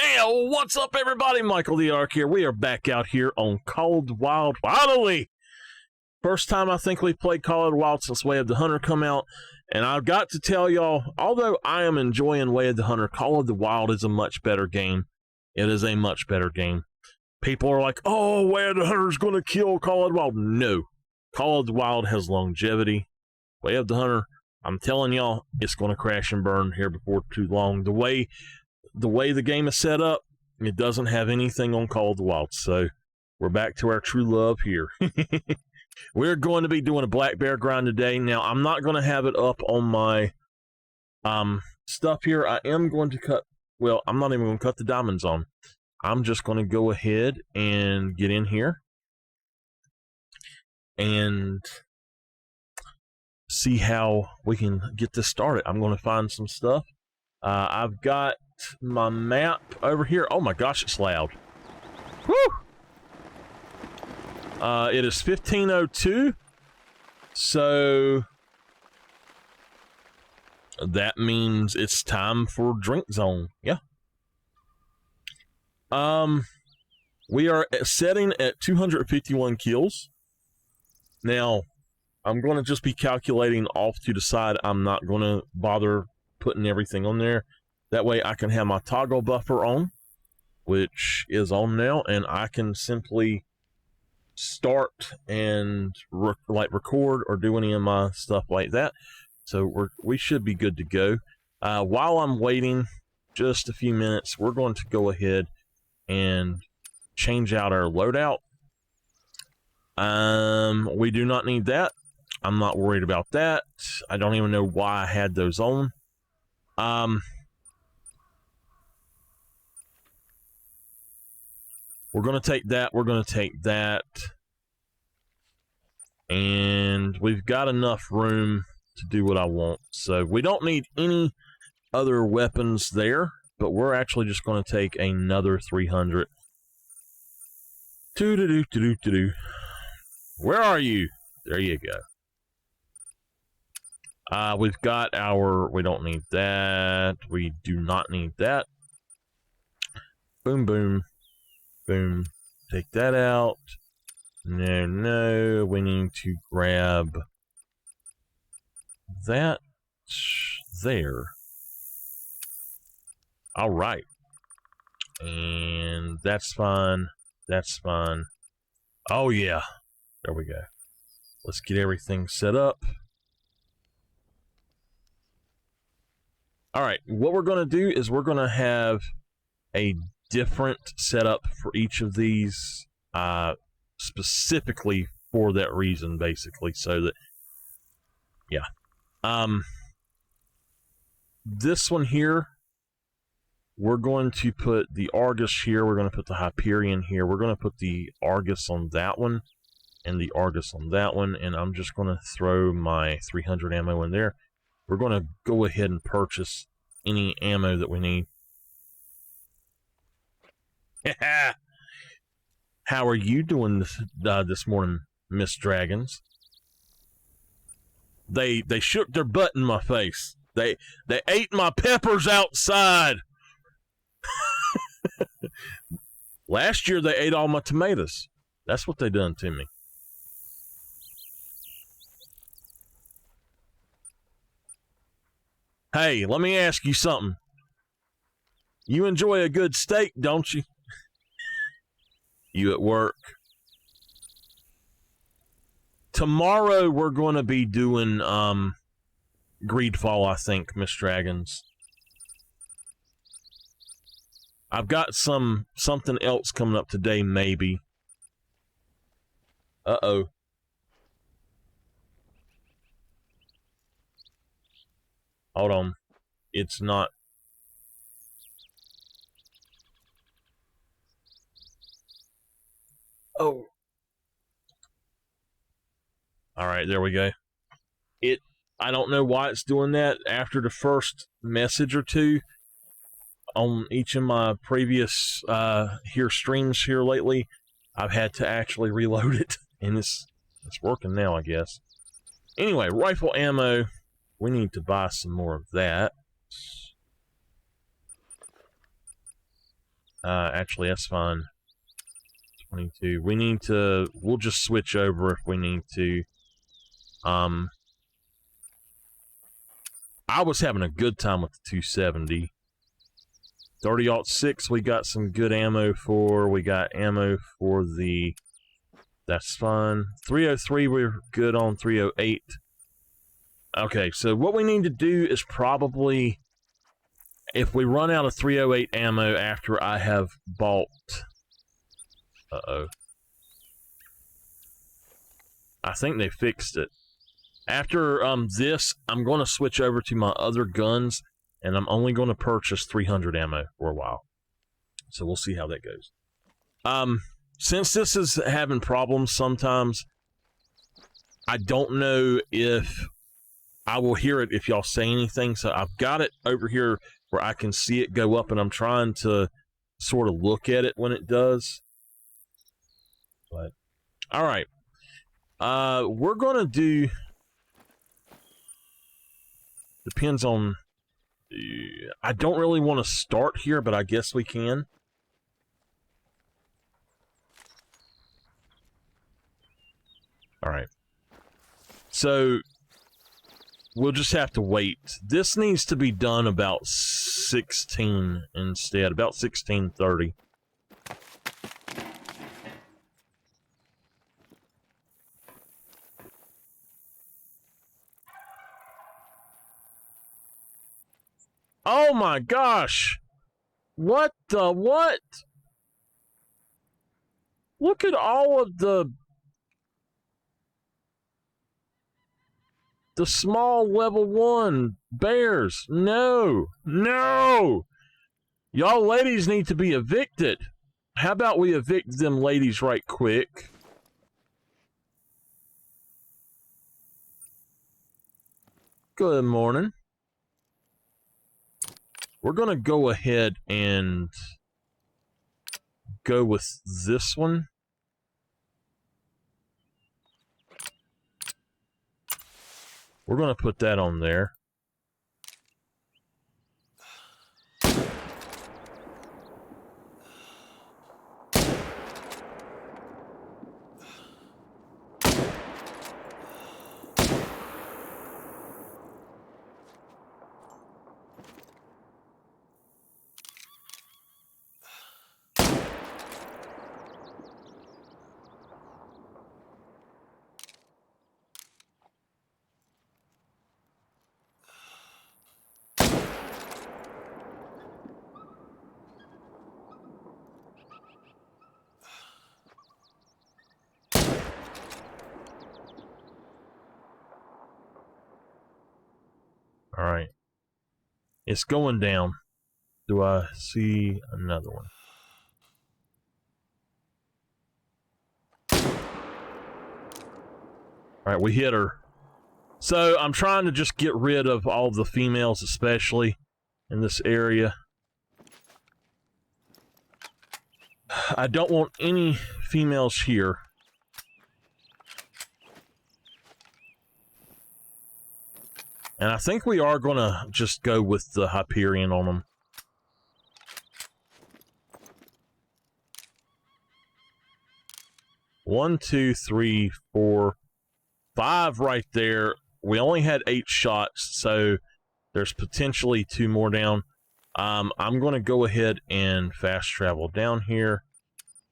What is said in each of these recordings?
Hey, what's up, everybody? MichaelTheArch here. We are back out here on Call of the Wild. Finally! First time I think we played Call of the Wild since Way of the Hunter come out. And I've got to tell y'all, although I am enjoying Way of the Hunter, Call of the Wild is a much better game. It is a much better game. People are like, oh, Way of the Hunter is going to kill Call of the Wild. No. Call of the Wild has longevity. Way of the Hunter, I'm telling y'all, it's going to crash and burn here before too long. The way the game is set up, it doesn't have anything on Call of the Wild. So we're back to our true love here. We're going to be doing a black bear grind today. Now, I'm not going to have it up on my stuff here. I am going to cut, well, I'm not even going to cut the diamonds on. I'm just going to go ahead and get in here and see how we can get this started. I'm going to find some stuff. I've got my map over here. Oh my gosh, it's loud. Woo! It is 15:02, so that means it's time for drink zone. Yeah. We are setting at 251 kills. Now, I'm going to just be calculating off to the side. I'm not going to bother putting everything on there. That way I can have my toggle buffer on, which is on now, and I can simply start and record or do any of my stuff like that. So we should be good to go. While I'm waiting just a few minutes, we're going to go ahead and change out our loadout. We do not need that. I'm not worried about that. I don't even know why I had those on. We're going to take that. We're going to take that. And we've got enough room to do what I want. So we don't need any other weapons there, but we're actually just going to take another 300. Where are you? There you go. We've got our, we don't need that. We do not need that. Boom, boom, boom. Take that out. No, we need to grab that there. All right. And that's fine. That's fine. Oh, yeah. There we go. Let's get everything set up. All right, what we're going to do is we're going to have a different setup for each of these, specifically for that reason, basically, so that, yeah. This one here, we're going to put the Argus here, we're going to put the Hyperion here, we're going to put the Argus on that one, and the Argus on that one, and I'm just going to throw my 300 ammo in there. We're going to go ahead and purchase any ammo that we need. How are you doing this morning, Miss Dragons? They shook their butt in my face. They ate my peppers outside. Last year they ate all my tomatoes. That's what they done to me. Hey, let me ask you something. You enjoy a good steak, don't you? You at work. Tomorrow we're going to be doing Greedfall, I think, Miss Dragons. I've got something else coming up today, maybe. Uh-oh. Hold on. It's not. Oh. Alright, there we go. I don't know why it's doing that. After the first message or two on each of my previous streams here lately, I've had to actually reload it. And it's working now, I guess. Anyway, rifle ammo. We need to buy some more of that. Actually, that's fine. 22. We need to... We'll just switch over if we need to. I was having a good time with the 270. 30-06 we got some good ammo for. We got ammo for the... That's fine. 303 we're good on. 308. Okay, so what we need to do is probably... If we run out of 308 ammo after I have bought... Uh-oh. I think they fixed it. After this, I'm going to switch over to my other guns, and I'm only going to purchase 300 ammo for a while. So we'll see how that goes. Since this is having problems sometimes, I don't know if I will hear it if y'all say anything. So I've got it over here where I can see it go up, and I'm trying to sort of look at it when it does. But, all right. We're going to do... Depends on... I don't really want to start here, but I guess we can. All right. So, we'll just have to wait. This needs to be done about 16 instead, about 16:30. Oh my gosh! What the what? Look at all of the small level 1 bears. No! No! Y'all ladies need to be evicted. How about we evict them ladies right quick? Good morning. We're going to go ahead and go with this one. We're going to put that on there. All right. It's going down. Do I see another one? All right, we hit her. So I'm trying to just get rid of all the females, especially in this area. I don't want any females here. And I think we are going to just go with the Hyperion on them. One, two, three, four, 5 right there. We only had 8 shots, so there's potentially 2 more down. I'm going to go ahead and fast travel down here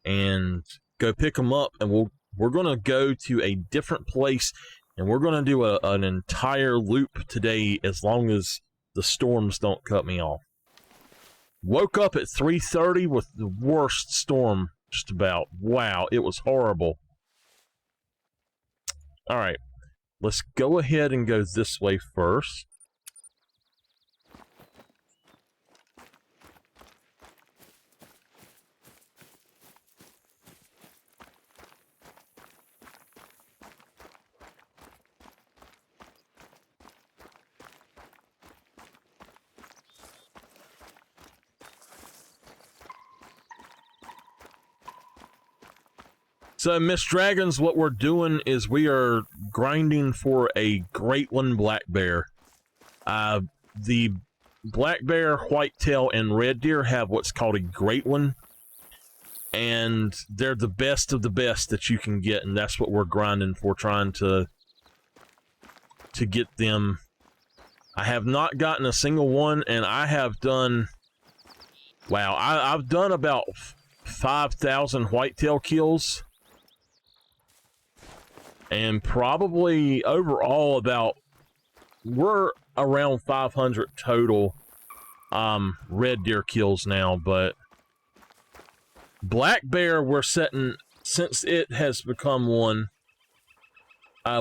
and go pick them up, and we're going to go to a different place. And we're going to do an entire loop today as long as the storms don't cut me off. Woke up at 3:30 with the worst storm just about. Wow, it was horrible. All right, let's go ahead and go this way first. So, Miss Dragons, what we're doing is we are grinding for a Great One Black Bear. The black bear, whitetail, and red deer have what's called a great one. And they're the best of the best that you can get, and that's what we're grinding for, trying to get them. I have not gotten a single one, and I have done, wow, I've done about 5,000 whitetail kills, and probably overall we're around 500 total red deer kills now. But black bear, we're setting, since it has become one,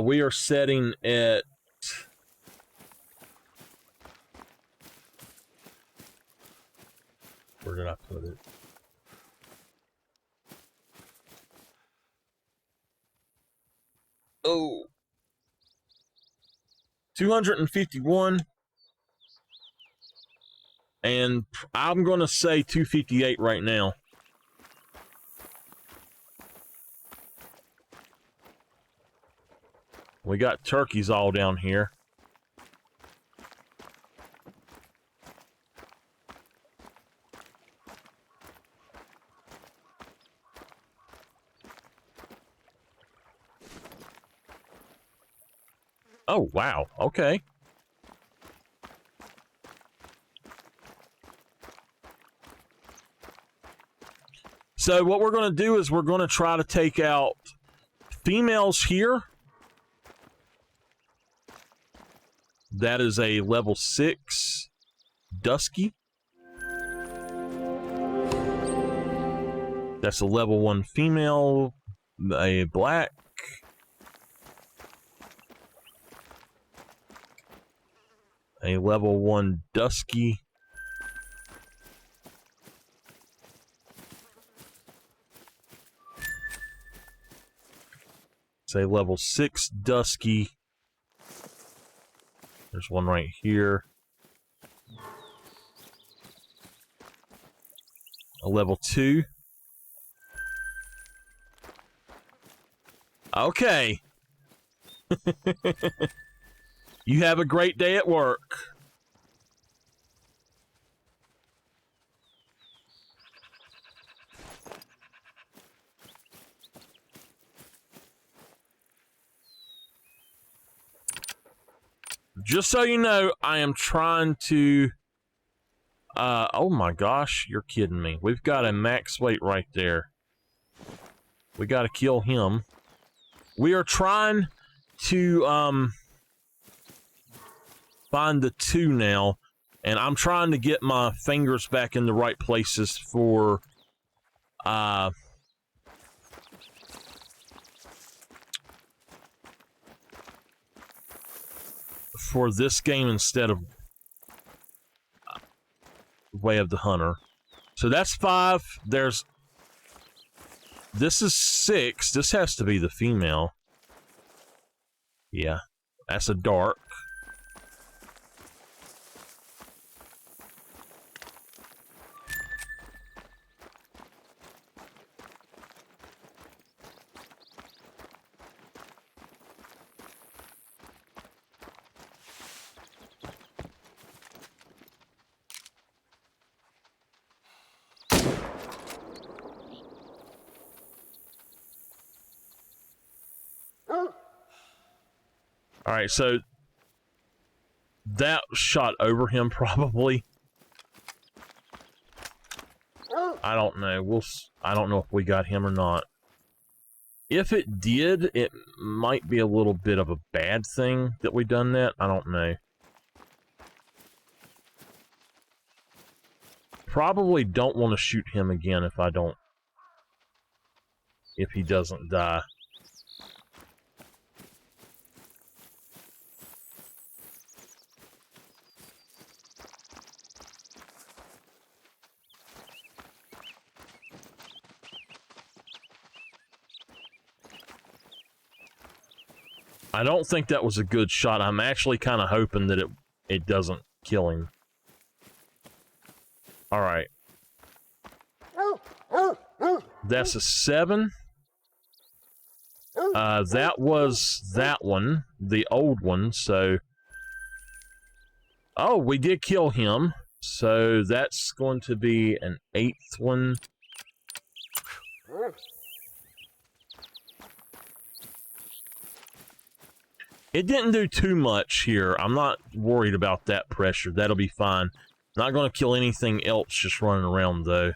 we are setting at, where did I put it? Oh, 251, and I'm going to say 258 right now. We got turkeys all down here. Oh, wow. Okay. So what we're going to do is we're going to try to take out females here. That is a level 6 dusky. That's a level 1 female, a black. A level 1 dusky. It's a level 6 dusky. There's one right here. A level 2. Okay. You have a great day at work. Just so you know, I am trying to... oh my gosh, you're kidding me. We've got a max weight right there. We got to kill him. We are trying to find the 2 now, and I'm trying to get my fingers back in the right places for this game instead of Way of the Hunter. So that's 5. This is 6. This has to be the female. Yeah, that's a dark. Alright, so that shot over him probably. I don't know. I don't know if we got him or not. If it did, it might be a little bit of a bad thing that we done that. I don't know. Probably don't want to shoot him again if he doesn't die. I don't think that was a good shot. I'm actually kind of hoping that it doesn't kill him. All right. That's a 7. That was that one, the old one, so Oh, we did kill him. So that's going to be an 8th one. It didn't do too much here. I'm not worried about that pressure. That'll be fine. Not going to kill anything else just running around, though.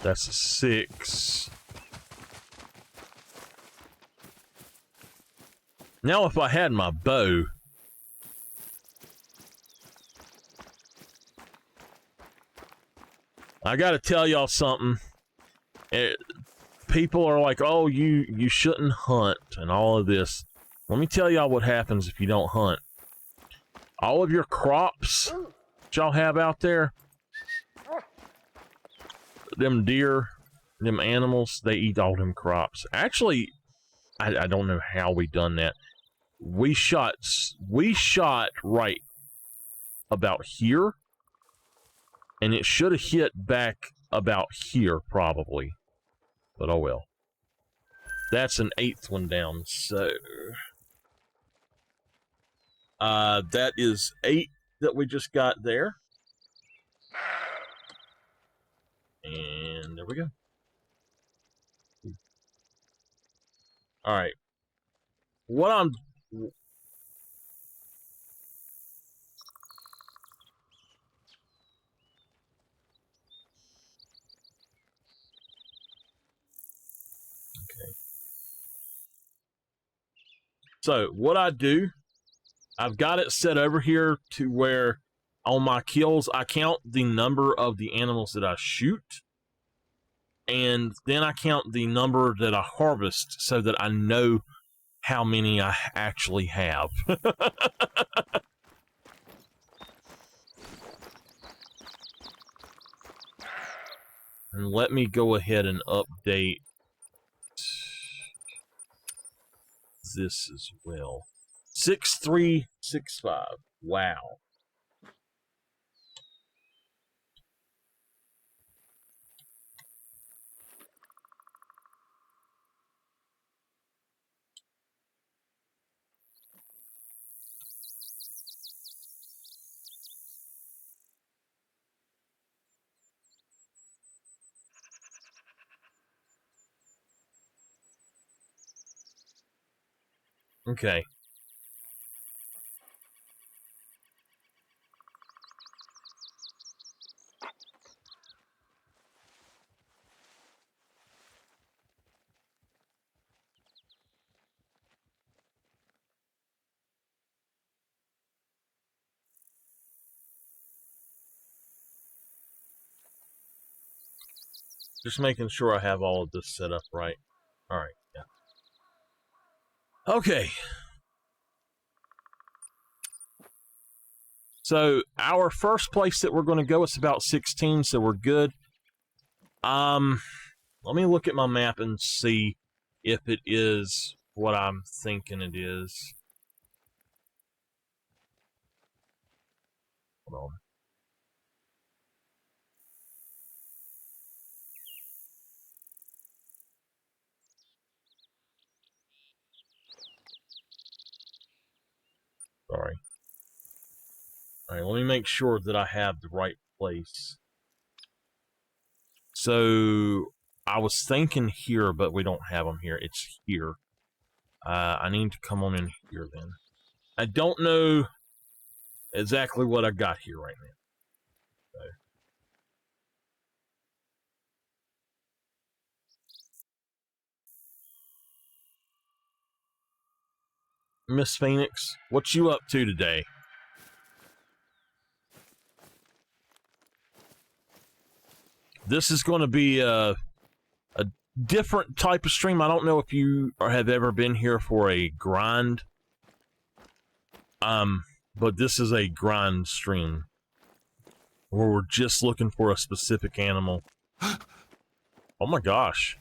That's a 6. Now, if I had my bow... I gotta tell y'all something. People are like, oh, you shouldn't hunt and all of this. Let me tell y'all what happens if you don't hunt. All of your crops that y'all have out there, them deer, them animals, they eat all them crops. Actually, I don't know how we done that. We shot right about here, and it should have hit back about here, probably. But oh well. That's an 8th one down, so... that is 8 that we just got there. And there we go. Alright. What I'm... So, what I do, I've got it set over here to where on my kills, I count the number of the animals that I shoot, and then I count the number that I harvest so that I know how many I actually have. And let me go ahead and update this as well. 6365. Wow. Okay. Just making sure I have all of this set up right. Alright, yeah. Okay. So, our first place that we're going to go is about 16, so we're good. Let me look at my map and see if it is what I'm thinking it is. Hold on. Sorry. Alright, let me make sure that I have the right place. So, I was thinking here, but we don't have them here. It's here. I need to come on in here then. I don't know exactly what I got here right now. So. Miss Phoenix, what you up to today? This is going to be a different type of stream. I don't know if you have ever been here for a grind. But this is a grind stream where we're just looking for a specific animal. Oh my gosh.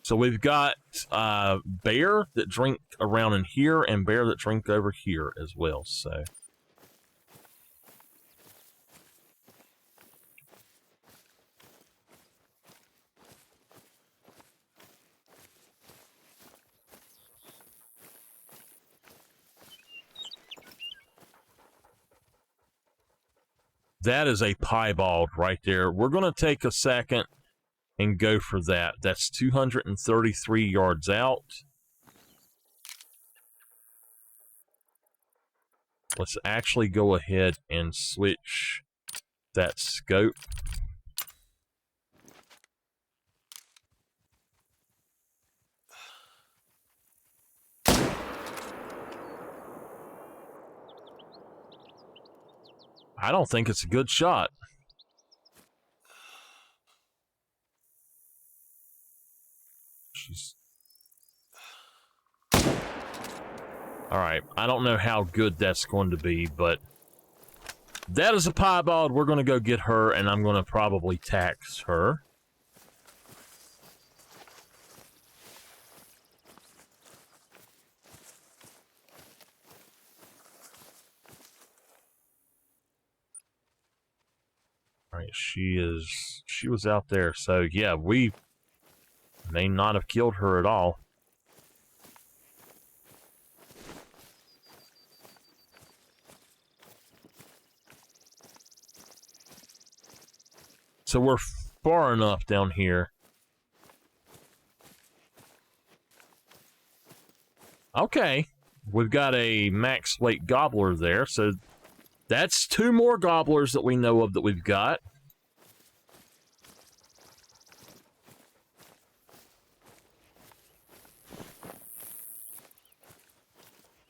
So we've got bear that drink around in here and bear that drink over here as well. So that is a piebald right there. We're going to take a second and go for that. That's 233 yards out. Let's actually go ahead and switch that scope. I don't think it's a good shot. All right, I don't know how good that's going to be, but that is a piebald. We're going to go get her, and I'm going to probably tax her. All right, she was out there, so yeah, we may not have killed her at all. So we're far enough down here. Okay, we've got a max weight gobbler there, so that's 2 more gobblers that we know of that we've got.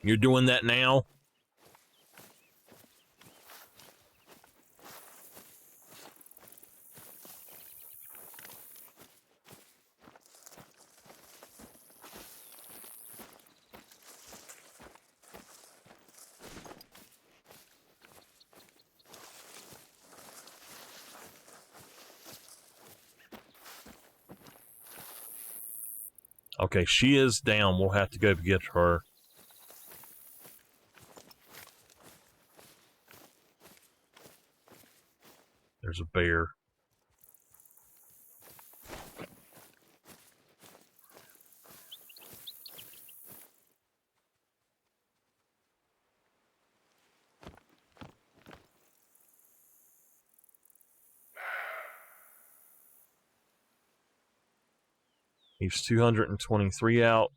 You're doing that now? Okay, she is down. We'll have to go get her. There's a bear. He's 223 out.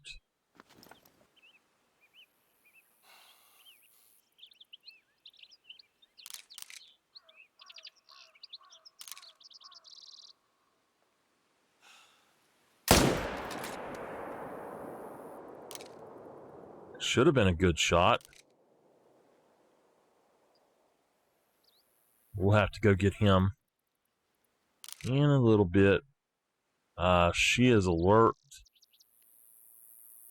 Should have been a good shot. We'll have to go get him in a little bit. She is alert.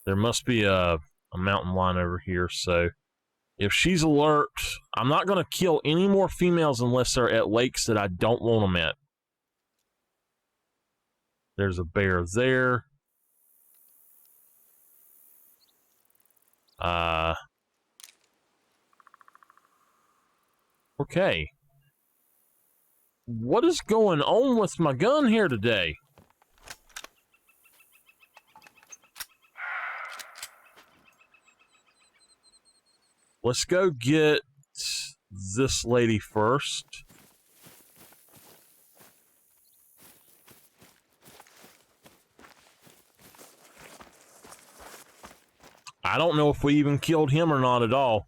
There must be a mountain lion over here, so if she's alert, I'm not going to kill any more females unless they're at lakes that I don't want them at. There's a bear there. Okay. What is going on with my gun here today? Let's go get this lady first. I don't know if we even killed him or not at all.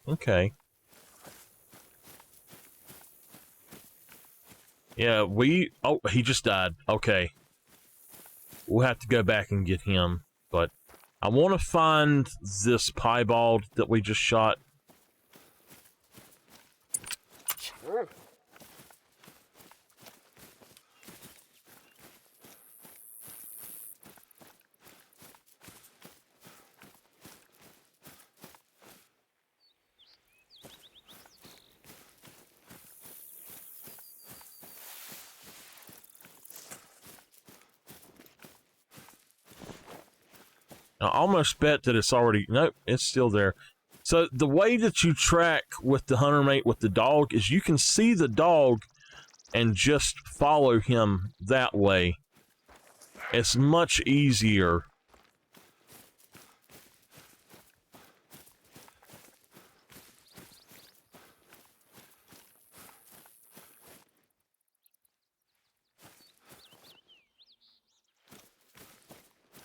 Okay. Yeah, oh, he just died. Okay. We'll have to go back and get him, but I want to find this piebald that we just shot. I almost bet that it's already... Nope, it's still there. So the way that you track with the hunter mate with the dog is you can see the dog and just follow him that way. It's much easier.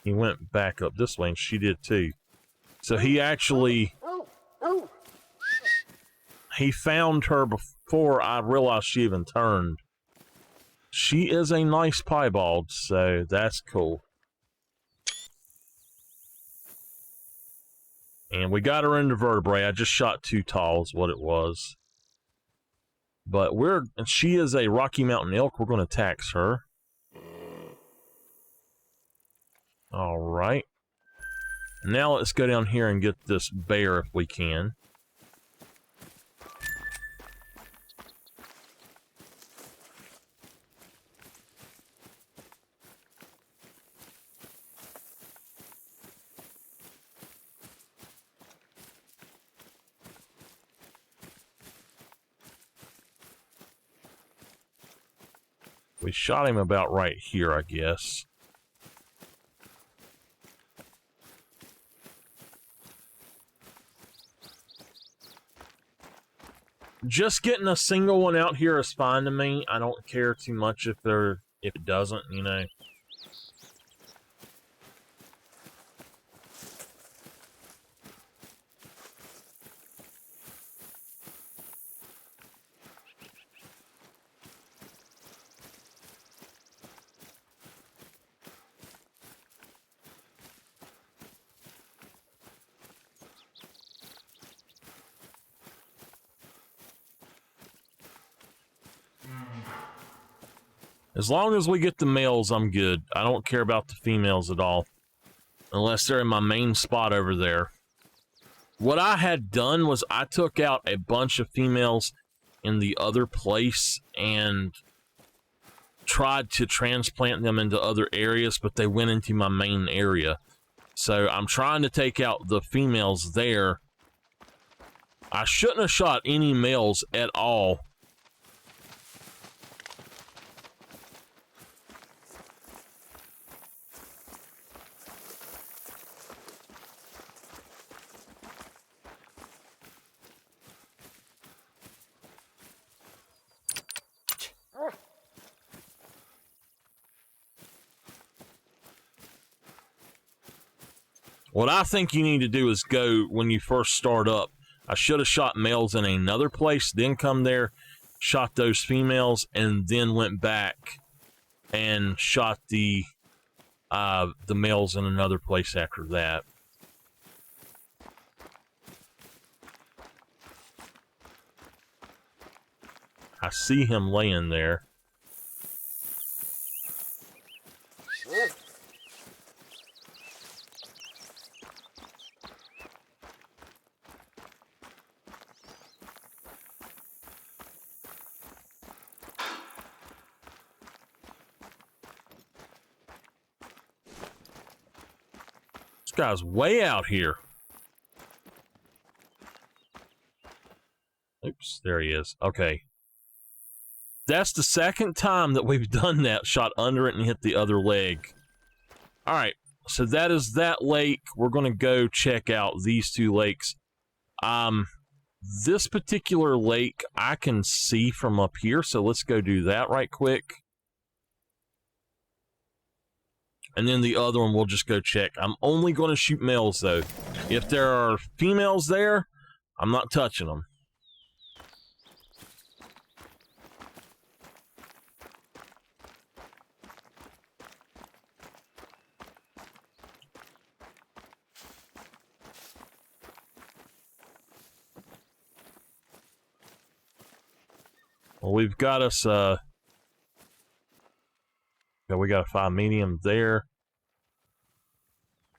He went back up this way, and she did too. So he actually... He found her before I realized she even turned. She is a nice piebald, so that's cool. And we got her into vertebrae. I just shot too tall is what it was. But she is a Rocky Mountain elk. We're going to tax her. All right. Now let's go down here and get this bear if we can. We shot him about right here, I guess. Just getting a single one out here is fine to me. I don't care too much if it doesn't, you know. As long as we get the males, I'm good. I don't care about the females at all. Unless they're in my main spot over there. What I had done was I took out a bunch of females in the other place and tried to transplant them into other areas, but they went into my main area. So I'm trying to take out the females there. I shouldn't have shot any males at all. What I think you need to do is go when you first start up. I should have shot males in another place, then come there, shot those females, and then went back and shot the males in another place after that. I see him laying there. This guy's way out here. Oops, there he is. Okay. That's the second time that we've done that. Shot under it and hit the other leg. Alright, so that is that lake. We're going to go check out these two lakes. This particular lake I can see from up here, so let's go do that right quick. And then the other one we'll just go check. I'm only going to shoot males, though. If there are females there, I'm not touching them. Well, we've got us, we got a 5 medium there.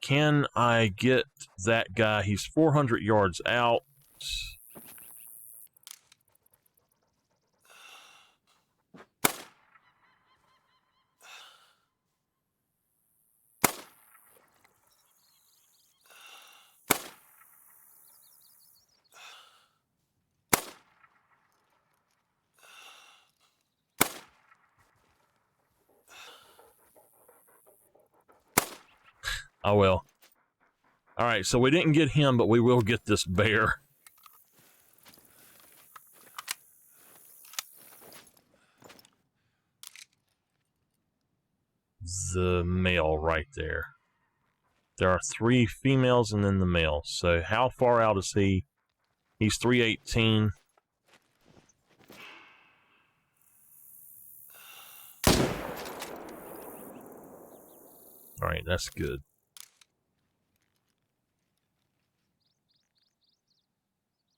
Can I get that guy? He's 400 yards out. Oh, well. All right, so we didn't get him, but we will get this bear. The male right there. There are 3 females and then the male. So how far out is he? He's 318. All right, that's good.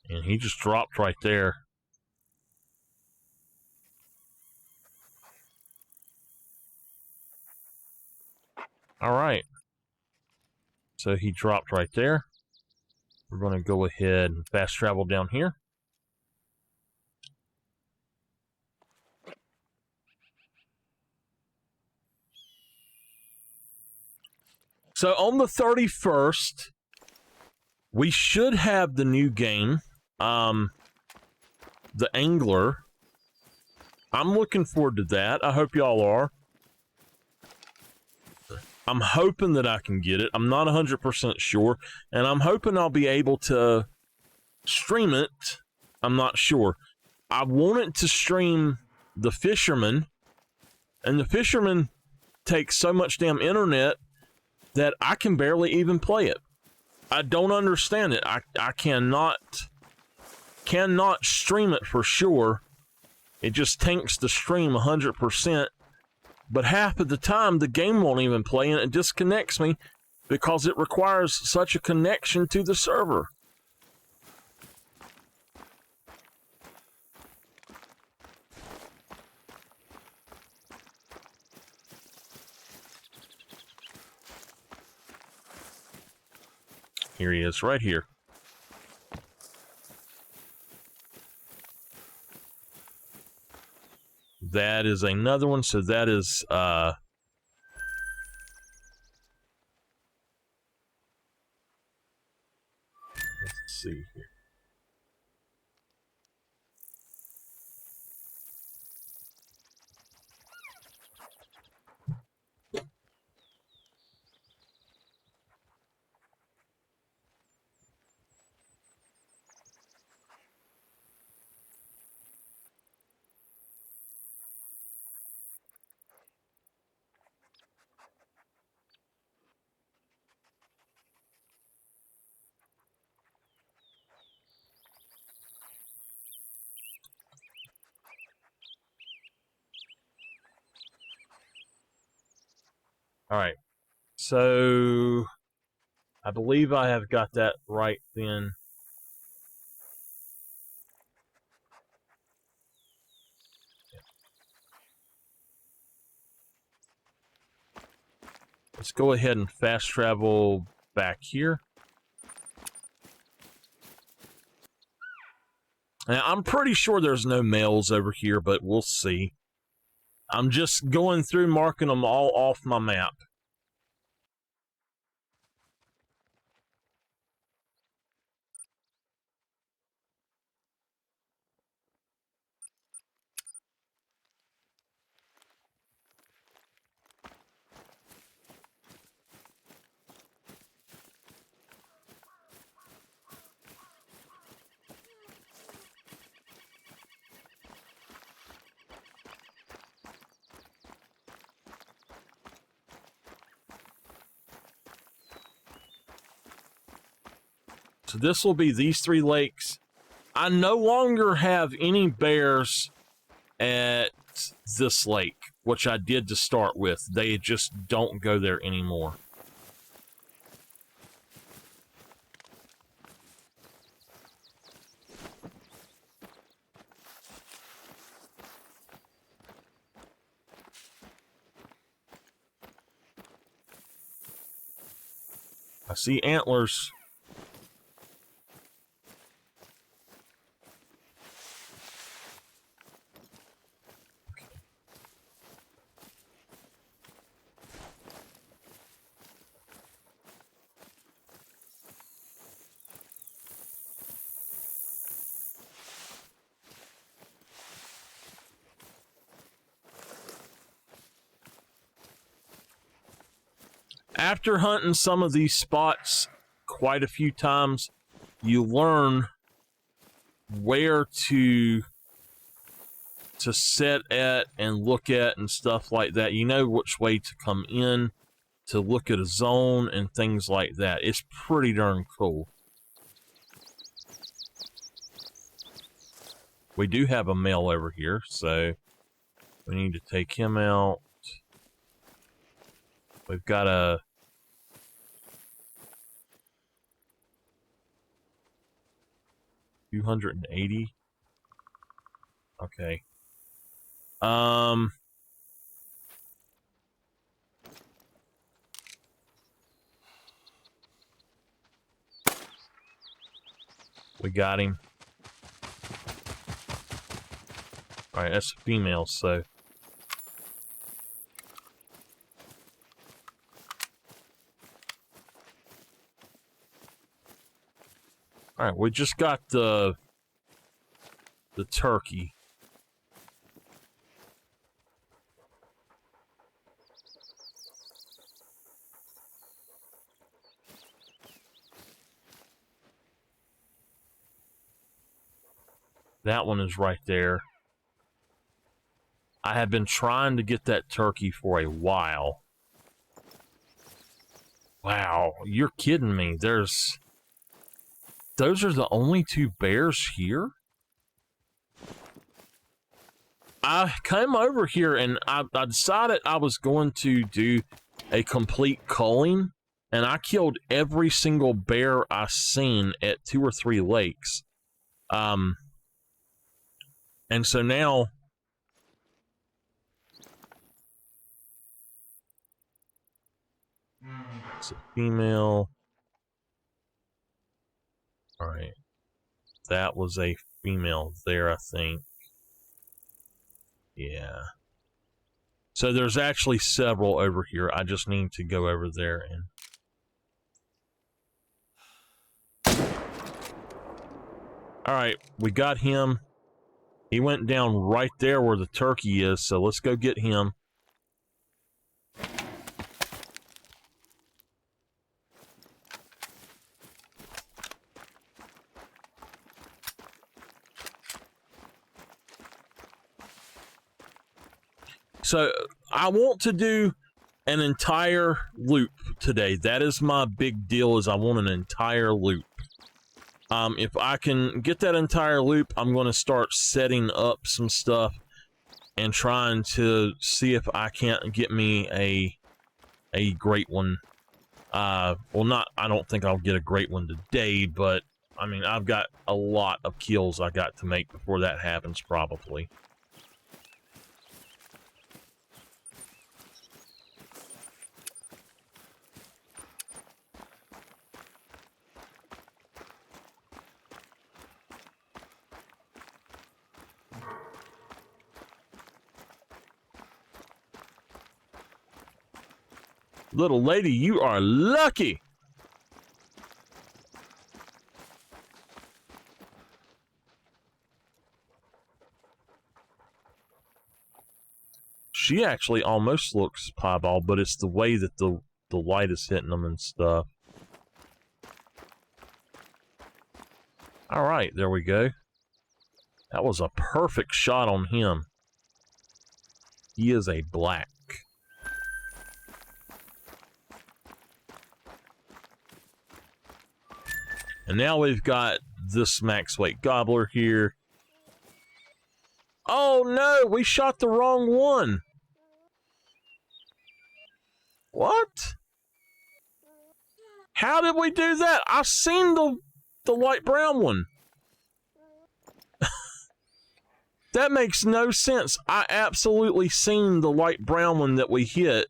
And he just dropped right there. All right. So he dropped right there. We're going to go ahead and fast travel down here. So on the 31st, we should have the new game, The Angler. I'm looking forward to that. I hope y'all are. I'm hoping that I can get it. I'm not 100% sure, and I'm hoping I'll be able to stream it. I'm not sure. I wanted to stream The Fisherman, and The Fisherman takes so much damn internet that I can barely even play it. I don't understand it. I cannot stream it for sure. It just tanks the stream 100%. But half of the time, the game won't even play, and it disconnects me because it requires such a connection to the server. Here he is, right here. That is another one, so that is, let's see here. All right, so I believe I have got that right then. Let's go ahead and fast travel back here. Now, I'm pretty sure there's no males over here, but we'll see. I'm just going through marking them all off my map. So this will be these 3 lakes. I no longer have any bears at this lake, which I did to start with. They just don't go there anymore. I see antlers. after hunting some of these spots quite a few times, you learn where to set at and look at and stuff like that. You know which way to come in to look at a zone and things like that. It's pretty darn cool. We do have a male over here, so we need to take him out. We've got a... $280. Okay. We got him. Alright, that's a female, so... Alright, we just got the turkey. That one is right there. I have been trying to get that turkey for a while. Wow, you're kidding me. Those are the only two bears here? I came over here and I decided I was going to do a complete culling, and I killed every single bear I seen at 2 or 3 lakes. And so now it's a female. All right, that was a female there, I think. Yeah. So there's actually several over here. I just need to go over there and... All right, we got him. He went down right there where the turkey is, so let's go get him. So I want to do an entire loop today. That is my big deal, is I want an entire loop. If I can get that entire loop, I'm going to start setting up some stuff and trying to see if I can't get me a great one. Well, I don't think I'll get a great one today, but I mean, I've got a lot of kills I got to make before that happens, probably. Little lady, you are lucky. She actually almost looks piebald, but it's the way that the light is hitting them and stuff. All right, there we go. That was a perfect shot on him. He is a black. And now we've got this max weight gobbler here. Oh no, we shot the wrong one. What? How did we do that? I seen the light brown one. That makes no sense. I absolutely seen the light brown one that we hit.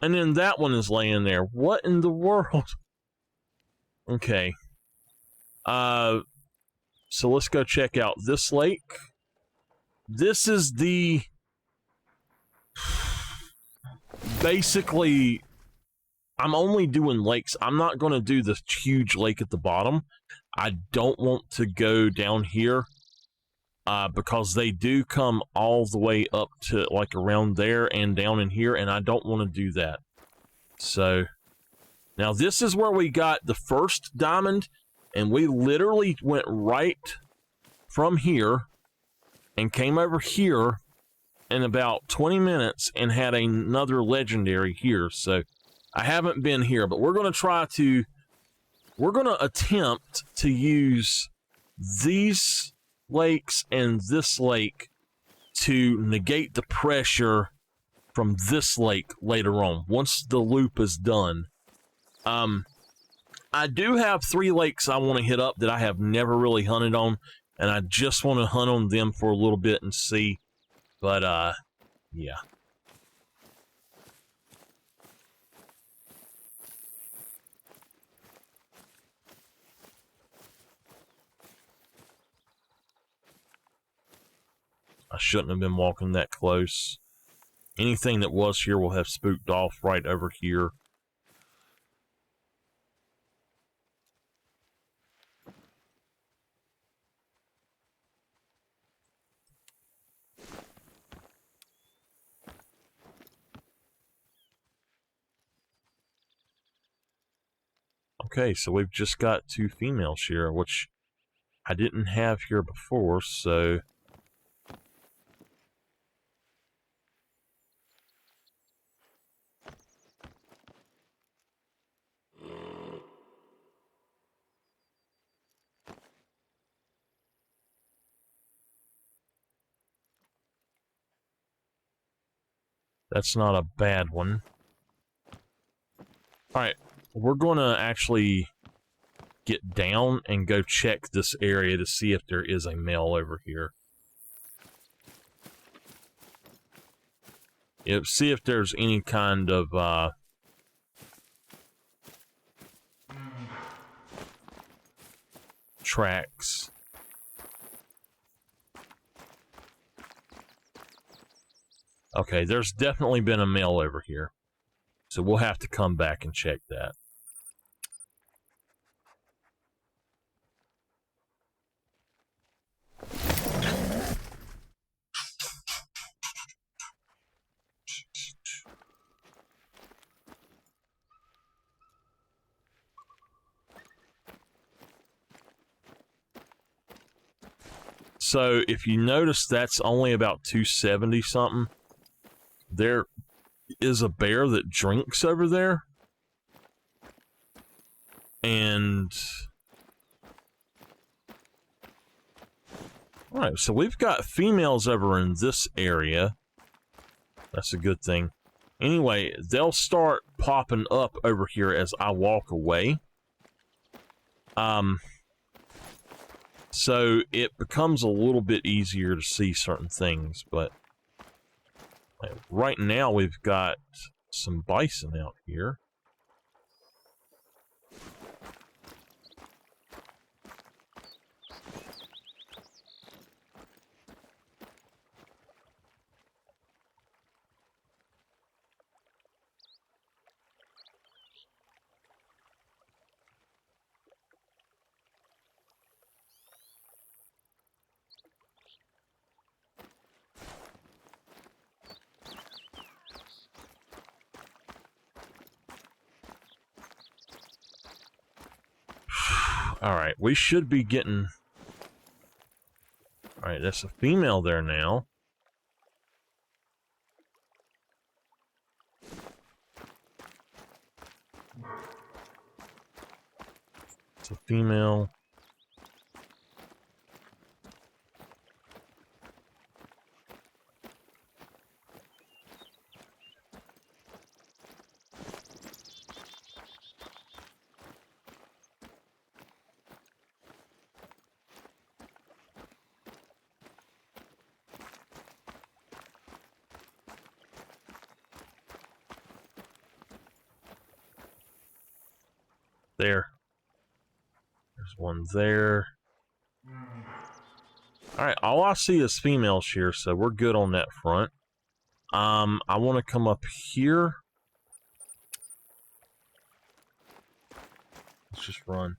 And then that one is laying there. What in the world? Okay. So let's go check out this lake. This is the... Basically, I'm only doing lakes. I'm not going to do this huge lake at the bottom. I don't want to go down here because they do come all the way up to like around there and down in here, and I don't want to do that. So now this is where we got the first diamond, and we literally went right from here and came over here in about 20 minutes and had another legendary here. So I haven't been here, but we're going to attempt to use these lakes and this lake to negate the pressure from this lake later on, once the loop is done. I do have 3 lakes I want to hit up that I have never really hunted on, and I just want to hunt on them for a little bit and see. But, yeah. I shouldn't have been walking that close. Anything that was here will have spooked off right over here. Okay, so we've just got 2 females here, which I didn't have here before, so... That's not a bad one. Alright, we're going to actually get down and go check this area to see if there is a male over here. See if there's any kind of, tracks. Okay, there's definitely been a male over here. So we'll have to come back and check that. So if you notice, that's only about 270 something. There is a bear that drinks over there. And... Alright, so we've got females over in this area. That's a good thing. Anyway, they'll start popping up over here as I walk away. So it becomes a little bit easier to see certain things, but right now we've got some bison out here. Alright, we should be getting... Alright, that's a female there now. It's a female. There. There's one there. Alright, all I see is females here, so we're good on that front. I want to come up here. Let's just run.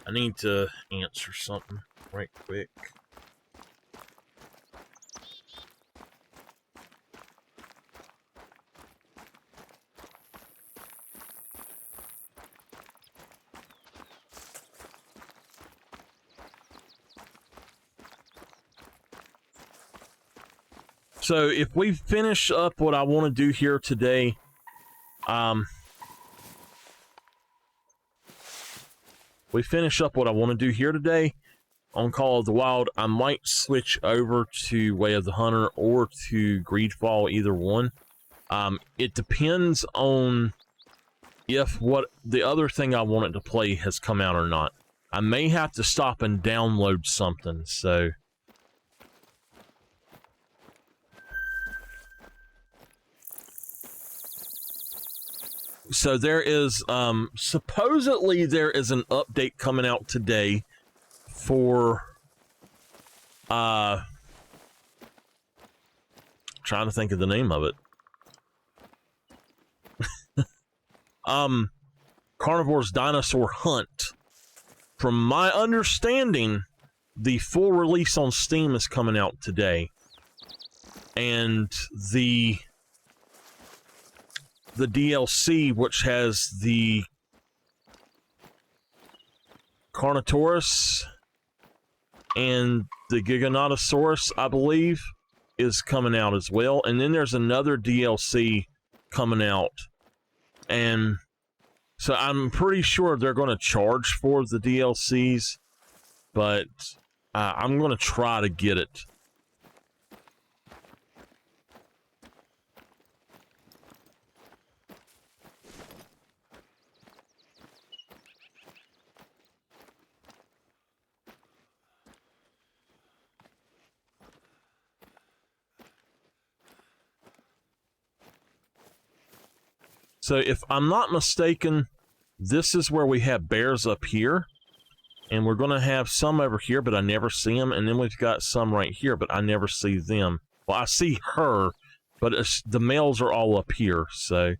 I need to answer something right quick. So if we finish up what I want to do here today, we finish up what I want to do here today on Call of the Wild, I might switch over to Way of the Hunter or to Greedfall, either one. It depends on if what the other thing I wanted to play has come out or not. I may have to stop and download something, so... So there is, supposedly there is an update coming out today for, trying to think of the name of it. Carnivore's Dinosaur Hunt. From my understanding, the full release on Steam is coming out today. And the DLC, which has the Carnotaurus and the Giganotosaurus, I believe, is coming out as well. And then there's another DLC coming out. And so I'm pretty sure they're going to charge for the DLCs, but I'm going to try to get it. So if I'm not mistaken, this is where we have bears up here. And we're going to have some over here, but I never see them. And then we've got some right here, but I never see them. Well, I see her, but the males are all up here, so...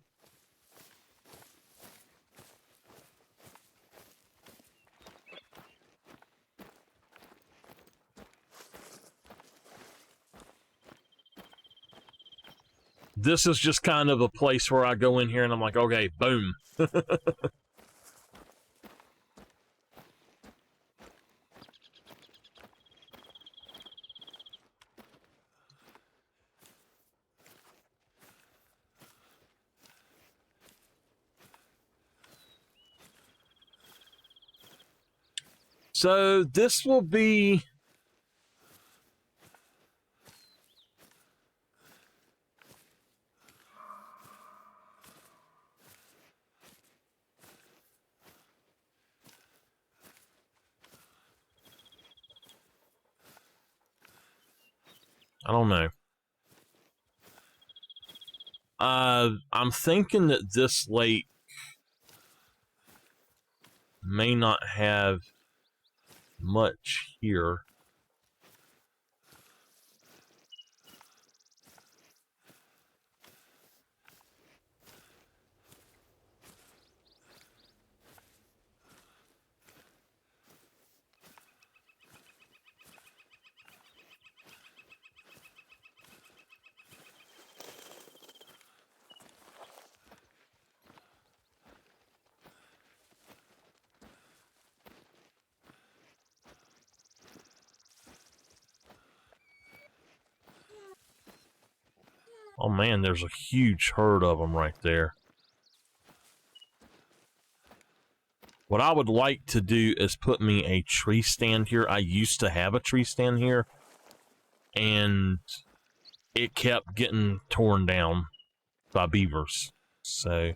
This is just kind of a place where I go in here and I'm like, okay, boom. So this will be... I don't know. I'm thinking that this lake may not have much here. Oh man, there's a huge herd of them right there. What I would like to do is put me a tree stand here. I used to have a tree stand here, and it kept getting torn down by beavers. So...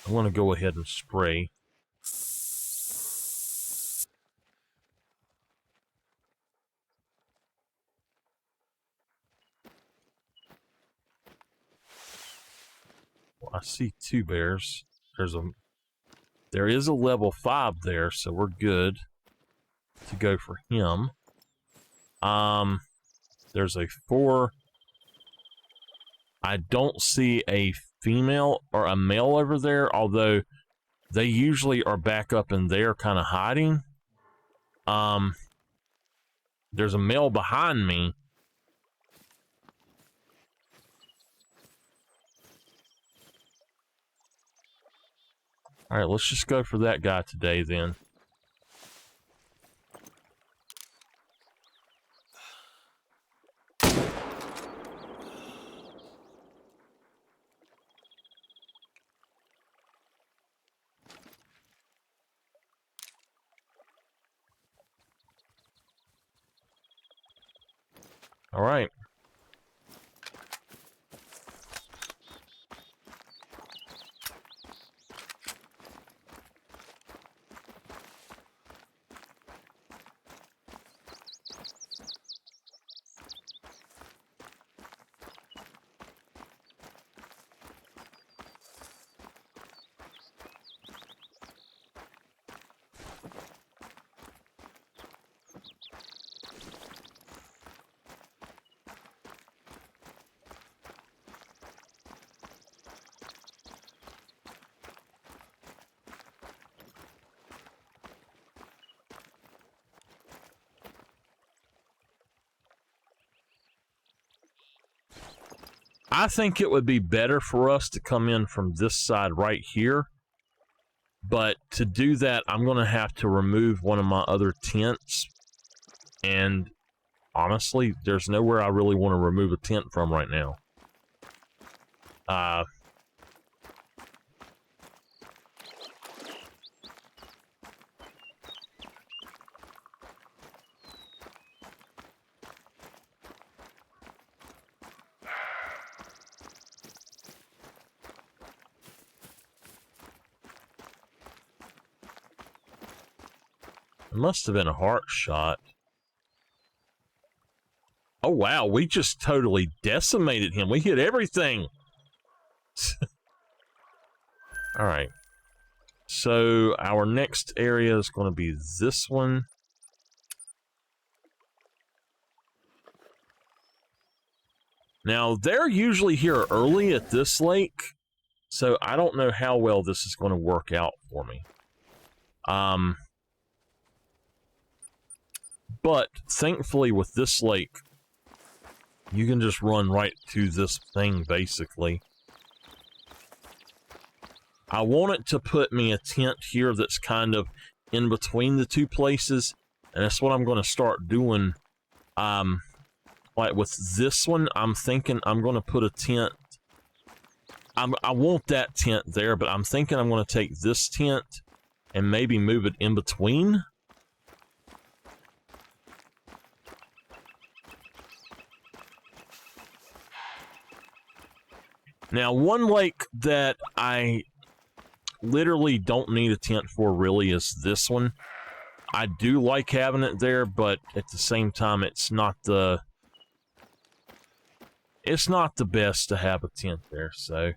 I want to go ahead and spray. Well, I see two bears. There is a level 5 there, so we're good to go for him. There's a 4. I don't see a female or a male over there, although they usually are back up in there kind of hiding. There's a male behind me. All right, let's just go for that guy today then. All right. I think it would be better for us to come in from this side right here. But to do that, I'm going to have to remove one of my other tents. And honestly, there's nowhere I really want to remove a tent from right now. It must have been a heart shot. Oh, wow. We just totally decimated him. We hit everything. All right. So our next area is going to be this one. Now, they're usually here early at this lake, so I don't know how well this is going to work out for me. But thankfully with this lake, you can just run right to this thing, basically. I want it to put me a tent here that's kind of in between the two places, and that's what I'm going to start doing. Like with this one, I'm thinking I'm going to put a tent. I want that tent there, but I'm thinking I'm going to take this tent and maybe move it in between. Now, one lake that I literally don't need a tent for really is this one. I do like having it there, but at the same time, it's not the best to have a tent there, so.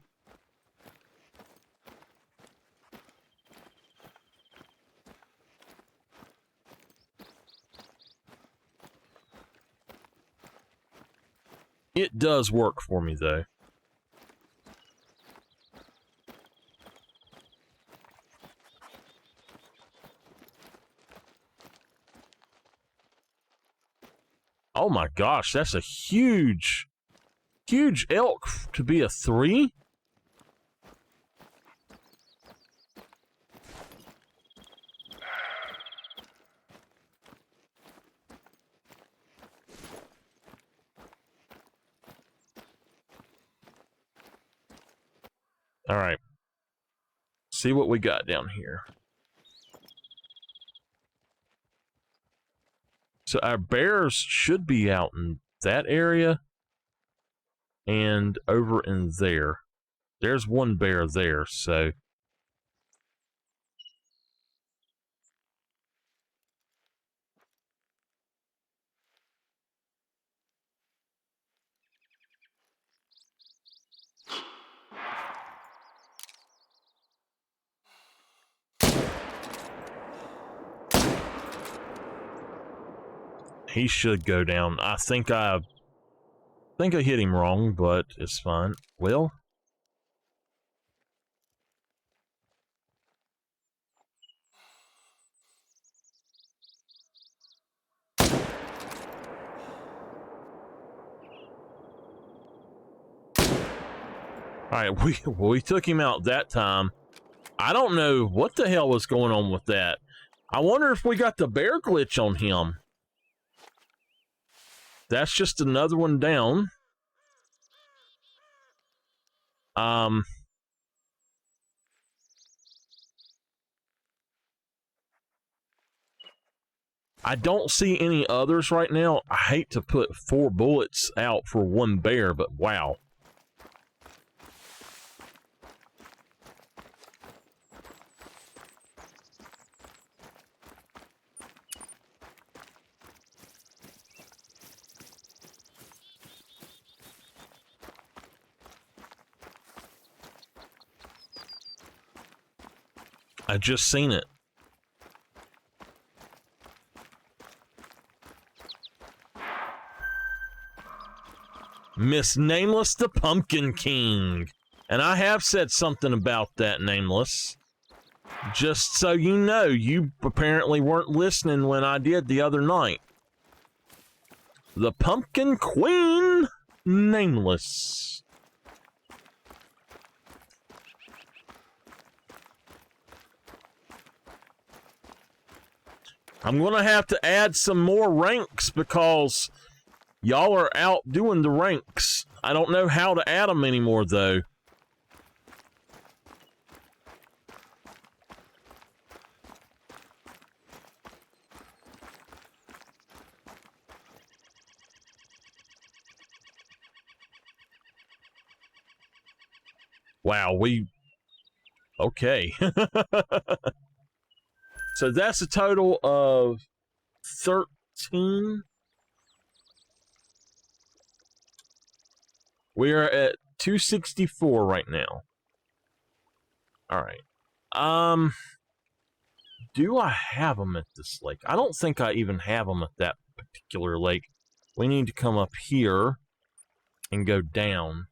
It does work for me, though. Oh my gosh, that's a huge elk to be a 3. All right. See what we got down here. So our bears should be out in that area and over in there. There's one bear there, so. He should go down. I think I hit him wrong, but it's fine. Well, all right, we took him out that time. I don't know what the hell was going on with that. I wonder if we got the bear glitch on him. That's just another one down. I don't see any others right now. I hate to put 4 bullets out for one bear, but wow. I just seen it. Miss Nameless the Pumpkin King. And I have said something about that, Nameless. Just so you know, you apparently weren't listening when I did the other night. The Pumpkin Queen, Nameless. I'm going to have to add some more ranks because y'all are out doing the ranks. I don't know how to add them anymore, though. Wow, okay. So that's a total of 13. We are at 264 right now. All right. Do I have them at this lake? I don't think I even have them at that particular lake. We need to come up here and go down.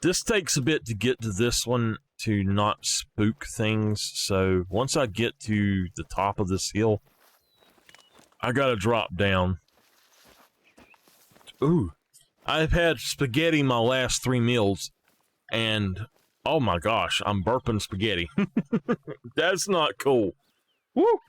This takes a bit to get to this one to not spook things, so once I get to the top of this hill, I gotta drop down. Ooh, I've had spaghetti my last 3 meals, and oh my gosh, I'm burping spaghetti. That's not cool. Woo!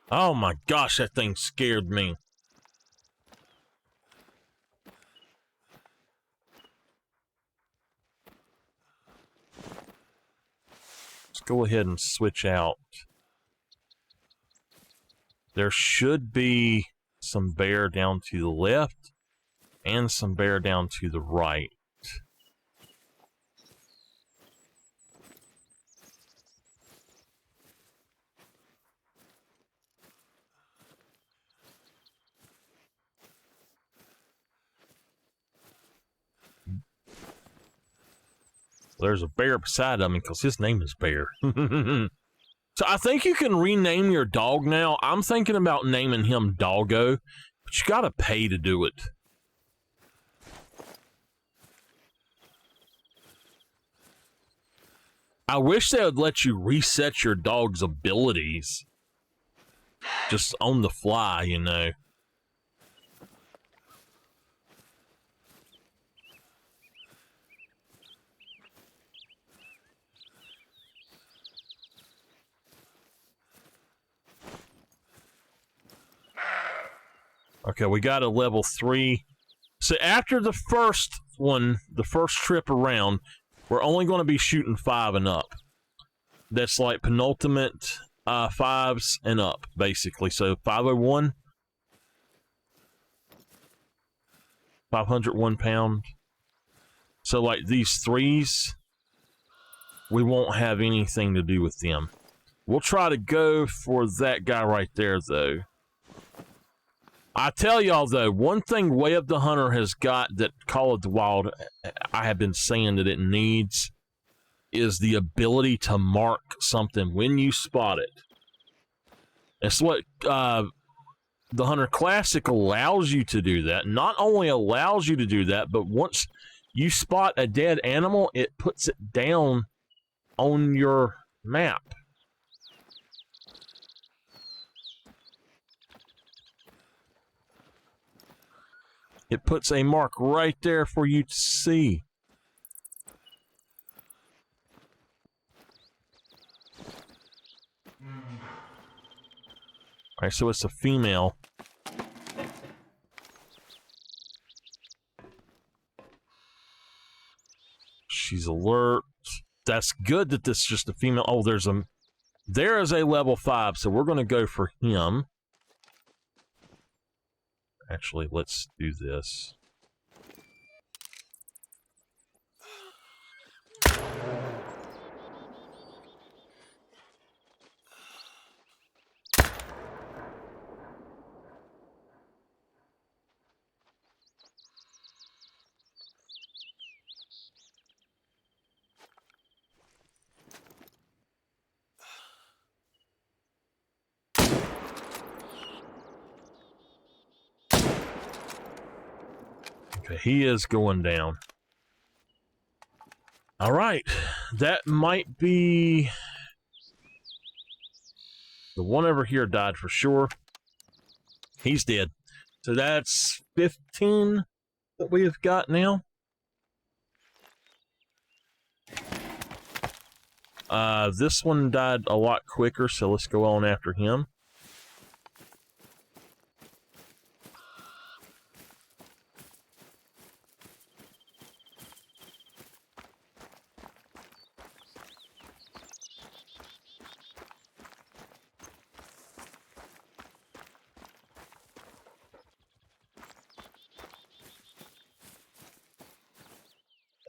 Oh my gosh, that thing scared me. Let's go ahead and switch out. There should be some bear down to the left and some bear down to the right. There's a bear beside him because his name is Bear. So I think you can rename your dog now. I'm thinking about naming him Doggo, but you gotta pay to do it. I wish they would let you reset your dog's abilities just on the fly, you know. Okay, we got a level 3. So after the first one, the first trip around, we're only going to be shooting 5 and up. That's like penultimate 5s and up, basically. So 501, 501 pound. So like these 3s, we won't have anything to do with them. We'll try to go for that guy right there, though. I tell y'all, though, one thing Way of the Hunter has got that Call of the Wild, I have been saying that it needs, is the ability to mark something when you spot it. It's what the Hunter Classic allows you to do that. Not only allows you to do that, but once you spot a dead animal, it puts it down on your map. It puts a mark right there for you to see. All right, so it's a female. She's alert. That's good that this is just a female. Oh, there is a level 5, so we're going to go for him. Actually, let's do this. Okay, he is going down. All right, that might be... The one over here died for sure. He's dead. So that's 15 that we have got now. This one died a lot quicker, so let's go on after him.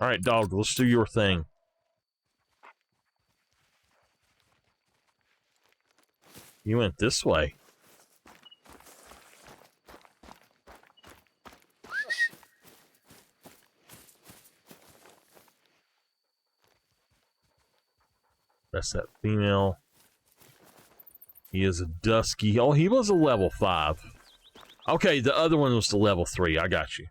All right, dog, let's do your thing. You went this way. That's that female. He is a dusky. Oh, he was a level 5. Okay, the other one was the level 3. I got you.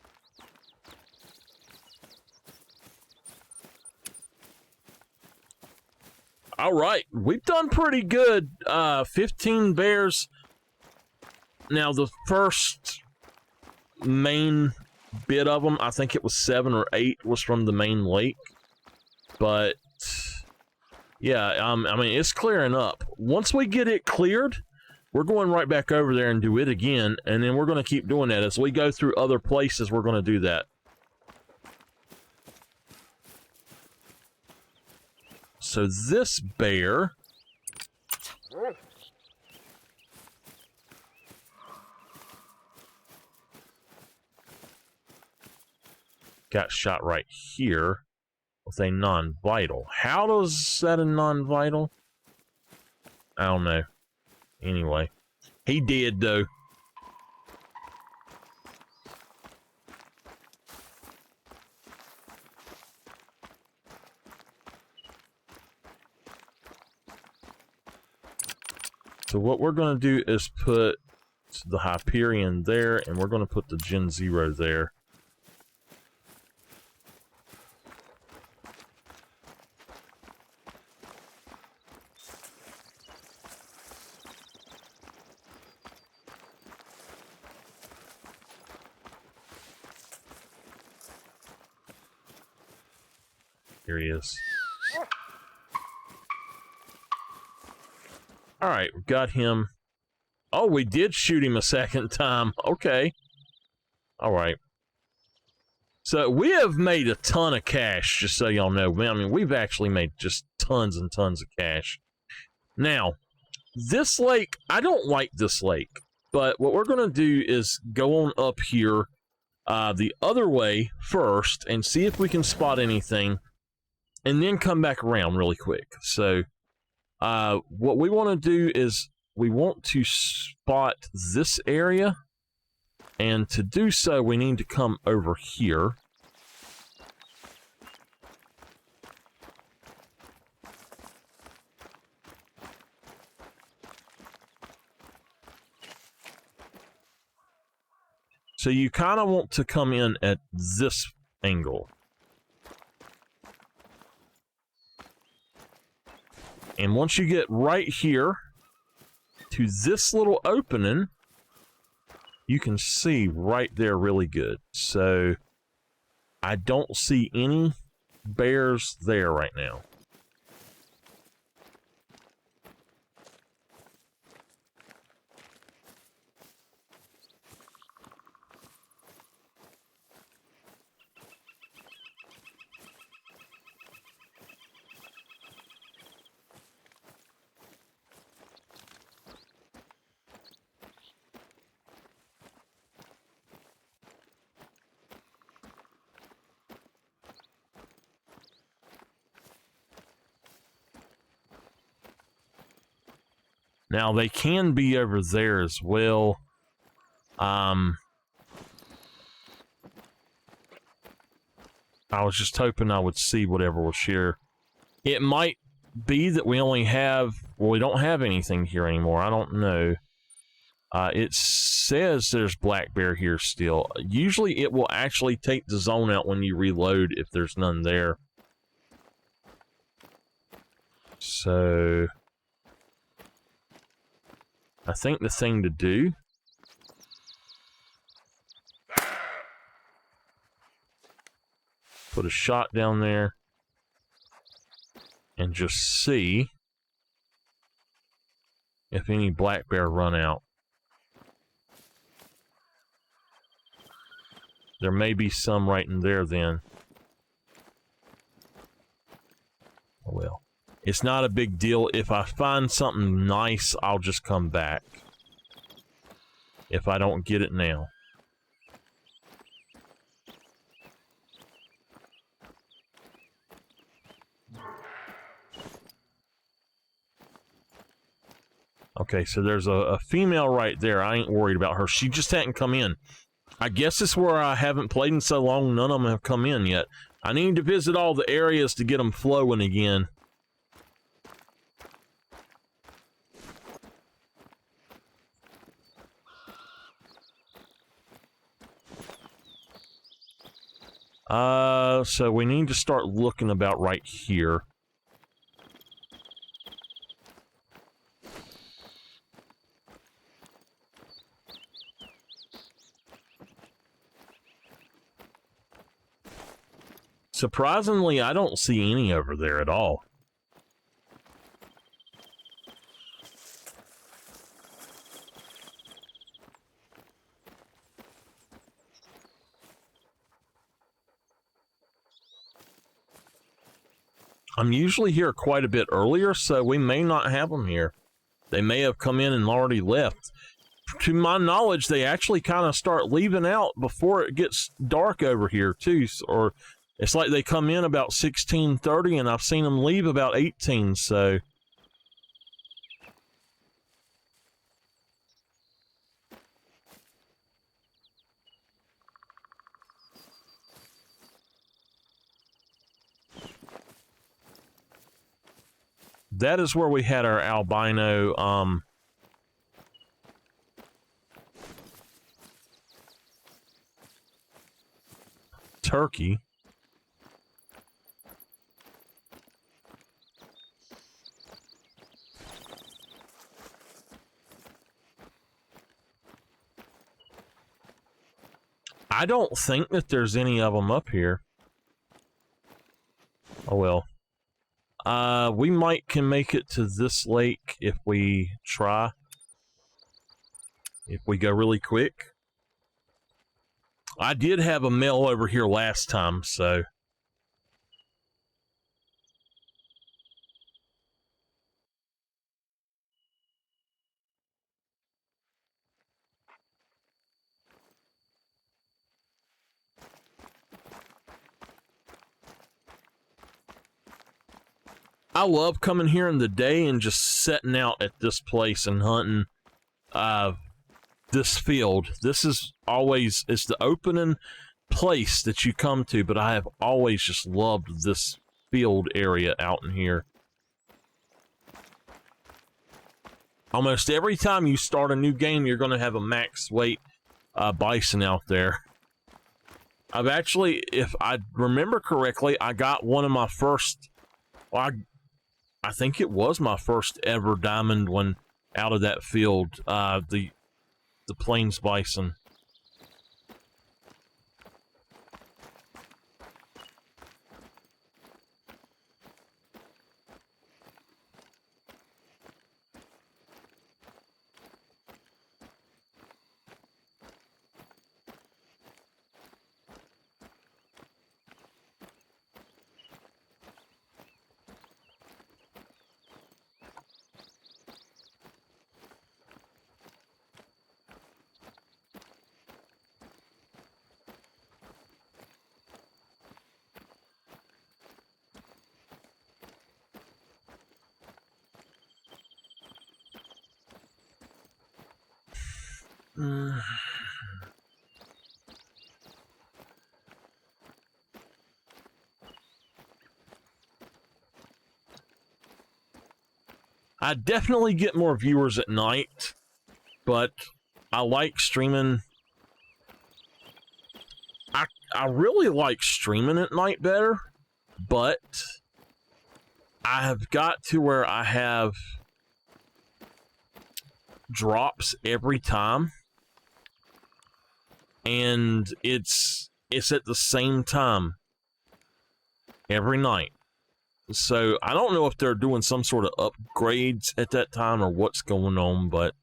All right, we've done pretty good. 15 bears. Now, the first main bit of them, I think it was 7 or 8, was from the main lake. But, yeah, I mean, it's clearing up. Once we get it cleared, we're going right back over there and do it again. And then we're going to keep doing that. As we go through other places, we're going to do that. So this bear got shot right here with a non-vital. How does that a non-vital? I don't know. Anyway, he did though. So what we're going to do is put the Hyperion there, and we're going to put the Gen 0 there. Here he is. All right, we got him. Oh, we did shoot him a second time. Okay. All right. So we have made a ton of cash, just so y'all know. I mean, we've actually made just tons and tons of cash. Now, this lake, I don't like this lake, but what we're going to do is go on up here the other way first and see if we can spot anything, and then come back around really quick. So what we want to do is we want to spot this area, and to do so, we need to come over here. So you kind of want to come in at this angle. And once you get right here to this little opening, you can see right there really good. So I don't see any bears there right now. Now, they can be over there as well. I was just hoping I would see whatever was here. It might be that we only have... Well, we don't have anything here anymore. I don't know. It says there's black bear here still. Usually, it will actually take the zone out when you reload if there's none there. So... I think the thing to do put a shot down there and just see if any black bear run out. There may be some right in there then. Oh well. It's not a big deal. If I find something nice, I'll just come back. If I don't get it now. Okay, so there's a female right there. I ain't worried about her. She just hadn't come in. I guess it's where I haven't played in so long, none of them have come in yet. I need to visit all the areas to get them flowing again. So we need to start looking about right here. Surprisingly, I don't see any over there at all. I'm usually here quite a bit earlier, so we may not have them here. They may have come in and already left. To my knowledge, they actually kind of start leaving out before it gets dark over here, too. Or it's like they come in about 16:30, and I've seen them leave about 18, so... That is where we had our albino, turkey. I don't think that there's any of them up here. Oh well. We can make it to this lake if we try. If we go really quick. I did have a male over here last time, so... I love coming here in the day and just setting out at this place and hunting this field. This is always, it's the opening place that you come to, but I have always just loved this field area out in here. Almost every time you start a new game, you're going to have a max weight bison out there. I've actually, if I remember correctly, I got one of my first, well, I think it was my first ever diamond one out of that field, the plains bison. I definitely get more viewers at night, but I like streaming. I really like streaming at night better, but I have got to where I have drops every time, and it's at the same time every night. So I don't know if they're doing some sort of upgrades at that time or what's going on, but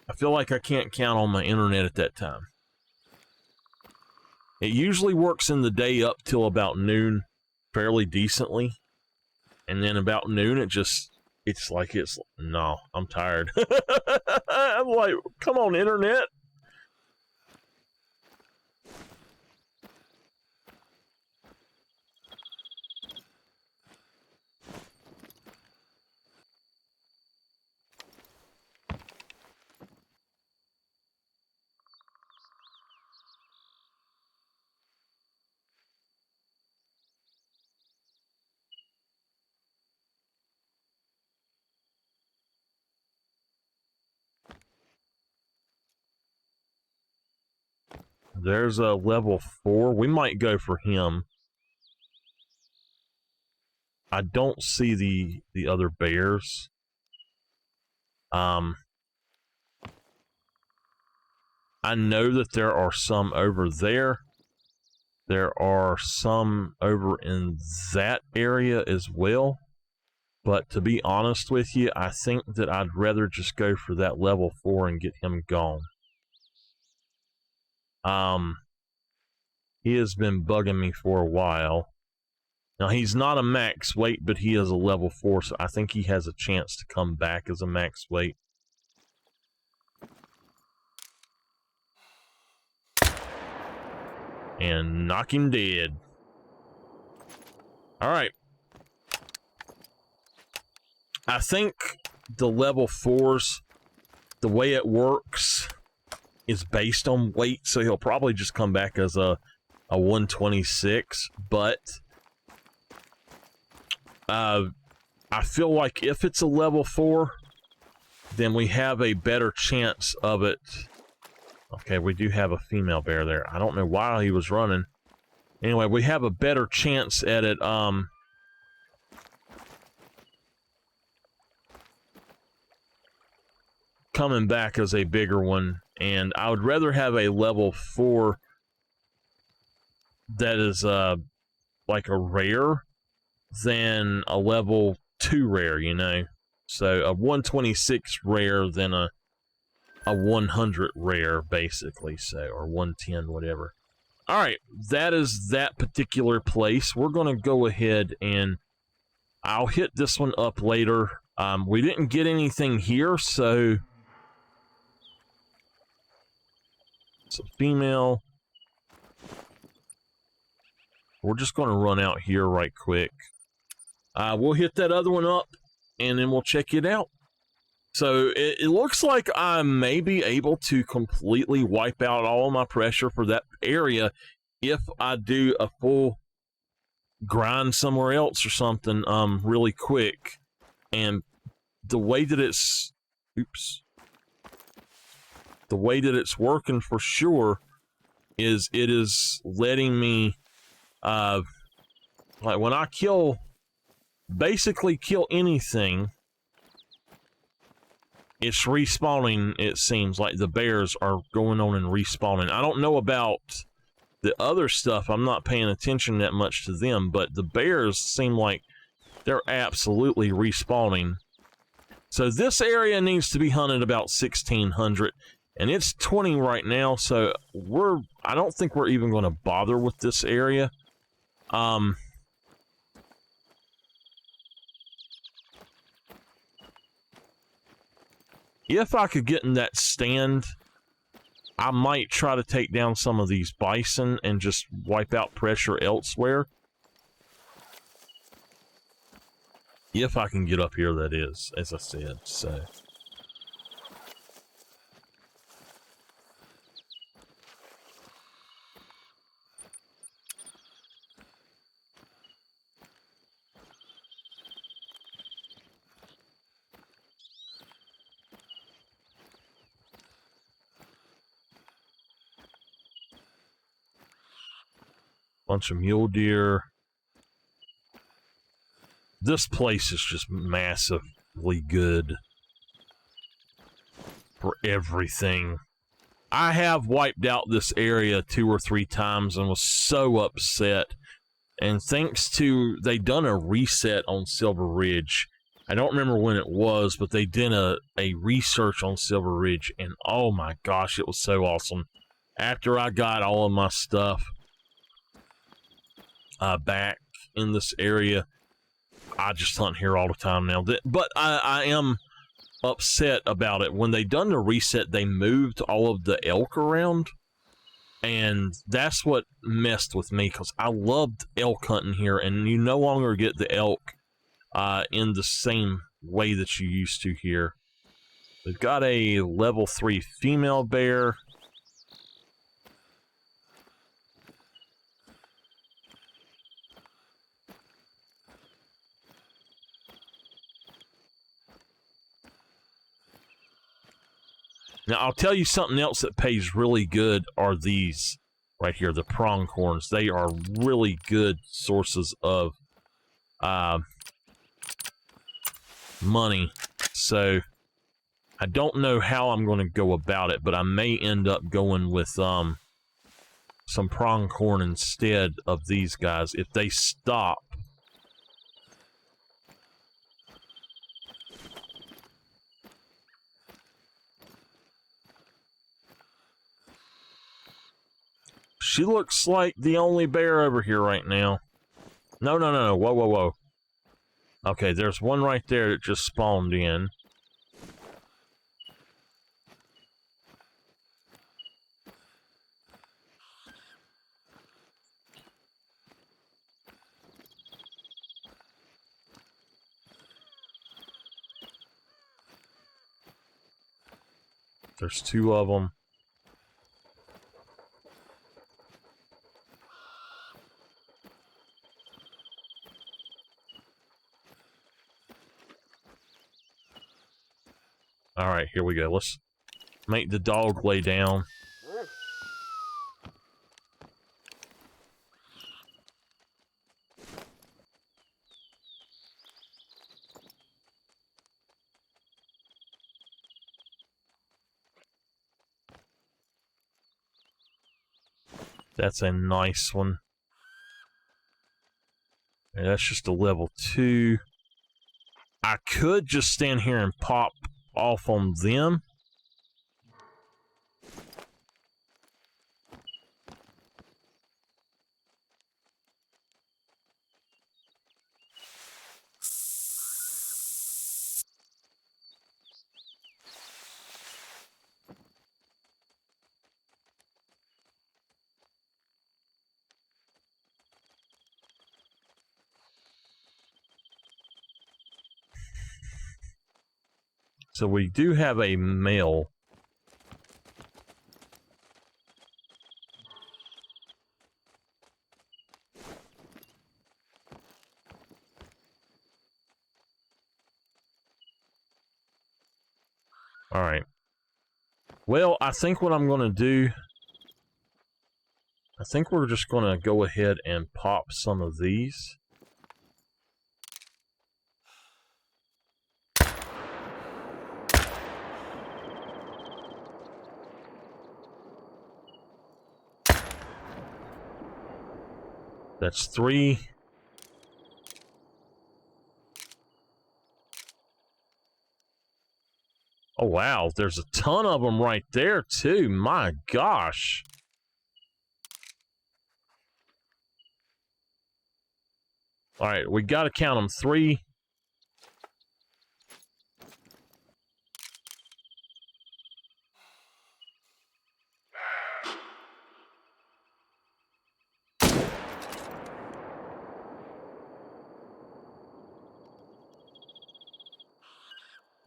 I feel like I can't count on my internet at that time. It usually works in the day up till about noon fairly decently, and then about noon no, I'm tired. I'm like, come on, internet. There's a level 4. We might go for him. I don't see the other bears. I know that there are some over there. There are some over in that area as well. But to be honest with you, I think that I'd rather just go for that level 4 and get him gone. He has been bugging me for a while. Now, he's not a max weight, but he is a level 4, so I think he has a chance to come back as a max weight. And knock him dead. Alright. I think the level 4s, the way it works is based on weight, so he'll probably just come back as a 126, but I feel like if it's a level 4, then we have a better chance of it. Okay, we do have a female bear there. I don't know why he was running. Anyway, we have a better chance at it, coming back as a bigger one, and I would rather have a level 4 that is like a rare than a level 2 rare, you know? So a 126 rare than a 100 rare, basically, so, or 110, whatever. All right, that is that particular place. We're going to go ahead and I'll hit this one up later. We didn't get anything here, so it's a female. We're just going to run out here right quick. We'll hit that other one up, and then we'll check it out. So it looks like I may be able to completely wipe out all of my pressure for that area if I do a full grind somewhere else or something really quick. And the way that it's the way that it's working for sure is it is letting me like when I basically kill anything, it's respawning. It seems like the bears are going on and respawning. I don't know about the other stuff. I'm not paying attention that much to them, but the bears seem like they're absolutely respawning. So this area needs to be hunted about 1,600, and it's 20 right now, so I don't think we're even going to bother with this area. If I could get in that stand, I might try to take down some of these bison and just wipe out pressure elsewhere. If I can get up here, that is, as I said, so. Bunch of mule deer. This place is just massively good for everything. I have wiped out this area 2 or 3 times and was so upset. And thanks to, they done a reset on Silver Ridge. I don't remember when it was, but they did a research on Silver Ridge, and oh my gosh, it was so awesome. After I got all of my stuff back in this area, I just hunt here all the time now. But I am upset about it. When they done the reset, they moved all of the elk around, and that's what messed with me, because I loved elk hunting here, and you no longer get the elk in the same way that you used to here. We've got a level 3 female bear. Now, I'll tell you something else that pays really good are these right here, the pronghorns. They are really good sources of money. So, I don't know how I'm going to go about it, but I may end up going with some pronghorn instead of these guys if they stop. She looks like the only bear over here right now. No. Whoa. Okay, there's one right there that just spawned in. There's 2 of them. All right, here we go. Let's make the dog lay down. That's a nice one. And that's just a level 2. I could just stand here and pop off on them. So we do have a male. All right. Well, I think what I'm going to do, I think we're just going to go ahead and pop some of these. That's 3. Oh, wow. There's a ton of them right there, too. My gosh. All right, we got to count them. 3.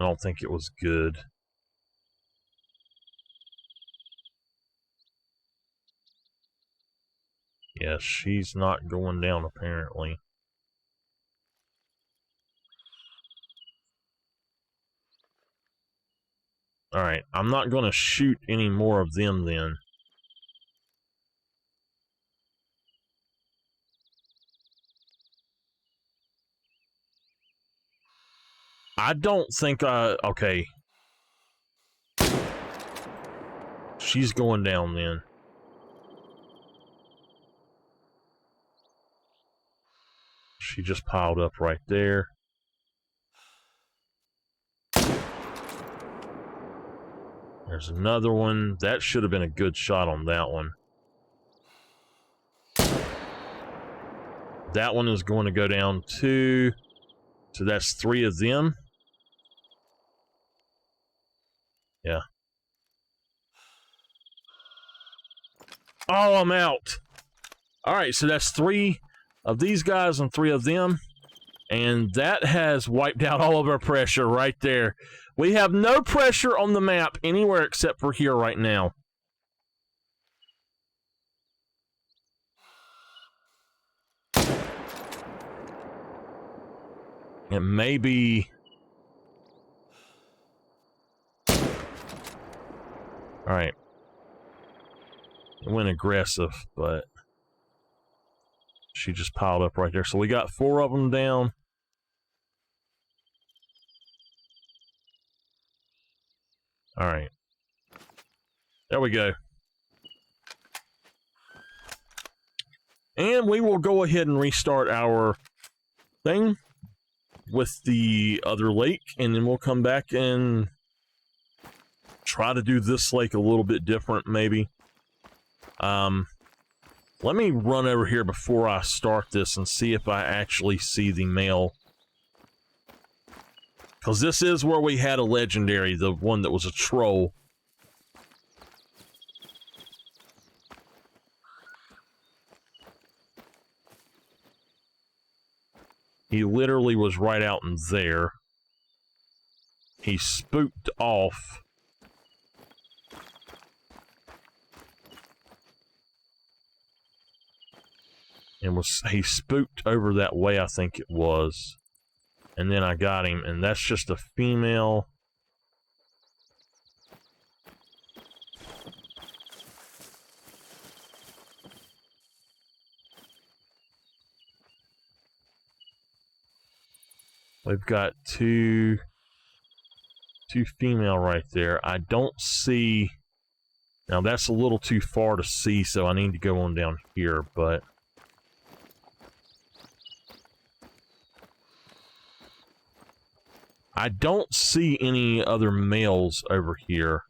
I don't think it was good. Yeah, she's not going down, apparently. Alright, I'm not going to shoot any more of them then. I don't think okay. She's going down then. She just piled up right there. There's another one. That should have been a good shot on that one. That one is going to go down too. So that's 3 of them. Yeah. Oh, I'm out. All right, so that's 3 of these guys and 3 of them. And that has wiped out all of our pressure right there. We have no pressure on the map anywhere except for here right now. It may be... Alright. It went aggressive, but... She just piled up right there. So we got 4 of them down. Alright. There we go. And we will go ahead and restart our thing with the other lake, and then we'll come back and try to do this lake a little bit different, maybe. Let me run over here before I start this and see if I actually see the male. Because this is where we had a legendary, the one that was a troll. He literally was right out in there. He spooked off. And he spooked over that way, I think it was. And then I got him, and that's just a female. We've got two female right there. I don't see... Now, that's a little too far to see, so I need to go on down here, but... I don't see any other males over here.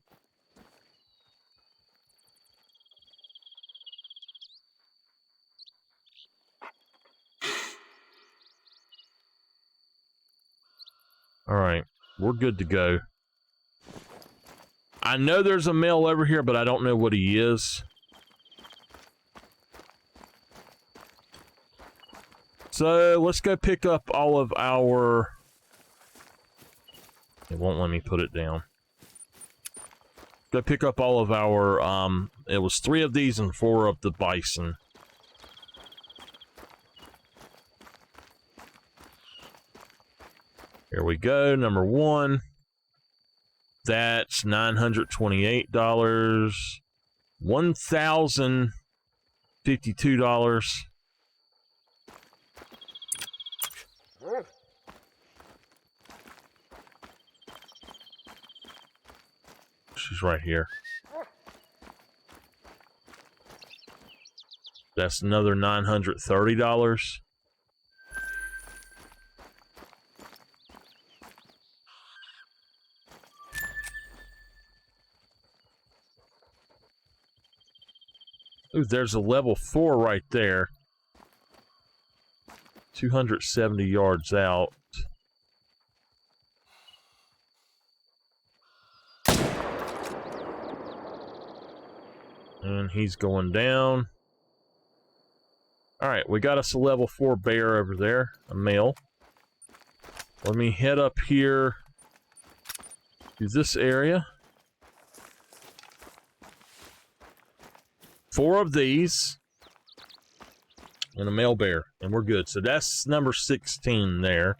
Alright, we're good to go. I know there's a male over here, but I don't know what he is. So, let's go pick up all of our... It won't let me put it down. Go pick up all of our, it was 3 of these and 4 of the bison. Here we go, number 1. That's $928. $1,052. She's right here. That's another $930. Ooh, there's a level 4 right there. 270 yards out. And he's going down. Alright, we got us a level 4 bear over there, a male. Let me head up here to this area. 4 of these. And a male bear, and we're good. So that's number 16 there.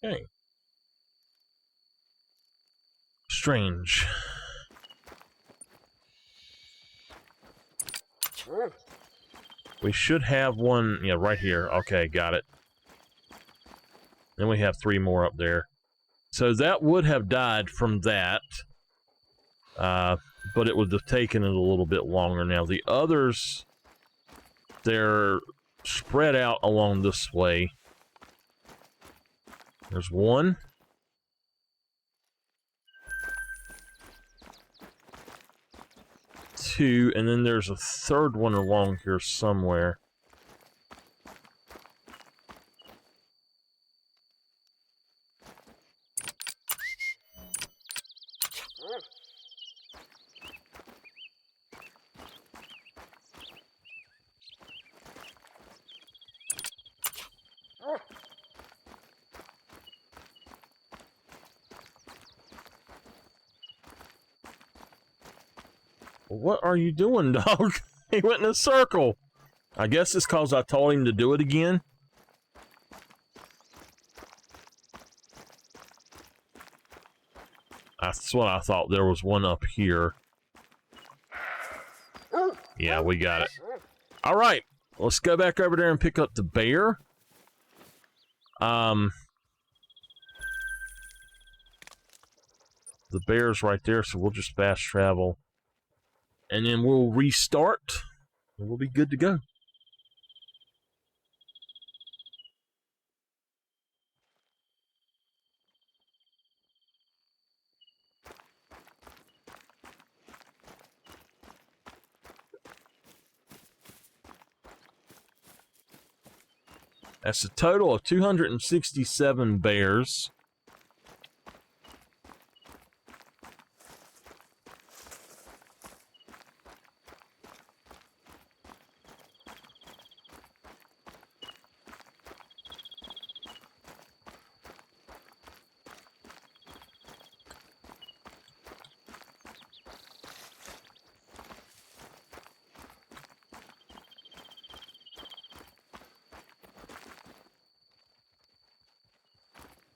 Okay. Strange. We should have one, yeah, right here. Okay, got it. Then we have 3 more up there. So that would have died from that. But it would have taken it a little bit longer. Now, the others, they're spread out along this way. There's 1. 2, and then there's a 3rd one along here somewhere. What are you doing, dog? He went in a circle. I guess it's because I told him to do it again. That's what I thought. There was one up here. Yeah, we got it. All right. Let's go back over there and pick up the bear. The bear's right there, so we'll just fast travel. And then we'll restart, and we'll be good to go. That's a total of 267 bears.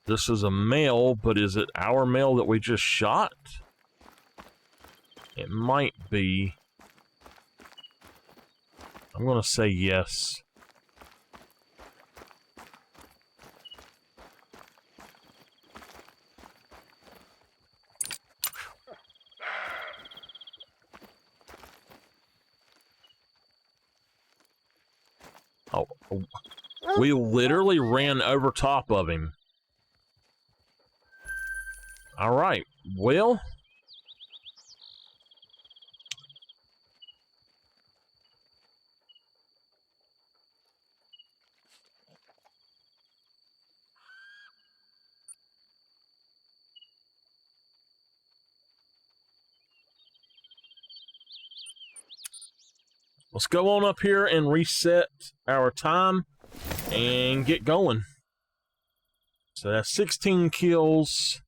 This is a male, but is it our male that we just shot? It might be. I'm gonna say yes. Oh, we literally ran over top of him. All right, well. Let's go on up here and reset our time and get going. So that's 16 kills.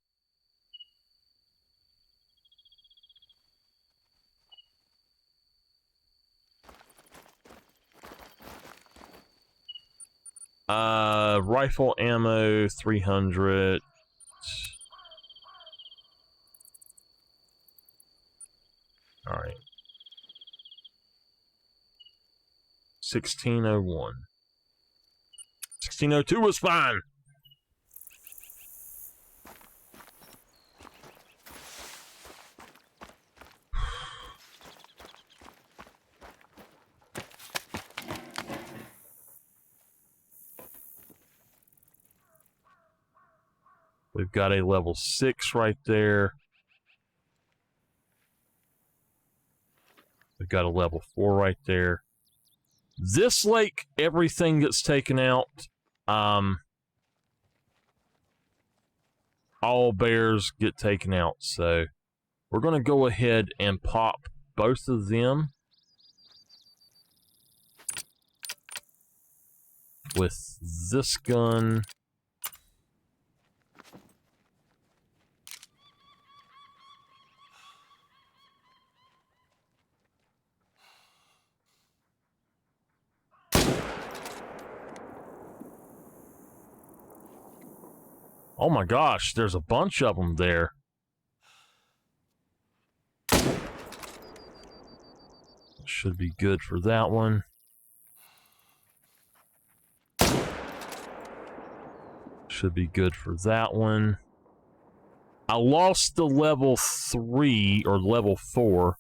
Rifle ammo 300. All right. 1601. 1602 was fine. We've got a level 6 right there. We've got a level 4 right there. This lake, everything gets taken out. All bears get taken out. So we're going to go ahead and pop both of them with this gun. Oh my gosh, there's a bunch of them there. Should be good for that one. Should be good for that one. I lost the level 3 or level 4.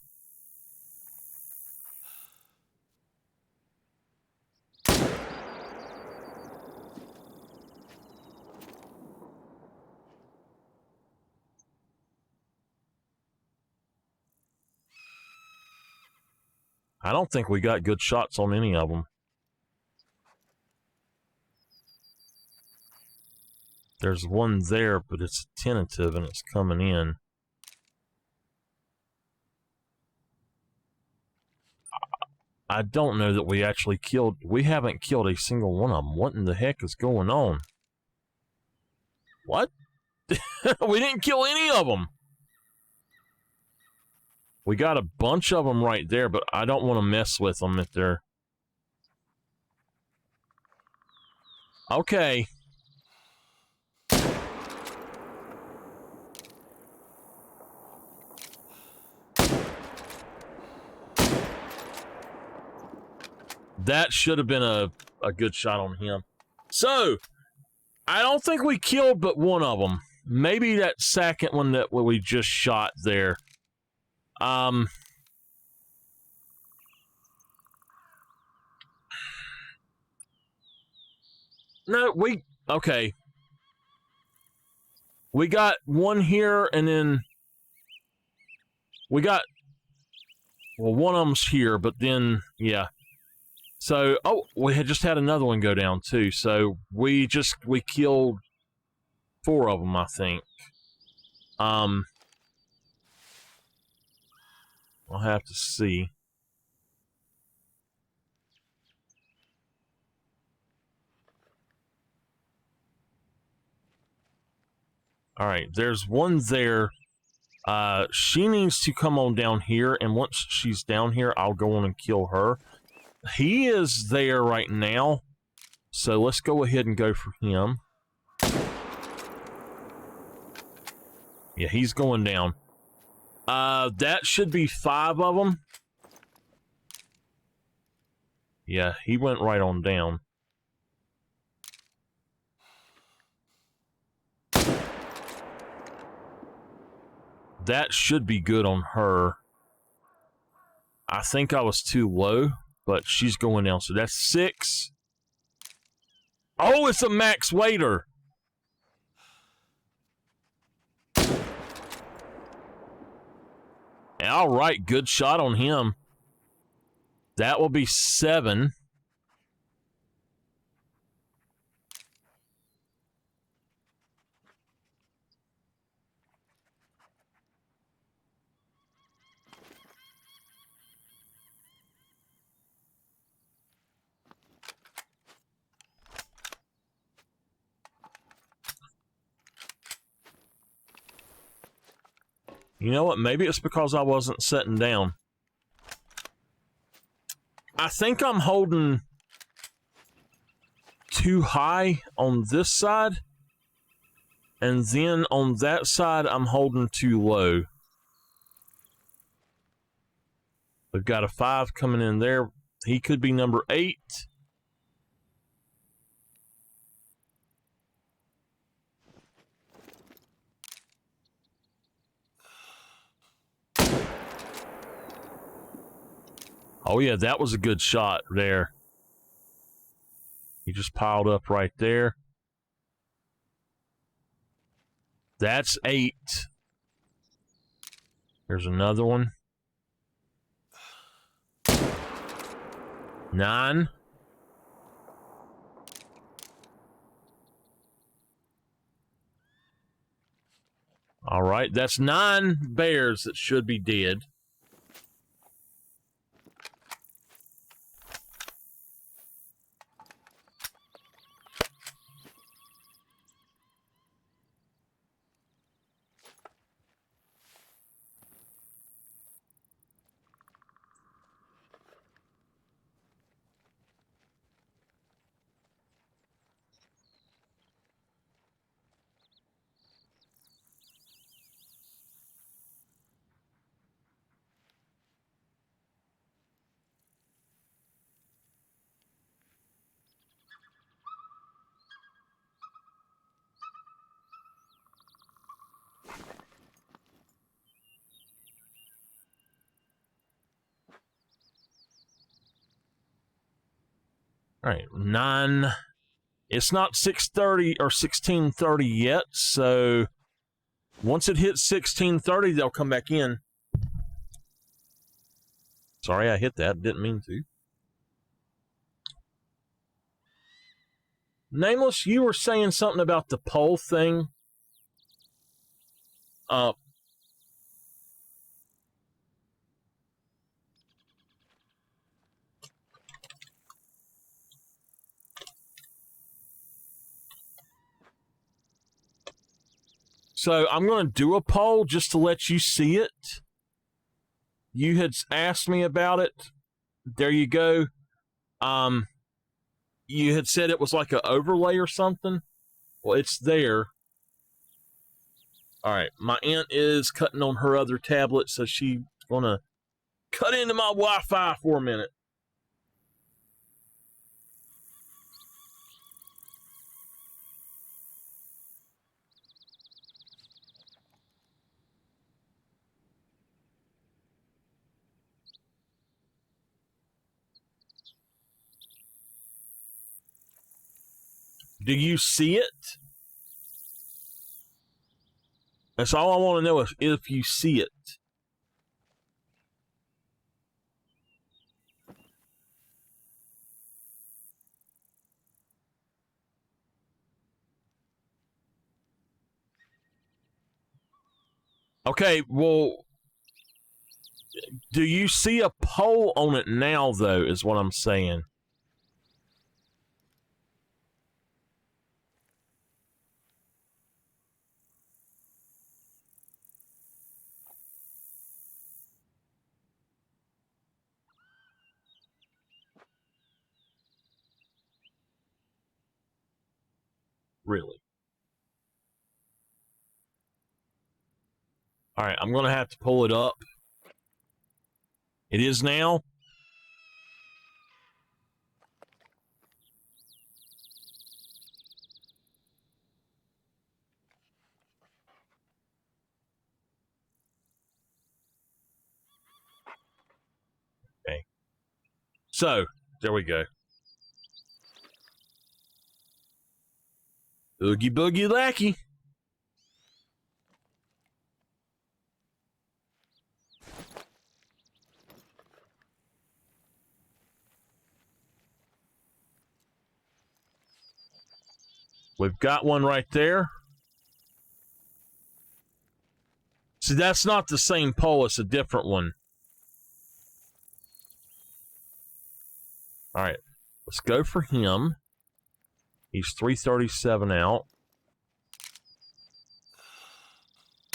I don't think we got good shots on any of them. There's one there, but it's tentative and it's coming in. I don't know that we actually killed... We haven't killed a single one of them. What in the heck is going on? What? We didn't kill any of them. We got a bunch of them right there, but I don't want to mess with them if they're... Okay. That should have been a good shot on him. So, I don't think we killed but one of them. Maybe that second one that we just shot there. No, okay. We got one here, and then we got, well, one of them's here, but then, yeah. So, oh, we had just had another one go down, too. So, we killed 4 of them, I think. I'll have to see. All right, there's one there. She needs to come on down here, and once she's down here, I'll go on and kill her. He is there right now, so let's go ahead and go for him. Yeah, he's going down. That should be 5 of them. Yeah, he went right on down. That should be good on her. I think I was too low, but she's going down. So that's 6. Oh, it's a max waiter. All right, good shot on him. That will be 7. You know what? Maybe it's because I wasn't sitting down. I think I'm holding too high on this side, and then on that side, I'm holding too low. We've got a 5 coming in there. He could be number 8. Oh, yeah, that was a good shot there. He just piled up right there. That's 8. There's another one. 9. All right, that's 9 bears that should be dead. All right, 9. It's not 6:30 or 16:30 yet, so once it hits 16:30, they'll come back in. Sorry, I hit that. Didn't mean to. Nameless, you were saying something about the poll thing. So I'm going to do a poll just to let you see it. You had asked me about it. There you go. You had said it was like an overlay or something. Well, it's there. All right. My aunt is cutting on her other tablet, so she's going to cut into my Wi-Fi for a minute. Do you see it? That's all I want to know is if you see it. Okay, well, do you see a poll on it now, though, is what I'm saying. Really? All right, I'm going to have to pull it up. It is now. Okay. So, there we go. Oogie boogie lackey. We've got one right there. See, that's not the same pole. It's a different one. All right. Let's go for him. He's 337 out.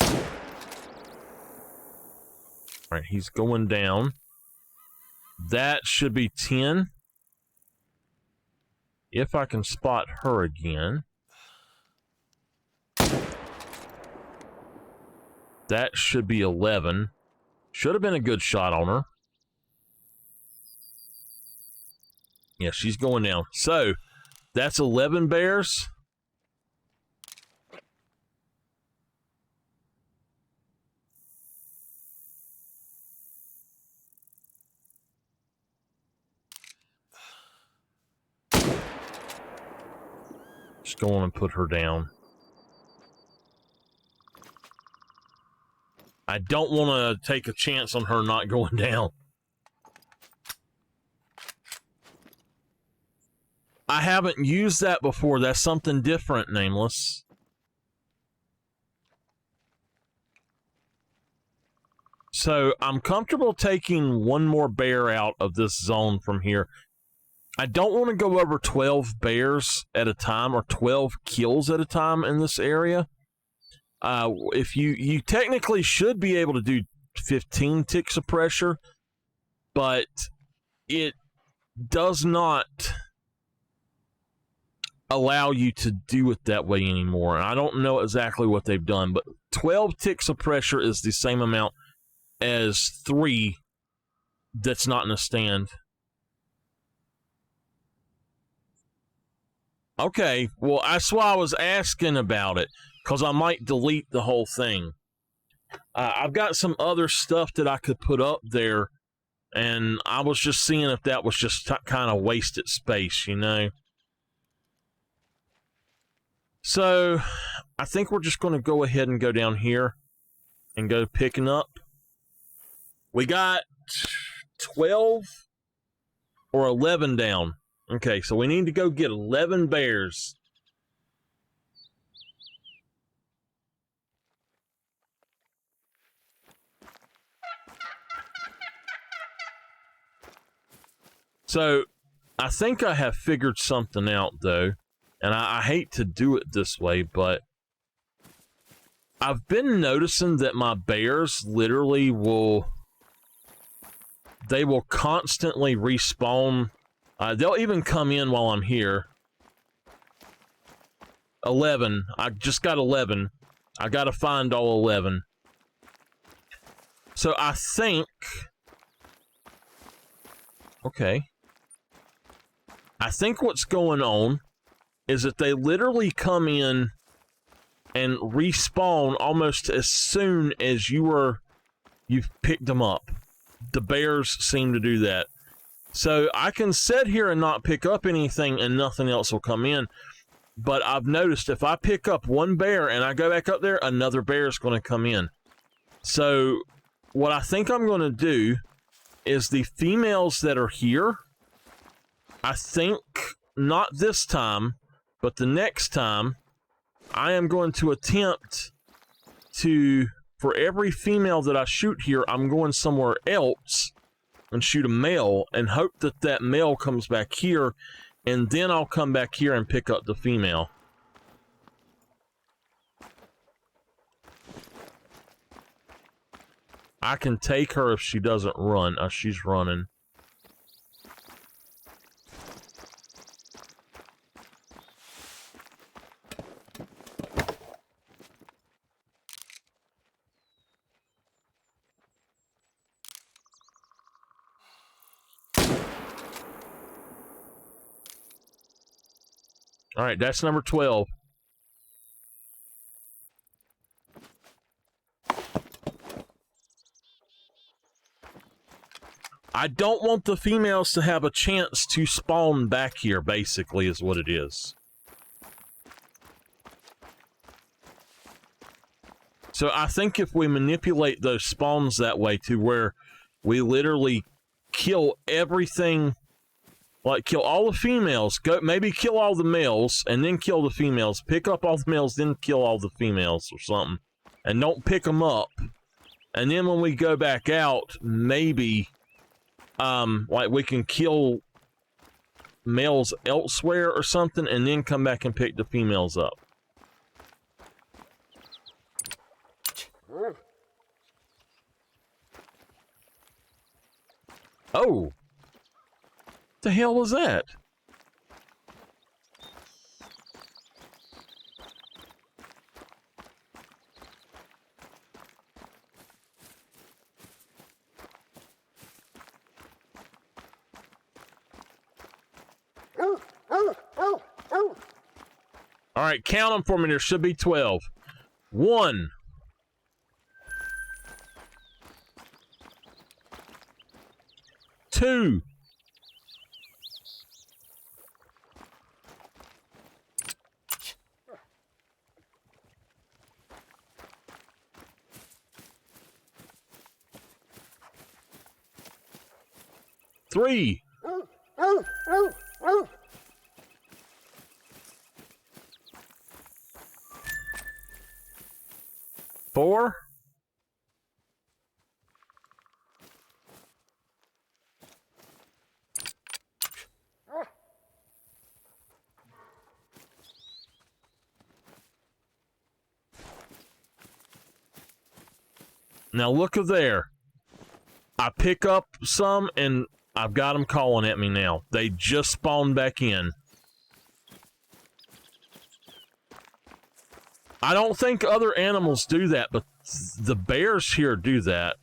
All right, he's going down. That should be 10. If I can spot her again. That should be 11. Should have been a good shot on her. Yeah, she's going down. So, that's 11 bears. Just go on and put her down. I don't want to take a chance on her not going down. I haven't used that before. That's something different, Nameless. So I'm comfortable taking one more bear out of this zone from here. I don't want to go over 12 bears at a time or 12 kills at a time in this area. If you technically should be able to do 15 ticks of pressure, but it does not allow you to do it that way anymore. And I don't know exactly what they've done, but 12 ticks of pressure is the same amount as 3 that's not in a stand. Okay, well, that's why I was asking about it, because I might delete the whole thing. I've got some other stuff that I could put up there, and I was just seeing if that was just kind of wasted space, you know? So, I think we're just going to go ahead and go down here and go picking up. We got 12 or 11 down. Okay, so we need to go get 11 bears. So, I think I have figured something out, though. And I hate to do it this way, but I've been noticing that my bears literally will constantly respawn. They'll even come in while I'm here. 11. I just got 11. I got to find all 11. So I think... Okay. I think what's going on is that they literally come in and respawn almost as soon as you've picked them up. The bears seem to do that. So I can sit here and not pick up anything and nothing else will come in. But I've noticed if I pick up one bear and I go back up there, another bear is going to come in. So what I think I'm going to do is the females that are here, I think not this time, but the next time, I am going to attempt to, for every female that I shoot here, I'm going somewhere else and shoot a male and hope that that male comes back here, and then I'll come back here and pick up the female. I can take her if she doesn't run. She's running. All right, that's number 12. I don't want the females to have a chance to spawn back here, basically, is what it is. So I think if we manipulate those spawns that way to where we literally kill everything, like kill all the females, maybe kill all the males, and then kill the females, pick up all the males, then kill all the females or something, and don't pick them up. And then when we go back out, maybe... like we can kill males elsewhere or something and then come back and pick the females up. Oh! What the hell was that? All right, count them for me. There should be 12. 1. 2. 3. 4. 'Now look at there. I pick up some and I've got them calling at me now. They just spawned back in. I don't think other animals do that, but the bears here do that.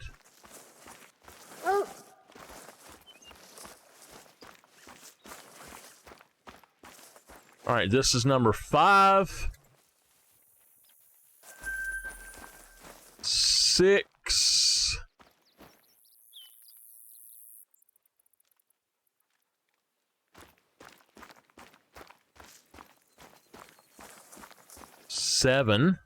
All right, this is number 5. 6. 7.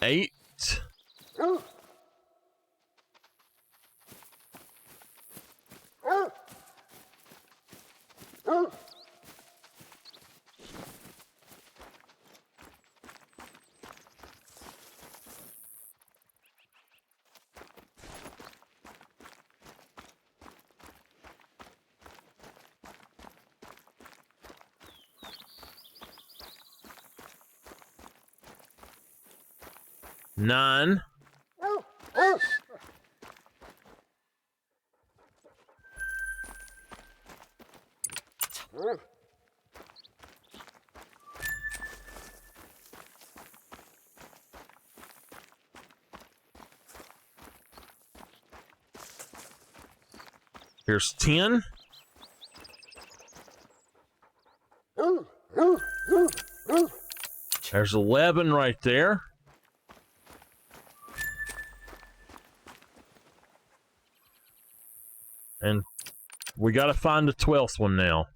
8. 9. 10. 11 right there. And we got to find the 12th one now.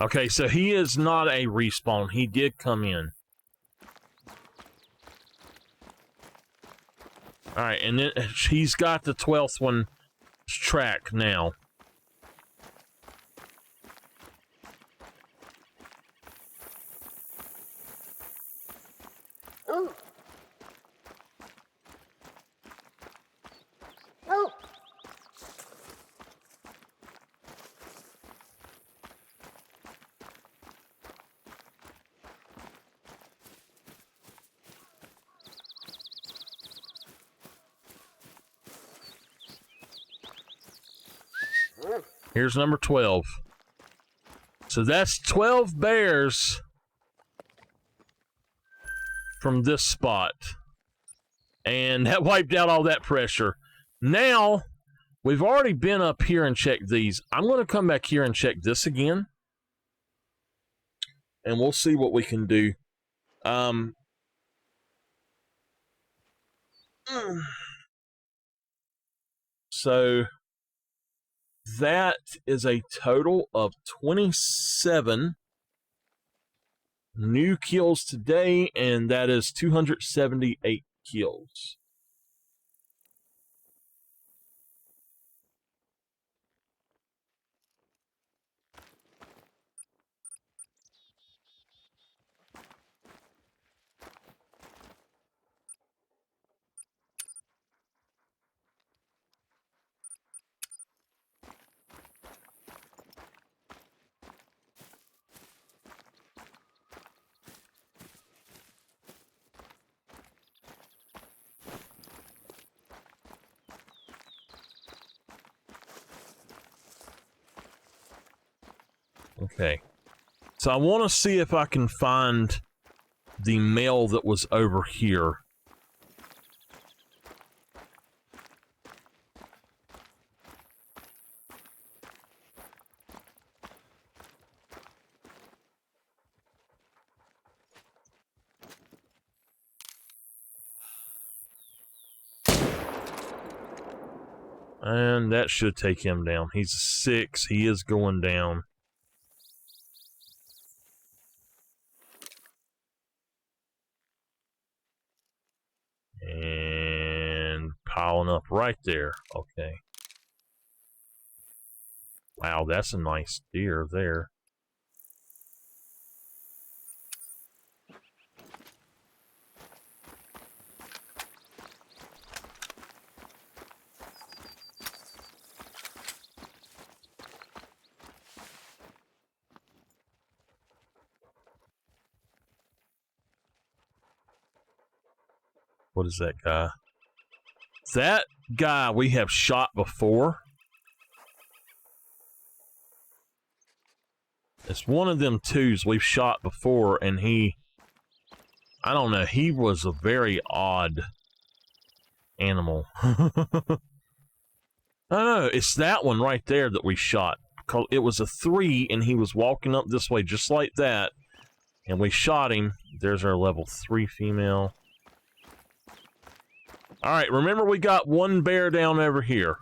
Okay, so he is not a respawn. He did come in. All right, and then he's got the 12th one track now. Here's number 12. So that's 12 bears from this spot. And that wiped out all that pressure. Now, we've already been up here and checked these. I'm going to come back here and check this again. And we'll see what we can do. So that is a total of 27 new kills today, and that is 278 kills. Okay, so I want to see if I can find the male that was over here. And that should take him down. He's 6. He is going down. And piling up right there. Okay. Wow, that's a nice deer there. What is that guy? That guy we have shot before. It's one of them twos we've shot before, and I don't know, he was a very odd animal. I don't know, it's that one right there that we shot. It was a 3, and he was walking up this way just like that, and we shot him. There's our level 3 female. All right, remember we got one bear down over here.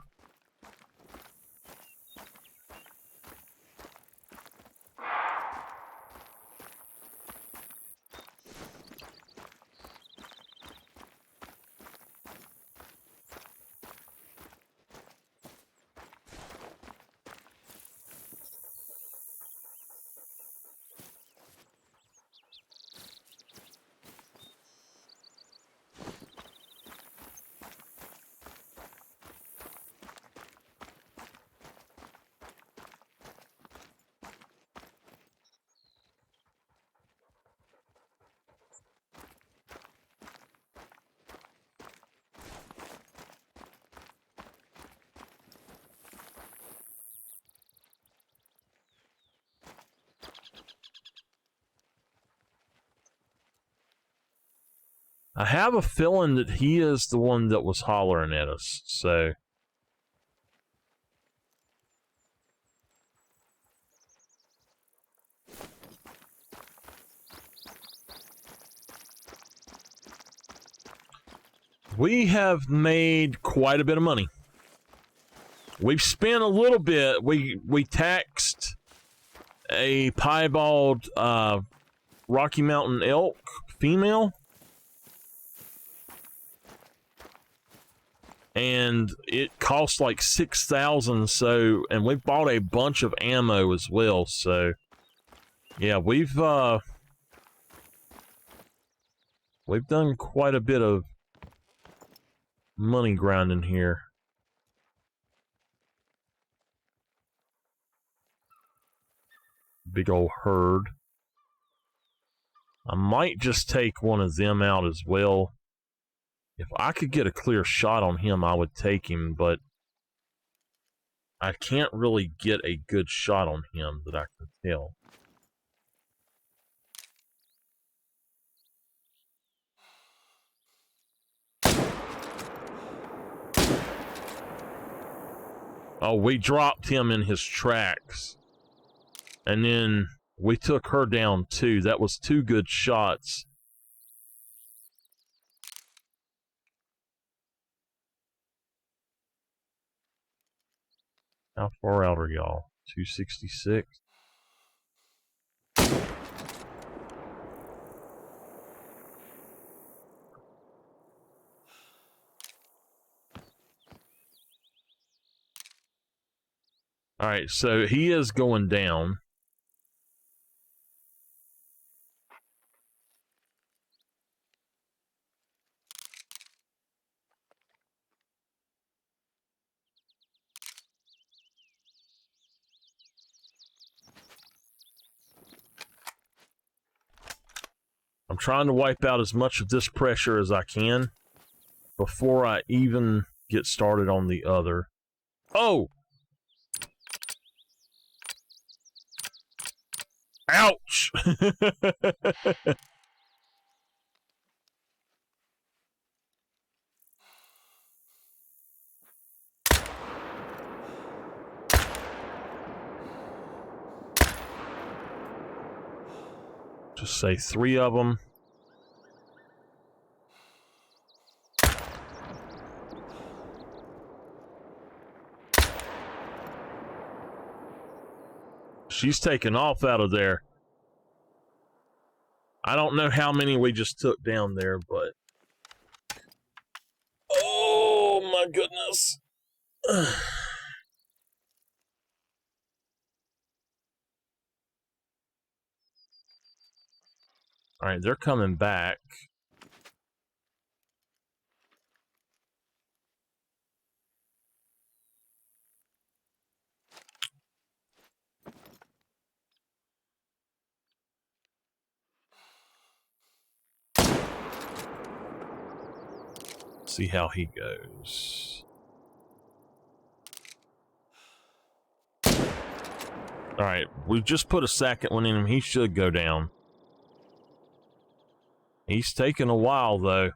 I have a feeling that he is the one that was hollering at us, so... We have made quite a bit of money. We've spent a little bit. We taxed a piebald Rocky Mountain elk female. And it cost like 6,000, so, and we bought a bunch of ammo as well, so yeah, we've done quite a bit of money grinding here. Big old herd. I might just take one of them out as well. If I could get a clear shot on him, I would take him, but I can't really get a good shot on him that I can tell. Oh, we dropped him in his tracks. And then we took her down too. That was 2 good shots. How far out are y'all? 266? Alright, so he is going down. I'm trying to wipe out as much of this pressure as I can before I even get started on the other. Oh! Ouch! Just say 3 of them. She's taking off out of there. I don't know how many we just took down there, but... Oh, my goodness. Alright, they're coming back. See how he goes. Alright, we've just put a second one in him. He should go down. He's taking a while, though.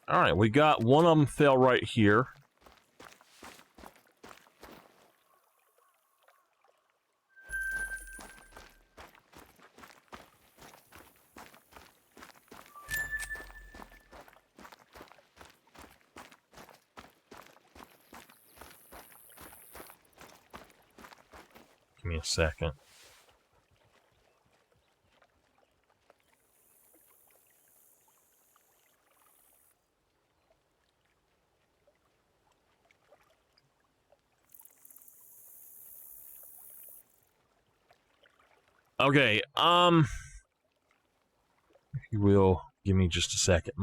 Alright, we got one of them fell right here. Give me a second. Okay, if you will, give me just a second.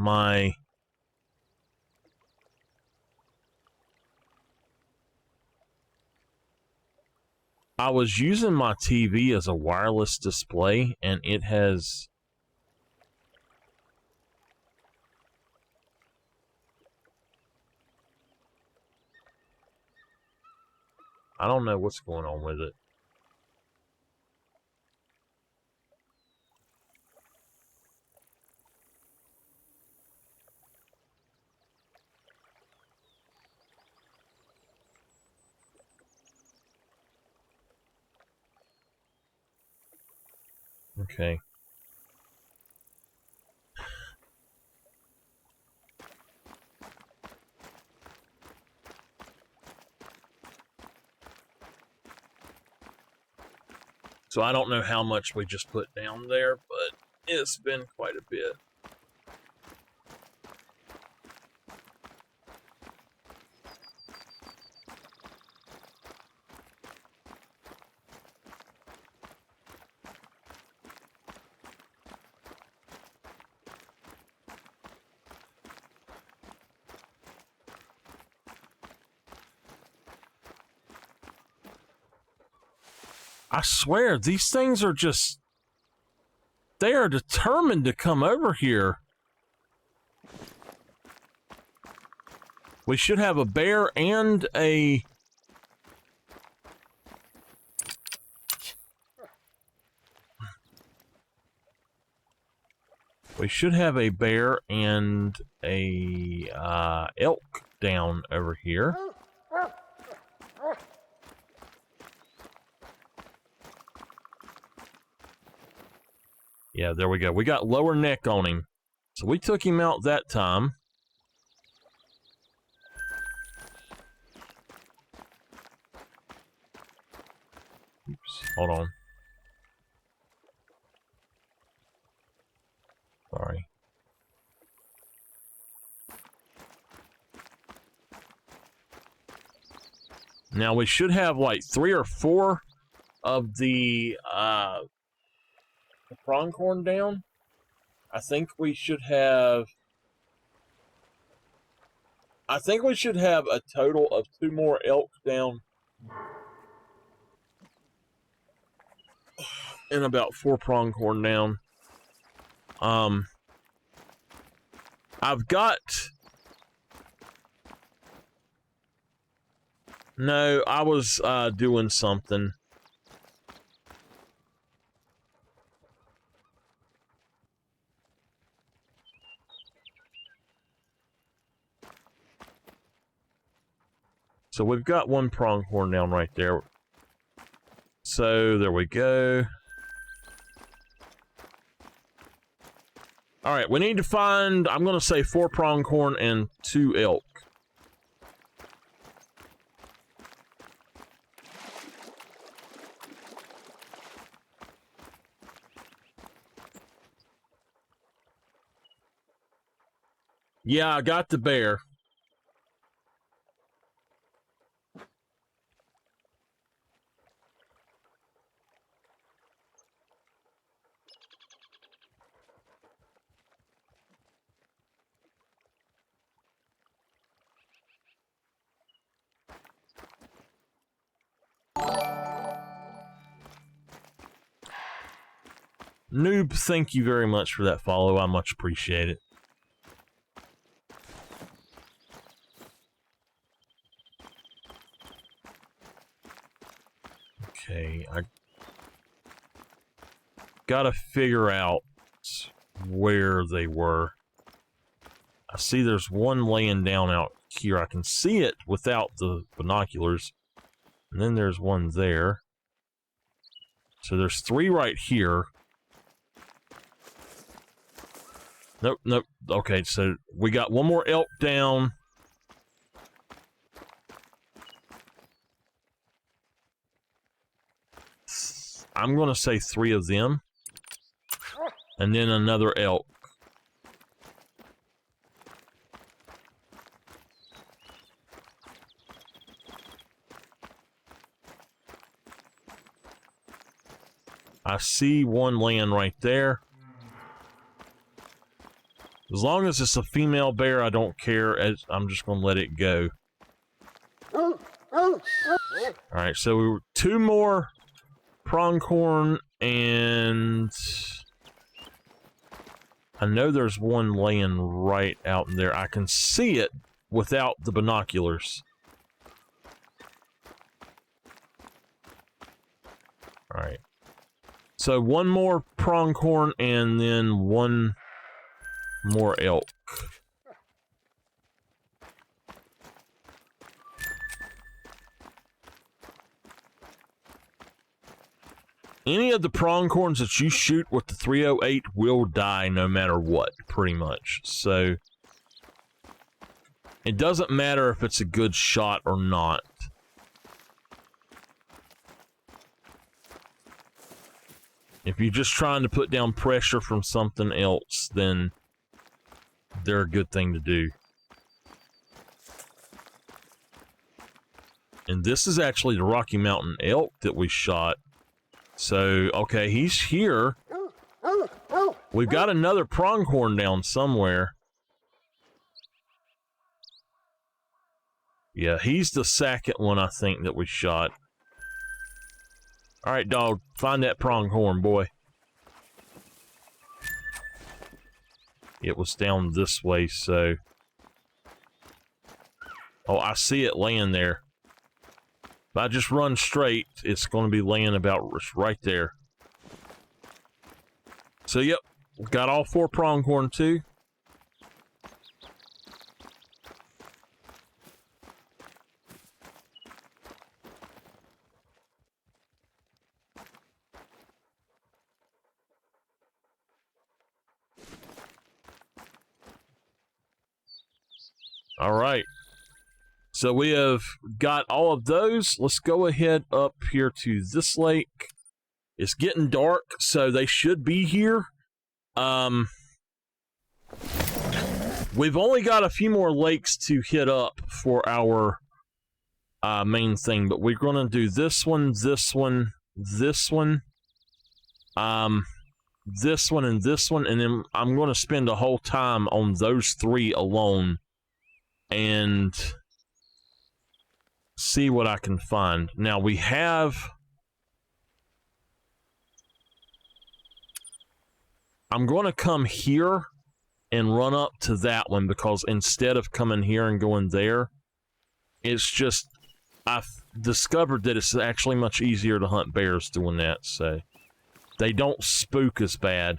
I was using my TV as a wireless display, and it has... I don't know what's going on with it. Okay. So I don't know how much we just put down there, but it's been quite a bit. I swear, these things are just... They are determined to come over here. We should have a bear and a... We should have a bear and a elk down over here. Yeah, there we go. We got lower neck on him. So we took him out that time. Oops, hold on. Sorry. Now we should have like 3 or 4 of the pronghorn down. I think we should have a total of 2 more elk down and about 4 pronghorn down. I've got... No, I was doing something. So we've got 1 pronghorn down right there. So there we go. All right, we need to find, I'm going to say 4 pronghorn and 2 elk. Yeah, I got the bear. Noob, thank you very much for that follow. I much appreciate it. Okay, I gotta figure out where they were. I see there's 1 laying down out here. I can see it without the binoculars. And then there's 1 there. So there's 3 right here. Nope, nope. Okay, so we got 1 more elk down. I'm going to say 3 of them. And then another elk. I see 1 laying right there. As long as it's a female bear, I don't care. I'm just going to let it go. Alright, so we were 2 more pronghorn, and I know there's 1 laying right out in there. I can see it without the binoculars. Alright. So 1 more pronghorn and then 1 more elk. Any of the pronghorns that you shoot with the 308 will die no matter what, pretty much. So it doesn't matter if it's a good shot or not. If you're just trying to put down pressure from something else, then they're a good thing to do. And this is actually the Rocky Mountain elk that we shot. So, okay, he's here. We've got another pronghorn down somewhere. Yeah, he's the second one, I think, that we shot. All right, dog. Find that pronghorn, boy. It was down this way, so... Oh, I see it laying there. If I just run straight, it's going to be laying about right there. So, yep. Got all 4 pronghorn, too. All right. So we have got all of those. Let's go ahead up here to this lake. It's getting dark, so they should be here. We've only got a few more lakes to hit up for our main thing, but we're going to do this one, this one, this one, this one, and this one, and then I'm going to spend the whole time on those 3 alone and see what I can find. Now we have... I'm going to come here and run up to that one, because instead of coming here and going there, it's just... I've discovered that it's actually much easier to hunt bears doing that, so... They don't spook as bad.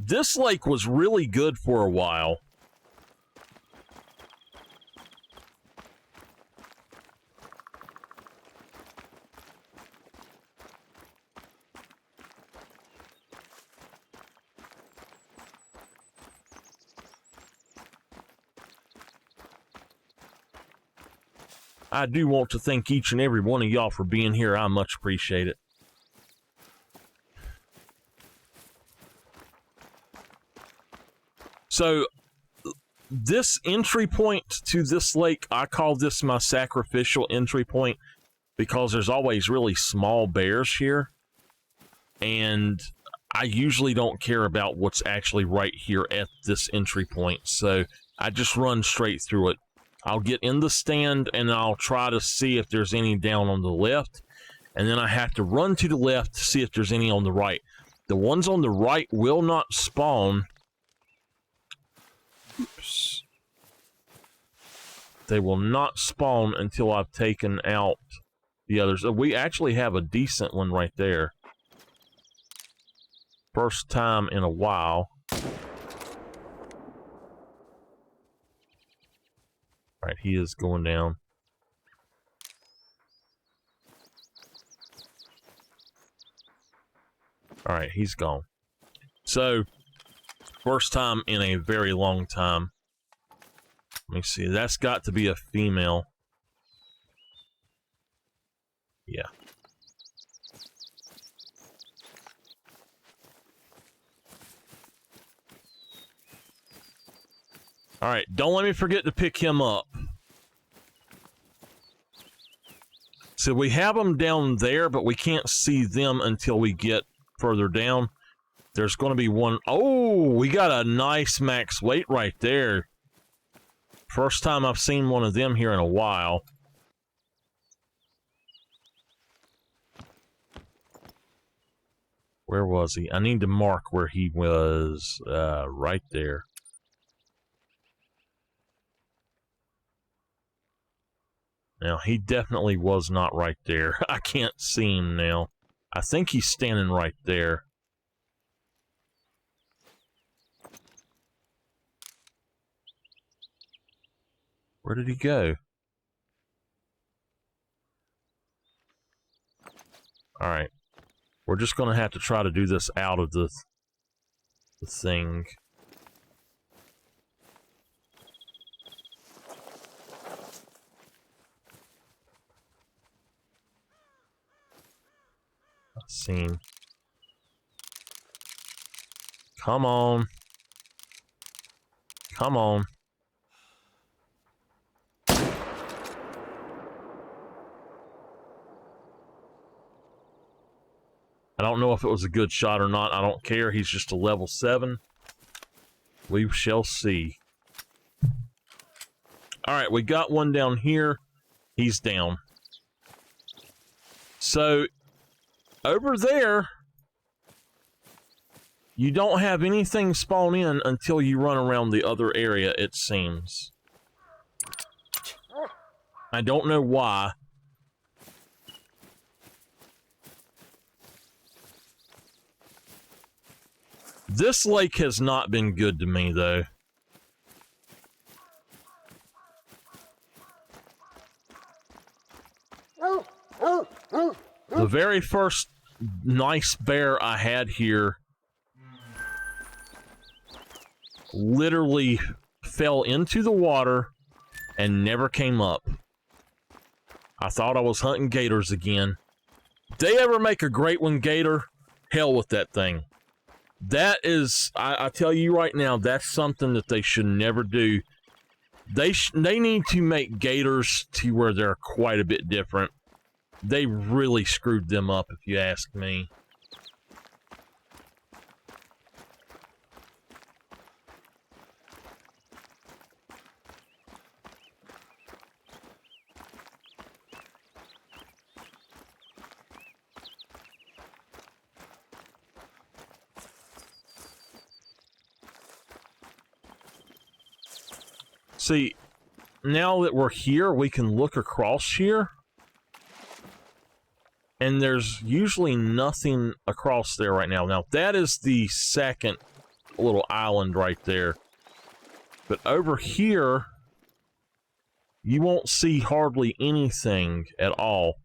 This lake was really good for a while. I do want to thank each and every one of y'all for being here. I much appreciate it. So, this entry point to this lake, I call this my sacrificial entry point, because there's always really small bears here. And I usually don't care about what's actually right here at this entry point. So, I just run straight through it. I'll get in the stand and I'll try to see if there's any down on the left. And then I have to run to the left to see if there's any on the right. The ones on the right will not spawn. Oops. They will not spawn until I've taken out the others. We actually have a decent one right there. First time in a while. Alright, he is going down. Alright, he's gone. So, first time in a very long time. Let me see, that's got to be a female. Yeah. Alright, don't let me forget to pick him up. So we have them down there, but we can't see them until we get further down. There's going to be one. Oh, we got a nice max weight right there. First time I've seen one of them here in a while. Where was he? I need to mark where he was. Right there. Now, he definitely was not right there. I can't see him now. I think he's standing right there. Where did he go? Alright. We're just going to have to try to do this out of the thing. Scene. Come on. Come on. I don't know if it was a good shot or not. I don't care. He's just a level 7. We shall see. All right, we got one down here. He's down. So, over there, you don't have anything spawn in until you run around the other area, it seems. I don't know why. This lake has not been good to me, though. The very first nice bear I had here literally fell into the water and never came up. I thought I was hunting gators again. If they ever make a great one gator, hell with that thing. That is, I tell you right now, that's something that they should never do. They need to make gators to where they're quite a bit different. They really screwed them up, if you ask me. See, now that we're here, we can look across here. And there's usually nothing across there right now. Now, that is the second little island right there. But over here, you won't see hardly anything at all.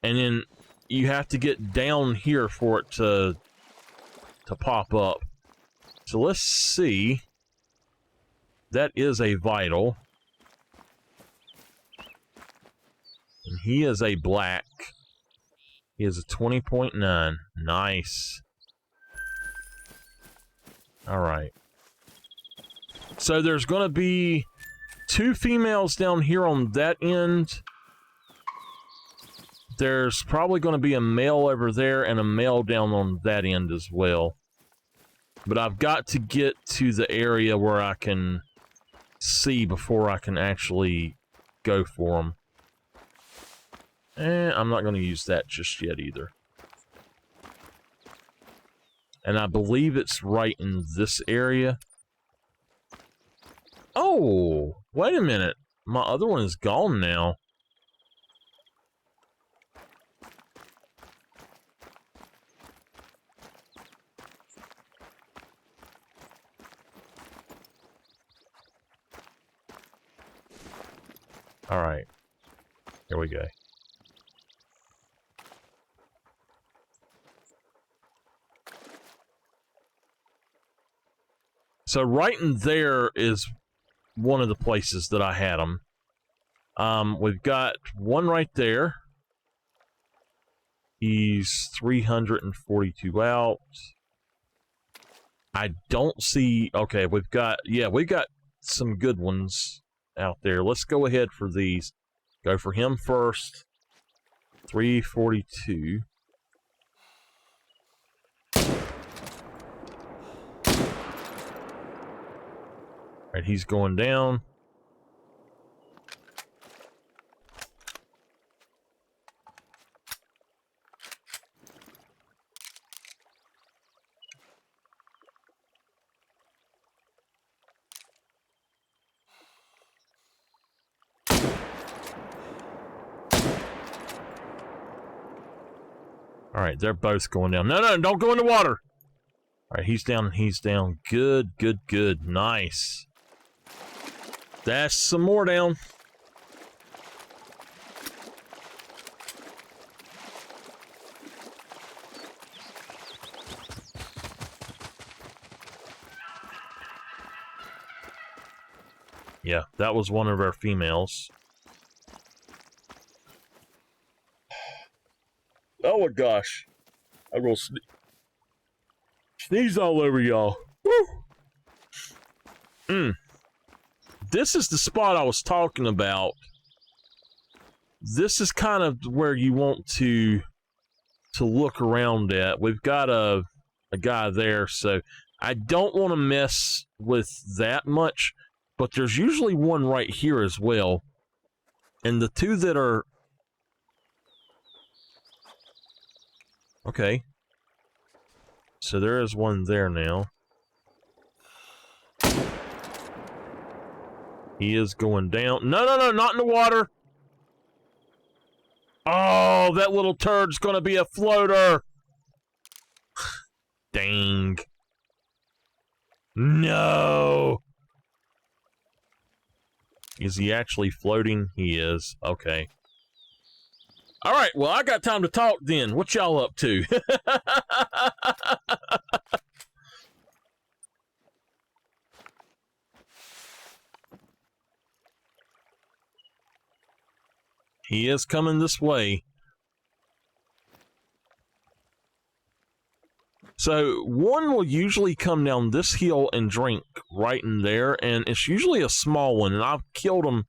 And then you have to get down here for it to pop up. So let's see. That is a vital. And he is a black. He is a 20.9. Nice. Alright. So there's going to be 2 females down here on that end. There's probably going to be a male over there and a male down on that end as well. But I've got to get to the area where I can see before I can actually go for them. I'm not going to use that just yet either. And I believe it's right in this area. Oh, wait a minute. My other one is gone now. All right. Here we go. So right in there is one of the places that I had them. We've got one right there. He's 342 out. I don't see... Okay, we've got some good ones out there. Let's go ahead for these. Go for him first. 342. Alright, he's going down. Alright, they're both going down. No, don't go in the water! Alright, he's down, he's down. Good. Nice. That's some more down. Yeah, that was one of our females. Oh my gosh. I will sneeze all over y'all. Woo! This is the spot I was talking about. This is kind of where you want to look around at. We've got a guy there, so I don't want to mess with that much. but there's usually one right here as well. And the two that are... Okay. So there is one there now. He is going down. No, no, no, not in the water. Oh, that little turd's going to be a floater. Dang. No. Is he actually floating? He is. Okay. All right, well, I got time to talk then. What y'all up to? He is coming this way. So one will usually come down this hill and drink right in there, and it's usually a small one, and I've killed him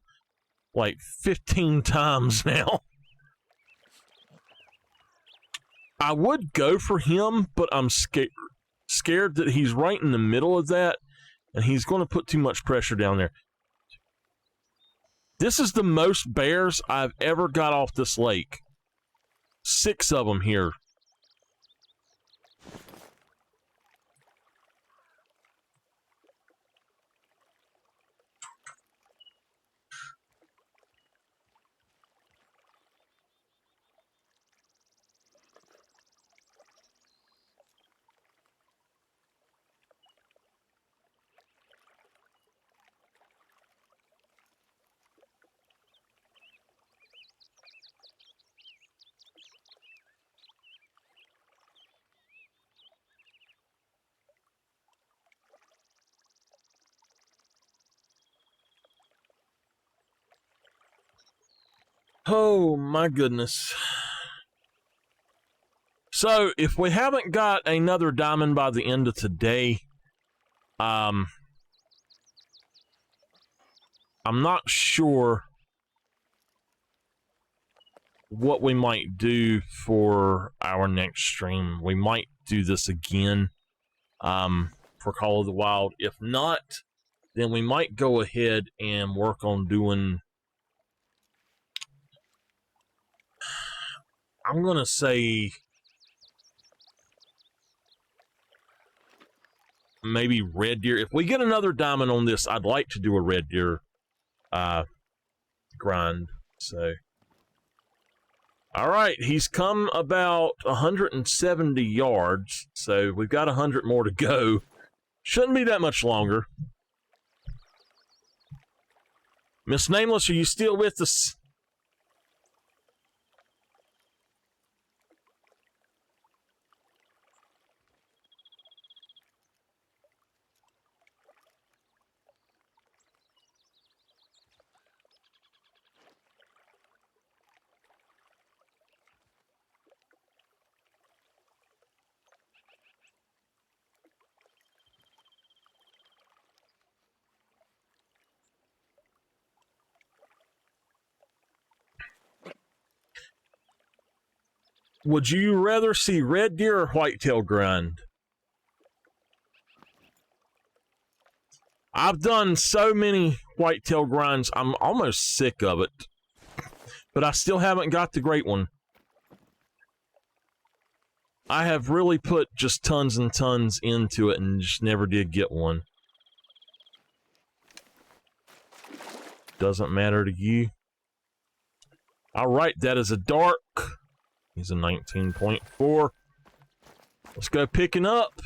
like 15 times now. I would go for him, but I'm scared that he's right in the middle of that, and he's going to put too much pressure down there. This is the most bears I've ever got off this lake. 6 of them here. Oh my goodness. So if we haven't got another diamond by the end of today, I'm not sure what we might do for our next stream. We might do this again for Call of the Wild. If not, then we might go ahead and work on doing... I'm going to say maybe red deer. If we get another diamond on this, I'd like to do a red deer grind. So, all right, he's come about 170 yards, so we've got 100 more to go. Shouldn't be that much longer. Miss Nameless, are you still with us? Would you rather see red deer or whitetail grind? I've done so many whitetail grinds, I'm almost sick of it. But I still haven't got the great one. I have really put just tons and tons into it and just never did get one. Doesn't matter to you. Alright, that is a dark. He's a 19.4. Let's go picking up.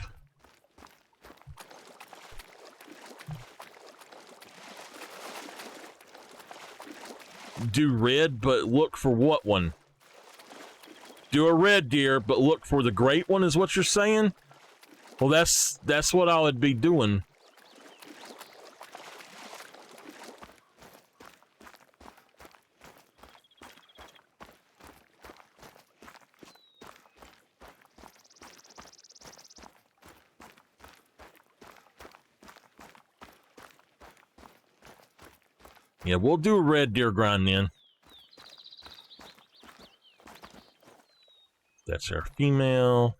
Do red, but look for what one? Do a red deer, but look for the great one, is what you're saying? Well, that's what I would be doing. Yeah, we'll do a red deer grind then. That's our female.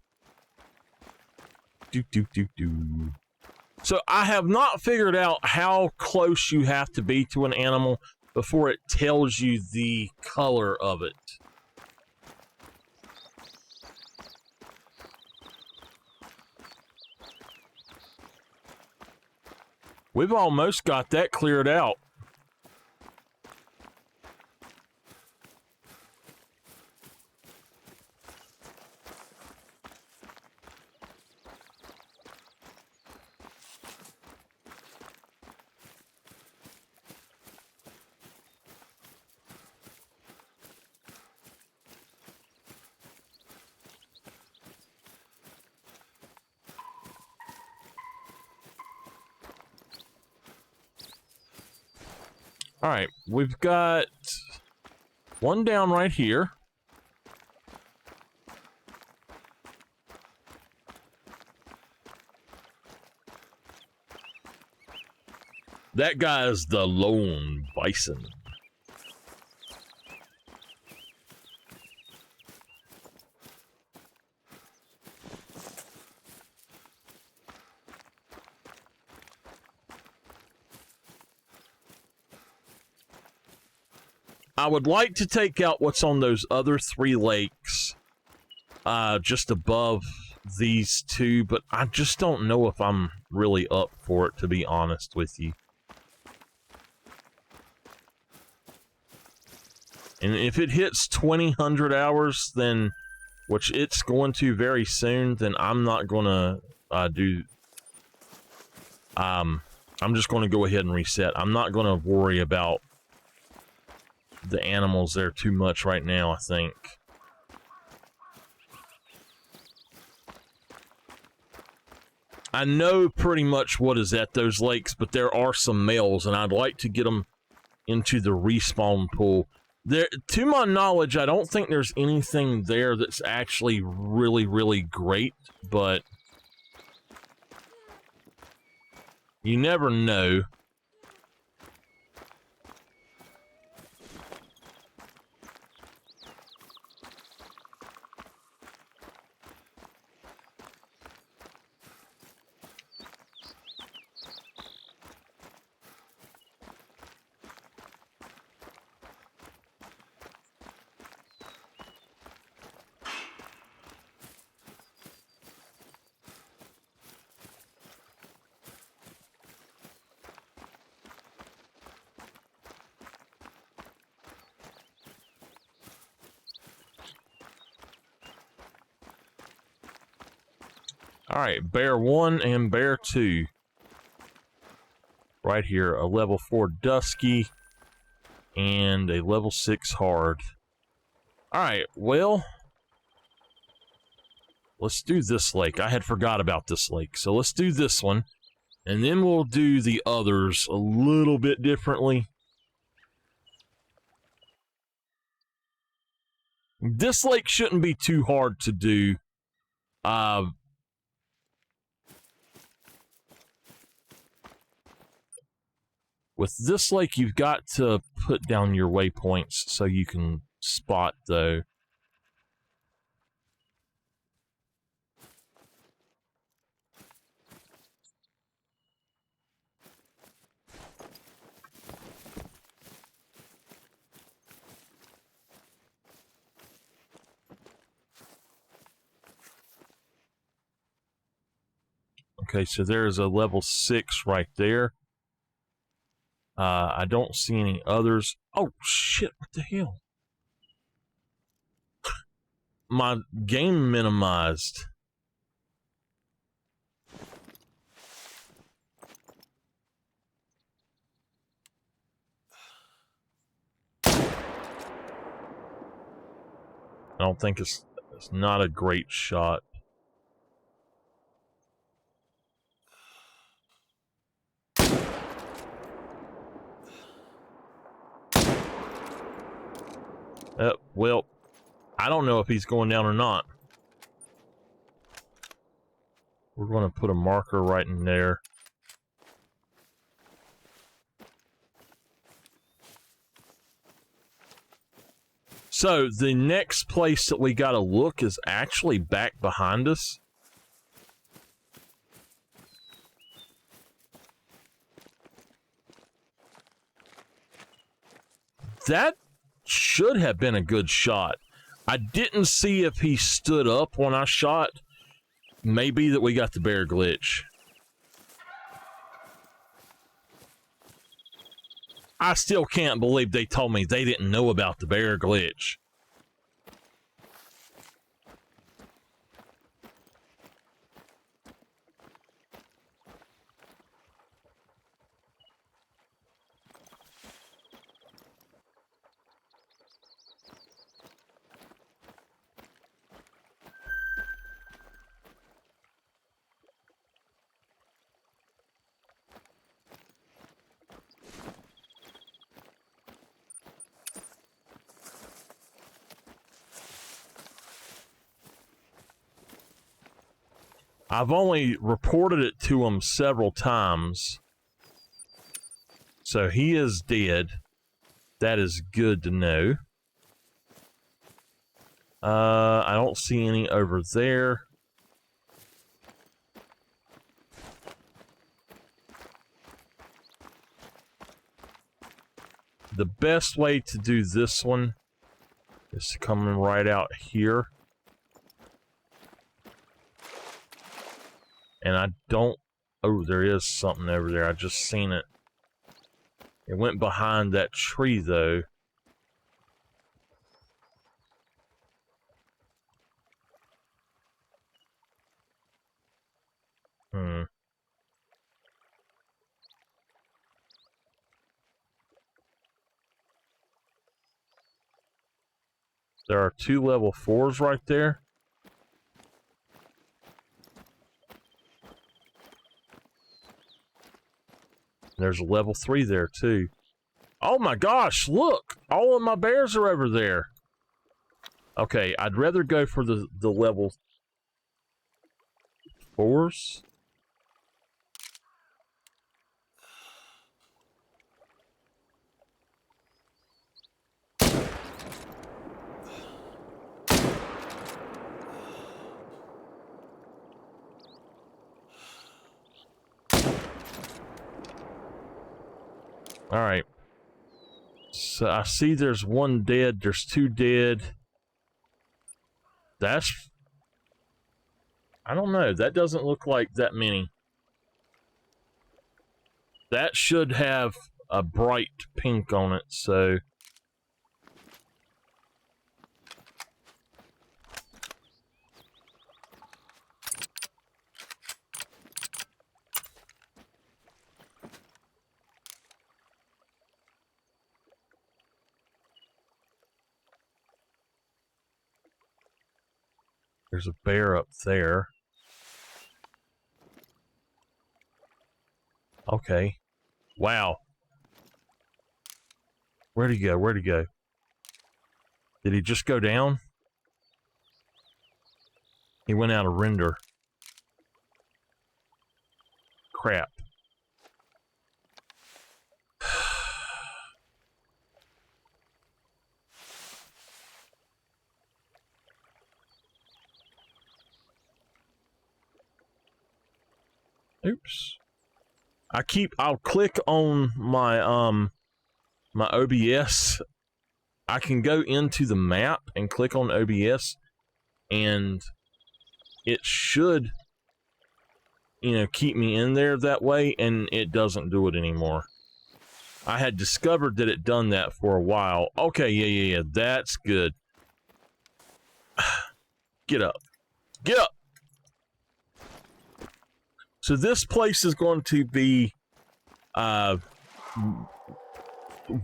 So I have not figured out how close you have to be to an animal before it tells you the color of it. We've almost got that cleared out. All right, we've got one down right here. That guy is the lone bison. I would like to take out what's on those other 3 lakes, just above these 2, but I just don't know if I'm really up for it, to be honest with you. And if it hits 2,000 hours, then, which it's going to very soon, then I'm not gonna I'm just gonna go ahead and reset. I'm not gonna worry about the animals there too much right now, I think. I know pretty much what is at those lakes, but there are some males, and I'd like to get them into the respawn pool. There, to my knowledge, I don't think there's anything there that's actually really, really great, but you never know. Alright, bear 1 and bear 2. Right here, a level 4 dusky and a level 6 hard. Alright, well, let's do this lake. I had forgot about this lake, so let's do this one. And then we'll do the others a little bit differently. This lake shouldn't be too hard to do. With this lake, you've got to put down your waypoints so you can spot, though. Okay, so there's a level 6 right there. I don't see any others. Oh, shit, what the hell? My game minimized. I don't think it's not a great shot. Well, I don't know if he's going down or not. We're going to put a marker right in there. So, the next place that we got to look is actually back behind us. That should have been a good shot. I didn't see if he stood up when I shot. Maybe that we got the bear glitch. I still can't believe they told me they didn't know about the bear glitch. I've only reported it to him several times. So he is dead. That is good to know. I don't see any over there. The best way to do this one is to come right out here. And I don't... Oh, there is something over there. I just seen it. It went behind that tree, though. There are 2 level 4s right there. There's a level 3 there, too. Oh my gosh, look! All of my bears are over there. Okay, I'd rather go for the level 4s. Alright. So I see there's 1 dead, there's 2 dead. That's... I don't know, that doesn't look like that many. That should have a bright pink on it, so... There's a bear up there. Okay. Wow. Where'd he go? Where'd he go? Did he just go down? He went out of render. Crap. Oops. I'll click on my my OBS. I can go into the map and click on OBS and it should, you know, keep me in there that way, and it doesn't do it anymore. I had discovered that it done that for a while. Okay, yeah, that's good. Get up. Get up! So this place is going to be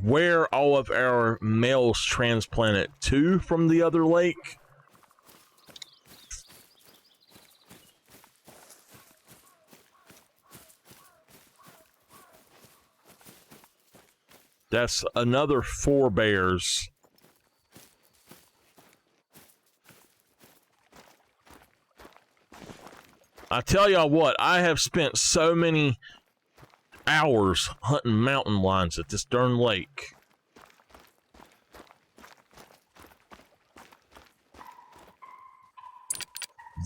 where all of our males transplanted to from the other lake. That's another 4 bears. I tell y'all what, I have spent so many hours hunting mountain lions at this darn lake.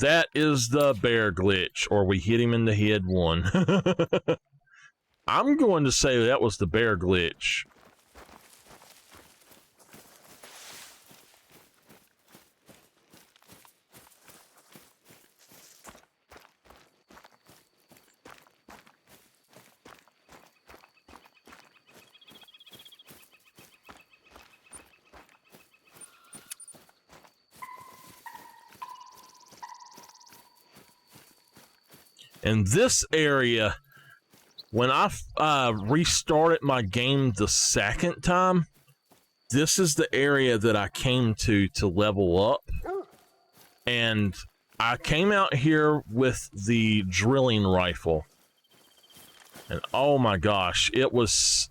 That is the bear glitch, or we hit him in the head 1. I'm going to say that was the bear glitch. And this area, when I restarted my game the second time, this is the area that I came to level up. And I came out here with the drilling rifle. And oh my gosh, it was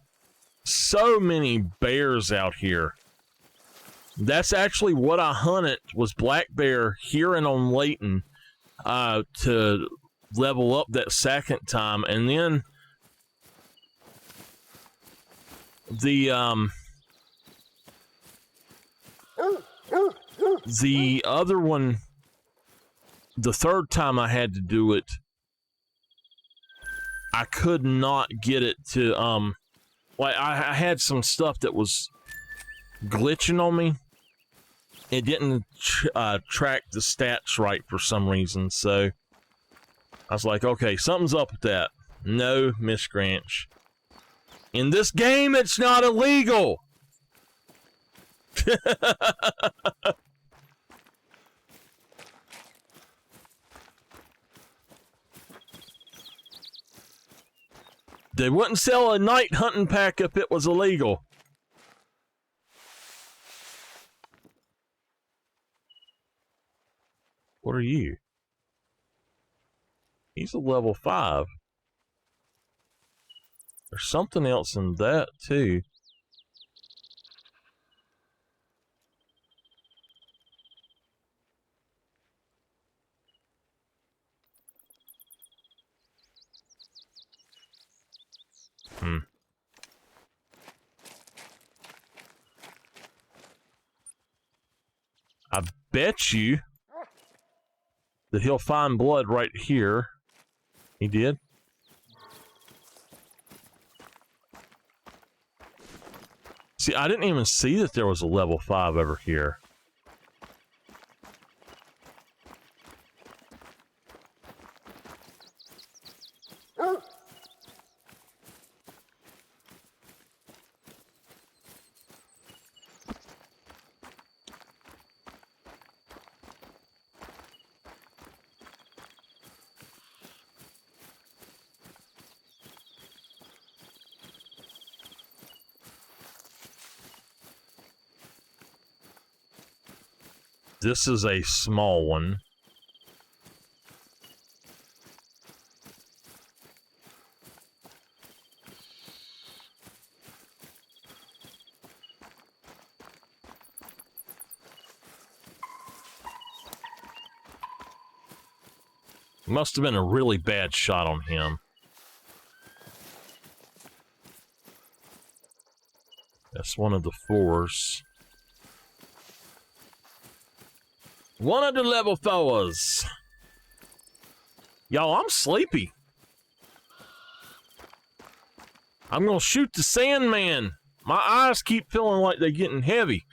so many bears out here. That's actually what I hunted, was black bear here and on Layton, to level up that second time. And then the other one, the third time I had to do it, I could not get it to, like, I had some stuff that was glitching on me. It didn't track the stats right for some reason, so I was like, okay, something's up with that. No, Miss Granch. In this game, it's not illegal! They wouldn't sell a night hunting pack if it was illegal. What are you? He's a level 5. There's something else in that, too. I bet you that he'll find blood right here. He did. See, I didn't even see that there was a level 5 over here. This is a small one. Must have been a really bad shot on him. That's one of the 4s. One of the level 4s. Y'all, I'm sleepy. I'm gonna shoot the Sandman. My eyes keep feeling like they're getting heavy.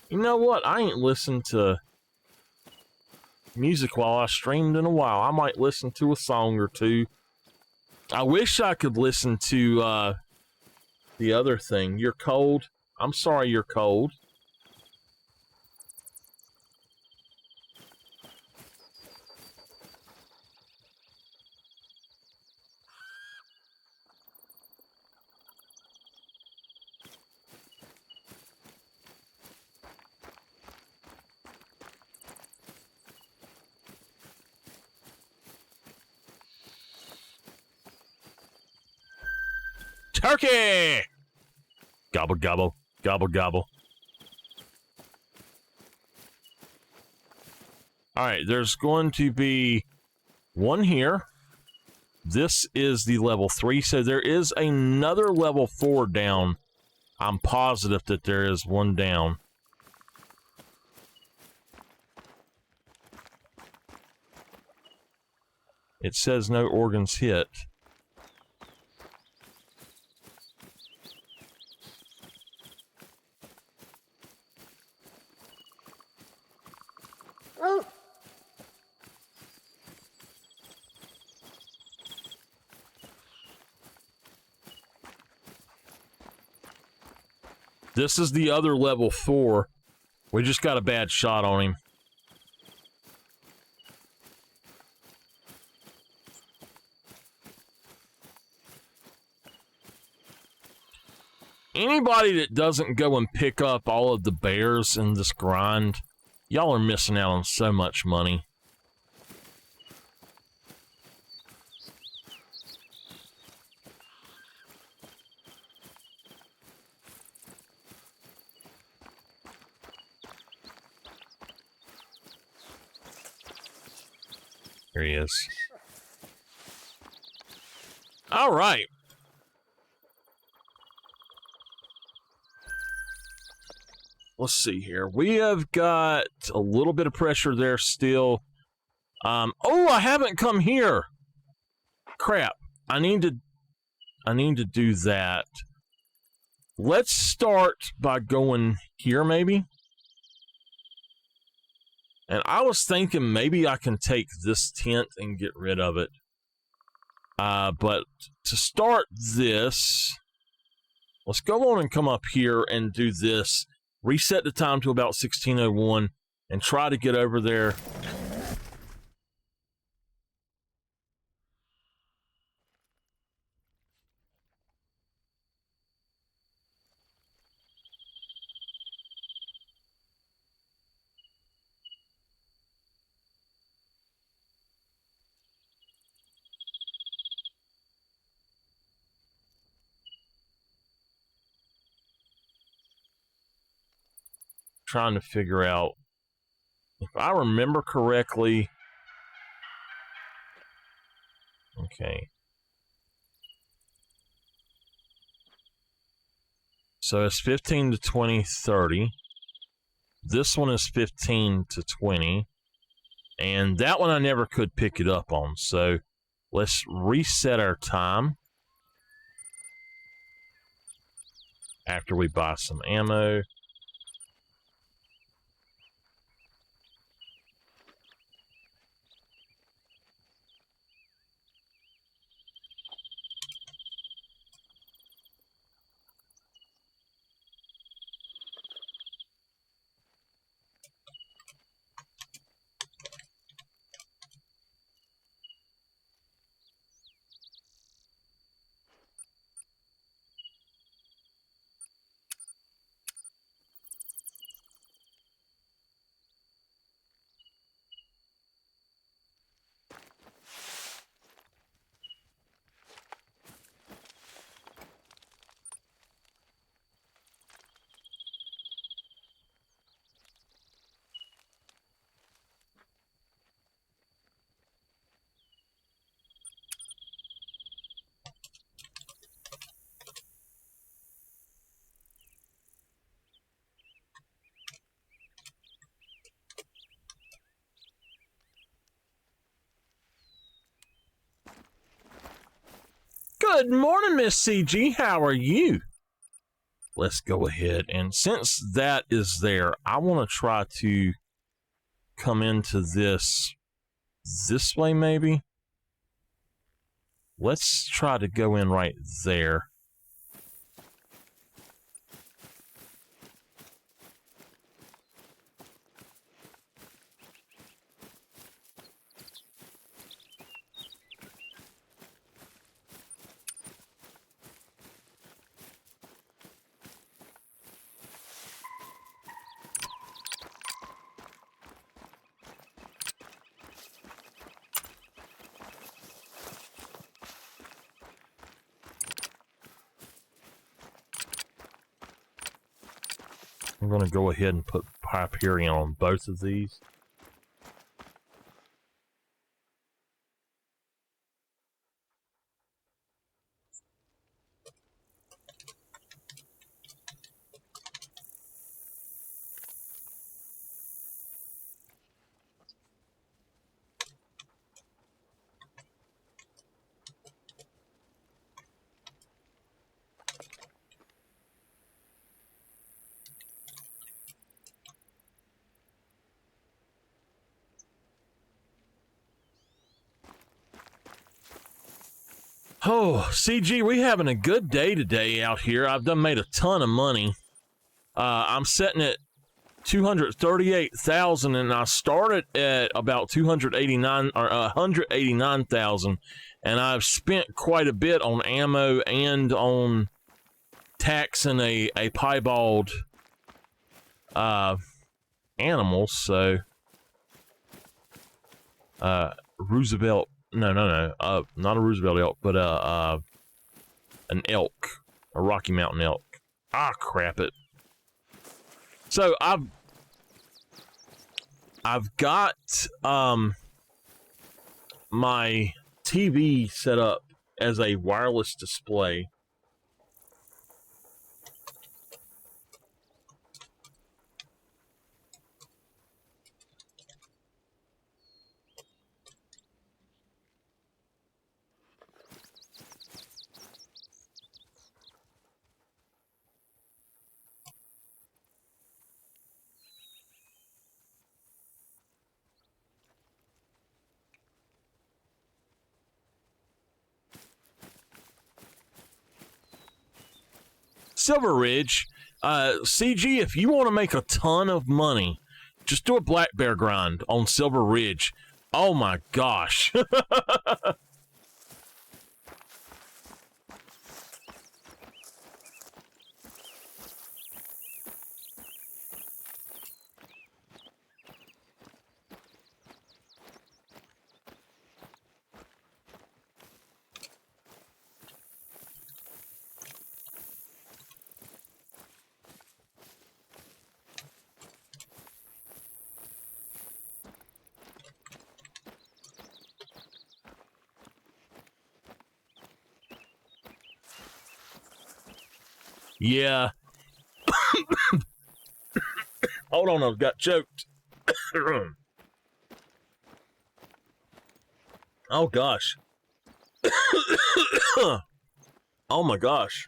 You know what? I ain't listened to music while I streamed in a while. I might listen to a song or two. I wish I could listen to the other thing. You're cold. I'm sorry you're cold. Turkey! Gobble, gobble, gobble, gobble. Alright, there's going to be one here. This is the level 3, so there is another level 4 down. I'm positive that there is one down. It says no organs hit. This is the other level 4 We just got a bad shot on him. Anybody that doesn't go and pick up all of the bears in this grind, y'all are missing out on so much money. Here he is. All right. Let's see here. We have got a little bit of pressure there still. Oh, I haven't come here. Crap. I need to do that. Let's start by going here, maybe. And I was thinking maybe I can take this tent and get rid of it. But to start this, let's go on and come up here and do this. Reset the time to about 16:01 and try to get over there. Trying to figure out if I remember correctly. Okay. So it's 15 to 20, 30. This one is 15 to 20. And that one I never could pick it up on. So let's reset our time after we buy some ammo. Good morning, Miss CG. How are you? Let's go ahead. And since that is there, I want to try to come into this way, maybe. Let's try to go in right there. I'm going to go ahead and put Hyperion on both of these. Oh, CG, we having a good day today out here. I've done made a ton of money. I'm setting it 238,000, and I started at about 289 or 189,000, and I've spent quite a bit on ammo and on taxing a piebald animals. So Roosevelt, no, not a Roosevelt elk, but an elk, a Rocky Mountain elk. Ah, crap it. So I've got my TV set up as a wireless display. Silver Ridge, CG, if you want to make a ton of money, just do a black bear grind on Silver Ridge. Oh my gosh. Yeah. Hold on, I've got choked. Oh gosh. Oh my gosh.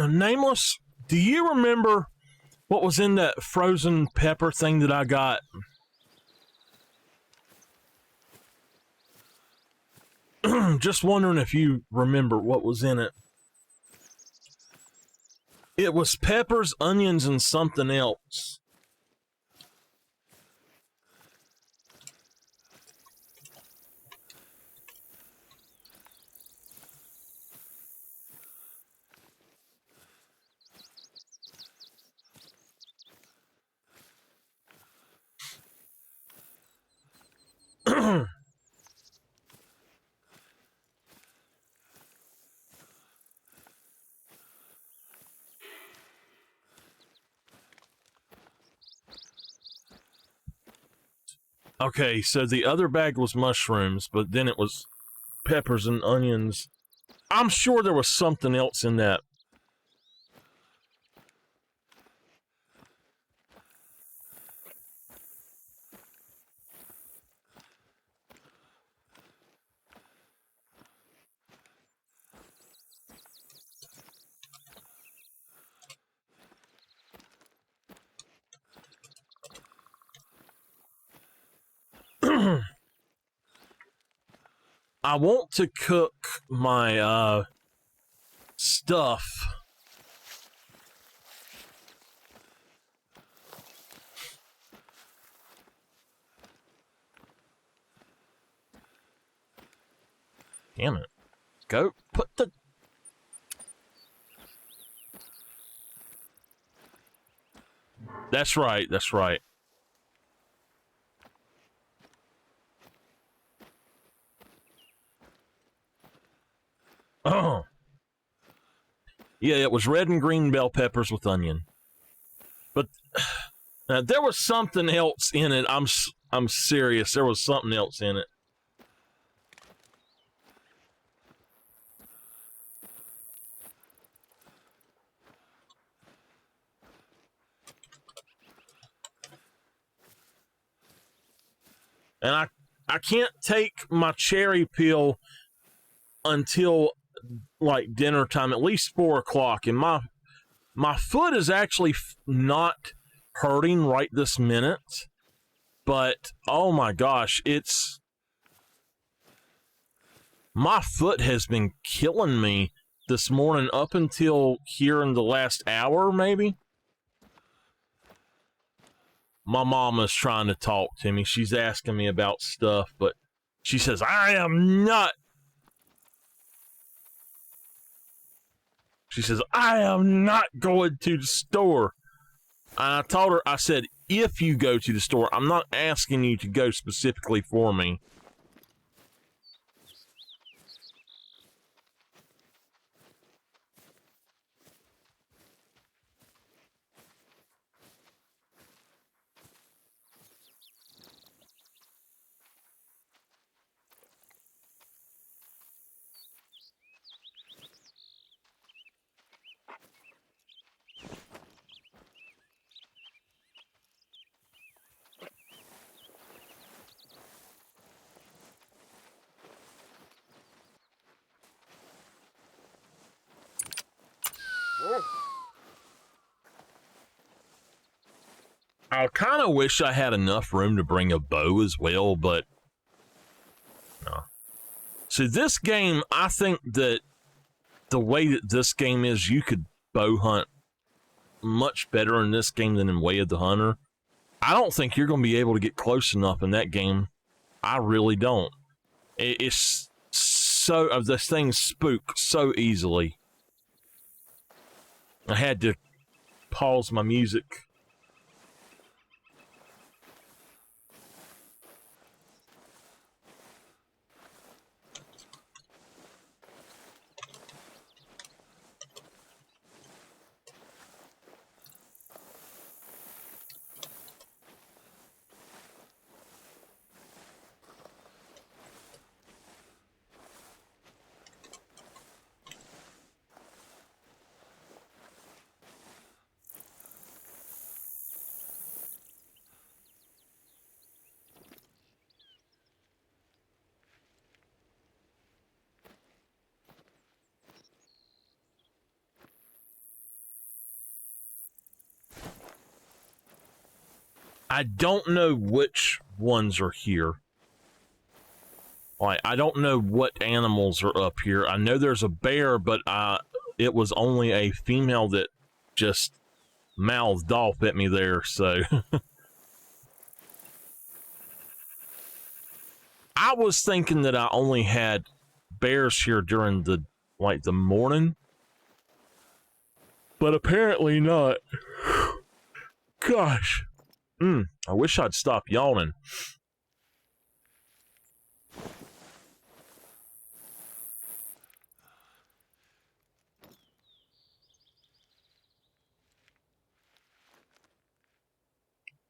Nameless, do you remember what was in that frozen pepper thing that I got? Just wondering if you remember what was in it. It was peppers, onions, and something else. Okay, so the other bag was mushrooms, but then it was peppers and onions. I'm sure there was something else in that. I want to cook my stuff. Damn it. Go put the... That's right, that's right. Oh. Yeah, it was red and green bell peppers with onion. But there was something else in it. I'm serious. There was something else in it. And I can't take my cherry pill until like dinner time, at least 4 o'clock. And my foot is actually not hurting right this minute, but oh my gosh, my foot has been killing me this morning up until here in the last hour, maybe. My mama's trying to talk to me. She's asking me about stuff, but she says, I am not going to the store. And I told her, I said, if you go to the store, I'm not asking you to go specifically for me. I kind of wish I had enough room to bring a bow as well, but no. So this game, I think that the way that this game is, you could bow hunt much better in this game than in Way of the Hunter. I don't think you're going to be able to get close enough in that game. I really don't. It's so, this thing spook so easily. I had to pause my music. I don't know which ones are here. Like, I don't know what animals are up here. I know there's a bear, but it was only a female that just mouthed off at me there, so. I was thinking that I only had bears here during the morning, but apparently not. Gosh. I wish I'd stop yawning.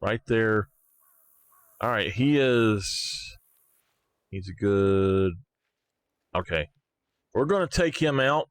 Right there. All right, he's a good. Okay. We're going to take him out.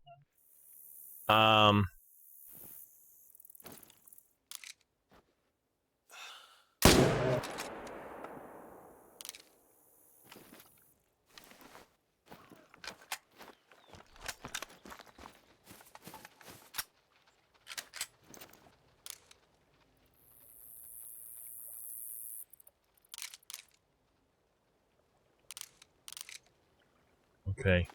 Okay.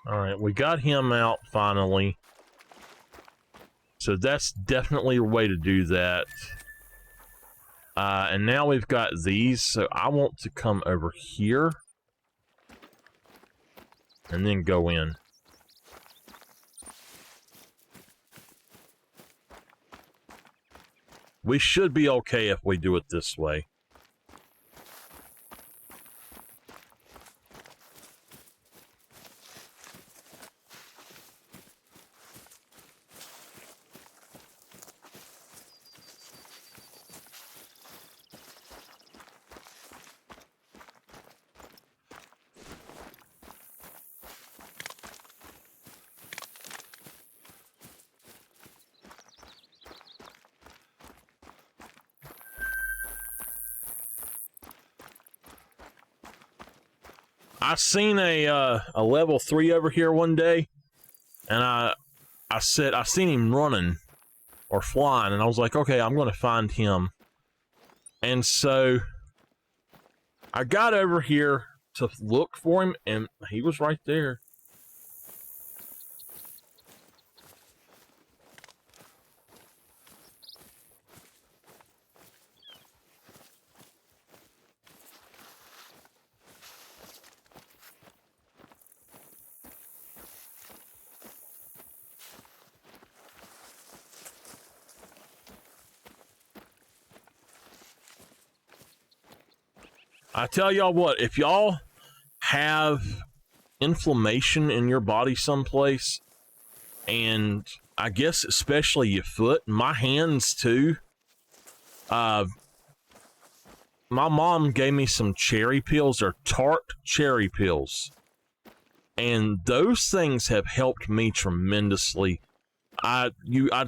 All right, we got him out finally. So that's definitely a way to do that. And now we've got these, so I want to come over here and then go in. We should be okay if we do it this way. I seen a level 3 over here one day, and I said I seen him running or flying, and I was like, okay, I'm going to find him. And so I got over here to look for him, and he was right there. I tell y'all what, if y'all have inflammation in your body someplace, and I guess especially your foot, my hands too, my mom gave me some cherry pills, or tart cherry pills, and those things have helped me tremendously. I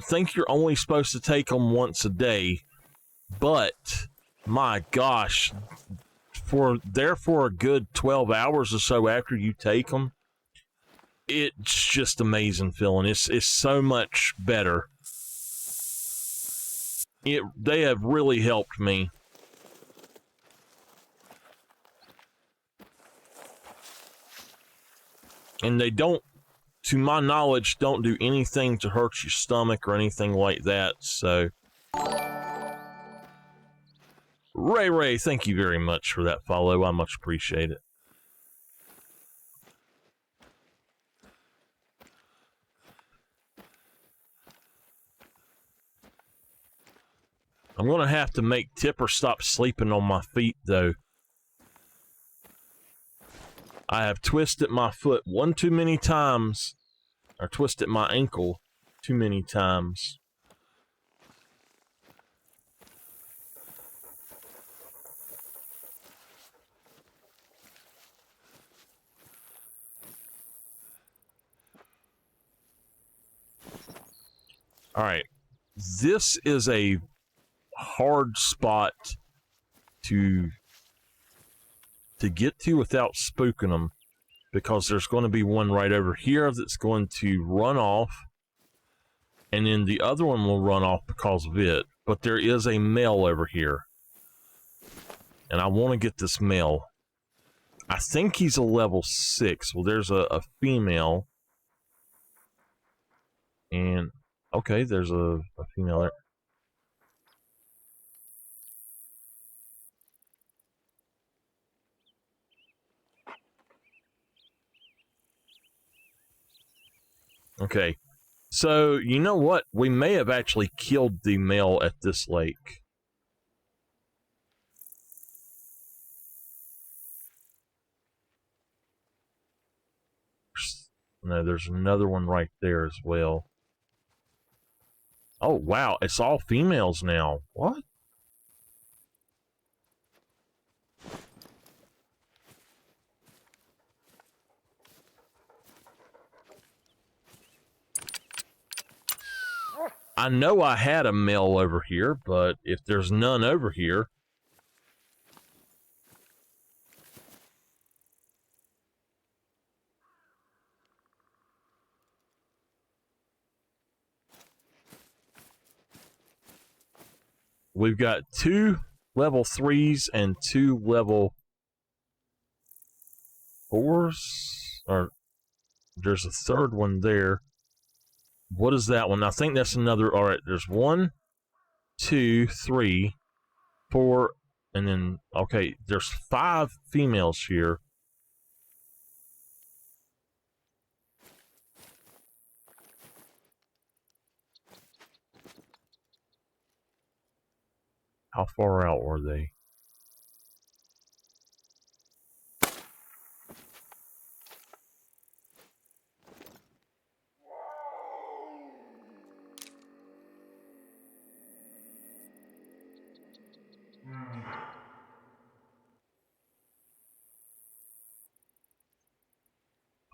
think you're only supposed to take them once a day, but my gosh, for a good 12 hours or so after you take them, it's just amazing feeling. It's so much better. They have really helped me. And they don't, to my knowledge, don't do anything to hurt your stomach or anything like that. So Ray, thank you very much for that follow. I much appreciate it. I'm going to have to make Tipper stop sleeping on my feet, though. I have twisted my foot one too many times, or twisted my ankle too many times. All right, this is a hard spot to get to without spooking them, because there's going to be one right over here that's going to run off, and then the other one will run off because of it. But there is a male over here, and I want to get this male. I think he's a level 6. Well, there's a female, and okay, there's a female there. Okay, so you know what? We may have actually killed the male at this lake. No, there's another one right there as well. Oh, wow, it's all females now. What? I know I had a male over here, but if there's none over here... We've got 2 level 3s and 2 level 4s. Or there's a third one there. What is that one? I think that's another. All right, there's 1, 2, 3, 4, and then, okay, there's 5 females here. How far out were they?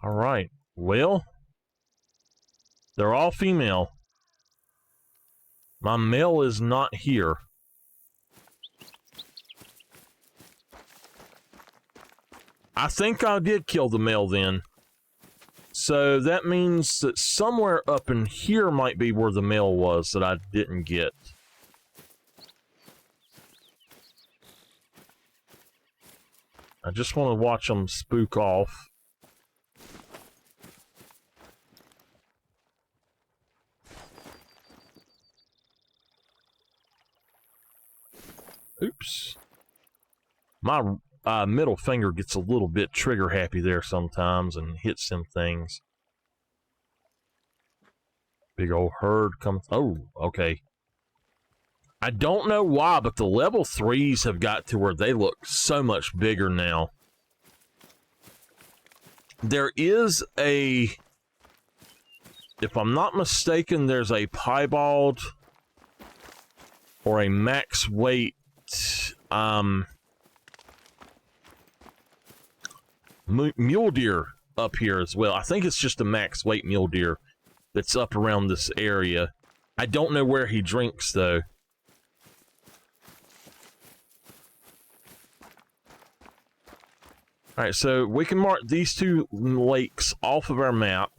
All right. Well, they're all female. My male is not here. I think I did kill the male then. So that means that somewhere up in here might be where the male was that I didn't get. I just want to watch them spook off. Oops. My middle finger gets a little bit trigger happy there sometimes and hits them things. Big old herd comes. Oh, okay. I don't know why, but the level 3s have got to where they look so much bigger now. There is a, if I'm not mistaken, there's a piebald or a max weight mule deer up here as well. I think it's just a max weight mule deer that's up around this area. I don't know where he drinks though. Alright, so we can mark these two lakes off of our map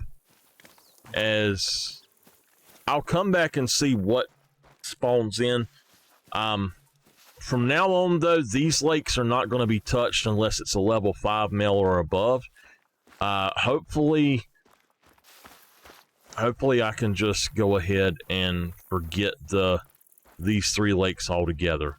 as I'll come back and see what spawns in. From now on, though, these lakes are not going to be touched unless it's a level 5 male or above. Hopefully I can just go ahead and forget these 3 lakes altogether.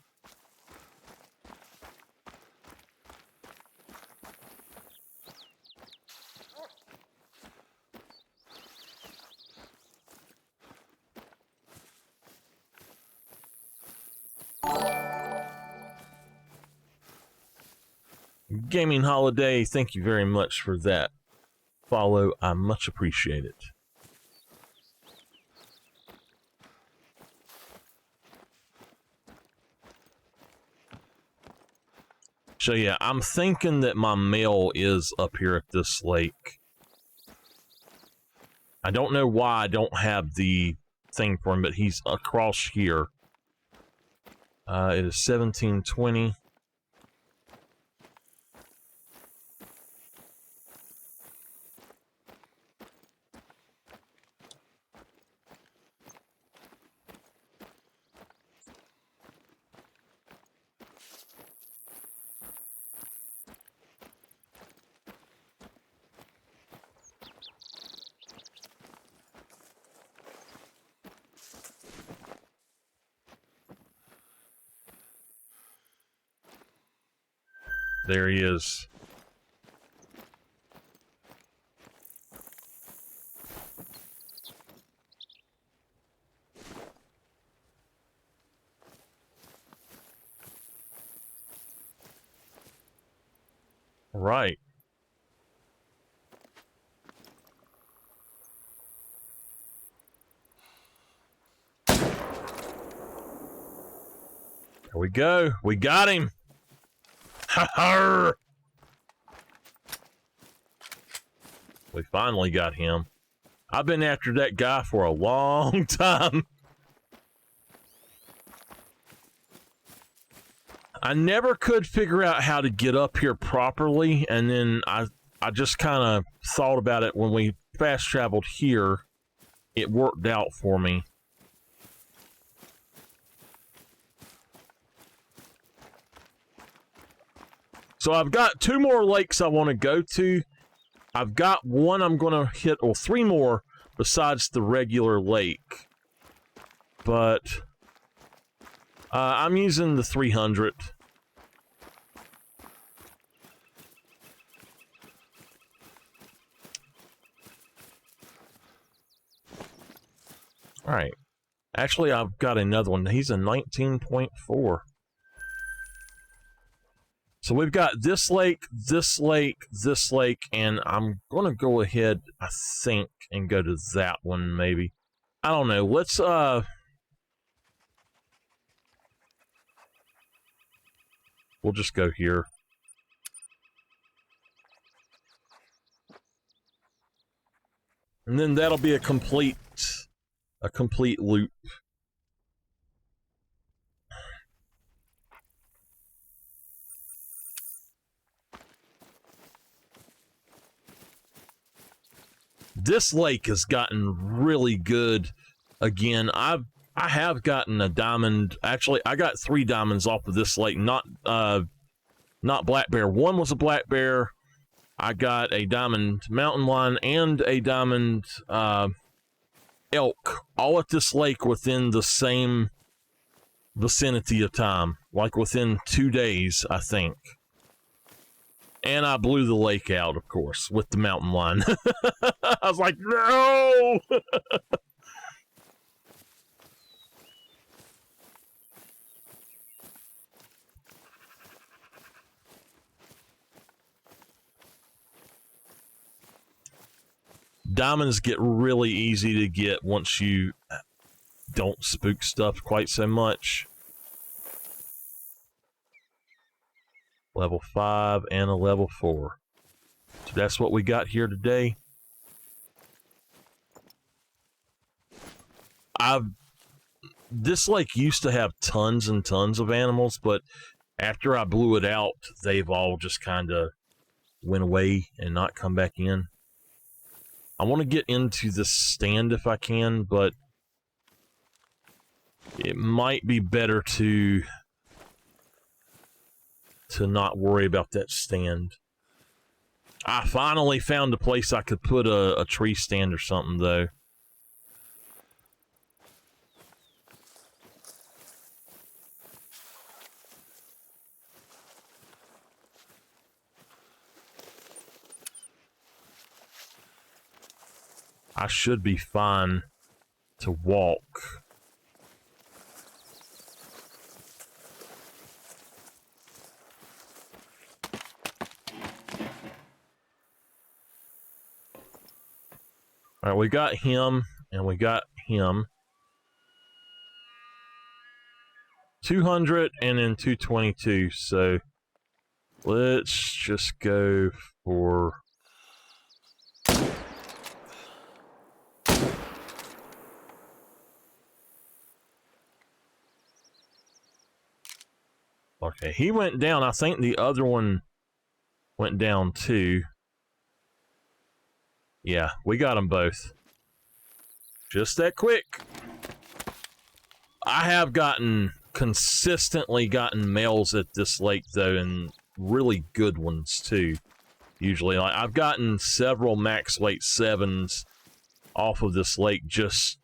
Gaming Holiday, thank you very much for that follow. I much appreciate it. So yeah, I'm thinking that my male is up here at this lake. I don't know why I don't have the thing for him, but he's across here. It is 1720. There he is. Right. There we go. We got him. Ha-ha! We finally got him. I've been after that guy for a long time. I never could figure out how to get up here properly, and then I just kind of thought about it when we fast traveled here. It worked out for me. So I've got 2 more lakes I want to go to. I've got one I'm going to hit, or 3 more besides the regular lake. But I'm using the 300. All right. Actually, I've got another one. He's a 19.4. So we've got this lake, this lake, this lake, and I'm going to go ahead, I think, and go to that one, maybe. I don't know. Let's, we'll just go here. And then that'll be a complete loop. This lake has gotten really good. Again, I have gotten a diamond. Actually, I got 3 diamonds off of this lake. Not black bear. One was a black bear. I got a diamond mountain lion and a diamond elk, all at this lake within the same vicinity of time, like within 2 days, I think. And I blew the lake out, of course, with the mountain lion. I was like, no! Diamonds get really easy to get once you don't spook stuff quite so much. Level 5 and a level 4. So that's what we got here today. This lake used to have tons and tons of animals, but after I blew it out, they've all just kind of went away and not come back in. I want to get into this stand if I can, but it might be better to not worry about that stand. I finally found a place I could put a tree stand or something, though. I should be fine to walk. All right, we got him, and we got him. 200 and then 222, so let's just go for... Okay, he went down. I think the other one went down too. Yeah, we got them both. Just that quick. I have consistently gotten males at this lake, though, and really good ones, too. Usually, like, I've gotten several max weight 7s off of this lake, just...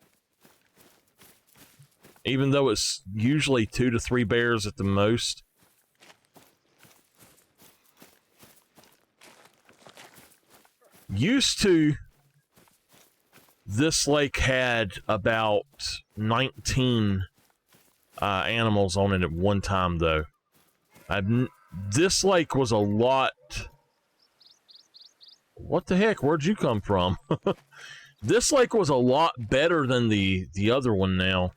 even though it's usually 2 to 3 bears at the most. Used to, this lake had about 19 animals on it at one time, though. This lake was a lot... What the heck? Where'd you come from? This lake was a lot better than the other one now.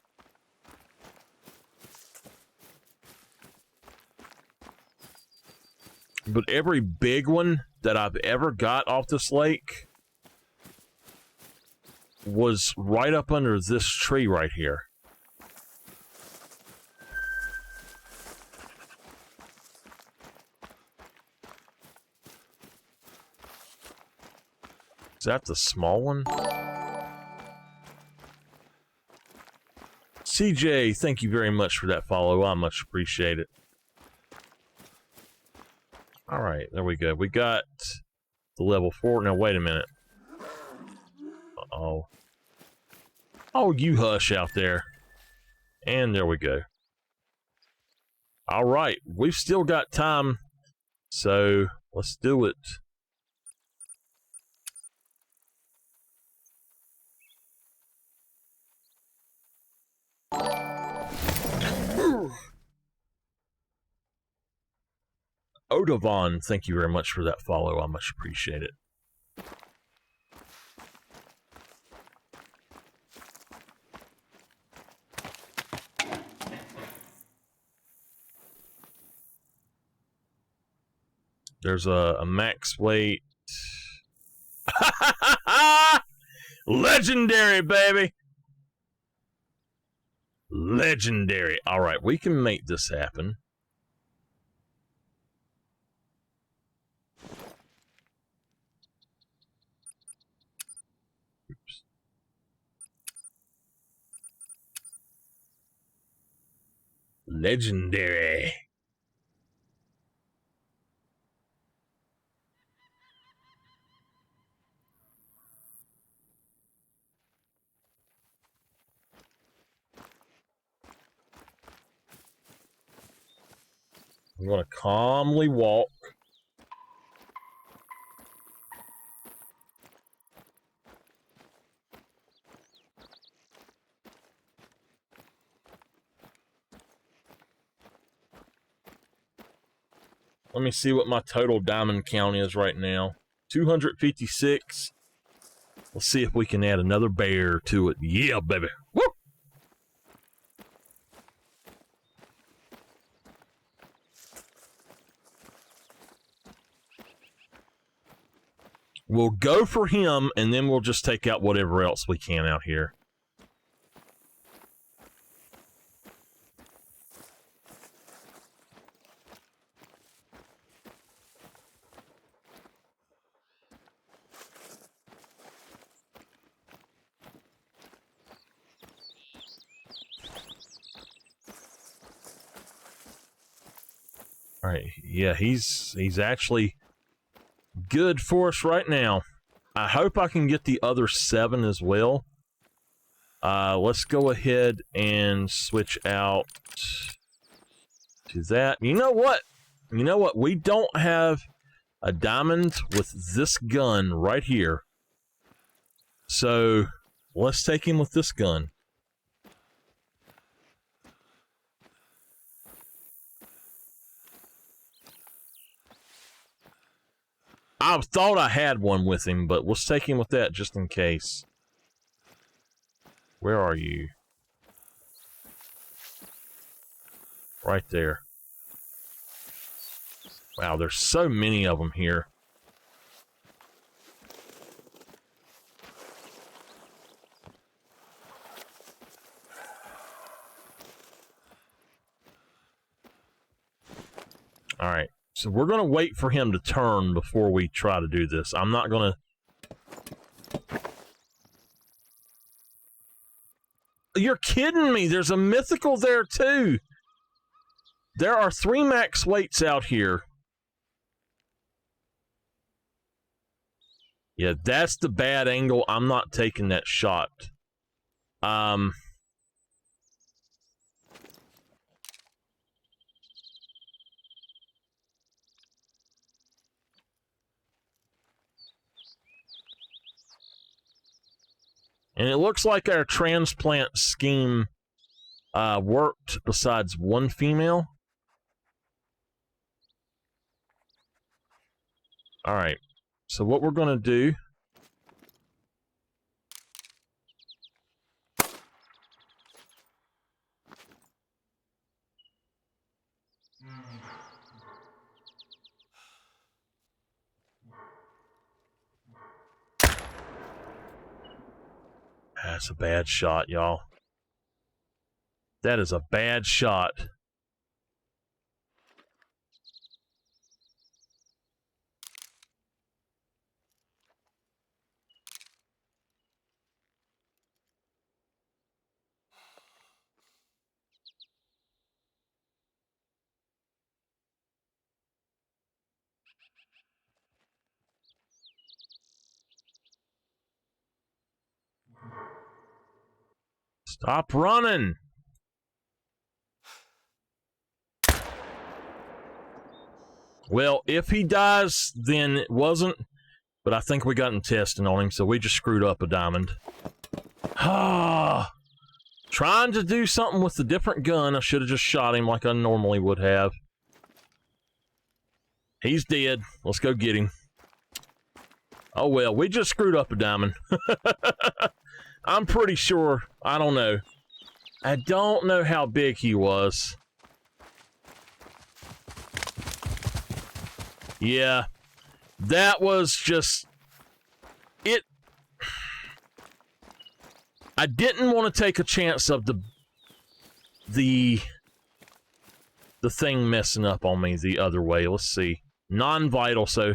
But every big one that I've ever got off this lake was right up under this tree right here. Is that the small one? CJ, thank you very much for that follow. I much appreciate it. All right, there we go. We got the level 4. Now, wait a minute. Uh-oh. Oh, you hush out there. And there we go. All right, we've still got time, so let's do it. Odavon, thank you very much for that follow. I much appreciate it. There's a max weight. Legendary, baby. Legendary. All right, we can make this happen. Legendary. I'm going to calmly walk. Let me see what my total diamond count is right now. 256. Let's see if we can add another bear to it. Yeah, baby. Woo! We'll go for him, and then we'll just take out whatever else we can out here. All right, yeah, he's actually good for us right now. I hope I can get the other 7 as well. Let's go ahead and switch out to that. You know what? You know what? We don't have a diamond with this gun right here. So let's take him with this gun. I thought I had one with him, but let's take him with that just in case. Where are you? Right there. Wow, there's so many of them here. All right. So we're going to wait for him to turn before we try to do this. I'm not going to... You're kidding me. There's a mythical there, too. There are 3 max weights out here. Yeah, that's the bad angle. I'm not taking that shot. And it looks like our transplant scheme worked besides 1 female. All right. So what we're going to do... That's a bad shot, y'all. That is a bad shot. Stop running! Well, if he dies, then it wasn't. But I think we got him testing on him, so we just screwed up a diamond. Ah, trying to do something with a different gun. I should have just shot him like I normally would have. He's dead. Let's go get him. Oh well, we just screwed up a diamond. I'm pretty sure. I don't know. I don't know how big he was. Yeah, that was just it. I didn't want to take a chance of the thing messing up on me the other way. Let's see. Non-vital, so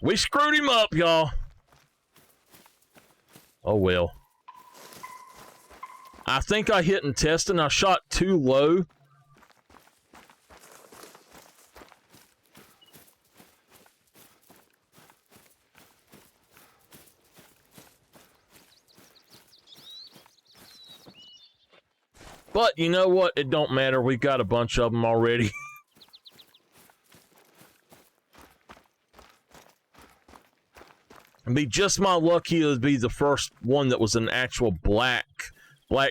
we screwed him up, y'all. Oh well. I think I hit and tested and I shot too low. But you know what? It don't matter. We got a bunch of them already. It'd be just my lucky it would be the first one that was an actual black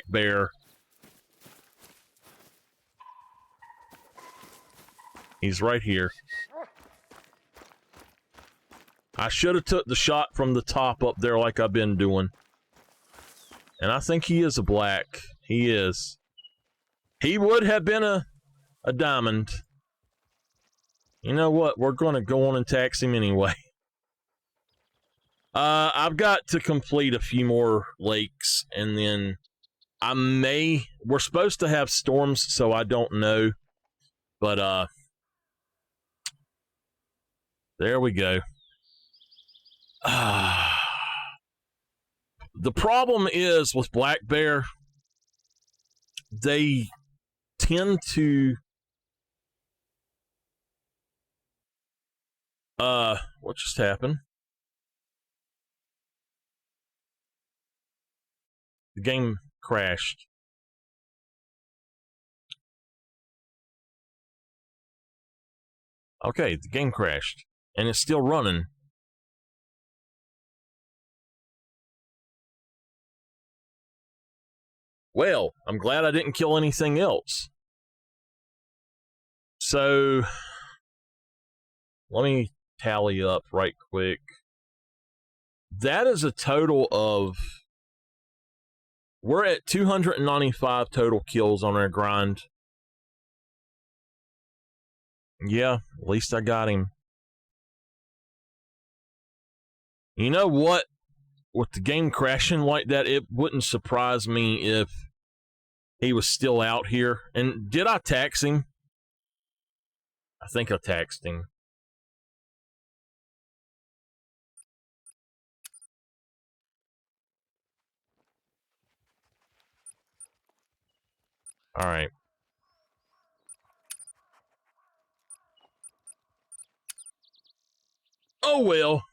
bear. He's right here. I should have took the shot from the top up there like I've been doing. And I think he is a black. He is. He would have been a diamond. You know what? We're going to go on and tax him anyway. I've got to complete a few more lakes, and then we're supposed to have storms, so I don't know. But, there we go. The problem is with black bear, they tend to what just happened? The game crashed. Okay, the game crashed and it's still running. Well, I'm glad I didn't kill anything else. So, let me tally up right quick. That is a total of... We're at 295 total kills on our grind. Yeah, at least I got him. You know what? With the game crashing like that, it wouldn't surprise me if he was still out here. And did I tax him? I think I taxed him. All right. Oh, well.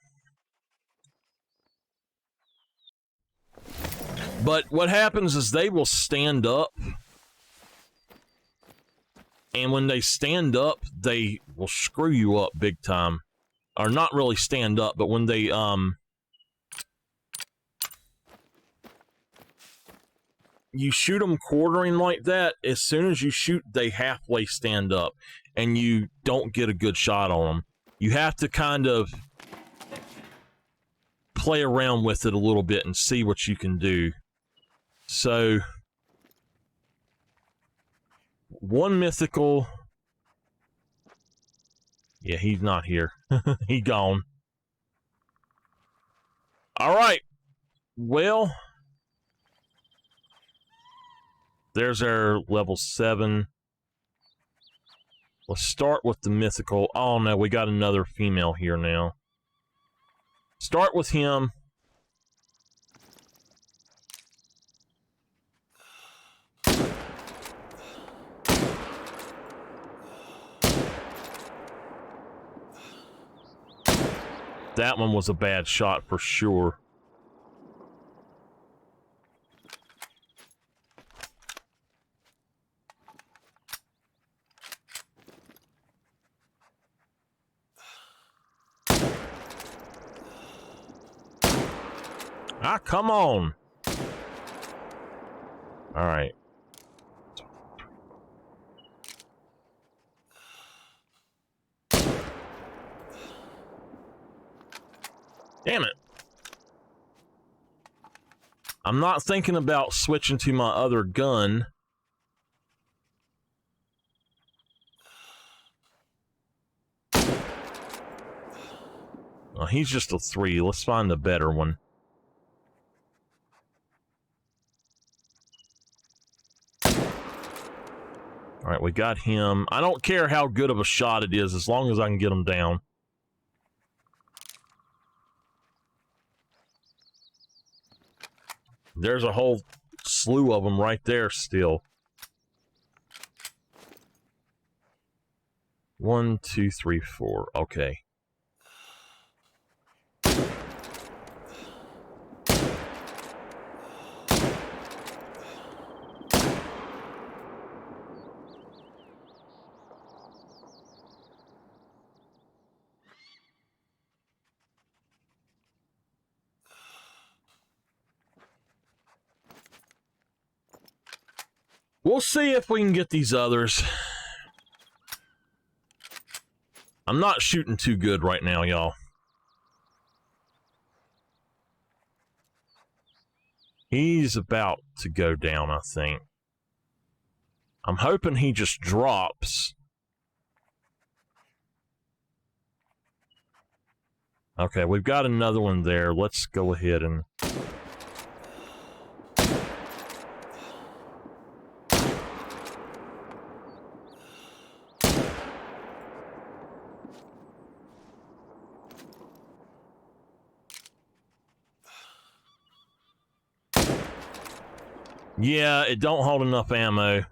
But what happens is they will stand up. And when they stand up, they will screw you up big time. Or not really stand up, but when they, you shoot them quartering like that, as soon as you shoot, they halfway stand up. And you don't get a good shot on them. You have to kind of play around with it a little bit and see what you can do. So, one mythical. Yeah, he's not here. He gone. All right. Well, there's our level 7. Let's start with the mythical. Oh no, we got another female here now. Start with him. That one was a bad shot for sure. Ah, come on. All right. Damn it. I'm not thinking about switching to my other gun. Oh, he's just a 3. Let's find a better one. Alright, we got him. I don't care how good of a shot it is, as long as I can get him down. There's a whole slew of them right there still. 1, 2, 3, 4. Okay. We'll see if we can get these others. I'm not shooting too good right now, y'all. He's about to go down, I think. I'm hoping he just drops. Okay, we've got another one there. Let's go ahead and... Yeah, it don't hold enough ammo.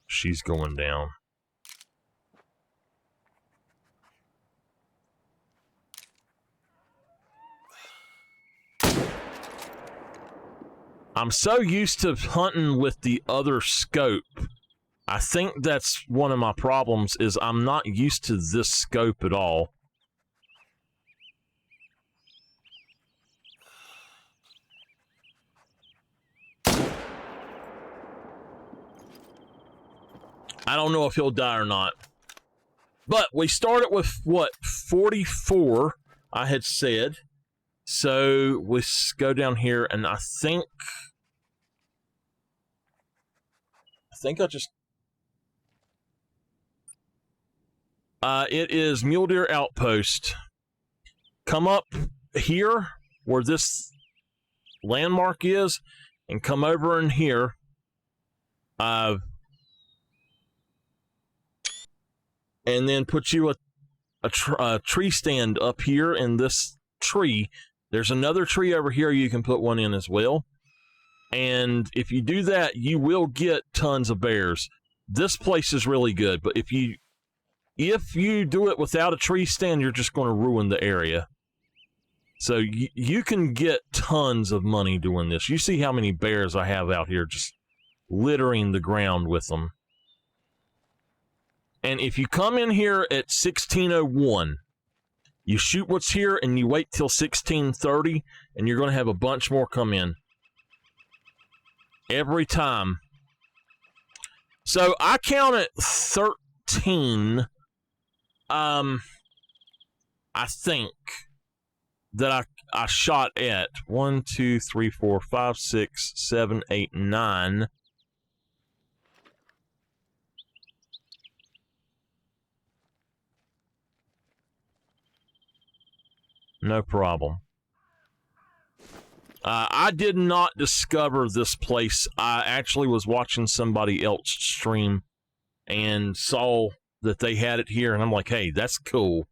She's going down. I'm so used to hunting with the other scope. I think that's one of my problems, is I'm not used to this scope at all. I don't know if he'll die or not. But we started with, what, 44, I had said. So we go down here, and I think I just... it is Mule Deer Outpost. Come up here, where this landmark is, and come over in here. And then put you a tree stand up here in this tree. There's another tree over here you can put one in as well. And if you do that, you will get tons of bears. This place is really good, but if you do it without a tree stand, you're just going to ruin the area. So you can get tons of money doing this. You see how many bears I have out here just littering the ground with them. And if you come in here at 1601, you shoot what's here and you wait till 1630, and you're going to have a bunch more come in. Every time. So I counted 13, I think, that I shot at 1, 2, 3, 4, 5, 6, 7, 8, 9. No problem. I did not discover this place. I actually was watching somebody else stream and saw that they had it here, and I'm like, hey, that's cool.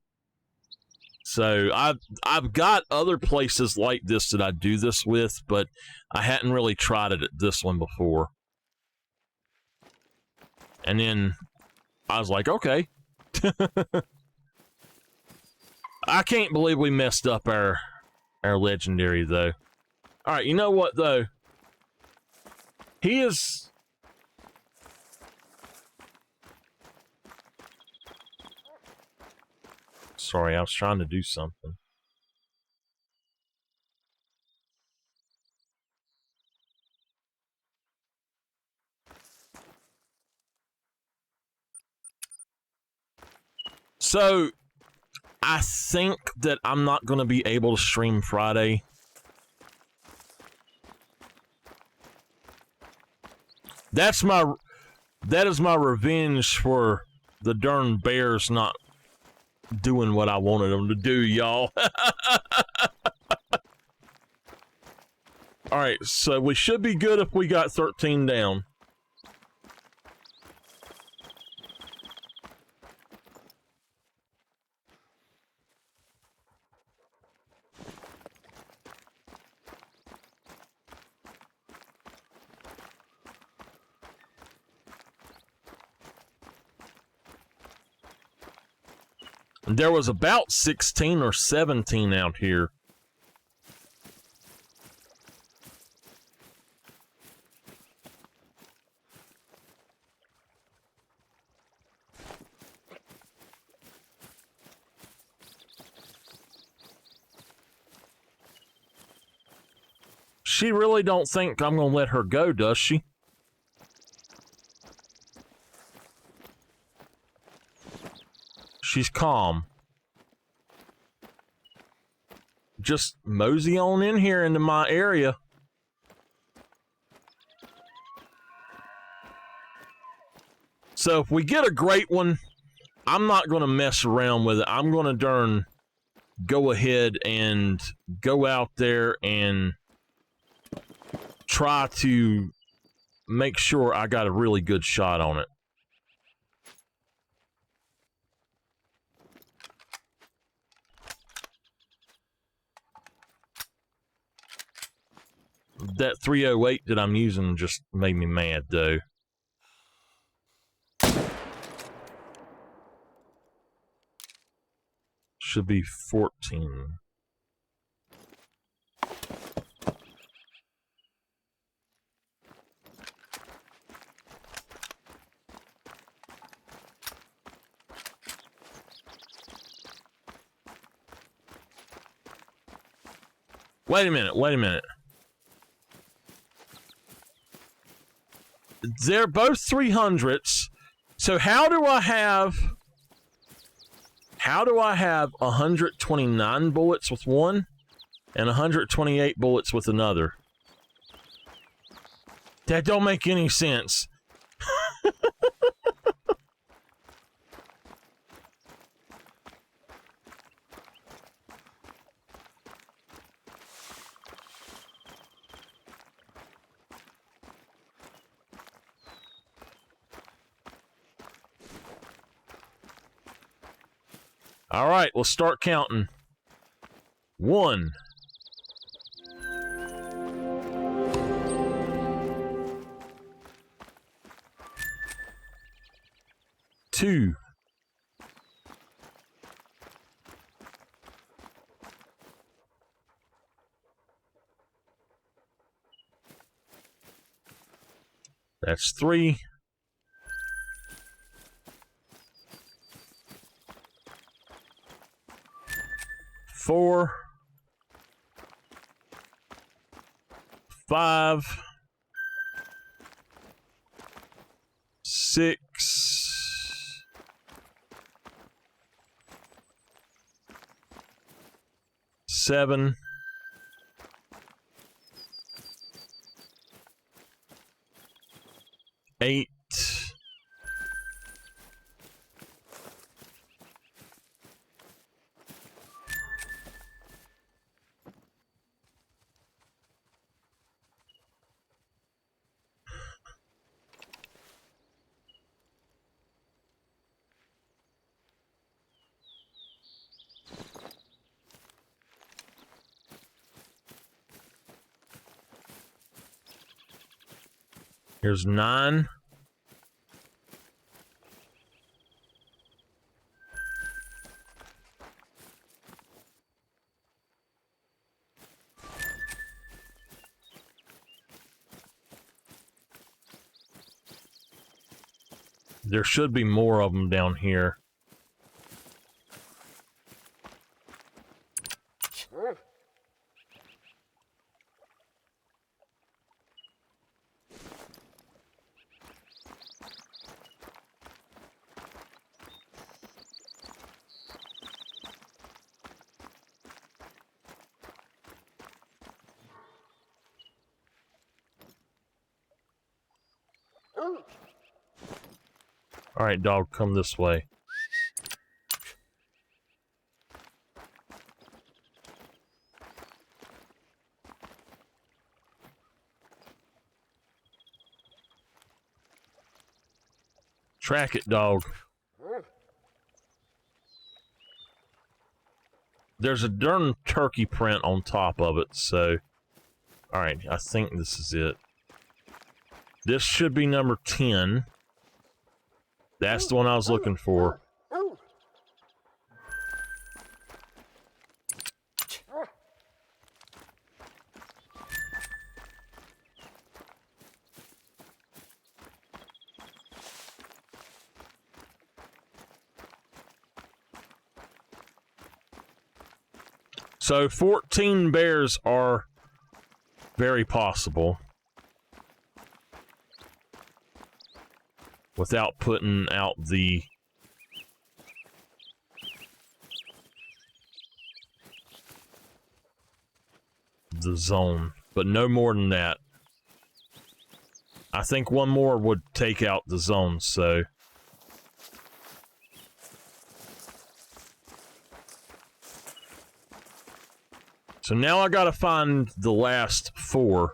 So I've got other places like this that I do this with, but I hadn't really tried it at this one before. And then I was like, okay. I can't believe we messed up our legendary, though. All right, you know what, though? He is... Sorry, I was trying to do something. So, I think that I'm not going to be able to stream Friday. That is my revenge for the darn bears not doing what I wanted them to do, y'all. Alright, so we should be good if we got 13 down. There was about 16 or 17 out here. She really don't think I'm going to let her go, does she? She's calm. Just mosey on in here into my area. So if we get a great one, I'm not going to mess around with it. I'm going to darn go ahead and go out there and try to make sure I got a really good shot on it. That 308 that I'm using just made me mad, though. Should be 14. Wait a minute. They're both 300s. So how do I have 129 bullets with one and 128 bullets with another? That don't make any sense. All right, we'll start counting. 1. 2. 3. 4. 5. 6. 7. 8. 9. There should be more of them down here. All right, dog, come this way. Track it, dog. There's a darn turkey print on top of it, so... Alright, I think this is it. This should be number 10. That's the one I was looking for. So 14 bears are very possible. Without putting out the zone, but no more than that. I think one more would take out the zone, so now I gotta find the last 4.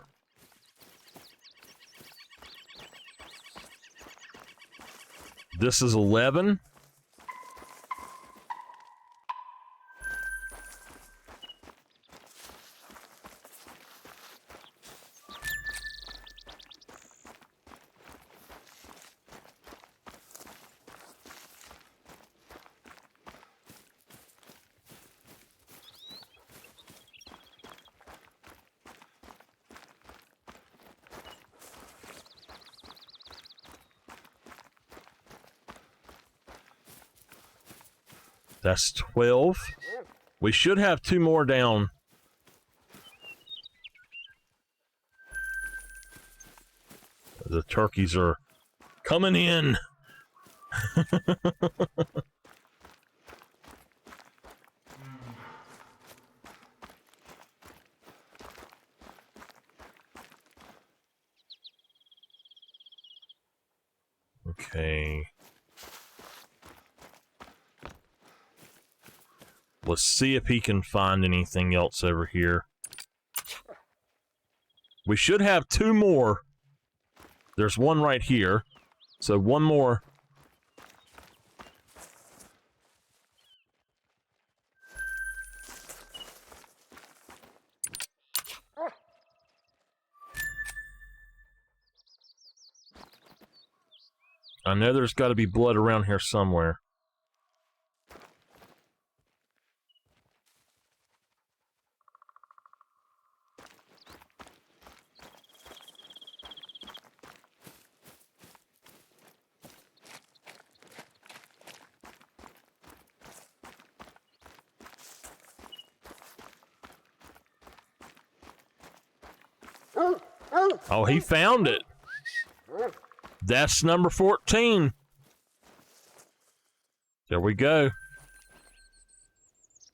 This is 11. That's 12. We should have 2 more down. The turkeys are coming in. Okay. Let's see if he can find anything else over here. We should have 2 more. There's one right here. So 1 more. I know there's got to be blood around here somewhere. Oh, he found it. That's number 14. There we go.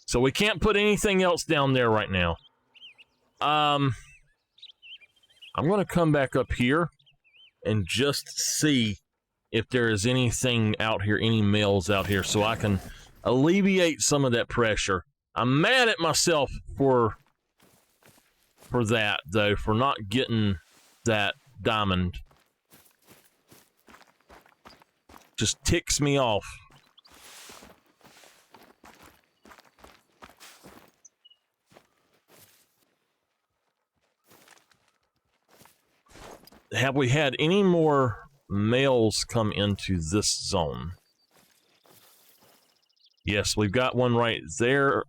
So we can't put anything else down there right now. I'm going to come back up here and just see if there is anything out here, any males out here, so I can alleviate some of that pressure. I'm mad at myself for that, though, for not getting that diamond. Just ticks me off. Have we had any more males come into this zone? Yes, we've got one right there.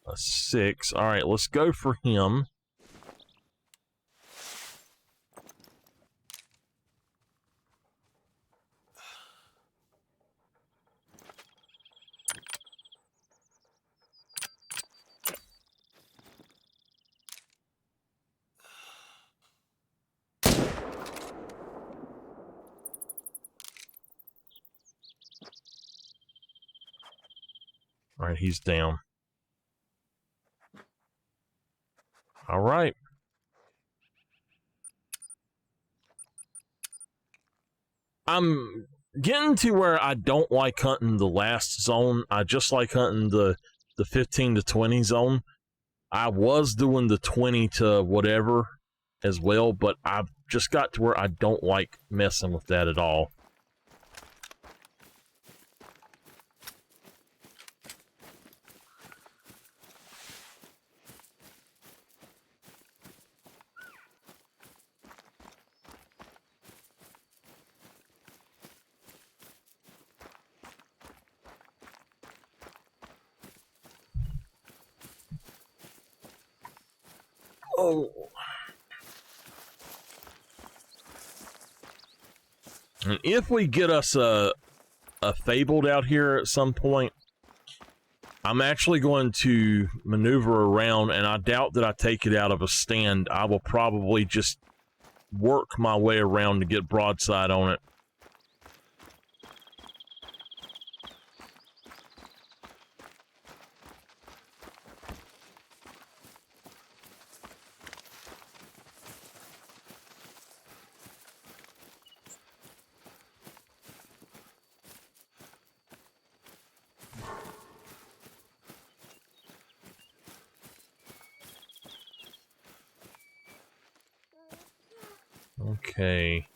A 6. All right, let's go for him. All right, he's down. All right. I'm getting to where I don't like hunting the last zone. I just like hunting the 15 to 20 zone. I was doing the 20 to whatever as well, but I've just got to where I don't like messing with that at all. Oh. And if we get us a fabled out here at some point, I'm actually going to maneuver around, and I doubt that I take it out of a stand. I will probably just work my way around to get broadside on it. Okay.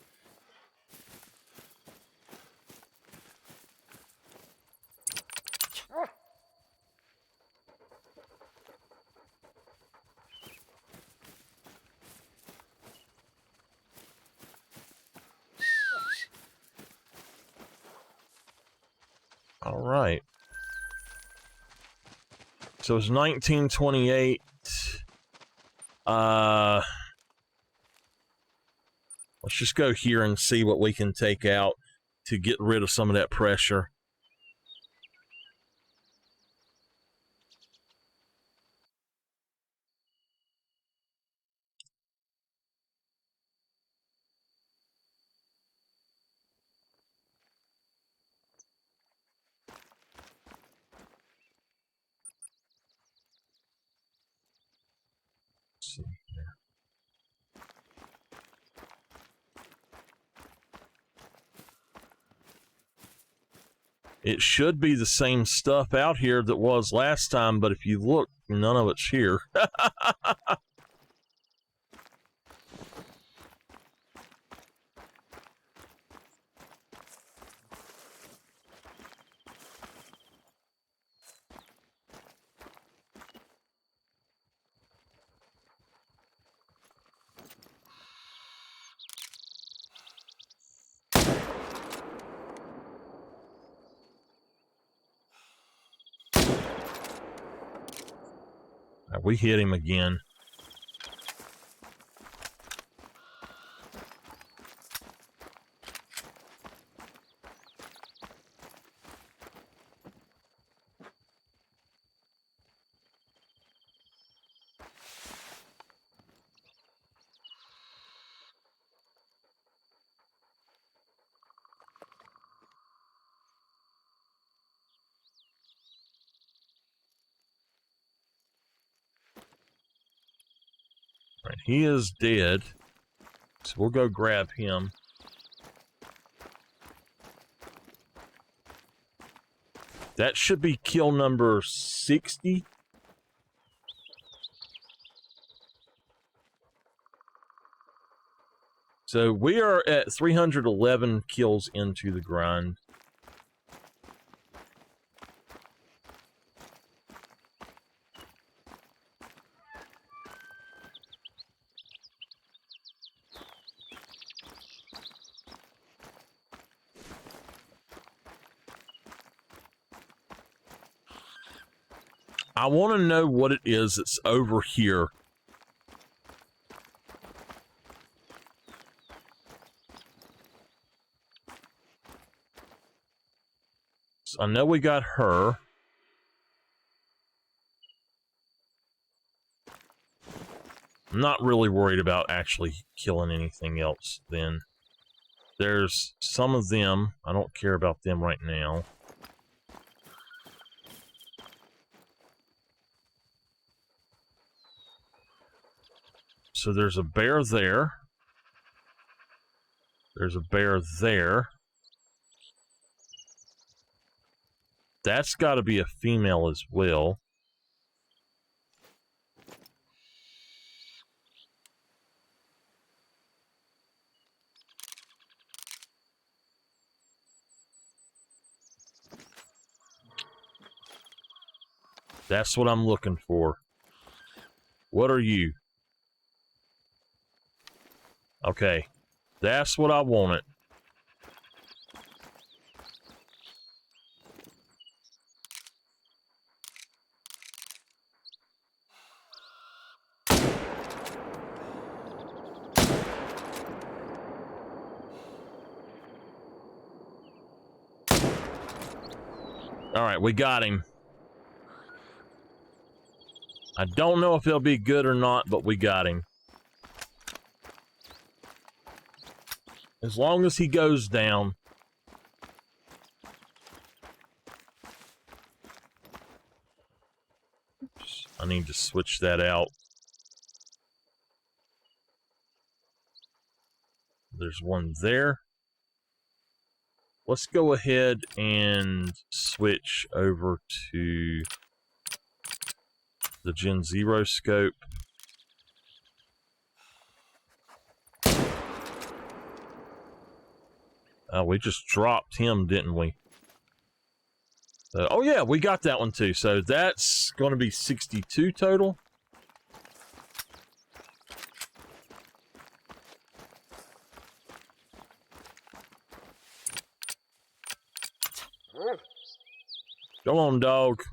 All right. So it's 1928. Let's just go here and see what we can take out to get rid of some of that pressure. Let's see here. It should be the same stuff out here that was last time, but if you look, none of it's here. We hit him again. Right, he is dead, so we'll go grab him. That should be kill number 60. So we are at 311 kills into the grind. I want to know what it is that's over here. So I know we got her. I'm not really worried about actually killing anything else then. There's some of them. I don't care about them right now. So there's a bear there. There's a bear there. That's got to be a female as well. That's what I'm looking for. What are you? Okay. That's what I wanted. All right, we got him. I don't know if he'll be good or not, but we got him. As long as he goes down. I need to switch that out. There's one there. Let's go ahead and switch over to the Gen Zero scope. We just dropped him, didn't we? Oh yeah, we got that one too. So that's going to be 62 total. Come on, dog.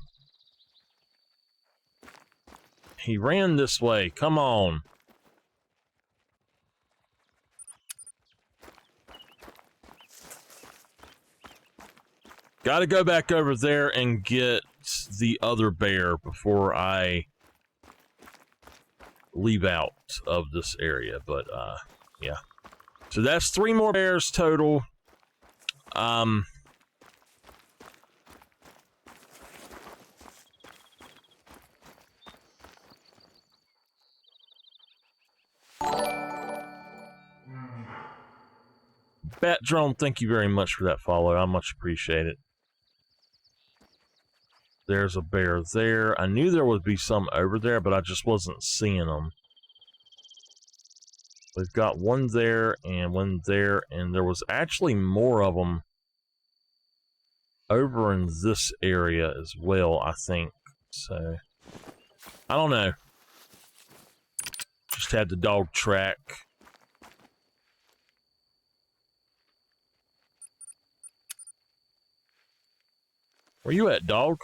He ran this way. Come on. Got to go back over there and get the other bear before I leave out of this area. But, yeah. So that's 3 more bears total. Bat Drone, thank you very much for that follow. I much appreciate it. There's a bear there. I knew there would be some over there, but I just wasn't seeing them. We've got one there, and there was actually more of them over in this area as well, I think. So, I don't know. Just had the dog track. Where you at, dog?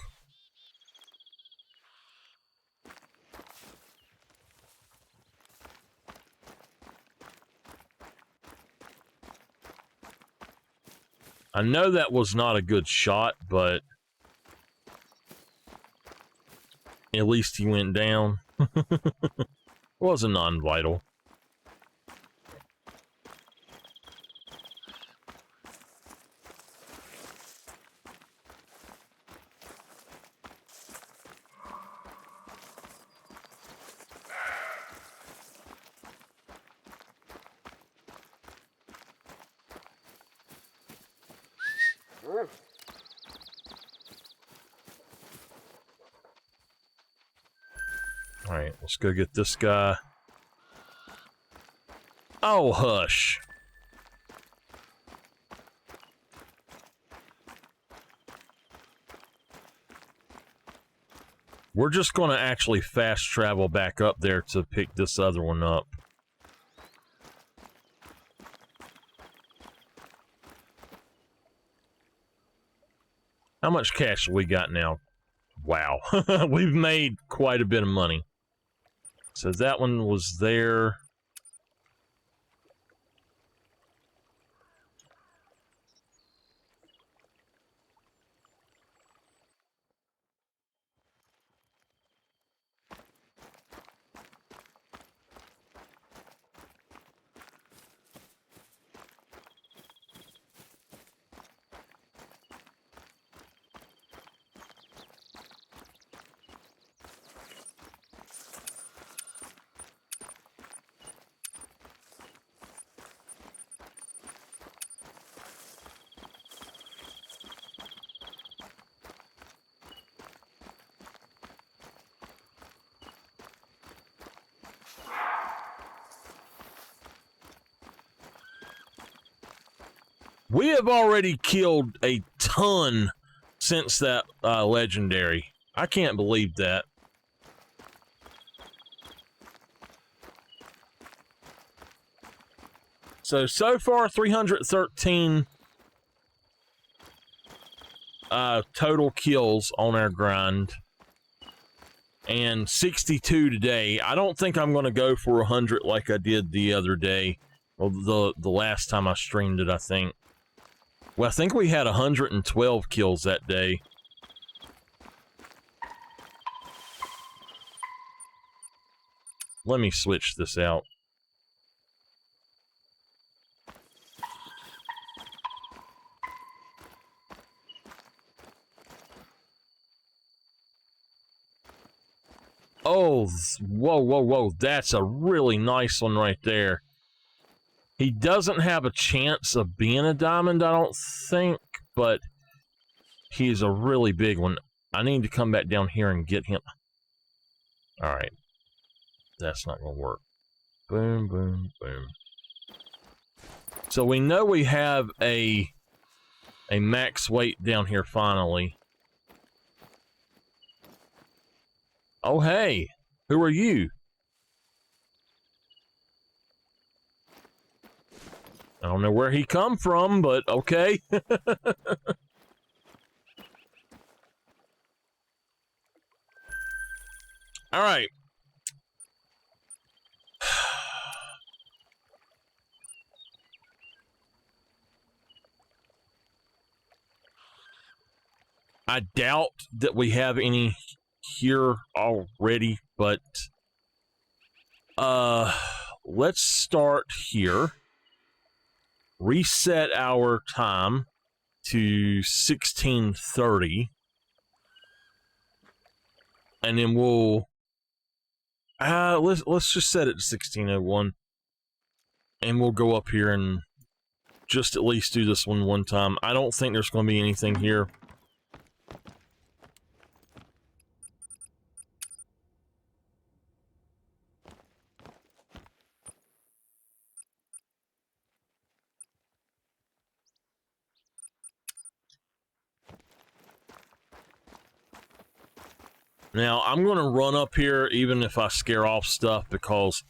I know that was not a good shot, but at least he went down. It was a non-vital. Alright, let's go get this guy. Oh, hush. We're just going to actually fast travel back up there to pick this other one up. How much cash have we got now? Wow. We've made quite a bit of money. So that one was there. We have already killed a ton since that legendary. I can't believe that. So far 313 total kills on our grind. And 62 today. I don't think I'm going to go for 100 like I did the other day. Well, the last time I streamed it, I think. Well, I think we had 112 kills that day. let me switch this out. Oh, whoa, whoa, whoa. That's a really nice one right there. He doesn't have a chance of being a diamond, I don't think, but he's a really big one. I need to come back down here and get him. All right. That's not going to work. Boom, boom, boom. So we know we have a max weight down here finally. Oh, hey. Who are you? I don't know where he come from, but okay. All right. I doubt that we have any here already, but let's start here. Reset our time to 1630, and then we'll let's just set it to 1601, and we'll go up here and just at least do this one time. I don't think there's going to be anything here. Now, I'm going to run up here even if I scare off stuff, because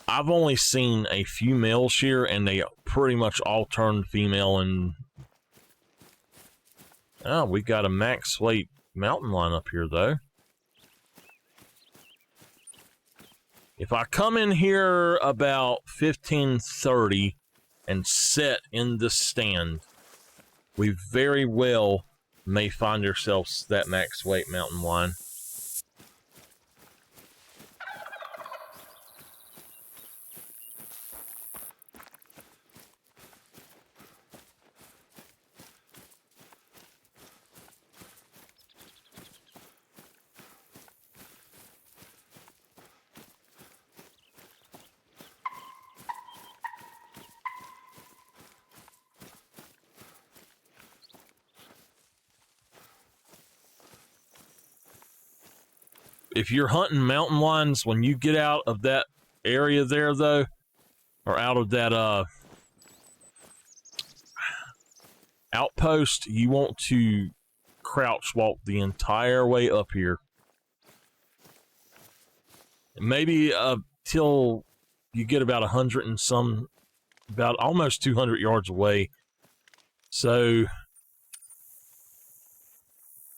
I've only seen a few males here, and they pretty much all turned female. And oh, we got a max weight mountain lion up here, though. If I come in here about 1530 and set in the stand, we very well may find ourselves that max weight mountain lion. If you're hunting mountain lions, when you get out of that area there, though, or out of that outpost, you want to crouch walk the entire way up here. Maybe till you get about 100 and some, about almost 200 yards away. So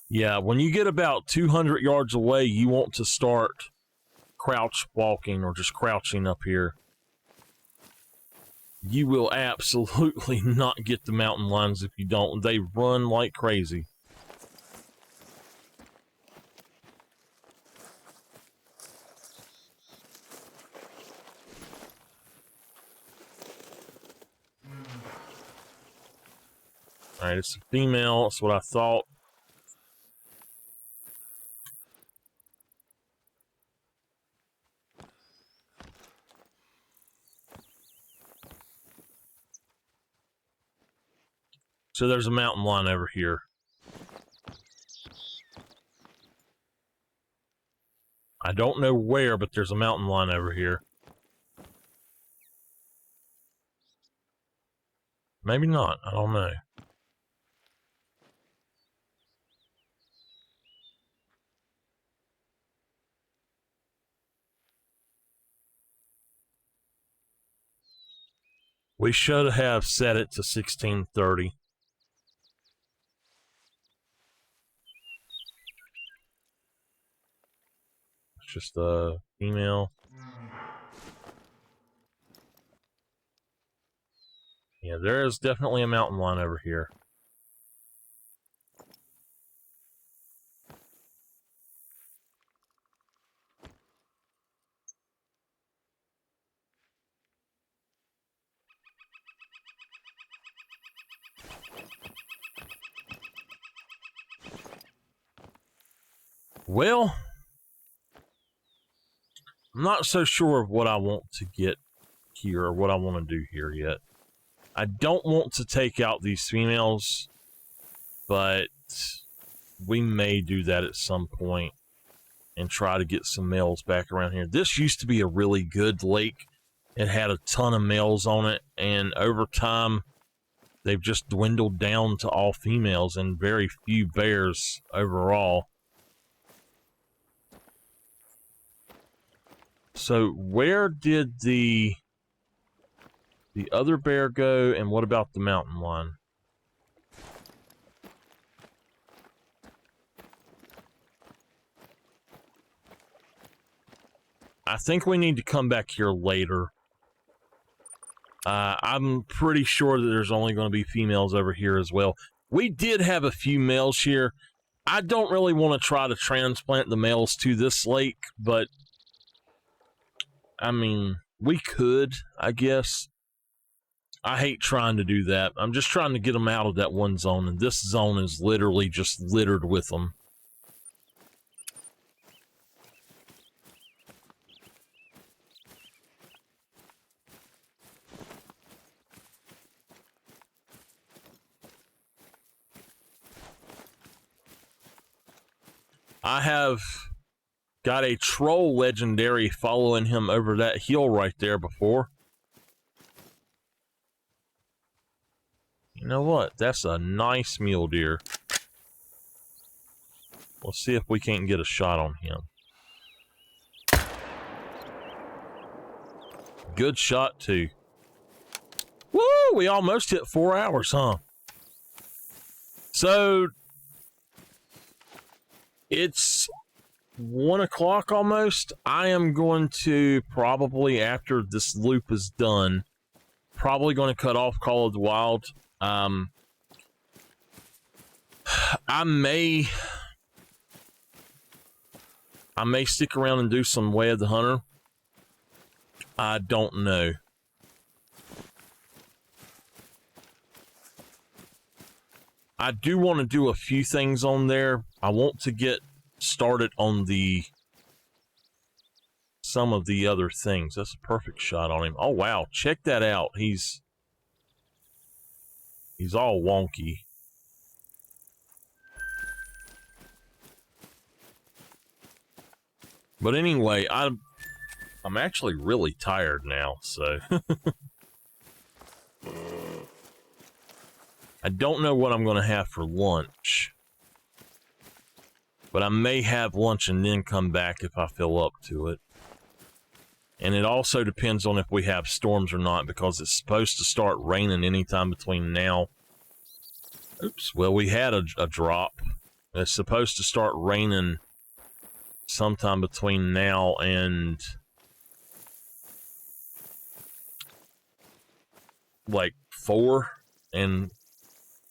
yeah, when you get about 200 yards away, you want to start crouch walking or just crouching up here. You will absolutely not get the mountain lions if you don't. They run like crazy. All right, it's a female. That's what I thought. So there's a mountain lion over here. I don't know where, but there's a mountain lion over here. Maybe not. I don't know. We should have set it to 1630. It's just a female. Yeah, there is definitely a mountain lion over here. Well, I'm not so sure of what I want to get here or what I want to do here yet. I don't want to take out these females, but we may do that at some point and try to get some males back around here. This used to be a really good lake. It had a ton of males on it, and over time, they've just dwindled down to all females and very few bears overall. So where did the other bear go, and what about the mountain lion? I think we need to come back here later. I'm pretty sure that there's only going to be females over here as well. We did have a few males here. I don't really want to try to transplant the males to this lake, but I mean, we could, I guess. I hate trying to do that. I'm just trying to get them out of that one zone, and this zone is literally just littered with them. I have got a troll legendary following him over that hill right there before. You know what? That's a nice mule deer. Let's see if we can't get a shot on him. Good shot, too. Woo! We almost hit 4 hours, huh? So, it's 1 o'clock almost. I am going to probably, after this loop is done, probably going to cut off Call of the Wild. I may stick around and do some Way of the Hunter. I don't know. I do want to do a few things on there. I want to get started on some of the other things. That's a perfect shot on him. Oh wow, check that out. He's all wonky. But anyway, I'm actually really tired now, so I don't know what I'm going to have for lunch. But I may have lunch and then come back if I feel up to it. And it also depends on if we have storms or not, because it's supposed to start raining anytime between now. Oops, well, we had a drop. It's supposed to start raining sometime between now and like 4, and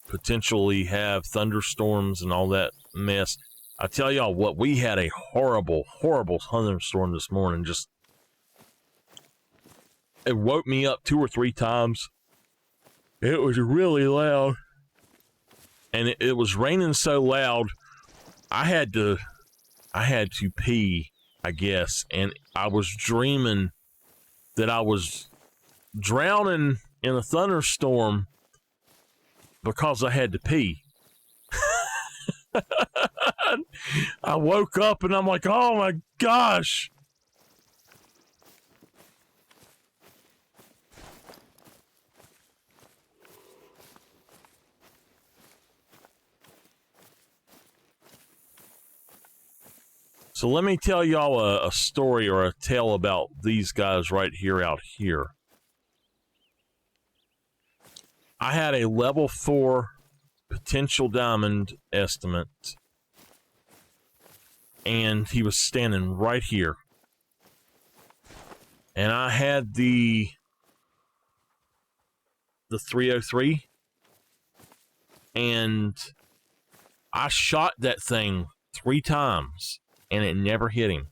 potentially have thunderstorms and all that mess. I tell y'all what, we had a horrible, horrible thunderstorm this morning. Just, it woke me up 2 or 3 times. It was really loud. And it was raining so loud, I had to pee, I guess. And I was dreaming that I was drowning in a thunderstorm because I had to pee. I woke up and I'm like, oh my gosh. So let me tell y'all a story or a tale about these guys right here out here. I had a level 4 potential diamond estimate, and he was standing right here. And I had the 303, and I shot that thing 3 times, and it never hit him.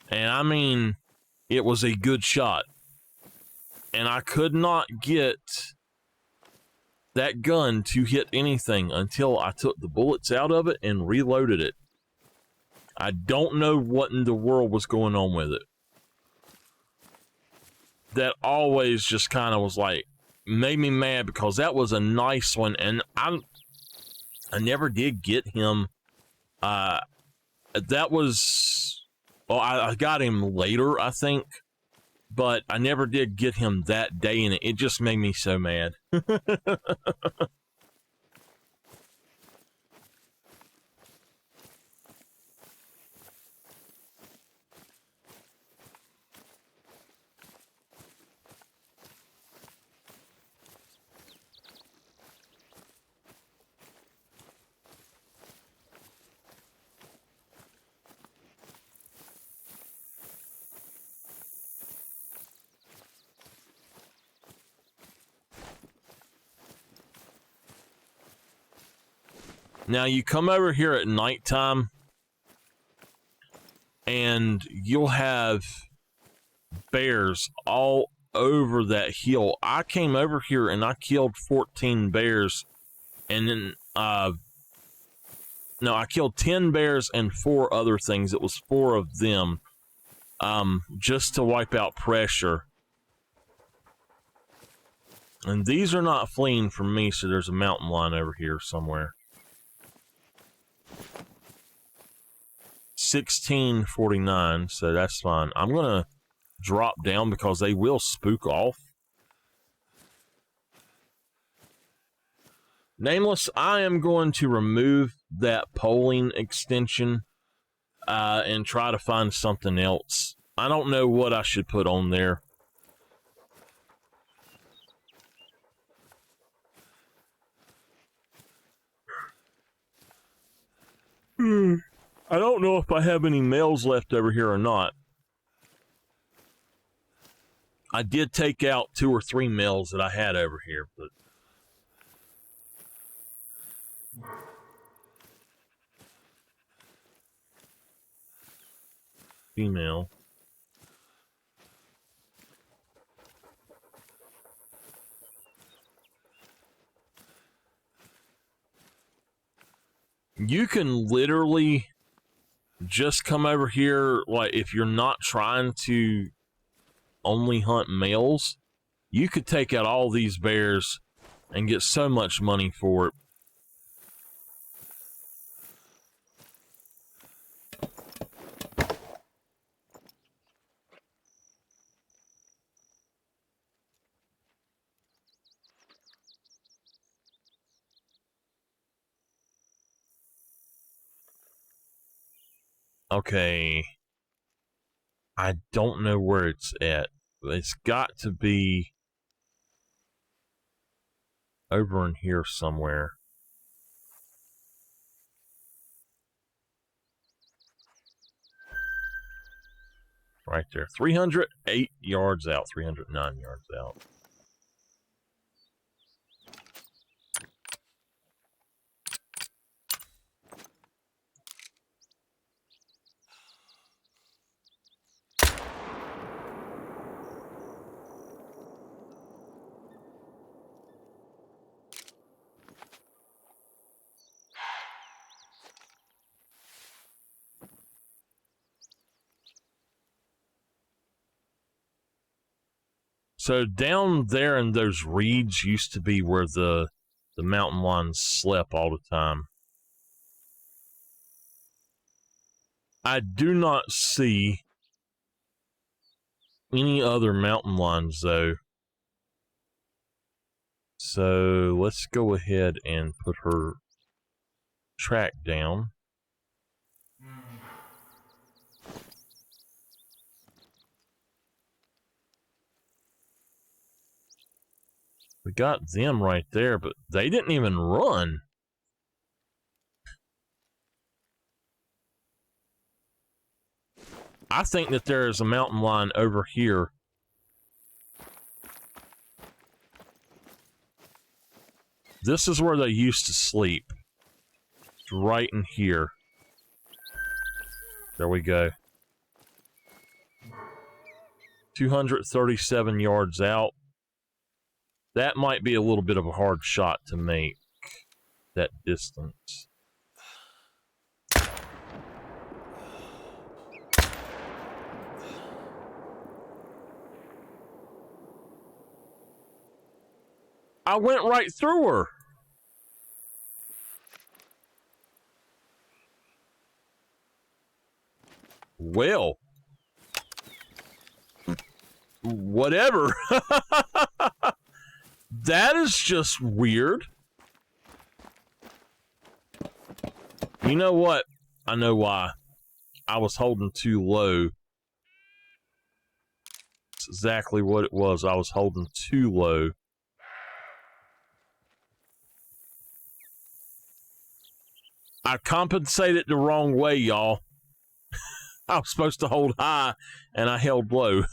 And I mean, it was a good shot. And I could not get that gun to hit anything until I took the bullets out of it and reloaded it. I don't know what in the world was going on with it. That always just kind of was like, made me mad because that was a nice one, and I never did get him. That was, well, I got him later, I think, but I never did get him that day, and it just made me so mad. Now, you come over here at nighttime, and you'll have bears all over that hill. I came over here, and I killed 14 bears, and then, no, I killed 10 bears and 4 other things. It was 4 of them, just to wipe out pressure. And these are not fleeing from me, so there's a mountain lion over here somewhere. 1649, so that's fine. I'm gonna drop down because they will spook off. Nameless, I am going to remove that polling extension and try to find something else. I don't know what I should put on there. I don't know if I have any males left over here or not. I did take out 2 or 3 males that I had over here, but female. You can literally just come over here, like, if you're not trying to only hunt males, you could take out all these bears and get so much money for it. Okay. I don't know where it's at. It's got to be over in here somewhere. Right there. 308 yards out. 309 yards out. So down there in those reeds used to be where the mountain lions slept all the time. I do not see any other mountain lions though. So let's go ahead and put her track down. We got them right there, but they didn't even run. I think that there is a mountain lion over here. This is where they used to sleep. It's right in here. There we go. 237 yards out. That might be a little bit of a hard shot to make, that distance. I went right through her. Well, whatever. That is just weird. You know what? I know why. I was holding too low. That's exactly what it was. I was holding too low. I compensated the wrong way, y'all. I was supposed to hold high, and I held low.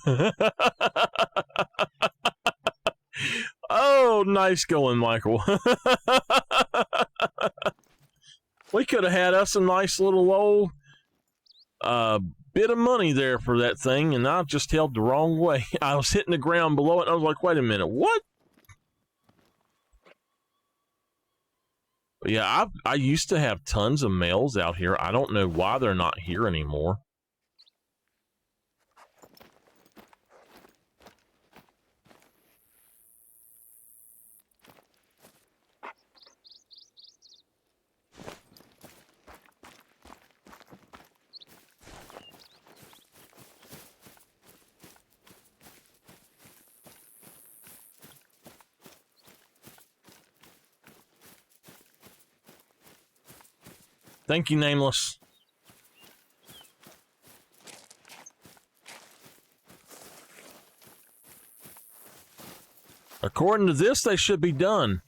Oh, nice going, Michael. We could have had us a nice little old bit of money there for that thing, and I just held the wrong way. I was hitting the ground below it, and I was like, wait a minute, what? But yeah, I used to have tons of males out here. I don't know why they're not here anymore. Thank you, Nameless. According to this, they should be done.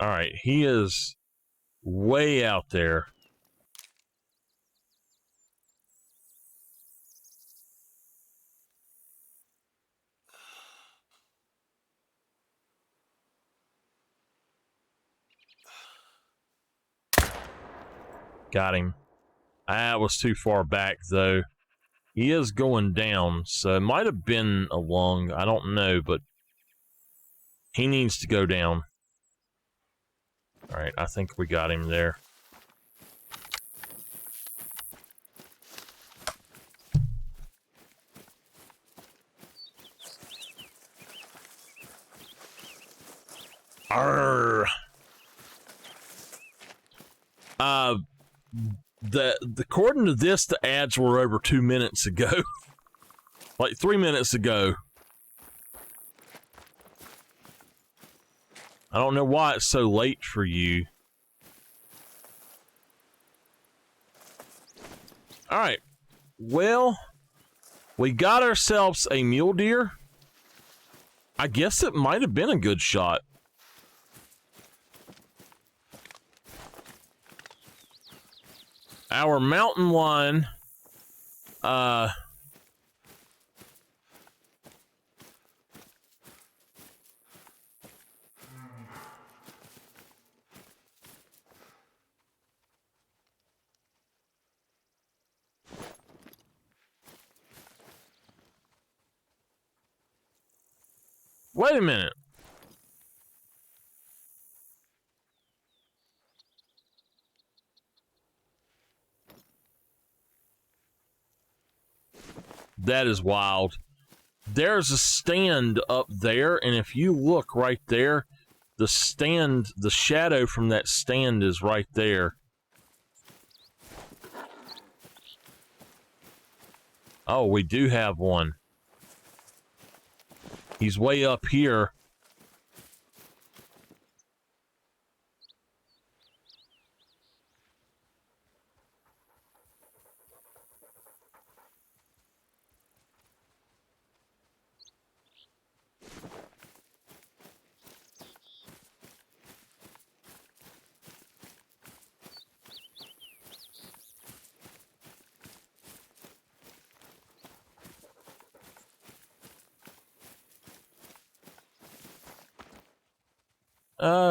All right, he is way out there. Got him. That was too far back, though. He is going down, so it might have been a lung. I don't know, but he needs to go down. All right, I think we got him there. Arr. According to this, the ads were over 2 minutes ago. Like 3 minutes ago. I don't know why it's so late for you. All right. Well, we got ourselves a mule deer. I guess it might have been a good shot. Our mountain lion, wait a minute. That is wild. There's a stand up there, and if you look right there, the stand, the shadow from that stand is right there. Oh, we do have one. He's way up here.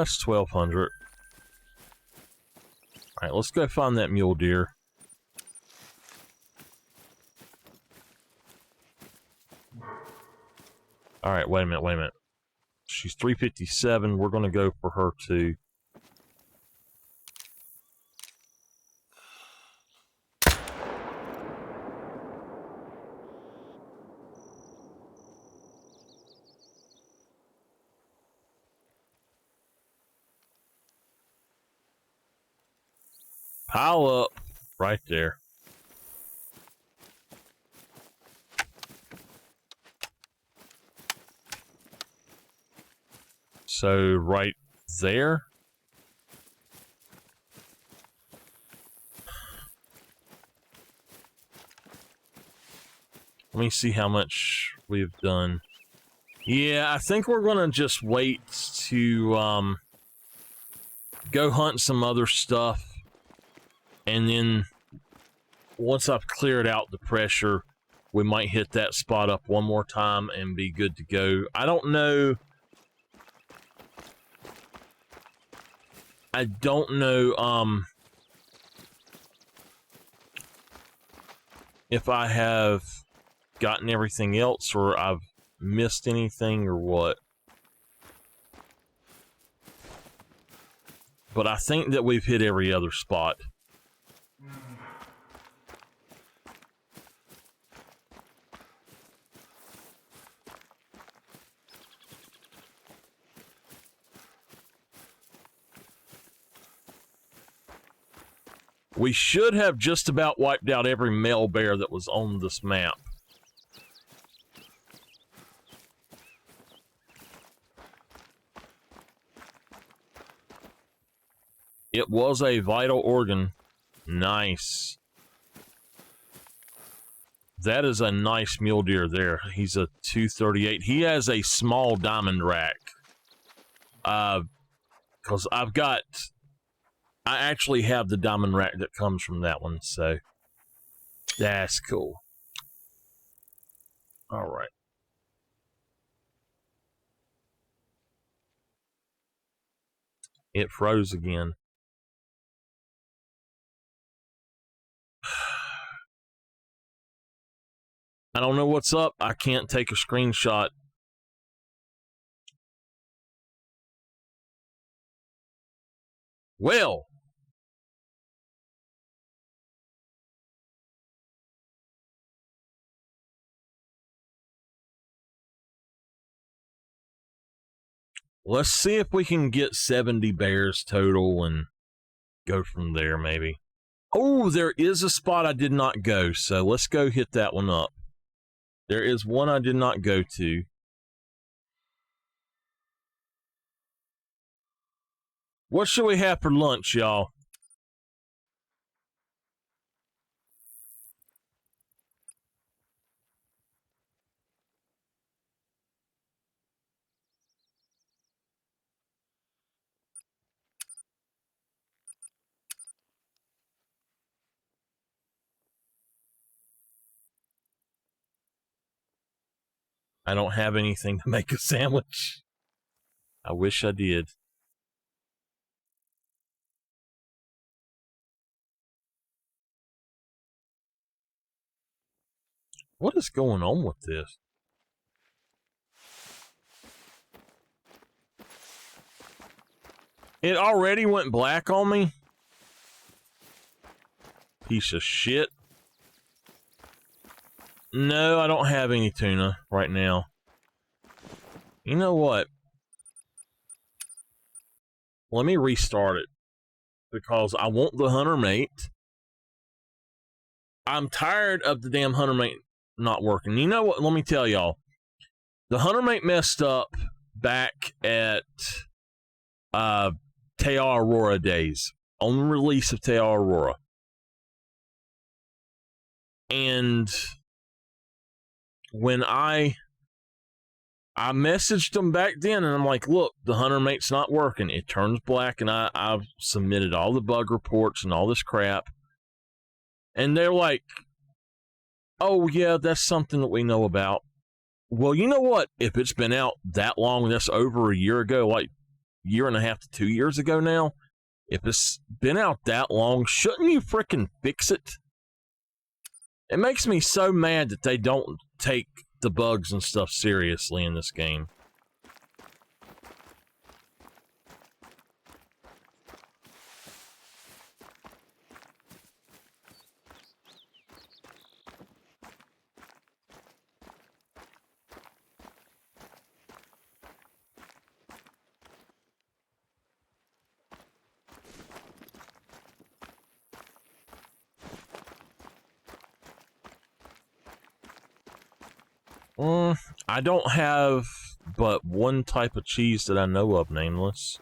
It's 1200. All right, let's go find that mule deer. All right, wait a minute. She's 357. We're going to go for her too. Pile up right there. So right there. Let me see how much we've done. Yeah, I think we're going to just wait to go hunt some other stuff. And then once I've cleared out the pressure, we might hit that spot up one more time and be good to go. I don't know. If I have gotten everything else or I've missed anything or what. But I think that we've hit every other spot. We should have just about wiped out every male bear that was on this map. It was a vital organ. Nice. That is a nice mule deer there. He's a 238. He has a small diamond rack. Because I actually have the diamond rack that comes from that one, so that's cool. All right. It froze again. I don't know what's up. I can't take a screenshot. Well, let's see if we can get 70 bears total and go from there, maybe. Oh, there is a spot I did not go, so let's go hit that one up. There is one I did not go to. What should we have for lunch, y'all? I don't have anything to make a sandwich. I wish I did. What is going on with this? It already went black on me? Piece of shit. No, I don't have any tuna right now. You know what? Let me restart it. Because I want the hunter mate. I'm tired of the damn hunter mate not working. You know what? Let me tell y'all. The hunter mate messed up back at Te Aurora days. On the release of Te Aurora. And when I messaged them back then, and I'm like, look, the hunter mate's not working. It turns black, and I've submitted all the bug reports and all this crap. And they're like, oh, yeah, that's something that we know about. Well, you know what? If it's been out that long, that's over a year ago, like year and a half to 2 years ago now, If it's been out that long, shouldn't you frickin' fix it? It makes me so mad that they don't take the bugs and stuff seriously in this game. I don't have but one type of cheese that I know of, nameless.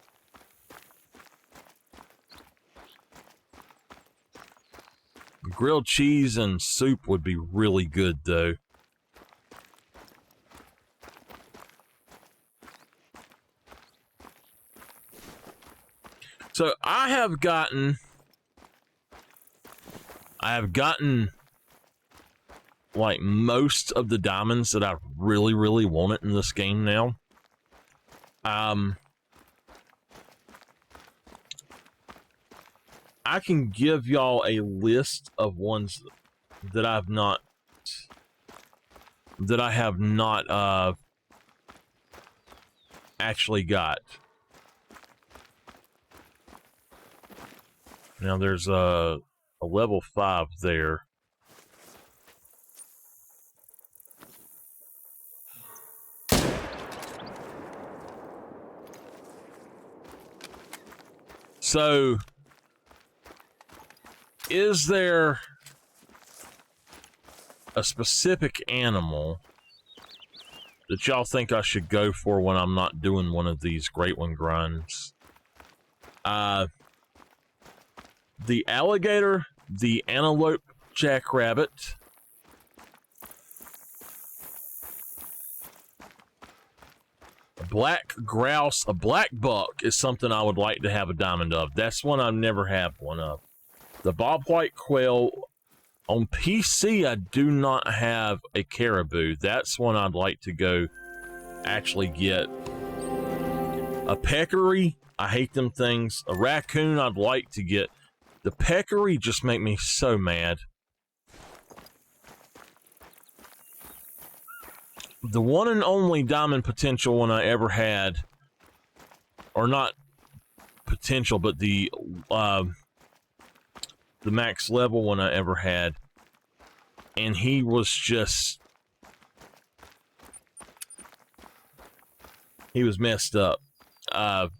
Grilled cheese and soup would be really good, though. So I have gotten like most of the diamonds that I really, really wanted in this game now. I can give y'all a list of ones that I have not actually got. Now there's a level 5 there. So, is there a specific animal that y'all think I should go for when I'm not doing one of these Great One grinds? The alligator, the antelope jackrabbit, a black grouse, a black buck is something I would like to have a diamond of. That's one I've never had one of. The bobwhite quail. On PC, I do not have a caribou. That's one I'd like to go actually get. A peccary, I hate them things. A raccoon, I'd like to get. The peccary just make me so mad. The one and only diamond potential one I ever had, or not potential, but the max level one I ever had, and he was just, he was messed up. I've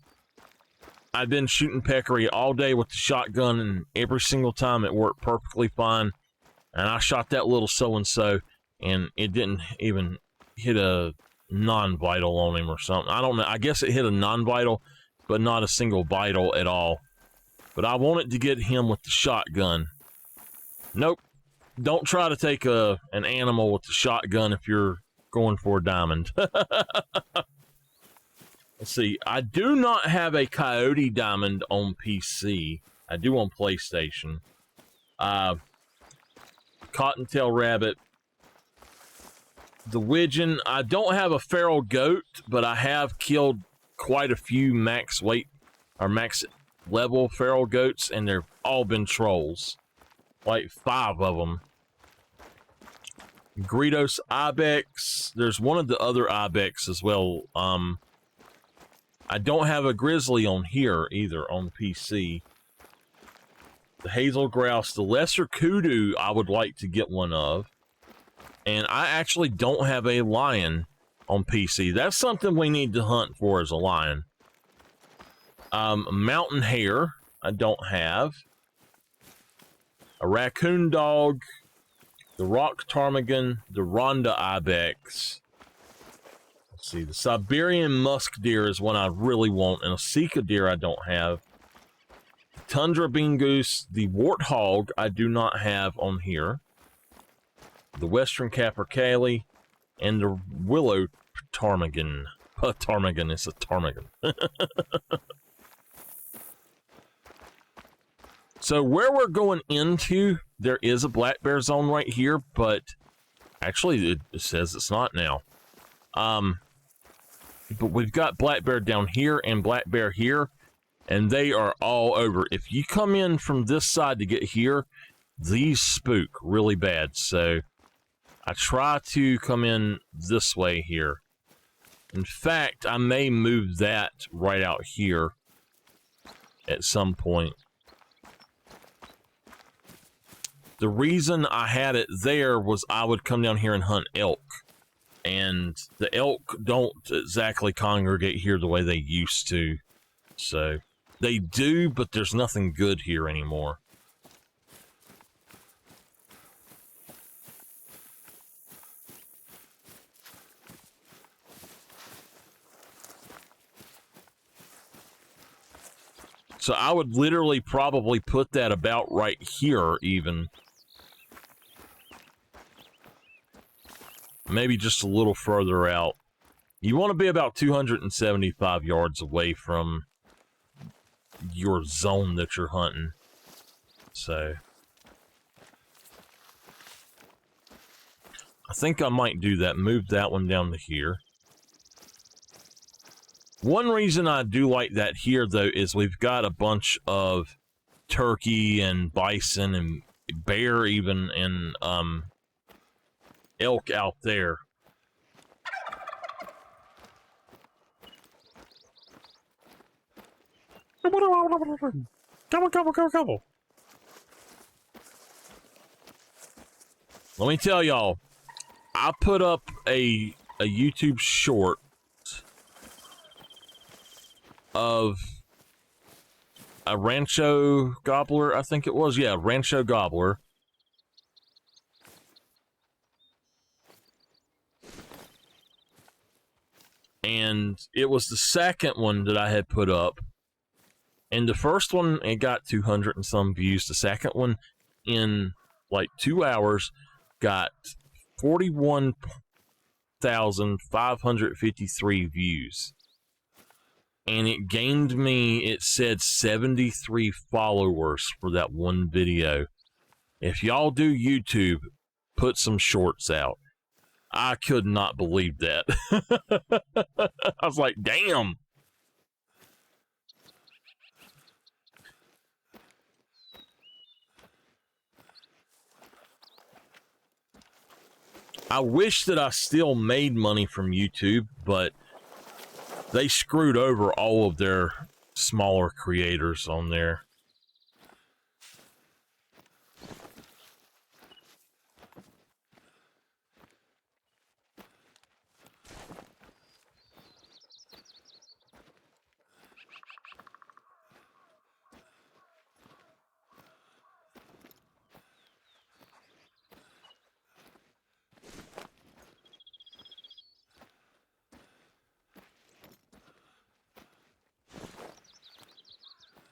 been shooting peccary all day with the shotgun, and every single time it worked perfectly fine, and I shot that little so-and-so, and it didn't even hit a non-vital on him or something. I don't know. I guess it hit a non-vital, but not a single vital at all. But I wanted to get him with the shotgun. Nope. Don't try to take an animal with the shotgun if you're going for a diamond. Let's see. I do not have a coyote diamond on PC. I do on PlayStation. Cottontail rabbit. The widgeon. I don't have a feral goat, but I have killed quite a few max weight or max level feral goats, and they've all been trolls. Like 5 of them. Greedos ibex. There's one of the other ibex as well. I don't have a grizzly on here either on PC. The hazel grouse, the lesser kudu, I would like to get one of. And I actually don't have a lion on PC. That's something we need to hunt for, as a lion. Mountain hare, I don't have. A raccoon dog, the rock ptarmigan, the Ronda ibex. Let's see, the Siberian musk deer is one I really want, and a Sika deer I don't have. Tundra bean goose, the warthog I do not have on here. The western capercaillie, and the willow ptarmigan. Ptarmigan, it's a ptarmigan. So where we're going into, there is a black bear zone right here, but actually it says it's not now. But we've got black bear down here and black bear here. and they are all over. If you come in from this side to get here, these spook really bad. So I try to come in this way here. In fact, I may move that right out here at some point. The reason I had it there was I would come down here and hunt elk. And the elk don't exactly congregate here the way they used to. So they do, but there's nothing good here anymore. So I would literally probably put that about right here even. Maybe just a little further out. You want to be about 275 yards away from your zone that you're hunting. So I think I might do that. Move that one down to here. One reason I do like that here, though, is we've got a bunch of turkey and bison and bear even, and elk out there. Gobble. Let me tell y'all, I put up a YouTube short of a Rancho Gobbler, I think it was. Yeah, Rancho Gobbler. And it was the second one that I had put up. And the first one, it got 200 and some views. The second one, in like 2 hours, got 41,553 views. And it gained me, it said 73 followers for that one video. If y'all do YouTube, put some shorts out. I could not believe that. I was like, damn. I wish that I still made money from YouTube, but they screwed over all of their smaller creators on there.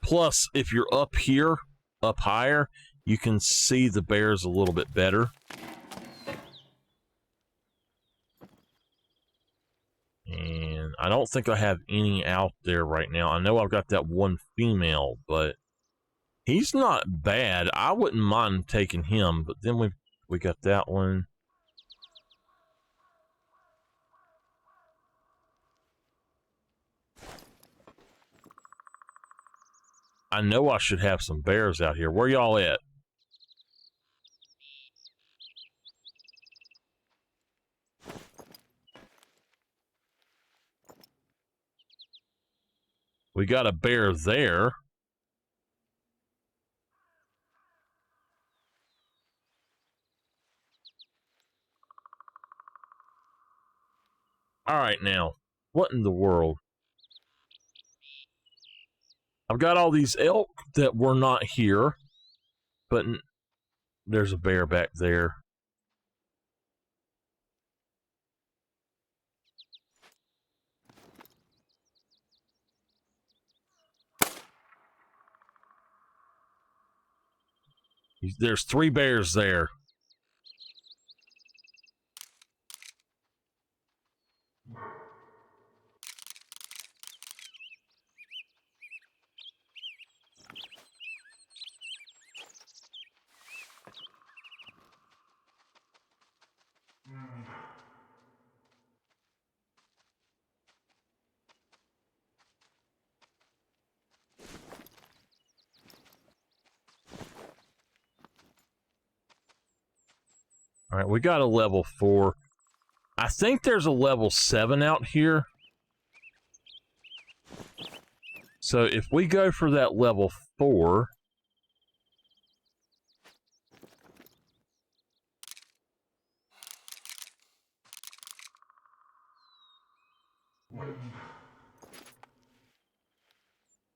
Plus, if you're up here, up higher, you can see the bears a little bit better. And I don't think I have any out there right now. I know I've got that one female, but he's not bad. I wouldn't mind taking him, but then we got that one. I know I should have some bears out here. Where y'all at? We got a bear there. All right, now, what in the world? I've got all these elk that were not here, but there's a bear back there. There's 3 bears there. All right, we got a level 4. I think there's a level 7 out here. So if we go for that level 4...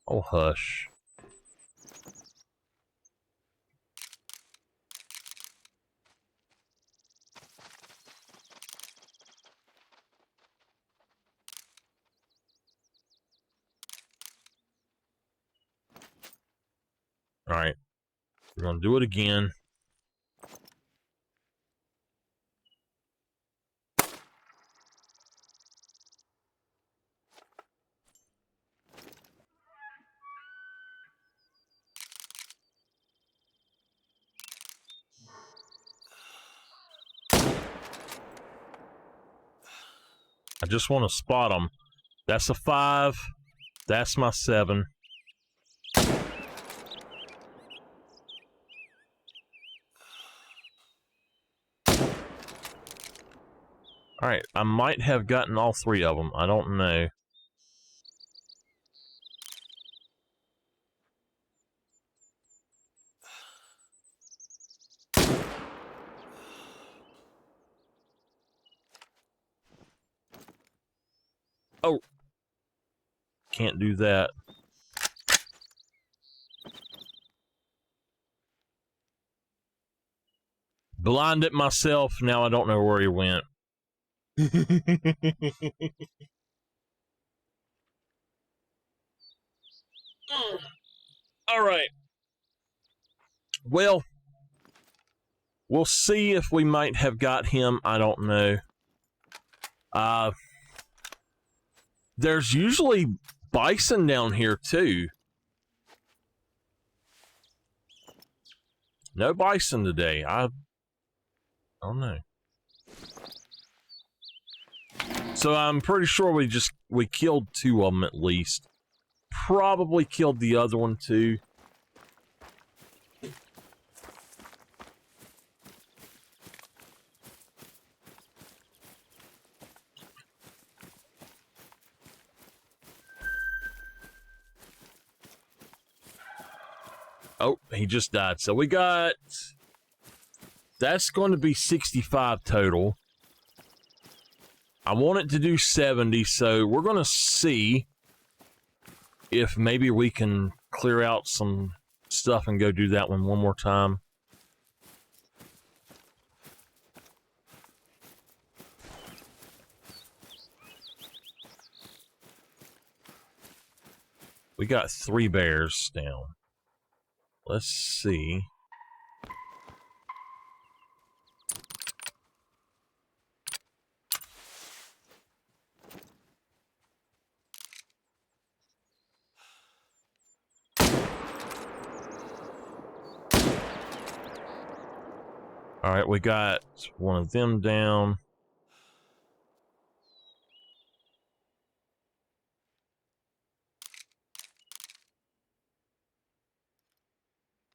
Oh, hush. All right, we're going to do it again. I just want to spot them. That's a 5. That's my 7. Alright, I might have gotten all 3 of them. I don't know. Oh! Can't do that. Blinded myself, now I don't know where he went. Alright. Well, we'll see if we might have got him. I don't know. There's usually bison down here, too. No bison today. I don't know. So I'm pretty sure we killed 2 of them at least. Probably killed the other one, too. Oh, he just died. So we got... That's going to be 65 total. I want it to do 70, so we're going to see if maybe we can clear out some stuff and go do that one more time. We got 3 bears down. Let's see. All right, we got one of them down.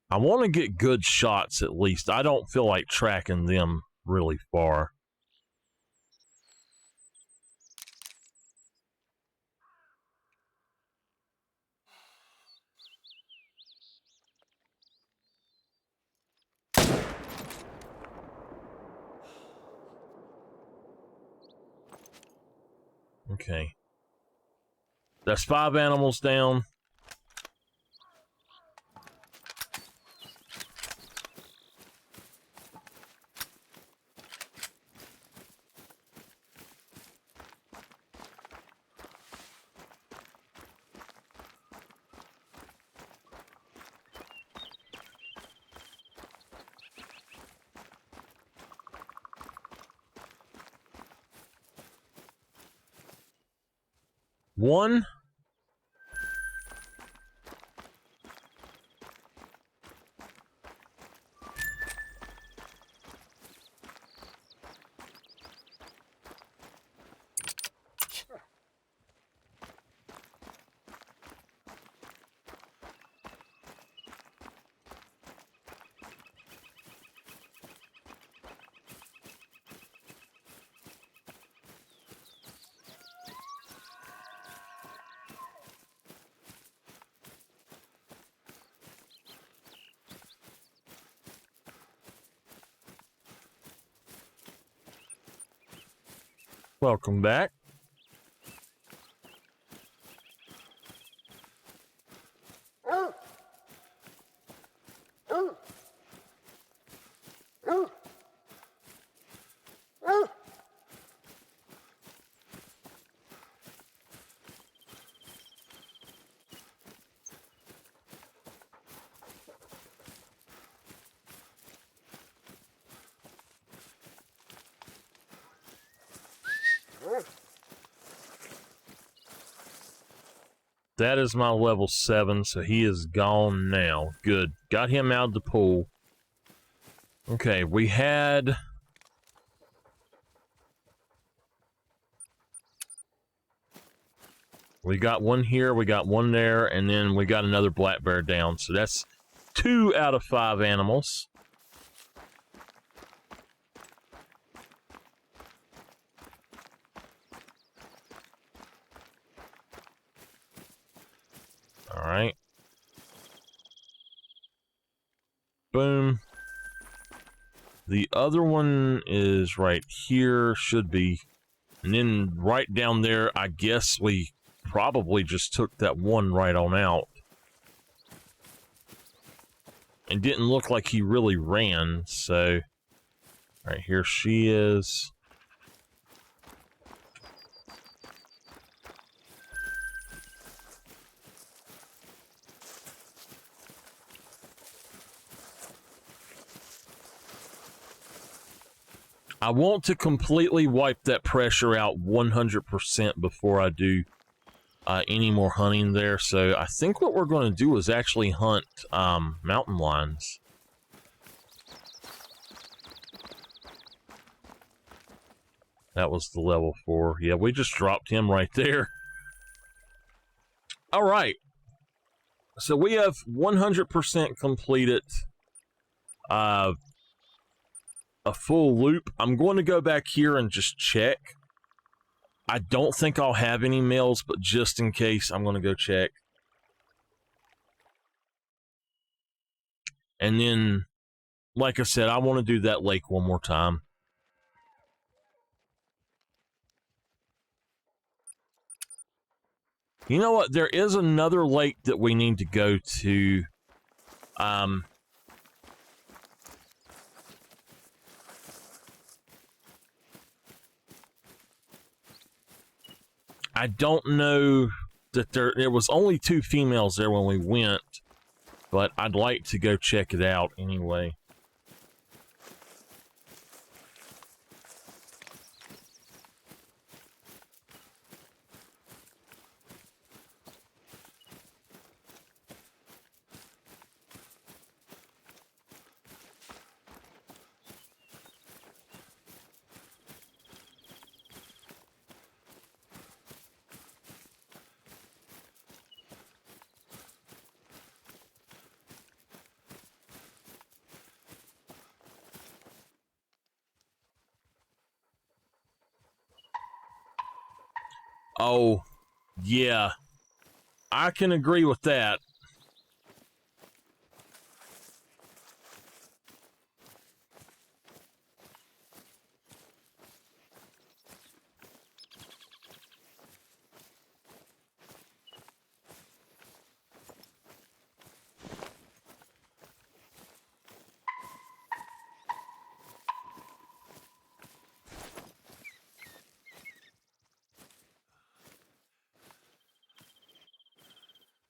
I want to get good shots at least. I don't feel like tracking them really far. Okay. That's 5 animals down. One. Welcome back. That is my level 7, so he is gone now. Good. Got him out of the pool. Okay, we had... We got one here, we got one there, and then we got another black bear down. So that's 2 out of 5 animals. All right. Boom. The other one is right here, should be. And then right down there, I guess we probably just took that one right on out. And didn't look like he really ran, so... All right, here she is. I want to completely wipe that pressure out 100% before I do any more hunting there. So I think what we're going to do is actually hunt mountain lions. That was the level 4. Yeah, we just dropped him right there. All right. So we have 100% completed a full loop. I'm going to go back here and just check. I don't think I'll have any males, but just in case, I'm going to go check. And then, like I said, I want to do that lake one more time. You know what? There is another lake that we need to go to. I don't know that there was only 2 females there when we went, but I'd like to go check it out anyway. Oh, yeah. I can agree with that.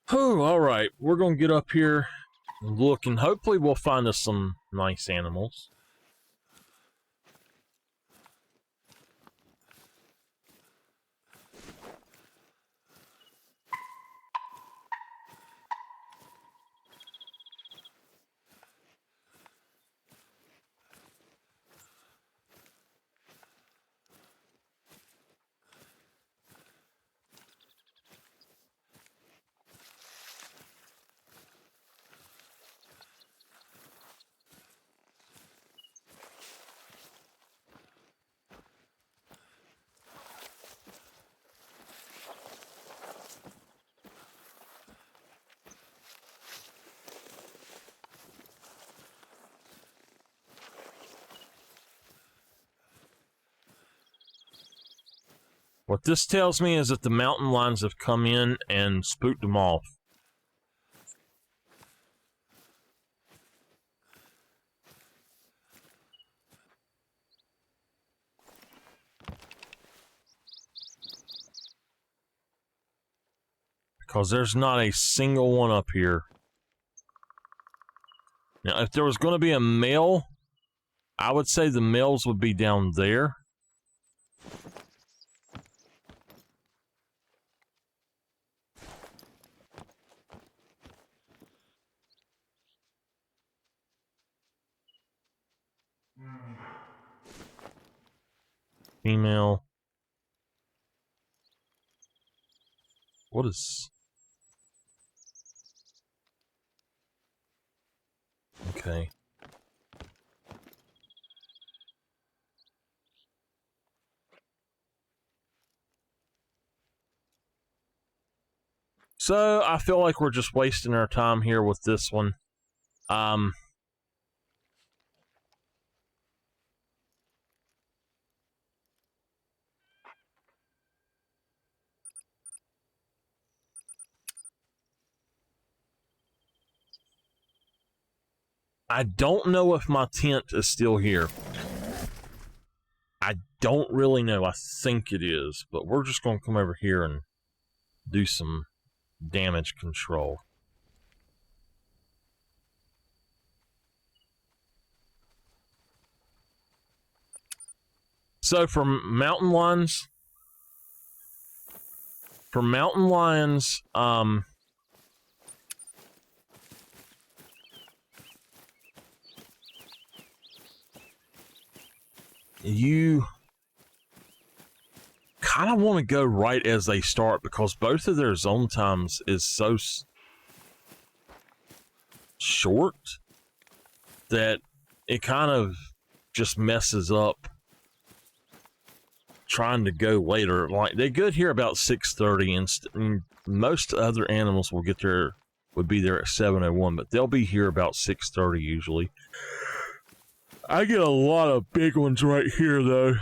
Oh, all right. We're going to get up here and look, and hopefully we'll find us some nice animals. What this tells me is that the mountain lions have come in and spooked them off. Because there's not a single one up here. Now, if there was going to be a male, I would say the males would be down there. Female. What is... Okay. So, I feel like we're just wasting our time here with this one. I don't know if my tent is still here. I don't really know. I think it is, but we're just going to come over here and do some damage control. So for mountain lions, you kind of want to go right as they start because both of their zone times is so short that it kind of just messes up trying to go later. Like, they get here about 6:30, and most other animals will get there, would be there at 7:01, but they'll be here about 6:30 usually. I get a lot of big ones right here, though.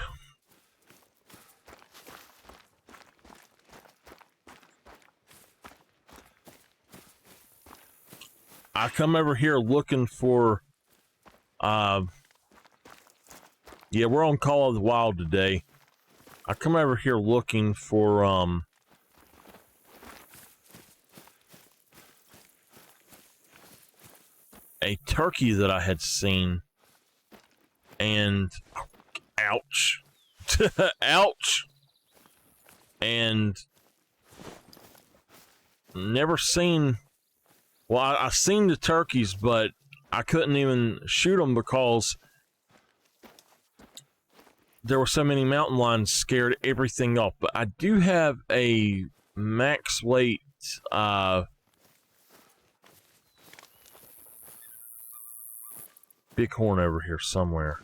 I come over here looking for, yeah, we're on Call of the Wild today. I come over here looking for, a turkey that I had seen, and, ouch, ouch, and never seen, well, I seen the turkeys, but I couldn't even shoot them because there were so many mountain lions scared everything off. But I do have a max weight bighorn over here somewhere.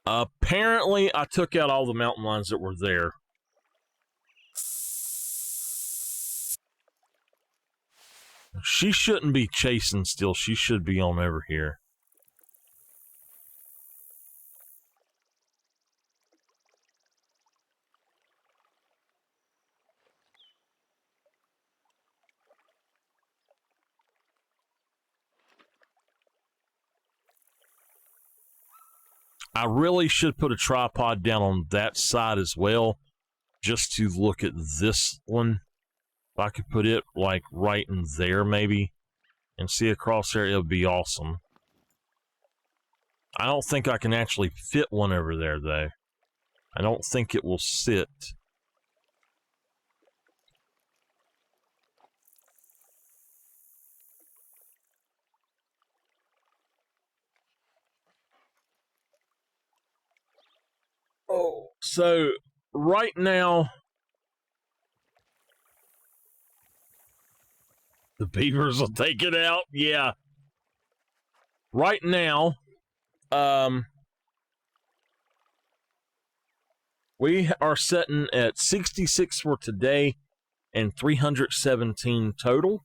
Apparently, I took out all the mountain lions that were there. She shouldn't be chasing still. She should be on over here. I really should put a tripod down on that side as well, just to look at this one. If I could put it like right in there maybe, and see across there, it would be awesome. I don't think I can actually fit one over there, though. I don't think it will sit. Oh, so right now, the beavers will take it out. Yeah. Right now, we are sitting at 66 for today and 317 total.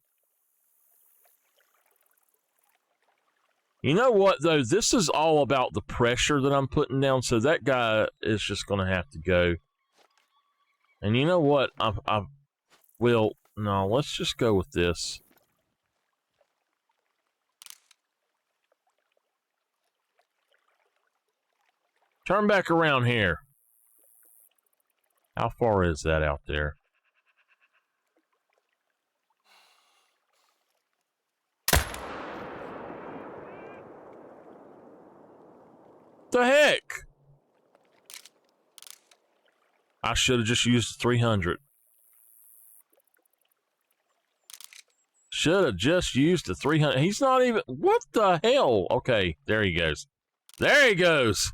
You know what, though? This is all about the pressure that I'm putting down, so that guy is just going to have to go. And you know what? I will... No, let's just go with this. Turn back around here. How far is that out there? The heck? I should have just used 300. Should have just used the 300. He's not even... What the hell? Okay, there he goes. There he goes.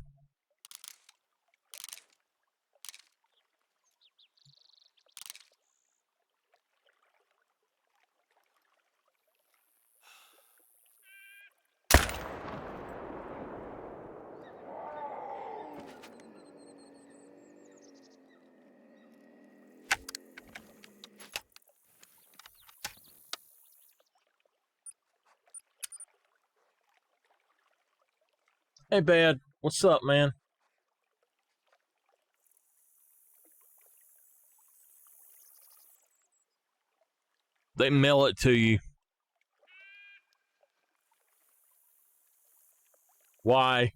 Hey, Bad. What's up, man? They mail it to you. Why?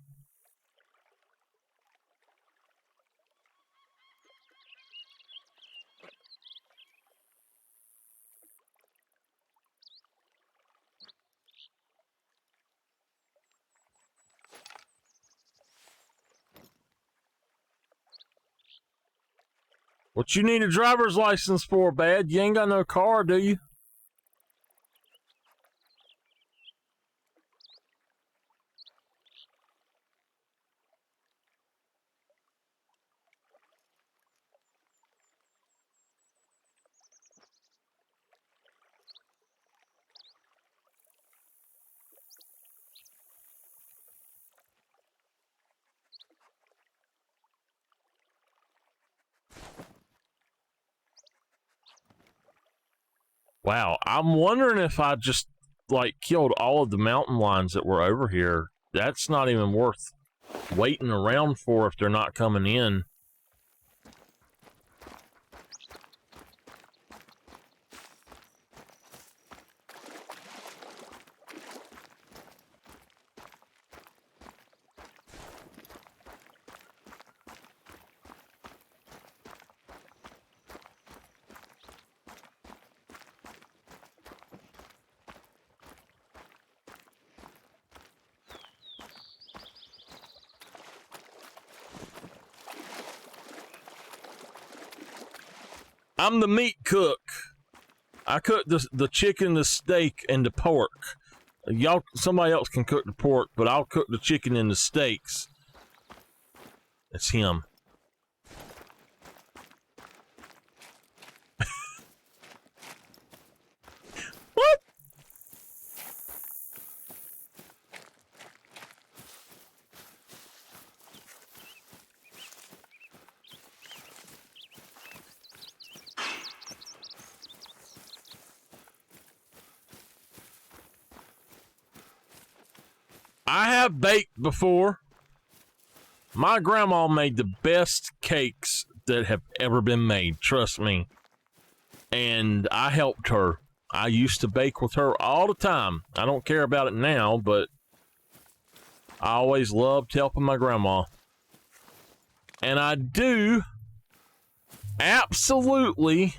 What you need a driver's license for, Bad? You ain't got no car, do you? Wow, I'm wondering if I just, like, killed all of the mountain lions that were over here. That's not even worth waiting around for if they're not coming in. I'm the meat cook. I cook the chicken, the steak, and the pork. Y'all, somebody else can cook the pork, but I'll cook the chicken and the steaks. It's him. What? I have baked before. My grandma made the best cakes that have ever been made, trust me. And I helped her. I used to bake with her all the time. I don't care about it now, but I always loved helping my grandma. And I do absolutely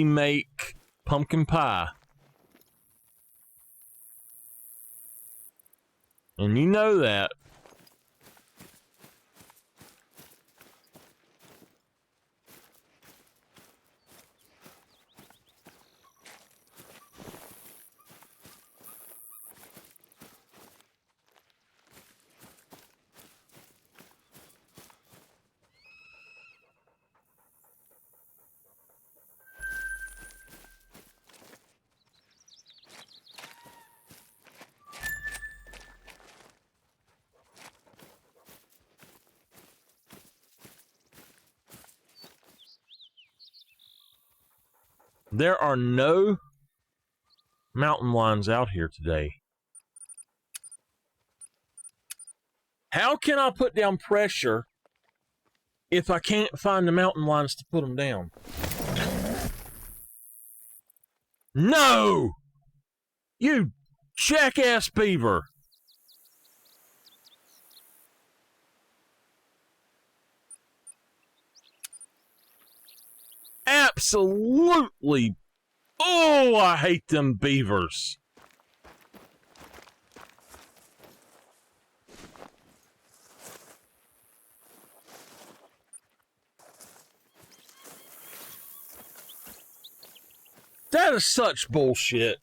make pumpkin pie. And you know that. There are no mountain lions out here today. How can I put down pressure if I can't find the mountain lions to put them down? No! You jackass beaver! Absolutely. Oh, I hate them beavers. That is such bullshit.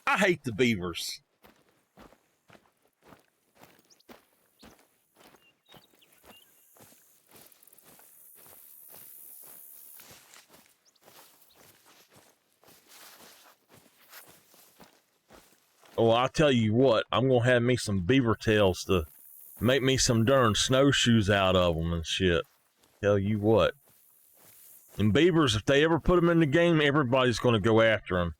I hate the beavers. Oh, I'll tell you what, I'm going to have me some beaver tails to make me some darn snowshoes out of them and shit. Tell you what. And beavers, if they ever put them in the game, everybody's going to go after them.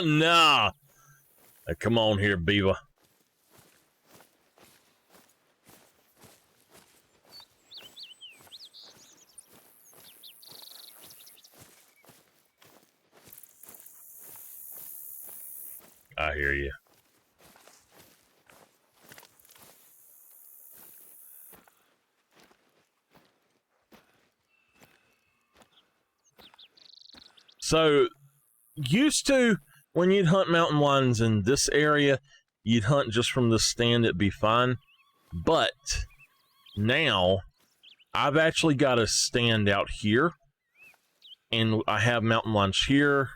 Nah. Hey, come on here, beaver. I hear you. So, used to, when you'd hunt mountain lions in this area, you'd hunt just from the stand, it'd be fine. But now, I've actually got a stand out here, and I have mountain lions here,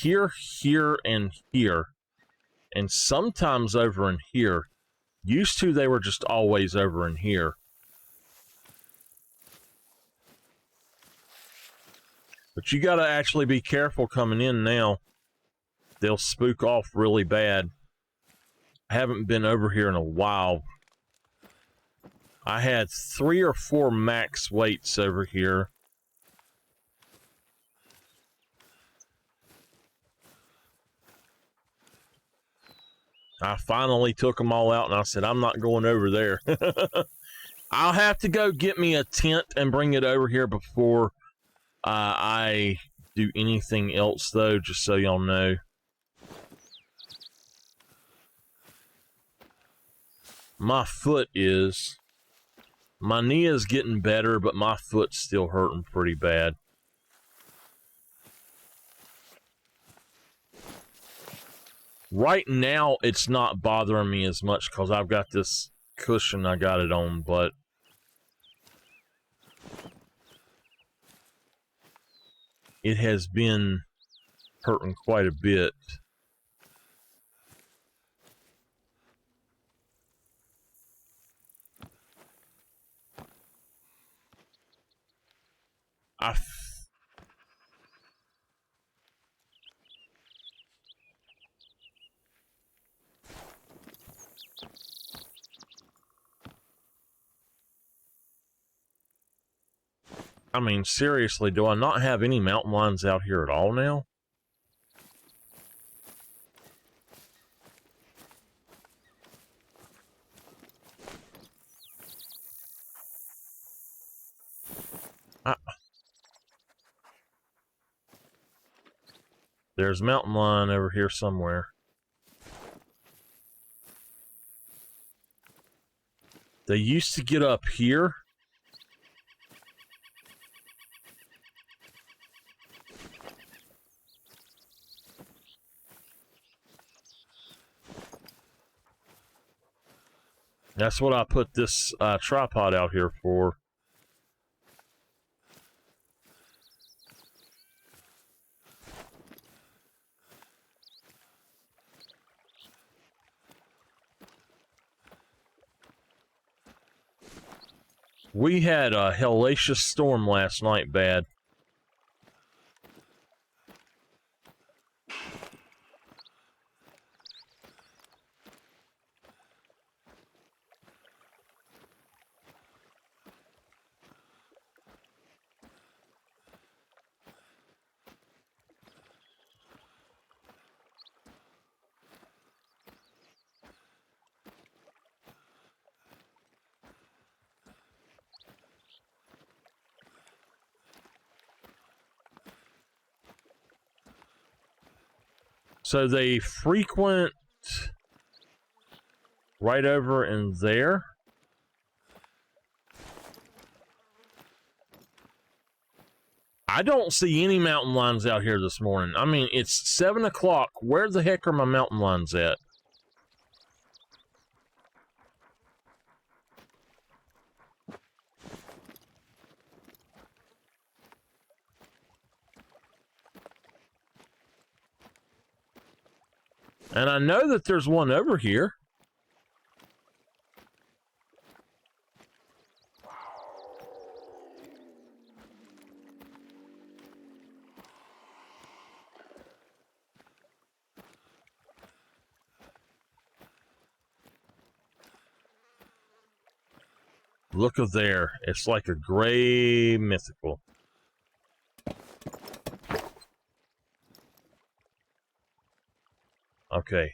here, and here, and sometimes over in here. Used to, they were just always over in here. But you gotta actually be careful coming in now. They'll spook off really bad. I haven't been over here in a while. I had 3 or 4 max weights over here. I finally took them all out, and I said, I'm not going over there. I'll have to go get me a tent and bring it over here before I do anything else, though, just so y'all know. My foot is... My knee is getting better, but my foot's still hurting pretty bad. Right now, it's not bothering me as much because I've got this cushion I got it on, but it has been hurting quite a bit. I mean, seriously, do I not have any mountain lions out here at all now? There's a mountain lion over here somewhere. They used to get up here, That's what I put this tripod out here for. We had a hellacious storm last night, bad. So they frequent right over in there. I don't see any mountain lions out here this morning. I mean, it's 7 o'clock. Where the heck are my mountain lions at? And I know that there's one over here. Look at there. It's like a gray mythical. Okay.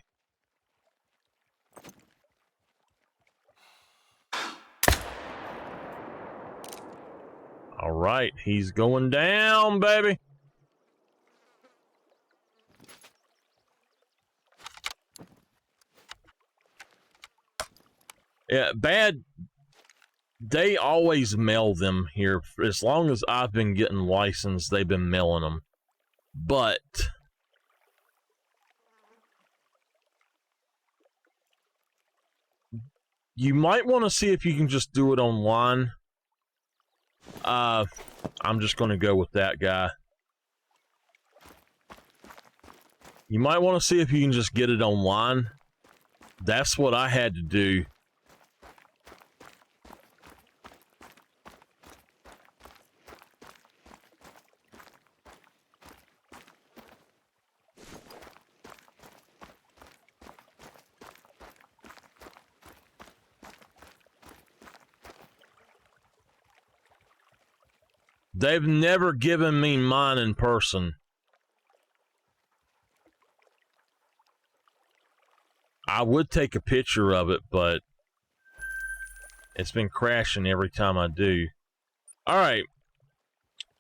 All right, he's going down, baby. Yeah, bad. They always mail them here. As long as I've been getting licensed, they've been mailing them. But you might want to see if you can just do it online. I'm just going to go with that guy. You might want to see if you can just get it online. That's what I had to do. They've never given me mine in person. I would take a picture of it, but it's been crashing every time I do. All right.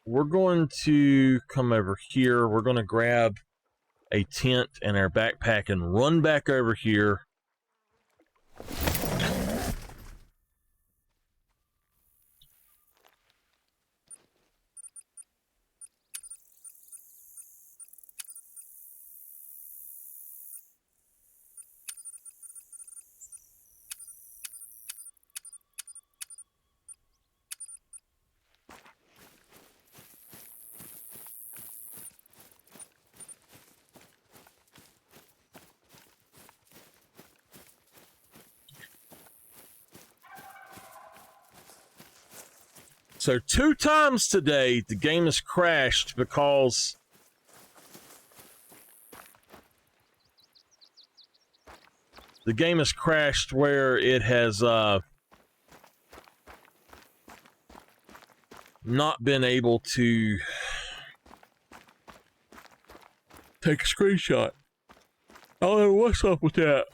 We're going to come over here. We're going to grab a tent and our backpack and run back over here. So 2 times today, the game has crashed because where it has not been able to take a screenshot. I don't know what's up with that.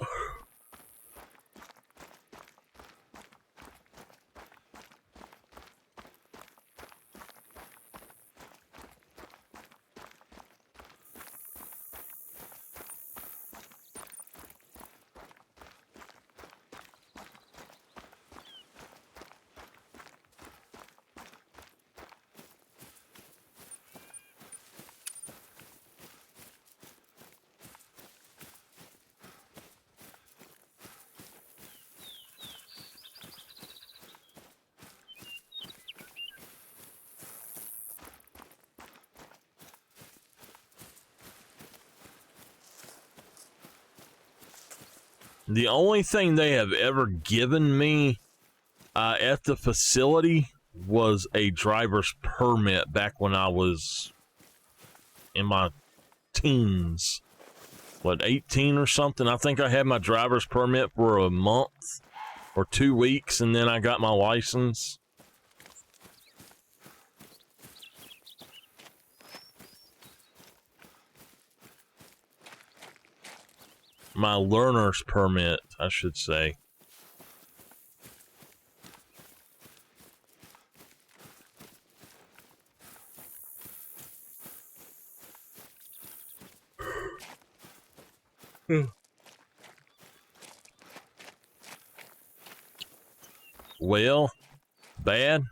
The only thing they have ever given me at the facility was a driver's permit back when I was in my teens. What, 18 or something? I think I had my driver's permit for a month or 2 weeks, and then I got my license. My learner's permit, I should say. Well, bad.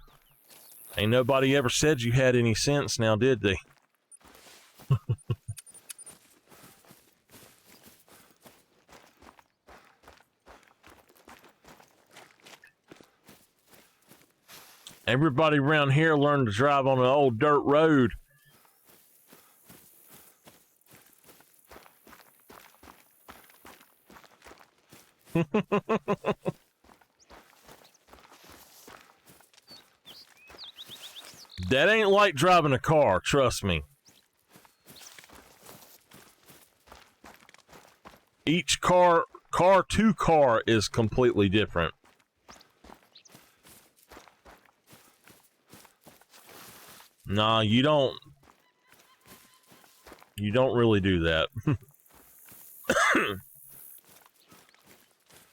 Ain't nobody ever said you had any sense now, did they? Everybody around here learned to drive on an old dirt road. That ain't like driving a car, trust me. Each car to car is completely different. Nah, you don't really do that.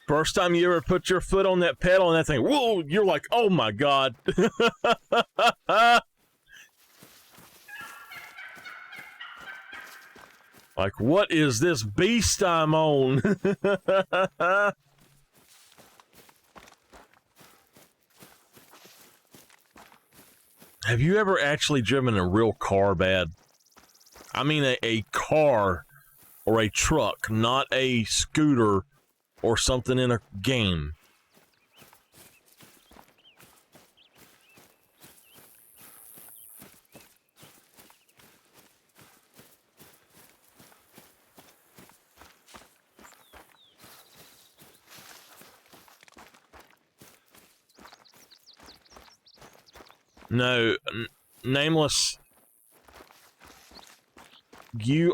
First time you ever put your foot on that pedal and that thing, whoa, you're like, oh my God. Like, what is this beast I'm on? Have you ever actually driven a real car bad? I mean a car or a truck, not a scooter or something in a game. No, Nameless. You,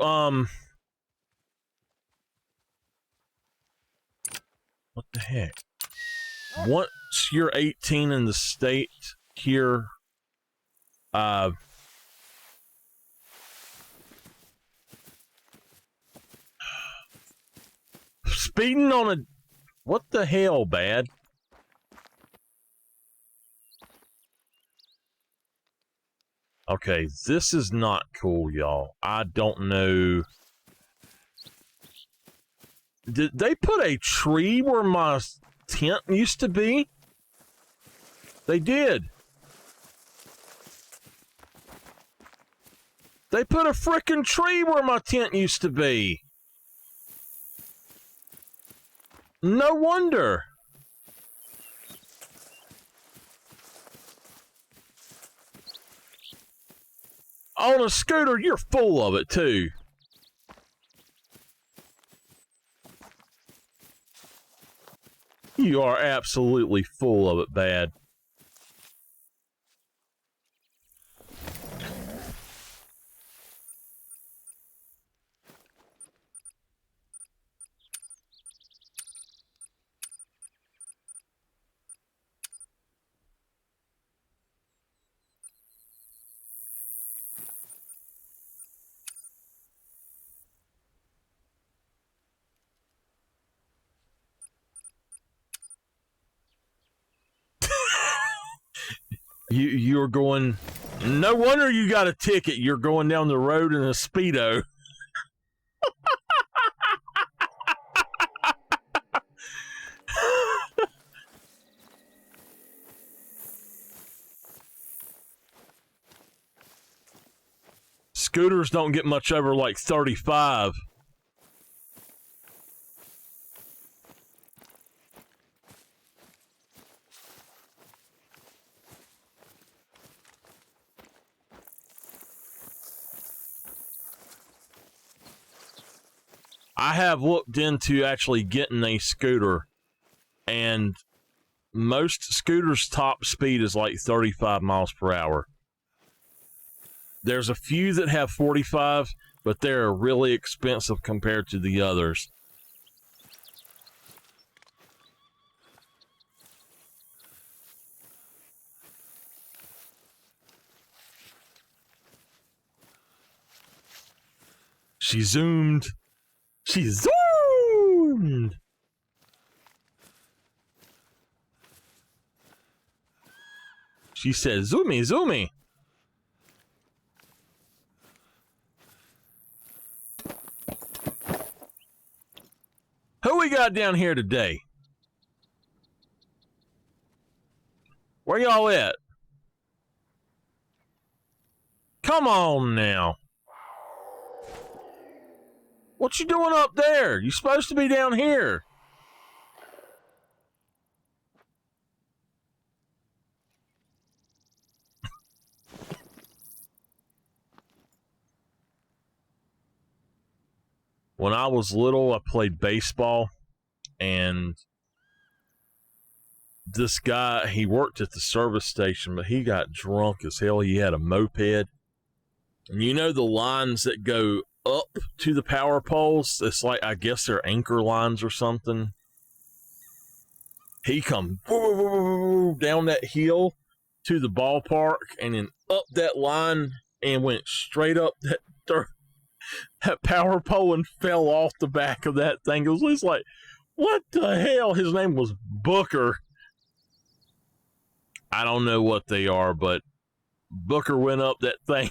what the heck? Once you're 18 in the state here, speeding on a, what the hell, bad? Okay, this is not cool, y'all. I don't know. Did they put a tree where my tent used to be? They did. They put a frickin' tree where my tent used to be. No wonder. On a scooter, you're full of it, too. You are absolutely full of it, bad. You're going, no wonder you got a ticket. You're going down the road in a Speedo. Scooters don't get much over like 35. I have looked into actually getting a scooter, and most scooters' top speed is like 35 miles per hour. There's a few that have 45, but they're really expensive compared to the others. She zoomed. She zoomed. She said, zoomy, zoomy. Who we got down here today? Where y'all at? Come on now. What you doing up there? You supposed to be down here. When I was little, I played baseball, and this guy, he worked at the service station, but he got drunk as hell. He had a moped. And you know the lines that go up to the power poles? It's like, I guess they're anchor lines or something. He come down that hill to the ballpark and then up that line and went straight up that power pole and fell off the back of that thing. It was like, what the hell? His name was Booker. I don't know what they are, but Booker went up that thing.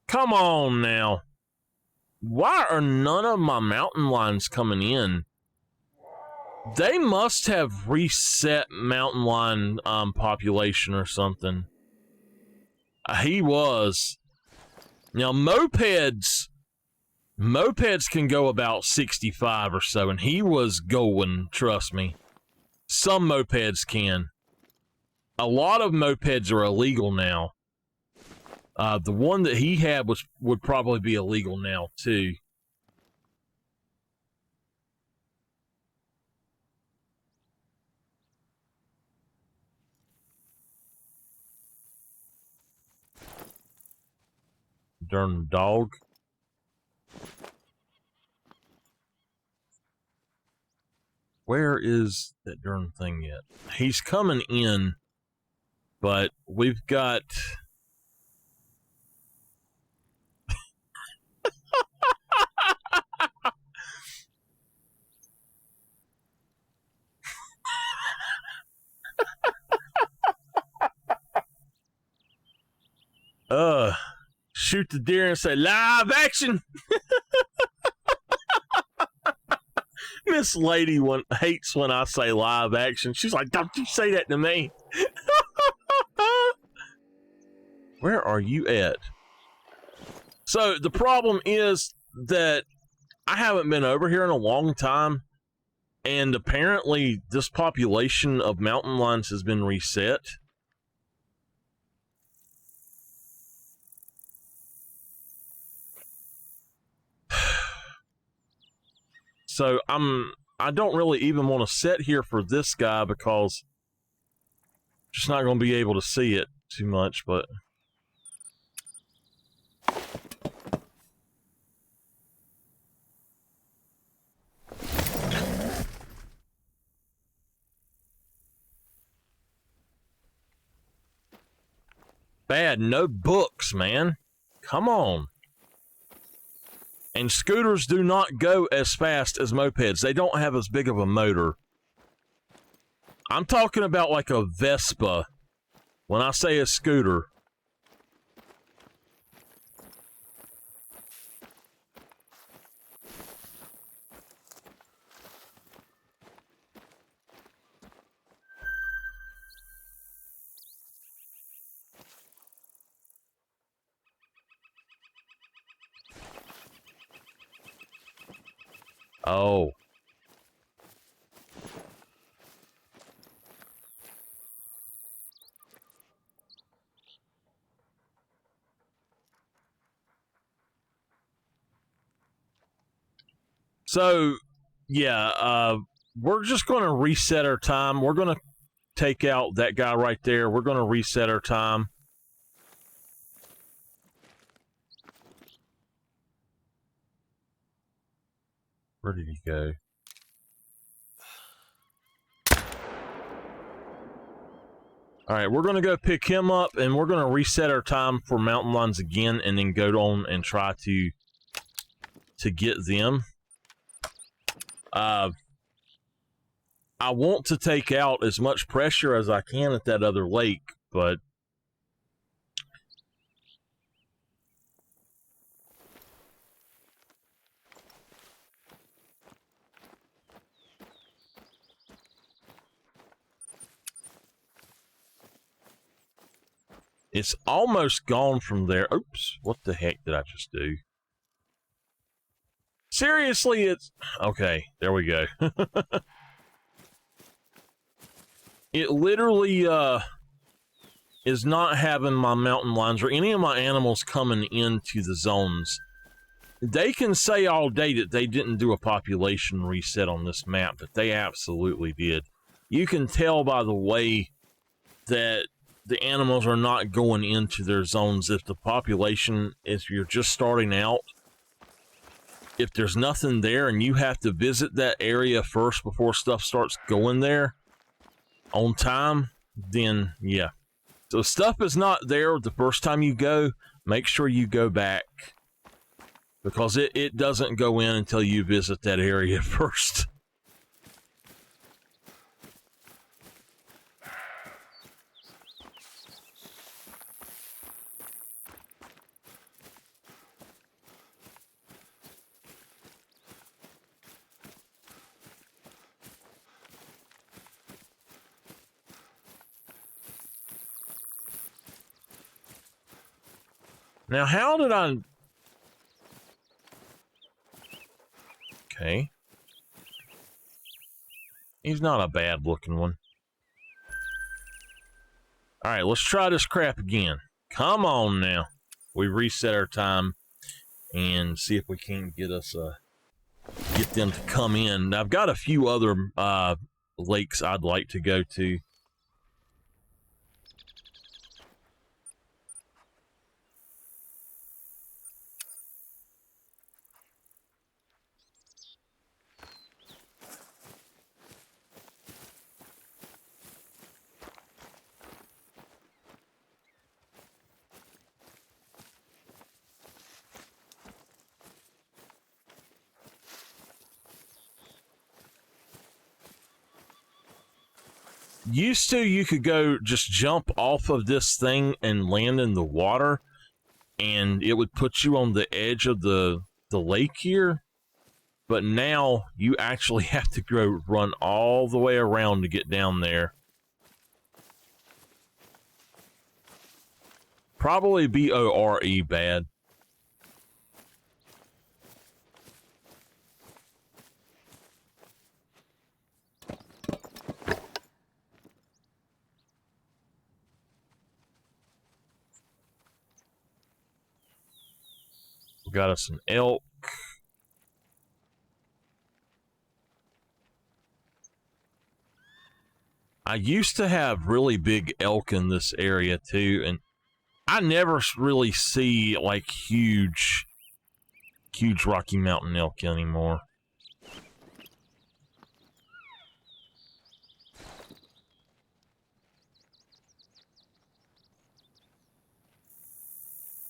Come on now. Why are none of my mountain lions coming in? They must have reset mountain lion population or something. He was. Now, mopeds can go about 65 or so, and he was going, trust me. Some mopeds can. A lot of mopeds are illegal now. The one that he had would probably be illegal now, too. Darn dog. Where is that darn thing yet? He's coming in, but we've got... shoot the deer and say, live action! Miss Lady hates when I say live action. She's like, don't you say that to me. Where are you at? So the problem is that I haven't been over here in a long time, and apparently this population of mountain lions has been reset. So I don't really even want to sit here for this guy because I'm just not going to be able to see it too much, but bad, no books, man. Come on. And scooters do not go as fast as mopeds. They don't have as big of a motor. I'm talking about like a Vespa when I say a scooter. Oh. So, yeah, we're just going to reset our time. We're going to take out that guy right there. We're going to reset our time. Where did he go? All right, we're going to go pick him up, and we're going to reset our time for mountain lions again, and then go on and try to get them. I want to take out as much pressure as I can at that other lake, but it's almost gone from there. Oops, what the heck did I just do? Seriously, it's... Okay, there we go. It literally is not having my mountain lions or any of my animals coming into the zones. They can say all day that they didn't do a population reset on this map, but they absolutely did. You can tell by the way that the animals are not going into their zones. If the population, if you're just starting out, if there's nothing there and you have to visit that area first before stuff starts going there on time, then yeah. So if stuff is not there the first time you go, make sure you go back, because it doesn't go in until you visit that area first. Now, how did I... Okay. He's not a bad-looking one. Alright, let's try this crap again. Come on now. We reset our time and see if we can get us get them to come in. Now, I've got a few other lakes I'd like to go to. Used to, you could go just jump off of this thing and land in the water, and it would put you on the edge of the lake here. But now you actually have to go run all the way around to get down there. Probably B-O-R-E bad. We got us an elk. I used to have really big elk in this area too, and I never really see like huge Rocky Mountain elk anymore.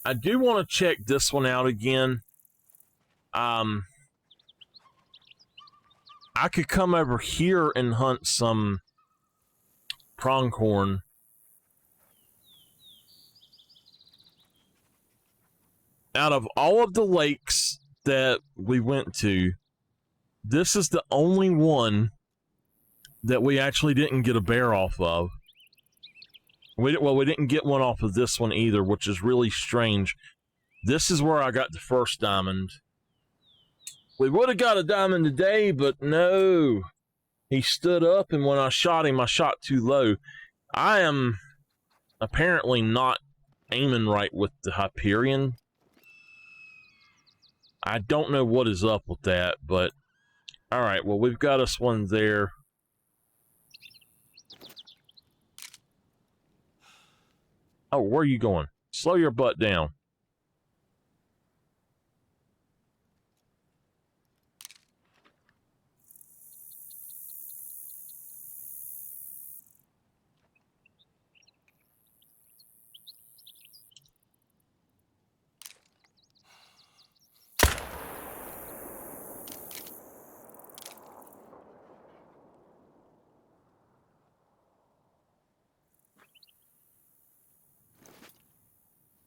I do want to check this one out again. I could come over here and hunt some pronghorn. Out of all of the lakes that we went to, this is the only one that we actually didn't get a bear off of. We didn't get one off of this one either, which is really strange. This is where I got the first diamond. We would have got a diamond today, but no. He stood up, and when I shot him, I shot too low. I am apparently not aiming right with the Hyperion. I don't know what is up with that, but All right, well, we've got us one there. Oh, where are you going? Slow your butt down.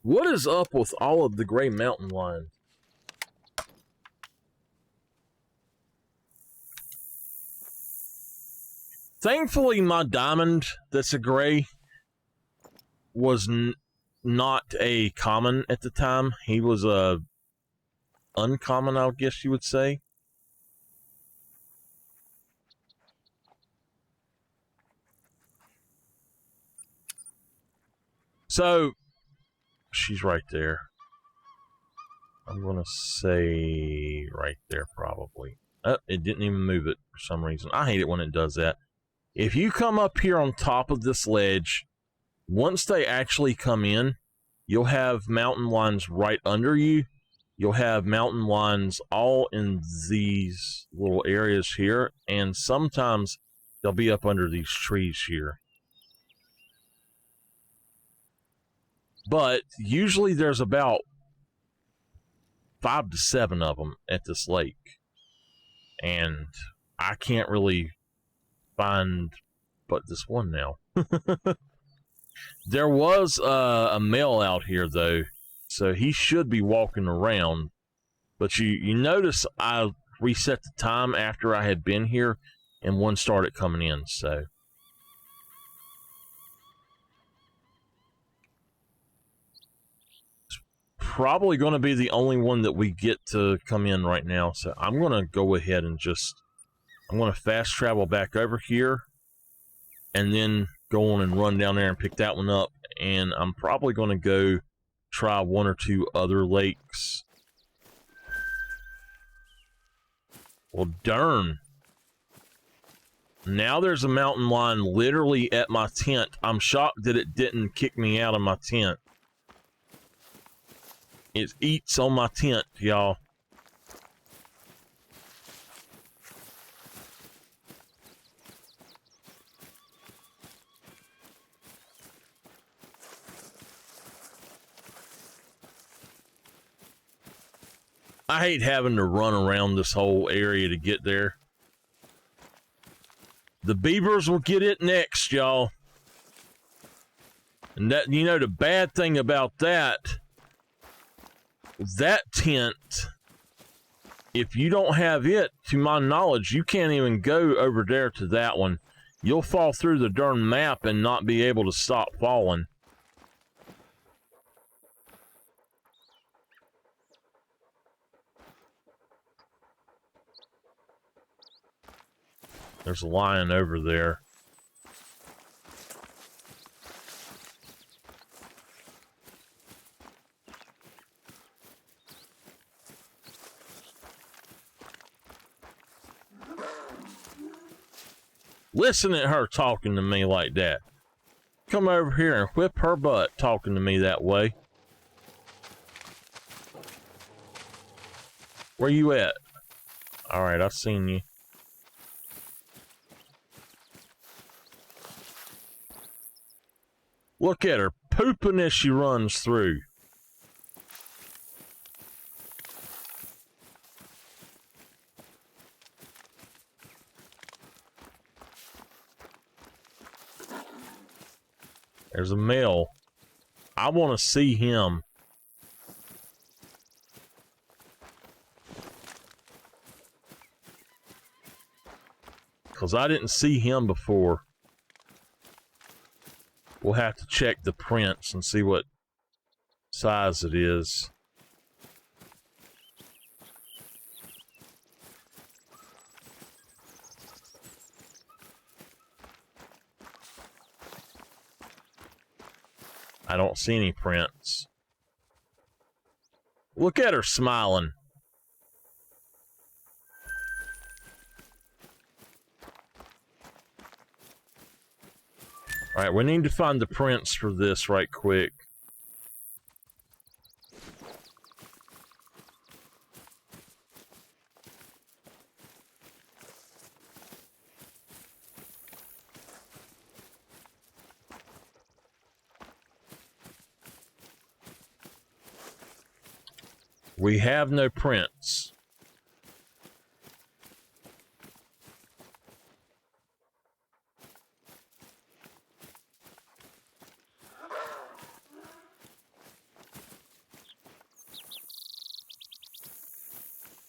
What is up with all of the gray mountain lions? Thankfully, my diamond that's a gray was not a common at the time. He was a uncommon, I guess you would say. So, she's right there. I'm going to say right there, probably. Oh, it didn't even move it for some reason. I hate it when it does that. If you come up here on top of this ledge, once they actually come in, you'll have mountain lions right under you. You'll have mountain lions all in these little areas here, and sometimes they'll be up under these trees here. But usually there's about 5 to 7 of them at this lake, and I can't really find but this one now. There was a male out here though, so he should be walking around. But you notice I reset the time after I had been here, and one started coming in. So it's probably going to be the only one that we get to come in right now. So I'm going to go ahead and I'm going to fast travel back over here, and then go on and run down there and pick that one up. And I'm probably going to go try 1 or 2 other lakes. Well, darn. Now there's a mountain lion literally at my tent. I'm shocked that it didn't kick me out of my tent. It eats on my tent, y'all. I hate having to run around this whole area to get there. The beavers will get it next, y'all. And that, you know, the bad thing about that tent, if you don't have it, to my knowledge, you can't even go over there to that one. You'll fall through the darn map and not be able to stop falling. There's a lion over there. Listen at her talking to me like that. Come over here and whip her butt talking to me that way. Where you at? All right, I've seen you. Look at her pooping as she runs through. There's a male. I want to see him. Because I didn't see him before. We'll have to check the prints and see what size it is. I don't see any prints. Look at her smiling. All right, we need to find the prints for this right quick. We have no prints.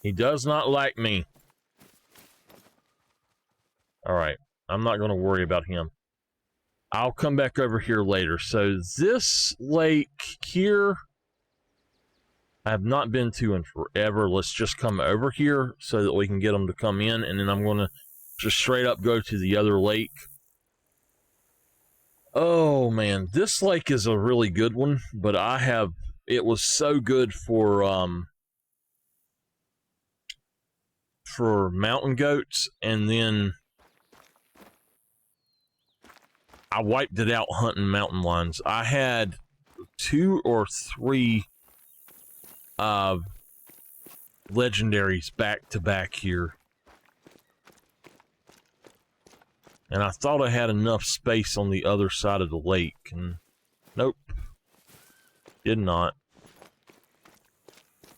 He does not like me. All right, I'm not going to worry about him. I'll come back over here later. So this lake here, I have not been to in forever. Let's just come over here so that we can get them to come in, and then I'm going to just straight up go to the other lake. Oh man, this lake is a really good one, but it was so good for mountain goats, and then I wiped it out hunting mountain lions. I had 2 or 3 legendaries back to back here, and I thought I had enough space on the other side of the lake, and nope, did not.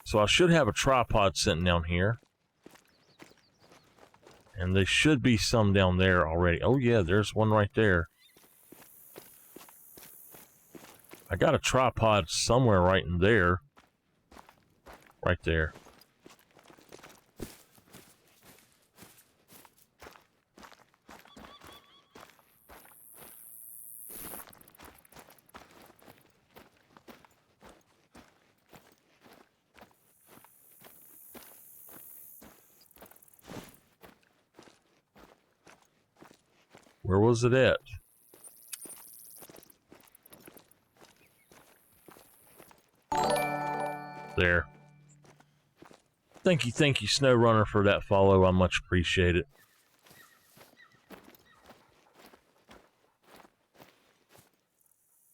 So I should have a tripod sitting down here. And there should be some down there already. Oh yeah, there's one right there. I got a tripod somewhere right in there. Right there. Where was it at? There. Thank you, SnowRunner, for that follow. I much appreciate it.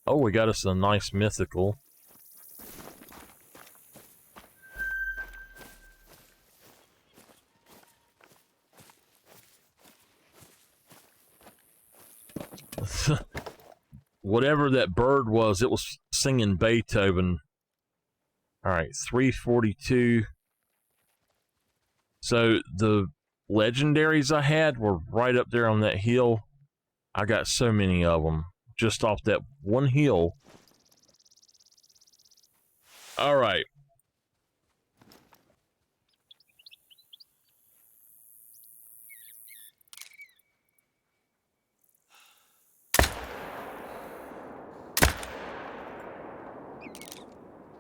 Oh, we got us a nice mythical. Whatever that bird was, it was singing Beethoven. All right, 342. So the legendaries I had were right up there on that hill. I got so many of them just off that one hill. All right.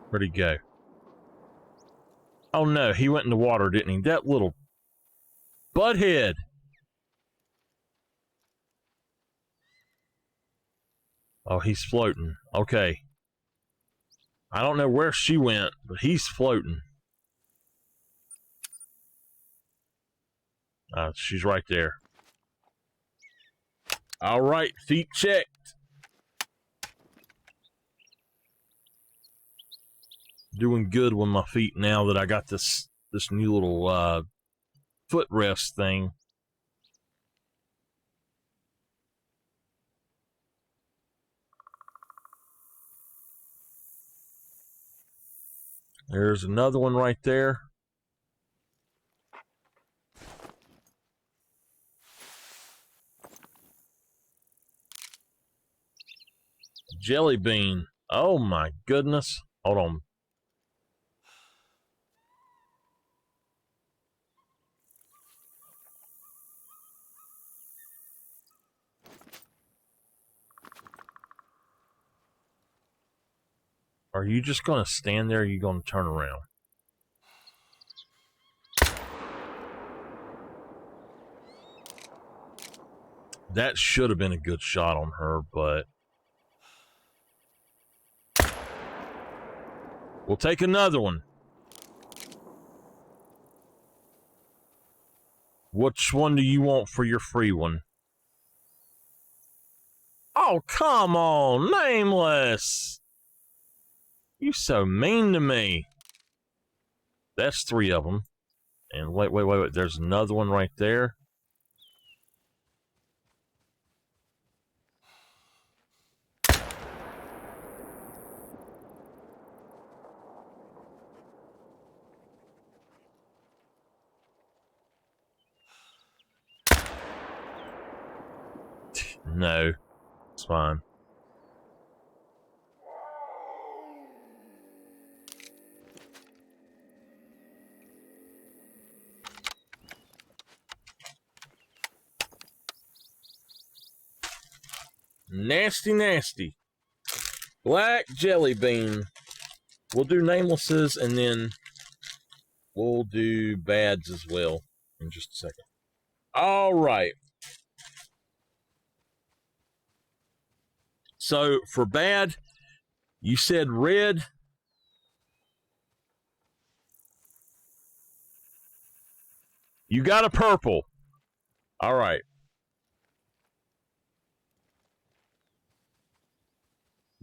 Where'd he go? Oh no, he went in the water, didn't he? That little butthead. Oh, he's floating. Okay. I don't know where she went, but he's floating. She's right there. All right, feet checked. Doing good with my feet now that I got this new little footrest thing. There's another one right there. Jelly bean. Oh my goodness. Hold on. Are you just going to stand there, or are you going to turn around? That should have been a good shot on her, but we'll take another one. Which one do you want for your free one? Oh, come on, nameless. You so mean to me. That's 3 of them. And wait. There's another one right there. No, it's fine. Nasty, nasty. Black jelly bean. We'll do namelesses and then we'll do bads as well in just a second. All right. So for bad, you said red. You got a purple. All right.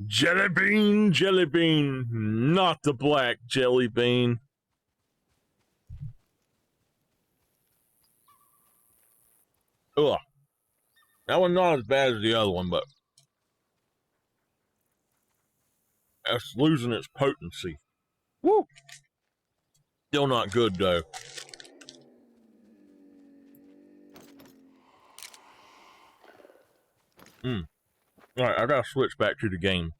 Jelly bean, not the black jelly bean. Ugh. That one's not as bad as the other one, but it's losing its potency. Woo! Still not good, though. All right, I gotta switch back to the game.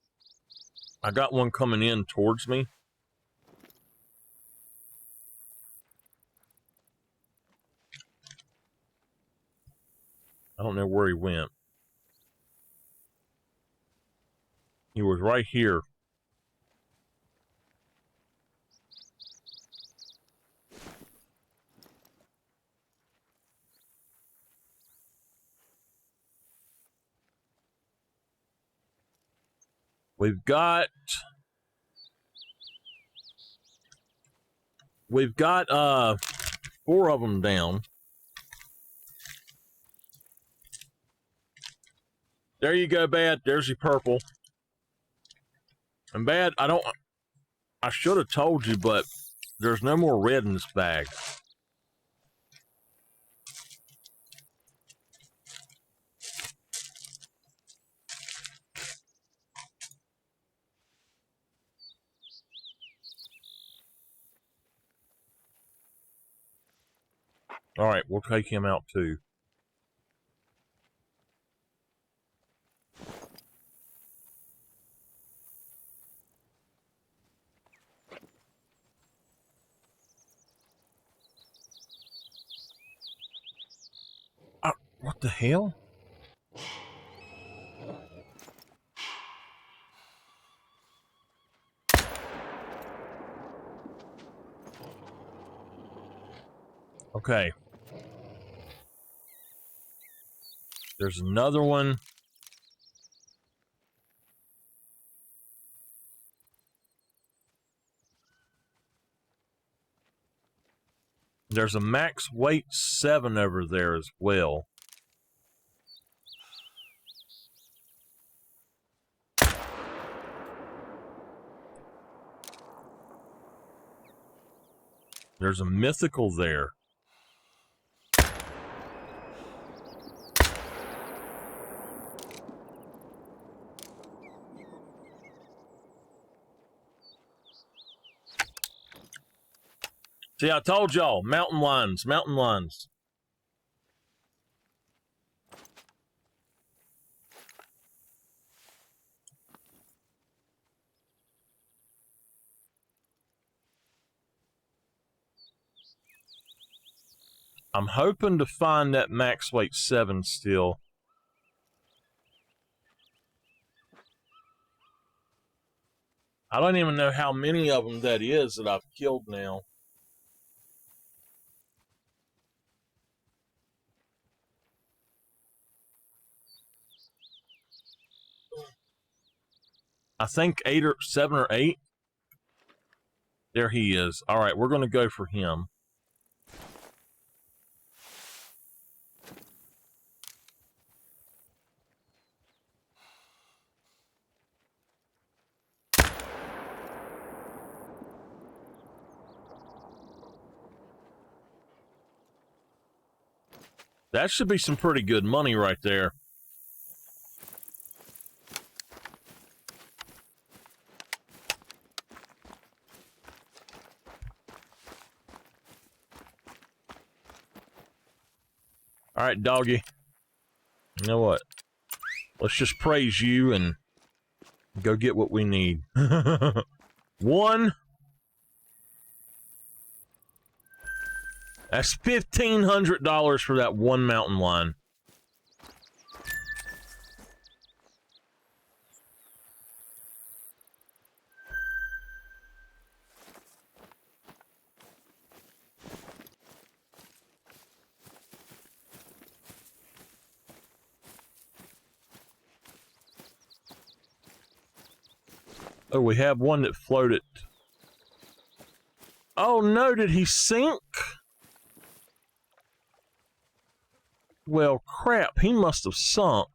I got one coming in towards me. I don't know where he went. He was right here. We've got 4 of them down. There you go, Bad. There's your purple. And Bad, I should have told you, but there's no more red in this bag. All right, we'll take him out too. What the hell? Okay. There's another one. There's a max weight 7 over there as well. There's a mythical there. See, I told y'all, mountain lions, mountain lions. I'm hoping to find that max weight 7 still. I don't even know how many of them that is that I've killed now. I think 7 or 8. There he is. All right, we're going to go for him. That should be some pretty good money right there. All right, doggy. You know what? Let's just praise you and go get what we need. One. That's $1,500 for that one mountain lion. Oh, we have one that floated. Oh no, did he sink? Well, crap, he must have sunk.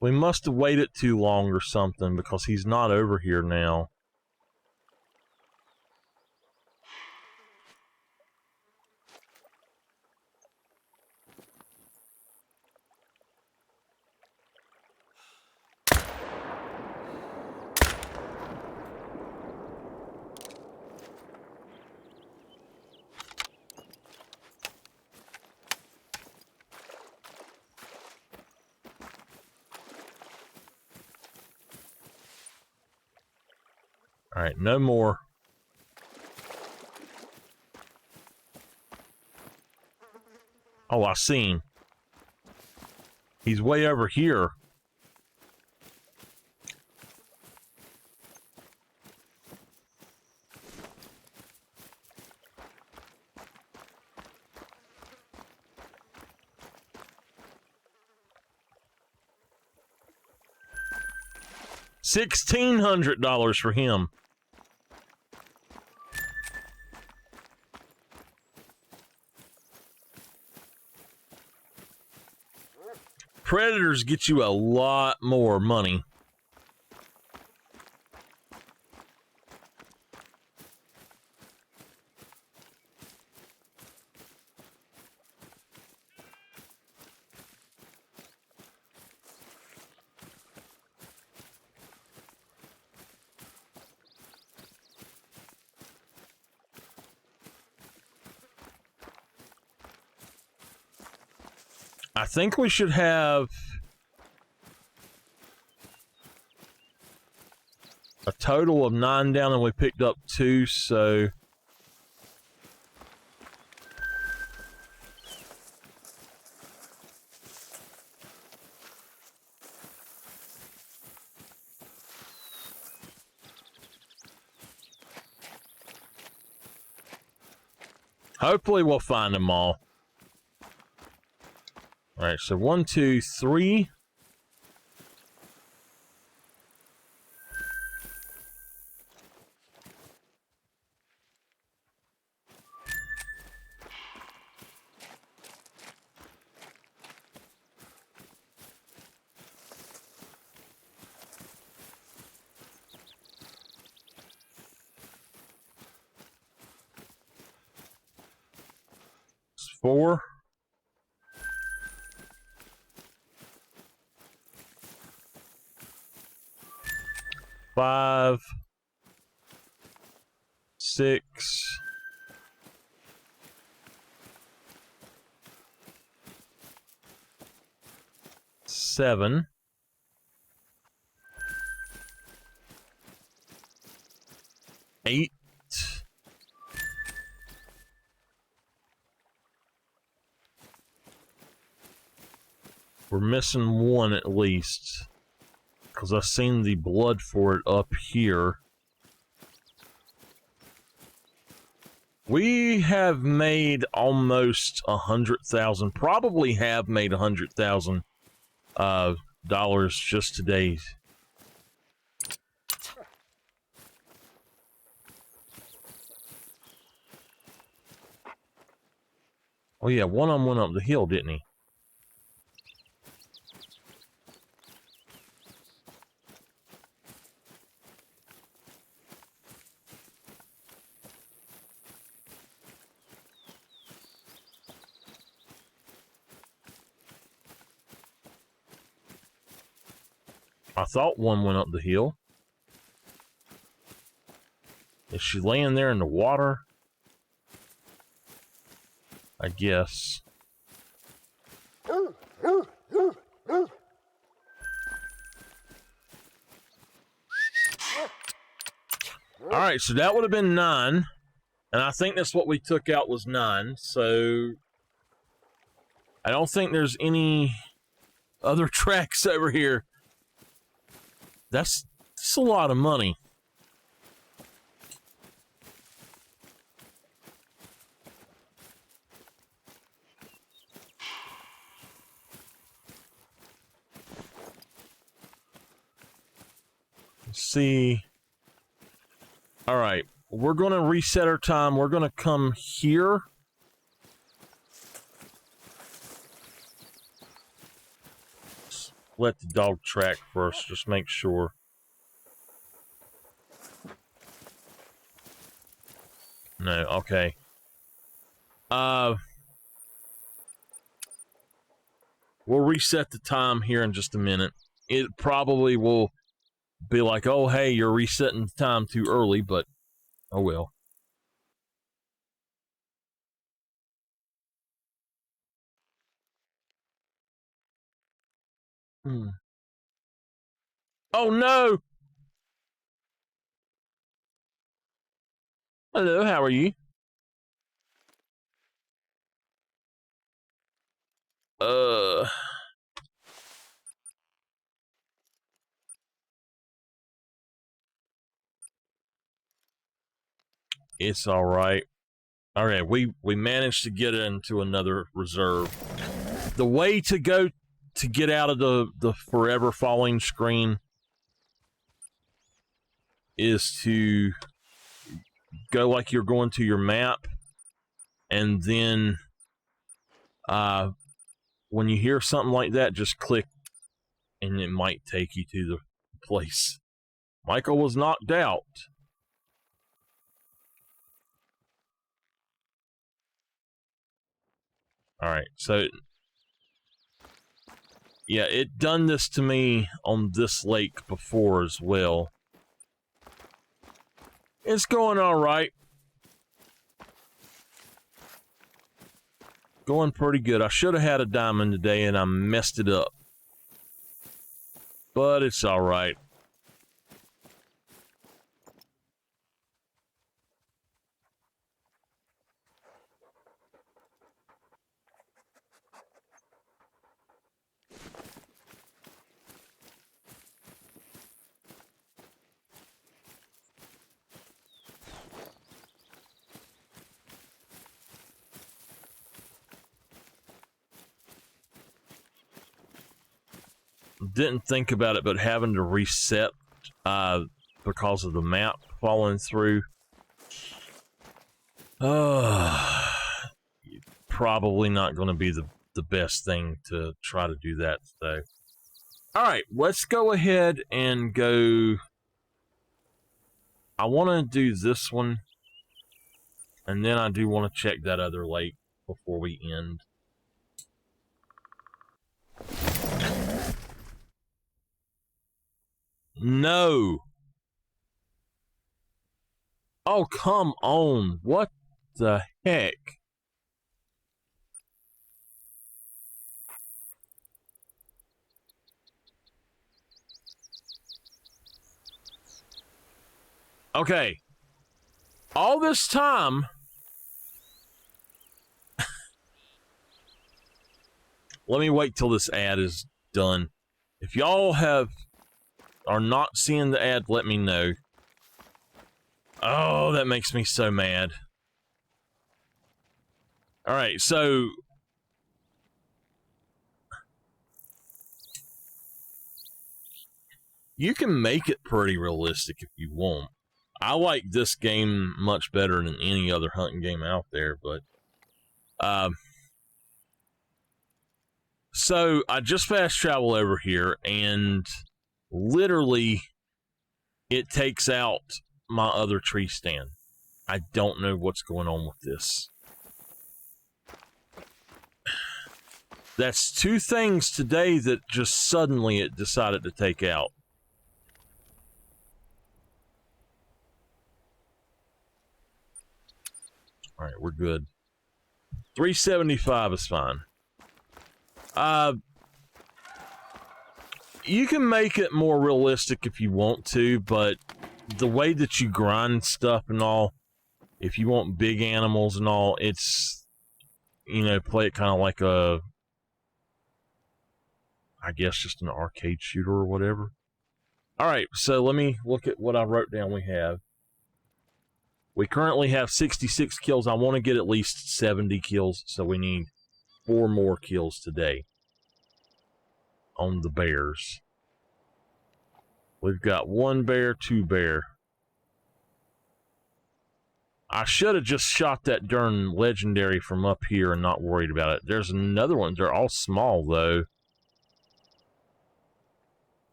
We must have waited too long or something because he's not over here now. All right, no more. Oh, I seen. He's way over here. $1,600 for him. Predators get you a lot more money. I think we should have a total of 9 down and we picked up 2, so hopefully we'll find them all. All right, so 1, 2, 3. It's 4. 5, 6, 7, 8, 'We're missing 1 at least, because I've seen the blood for it up here. We have made almost 100,000. Probably have made 100,000 dollars just today. Oh yeah, one of them went up the hill, didn't he? I thought one went up the hill. Is she laying there in the water? I guess. Alright, so that would have been 9. And I think that's what we took out was 9. So I don't think there's any other tracks over here. That's a lot of money. Let's see. All right, we're going to reset our time. We're going to come here. Let the dog track first, just make sure. No, okay. We'll reset the time here in just a minute. It probably will be like, oh, hey, you're resetting the time too early, but oh well. Oh no! Hello, how are you? It's all right. All right, we managed to get into another reserve. The way to go to get out of the forever falling screen is to go like you're going to your map, and then when you hear something like that, just click, and it might take you to the place. Michael was knocked out. All right, so yeah, it done this to me on this lake before as well. It's going all right. Going pretty good. I should have had a diamond today and I messed it up. But it's all right. Didn't think about it, but having to reset because of the map falling through. Probably not going to be the best thing to try to do that today. All right, let's go ahead and go. I want to do this one, and then I do want to check that other lake before we end. No. Oh, come on. What the heck? Okay. All this time... Let me wait till this ad is done. If y'all are not seeing the ad, let me know. Oh, that makes me so mad. All right, so you can make it pretty realistic if you want. I like this game much better than any other hunting game out there, but so I just fast travel over here, and literally it takes out my other tree stand. I don't know what's going on with this. That's 2 things today that just suddenly it decided to take out. All right, we're good. 375 is fine. You can make it more realistic if you want to, but the way that you grind stuff and all, if you want big animals and all, it's, you know, play it kind of like a, I guess, just an arcade shooter or whatever. All right, so let me look at what I wrote down we have. We currently have 66 kills. I want to get at least 70 kills, so we need 4 more kills today on the bears. We've got 1 bear, 2 bear. I should have just shot that darn legendary from up here and not worried about it. There's another one. They're all small, though.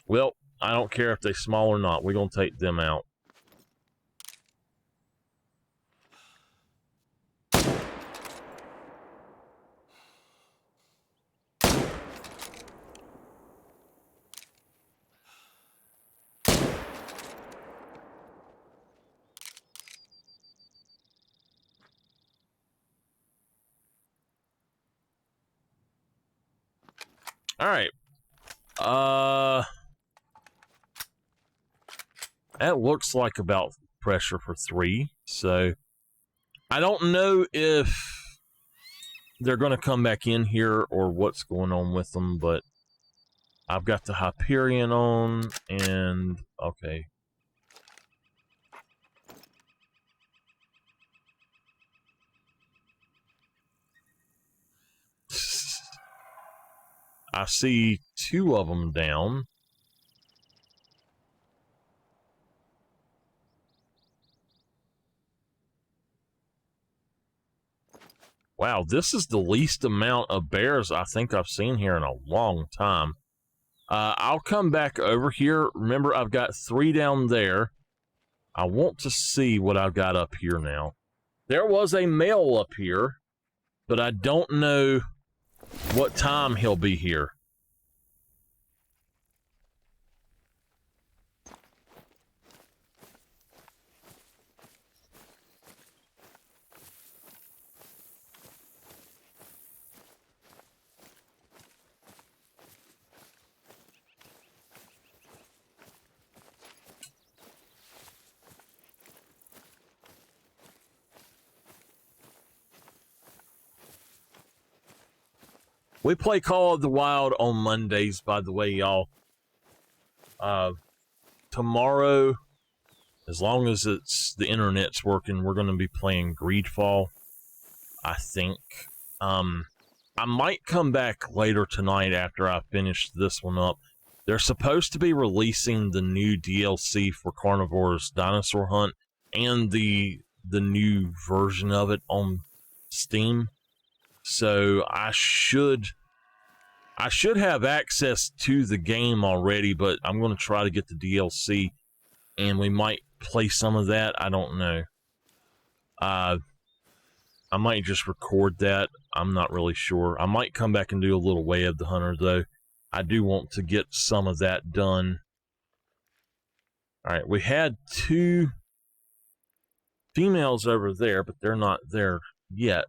Well, I don't care if they're small or not. We're going to take them out. All right. That looks like about pressure for 3. So I don't know if they're going to come back in here or what's going on with them, but I've got the Hyperion on, and okay. I see 2 of them down. Wow, this is the least amount of bears I think I've seen here in a long time. I'll come back over here. Remember, I've got 3 down there. I want to see what I've got up here now. There was a male up here, but I don't know what time he'll be here. We play Call of the Wild on Mondays, by the way, y'all. Tomorrow, as long as the internet's working, we're going to be playing Greedfall, I think. I might come back later tonight after I finish this one up. They're supposed to be releasing the new DLC for Carnivore's Dinosaur Hunt and the new version of it on Steam. So I should have access to the game already, but I'm going to try to get the DLC, and we might play some of that. I don't know. I might just record that. I'm not really sure. I might come back and do a little Way of the Hunter, though. I do want to get some of that done. All right, we had 2 females over there, but they're not there yet.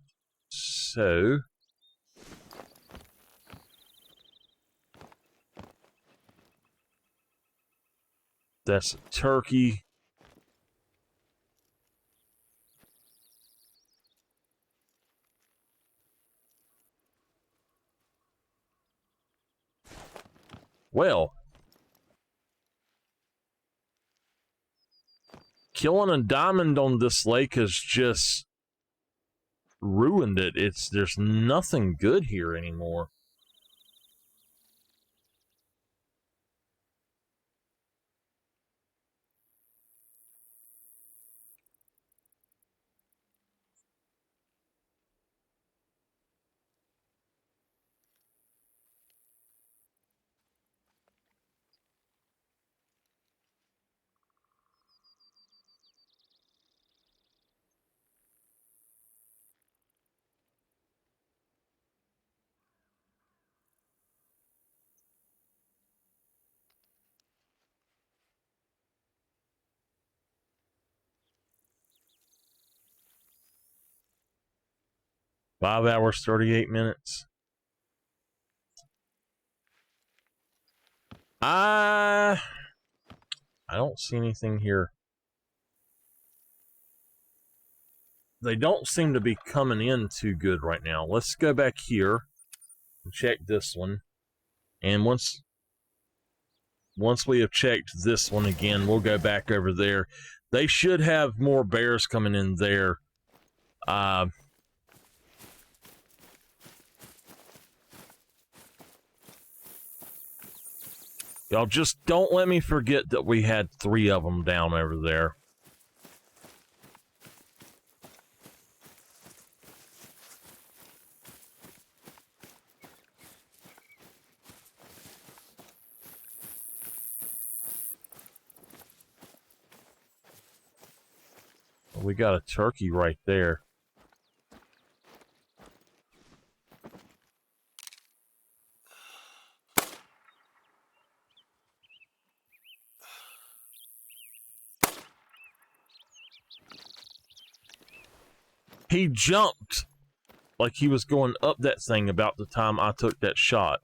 So that's a turkey. Well, killing a diamond on this lake has just ruined it. There's nothing good here anymore. 5 hours, 38 minutes. I don't see anything here. They don't seem to be coming in too good right now. Let's go back here and check this one. And once we have checked this one again, we'll go back over there. They should have more bears coming in there. Y'all just don't let me forget that we had 3 of them down over there. We got a turkey right there. He jumped like he was going up that thing about the time I took that shot.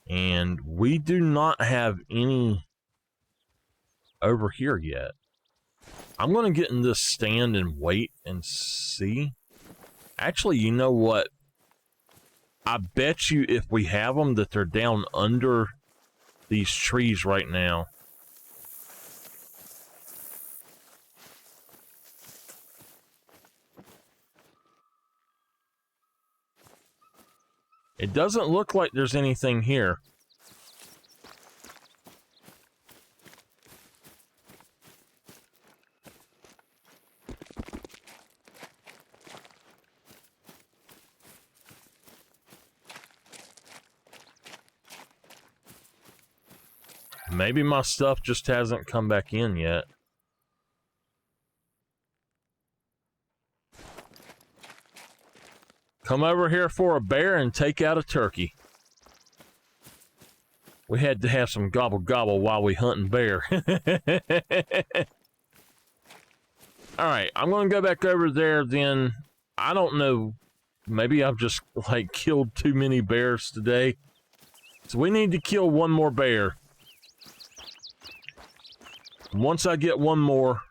And we do not have any over here yet. I'm going to get in this stand and wait and see. Actually, you know what? I bet you if we have them that they're down under these trees right now. It doesn't look like there's anything here. Maybe my stuff just hasn't come back in yet. Come over here for a bear and take out a turkey. We had to have some gobble gobble while we hunting bear. Alright, I'm gonna go back over there then. I don't know. Maybe I've just like killed too many bears today. So we need to kill one more bear. Once I get one more,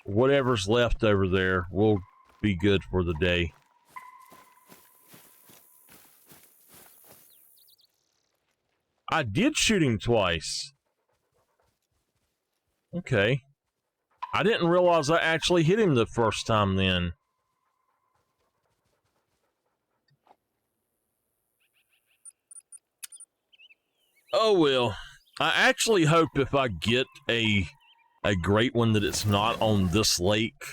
whatever's left over there will be good for the day. I did shoot him twice. Okay. I didn't realize I actually hit him the first time then. Oh well. I actually hope if I get a great one that it's not on this lake.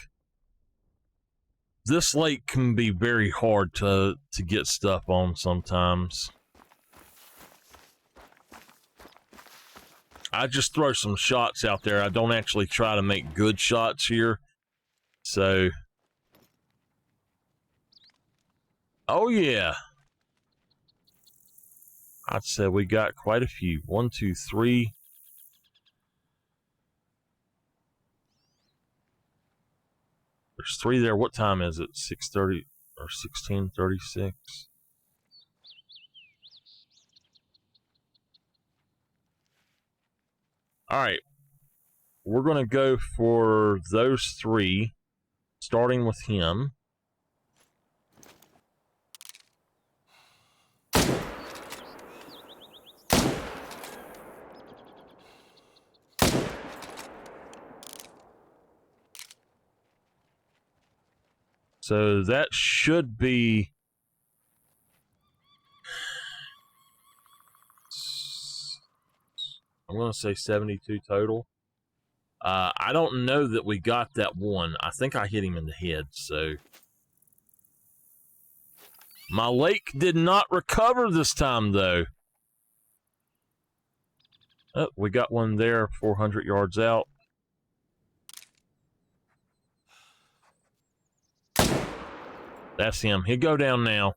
This lake can be very hard to get stuff on sometimes. I just throw some shots out there. I don't actually try to make good shots here. So. Oh, yeah. I'd say we got quite a few. 1, 2, 3. There's 3 there. What time is it? 6:30 or 16:36? All right. We're going to go for those 3, starting with him. So that should be... I'm going to say 72 total. I don't know that we got that one. I think I hit him in the head, so... My lake did not recover this time, though. Oh, we got one there, 400 yards out. That's him. He'll go down now.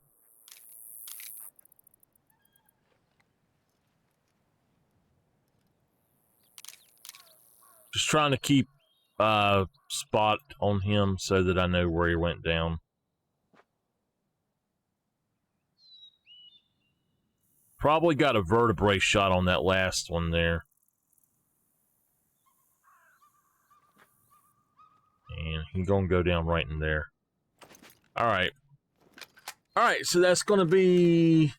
Just trying to keep spot on him so that I know where he went down. Probably got a vertebrae shot on that last one there. And he's going to go down right in there. Alright. Alright, so that's going to be,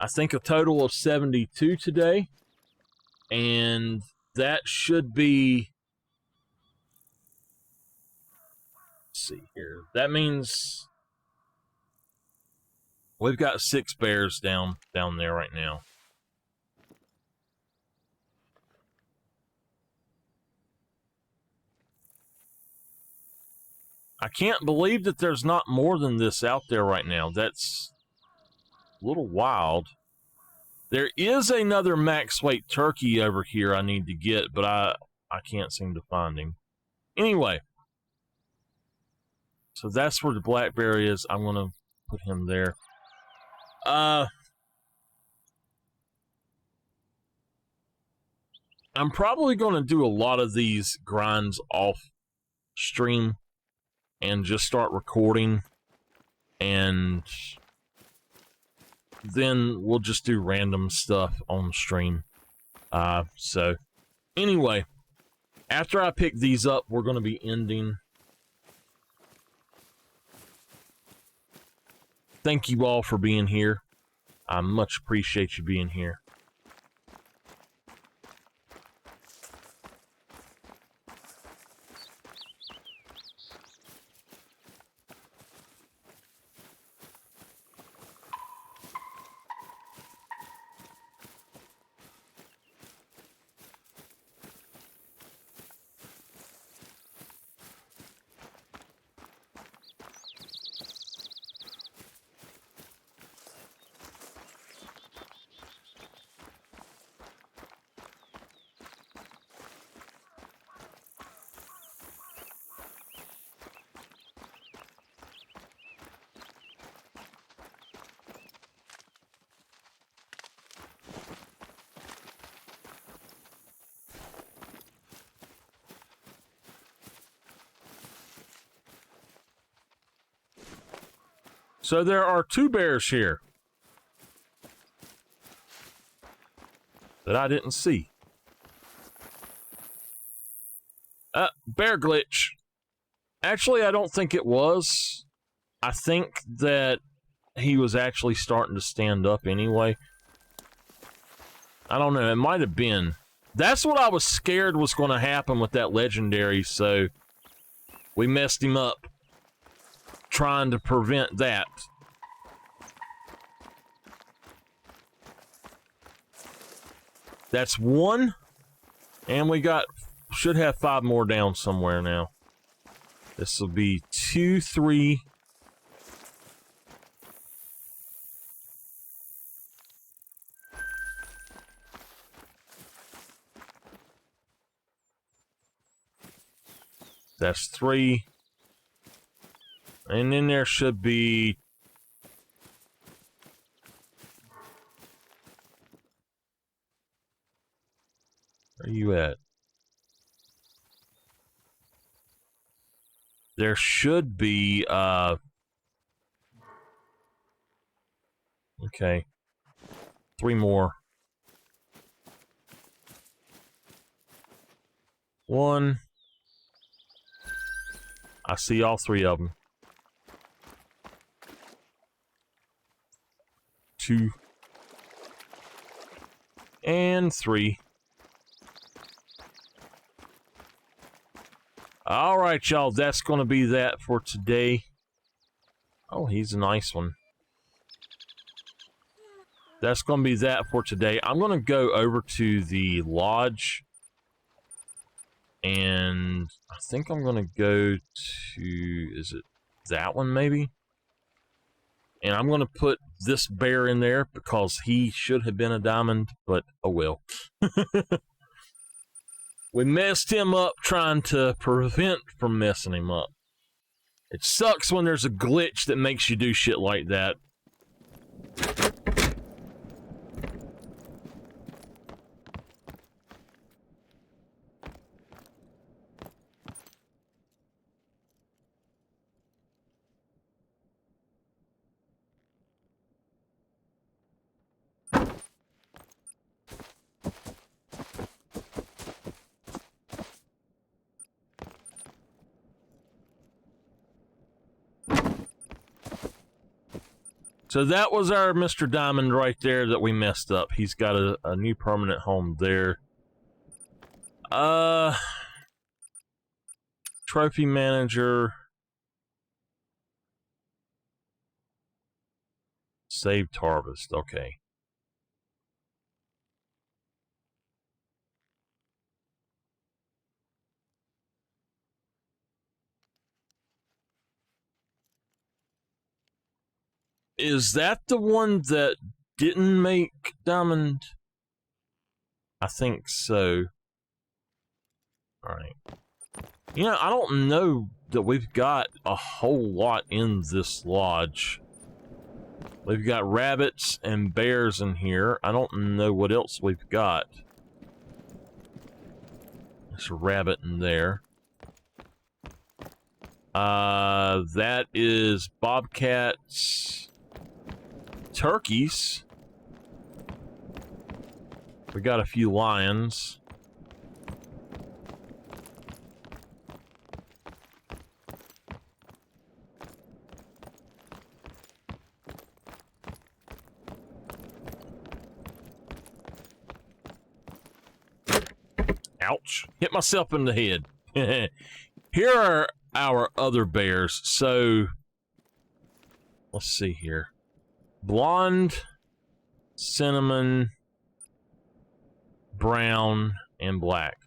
I think, a total of 72 today. And that should be... Let's see here. That means we've got 6 bears down there right now. I can't believe that there's not more than this out there right now. That's a little wild. There is another max weight turkey over here I need to get, but I can't seem to find him. Anyway, so that's where the black bear is. I'm going to put him there. I'm probably going to do a lot of these grinds off stream and just start recording, and then we'll just do random stuff on stream. So anyway, after I pick these up, we're going to be ending. Thank you all for being here. I much appreciate you being here. So there are 2 bears here that I didn't see. Bear glitch. Actually, I don't think it was. I think that he was actually starting to stand up anyway. I don't know. It might have been. That's what I was scared was going to happen with that legendary, so we messed him up trying to prevent that. That's 1, and we should have 5 more down somewhere now. This will be 2, 3. That's 3. And then there should be... Where are you at? There should be, okay. 3 more. 1. I see all 3 of them. 2. And 3. All right, y'all. That's going to be that for today. Oh, he's a nice one. That's going to be that for today. I'm going to go over to the lodge. And I think I'm going to go to... Is it that one, maybe? And I'm going to put this bear in there because he should have been a diamond, but oh well. We messed him up trying to prevent from messing him up. It sucks when there's a glitch that makes you do shit like that. So that was our Mr. Diamond right there that we messed up. He's got a new permanent home there. Trophy manager. Saved harvest. Okay. Is that the one that didn't make diamond? I think so. All right. You know, I don't know that we've got a whole lot in this lodge. We've got rabbits and bears in here. I don't know what else we've got. There's a rabbit in there. That is bobcats, turkeys. We got a few lions. Ouch. Hit myself in the head. Here are our other bears. So, let's see here. Blonde, cinnamon, brown, and black.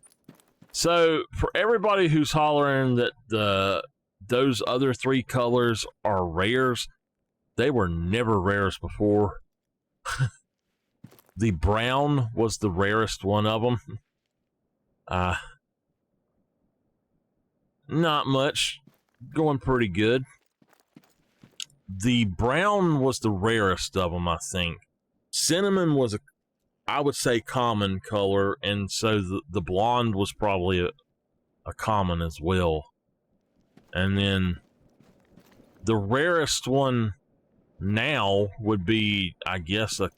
So, for everybody who's hollering that those other three colors are rares, they were never rares before. The brown was the rarest one of them. Not much. Going pretty good. The brown was the rarest of them, I think. Cinnamon was I would say, common color, and so the blonde was probably a common as well. And then the rarest one now would be, I guess, a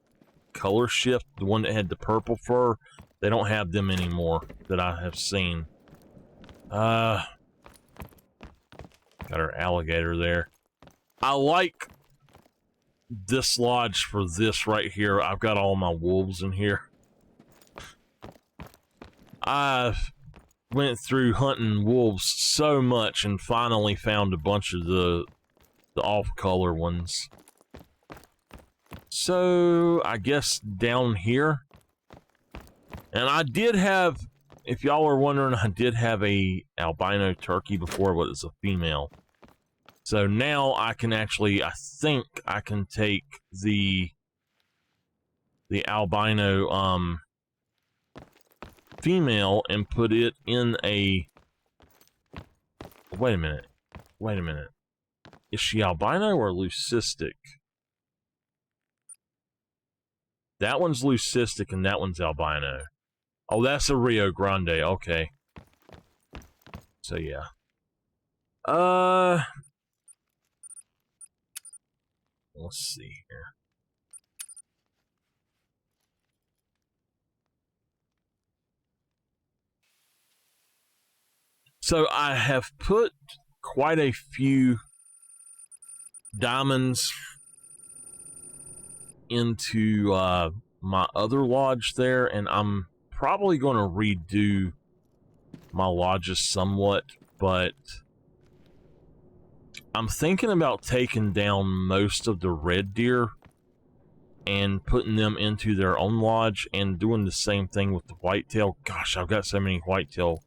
color shift, the one that had the purple fur. They don't have them anymore that I have seen. Got our alligator there. I like this lodge for this right here. I've got all my wolves in here. I went through hunting wolves so much and finally found a bunch of the off-color ones. So, I guess down here. And I did have, if y'all are wondering, I did have a albino turkey before, but it's a female. So now I can actually, I think I can take the albino female and put it in a, wait a minute. Is she albino or leucistic? That one's leucistic and that one's albino. Oh, that's a Rio Grande, okay. So yeah. Let's see here. So I have put quite a few diamonds into my other lodge there, and I'm probably going to redo my lodges somewhat, but I'm thinking about taking down most of the red deer and putting them into their own lodge and doing the same thing with the whitetail. Gosh, I've got so many whitetail.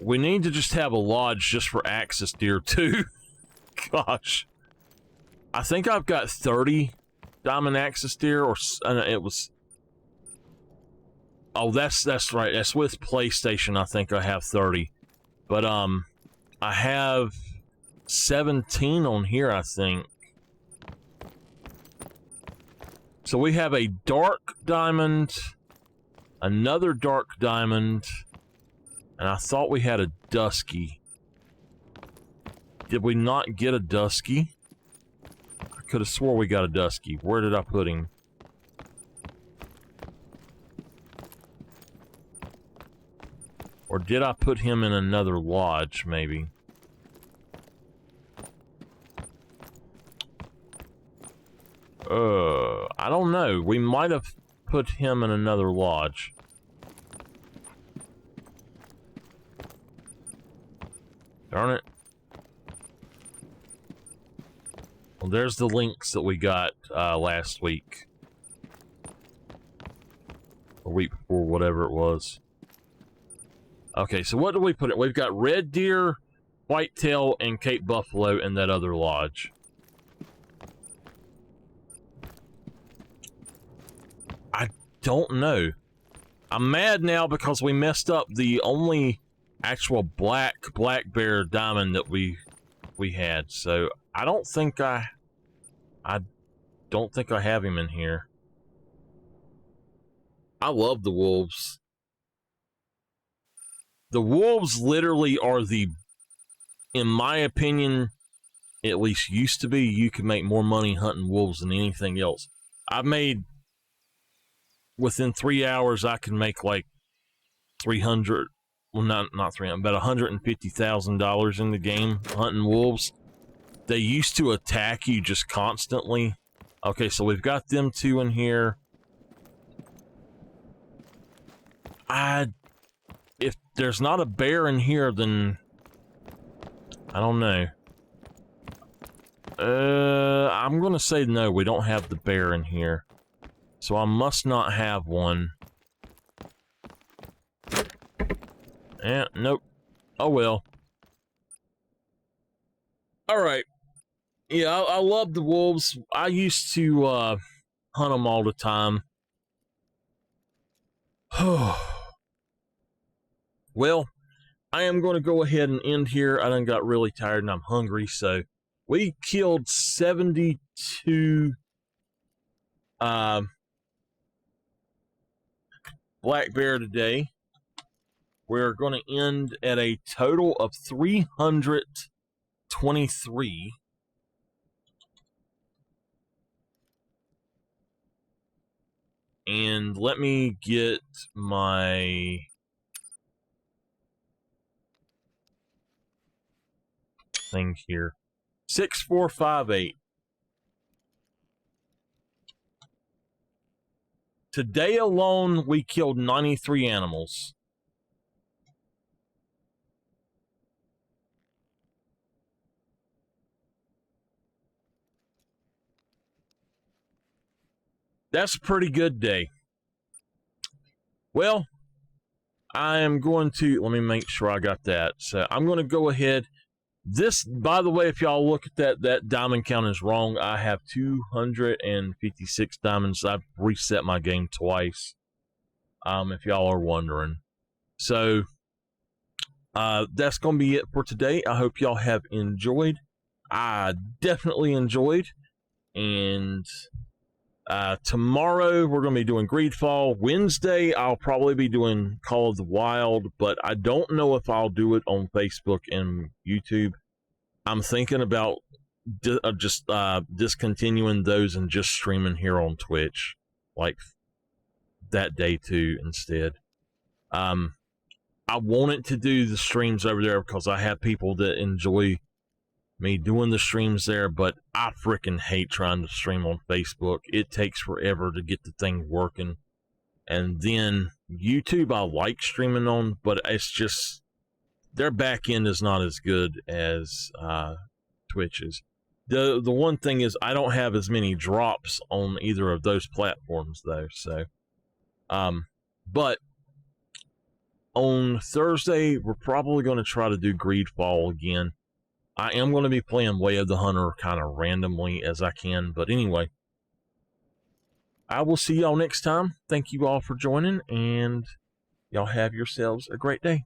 We need to just have a lodge just for axis deer too. Gosh. I think I've got 30 diamond axis deer, or it was... Oh, that's right. That's with PlayStation. I think I have 30. But, I have 17 on here, I think. So we have a dark diamond, another dark diamond, and I thought we had a dusky. Did we not get a dusky? I could have swore we got a dusky. Where did I put him? Or did I put him in another lodge, maybe? I don't know. We might have put him in another lodge. Darn it. Well, there's the links that we got last week. Or week before, whatever it was. Okay, so what do we put in? We've got red deer, whitetail, and Cape buffalo in that other lodge. I don't know. I'm mad now because we messed up the only actual black bear diamond that we had. So I don't think I don't think I have him in here. I love the wolves. The wolves literally are the, in my opinion, at least used to be, you can make more money hunting wolves than anything else. I've made, within 3 hours, I can make like 300, well, not 300, about $150,000 in the game hunting wolves. They used to attack you just constantly. Okay, so we've got them two in here. If there's not a bear in here, then I don't know. I'm gonna say no, we don't have the bear in here. So I must not have one. Nope. Oh well. Alright. Yeah, I love the wolves. I used to hunt them all the time. Well, I am going to go ahead and end here. I done got really tired and I'm hungry, so we killed 72 black bear today. We're going to end at a total of 323. And let me get my thing here. 6458. Today alone, we killed 93 animals. That's a pretty good day. Well, I am going to, let me make sure I got that. So I'm going to go ahead. This, by the way, if y'all look at that diamond count is wrong. I have 256 diamonds. I've reset my game twice. If y'all are wondering. So, that's going to be it for today. I hope y'all have enjoyed. I definitely enjoyed. And tomorrow we're going to be doing Greedfall. Wednesday I'll probably be doing Call of the Wild, but I don't know if I'll do it on Facebook and YouTube. I'm thinking about just discontinuing those and just streaming here on Twitch, like that day too instead. I wanted to do the streams over there because I have people that enjoy me doing the streams there, but I freaking hate trying to stream on Facebook. It takes forever to get the thing working. And then YouTube I like streaming on, but it's just their back end is not as good as Twitch's. The one thing is I don't have as many drops on either of those platforms though, so but on Thursday we're probably going to try to do Greedfall again. I am going to be playing Way of the Hunter kind of randomly as I can. But anyway, I will see y'all next time. Thank you all for joining, and y'all have yourselves a great day.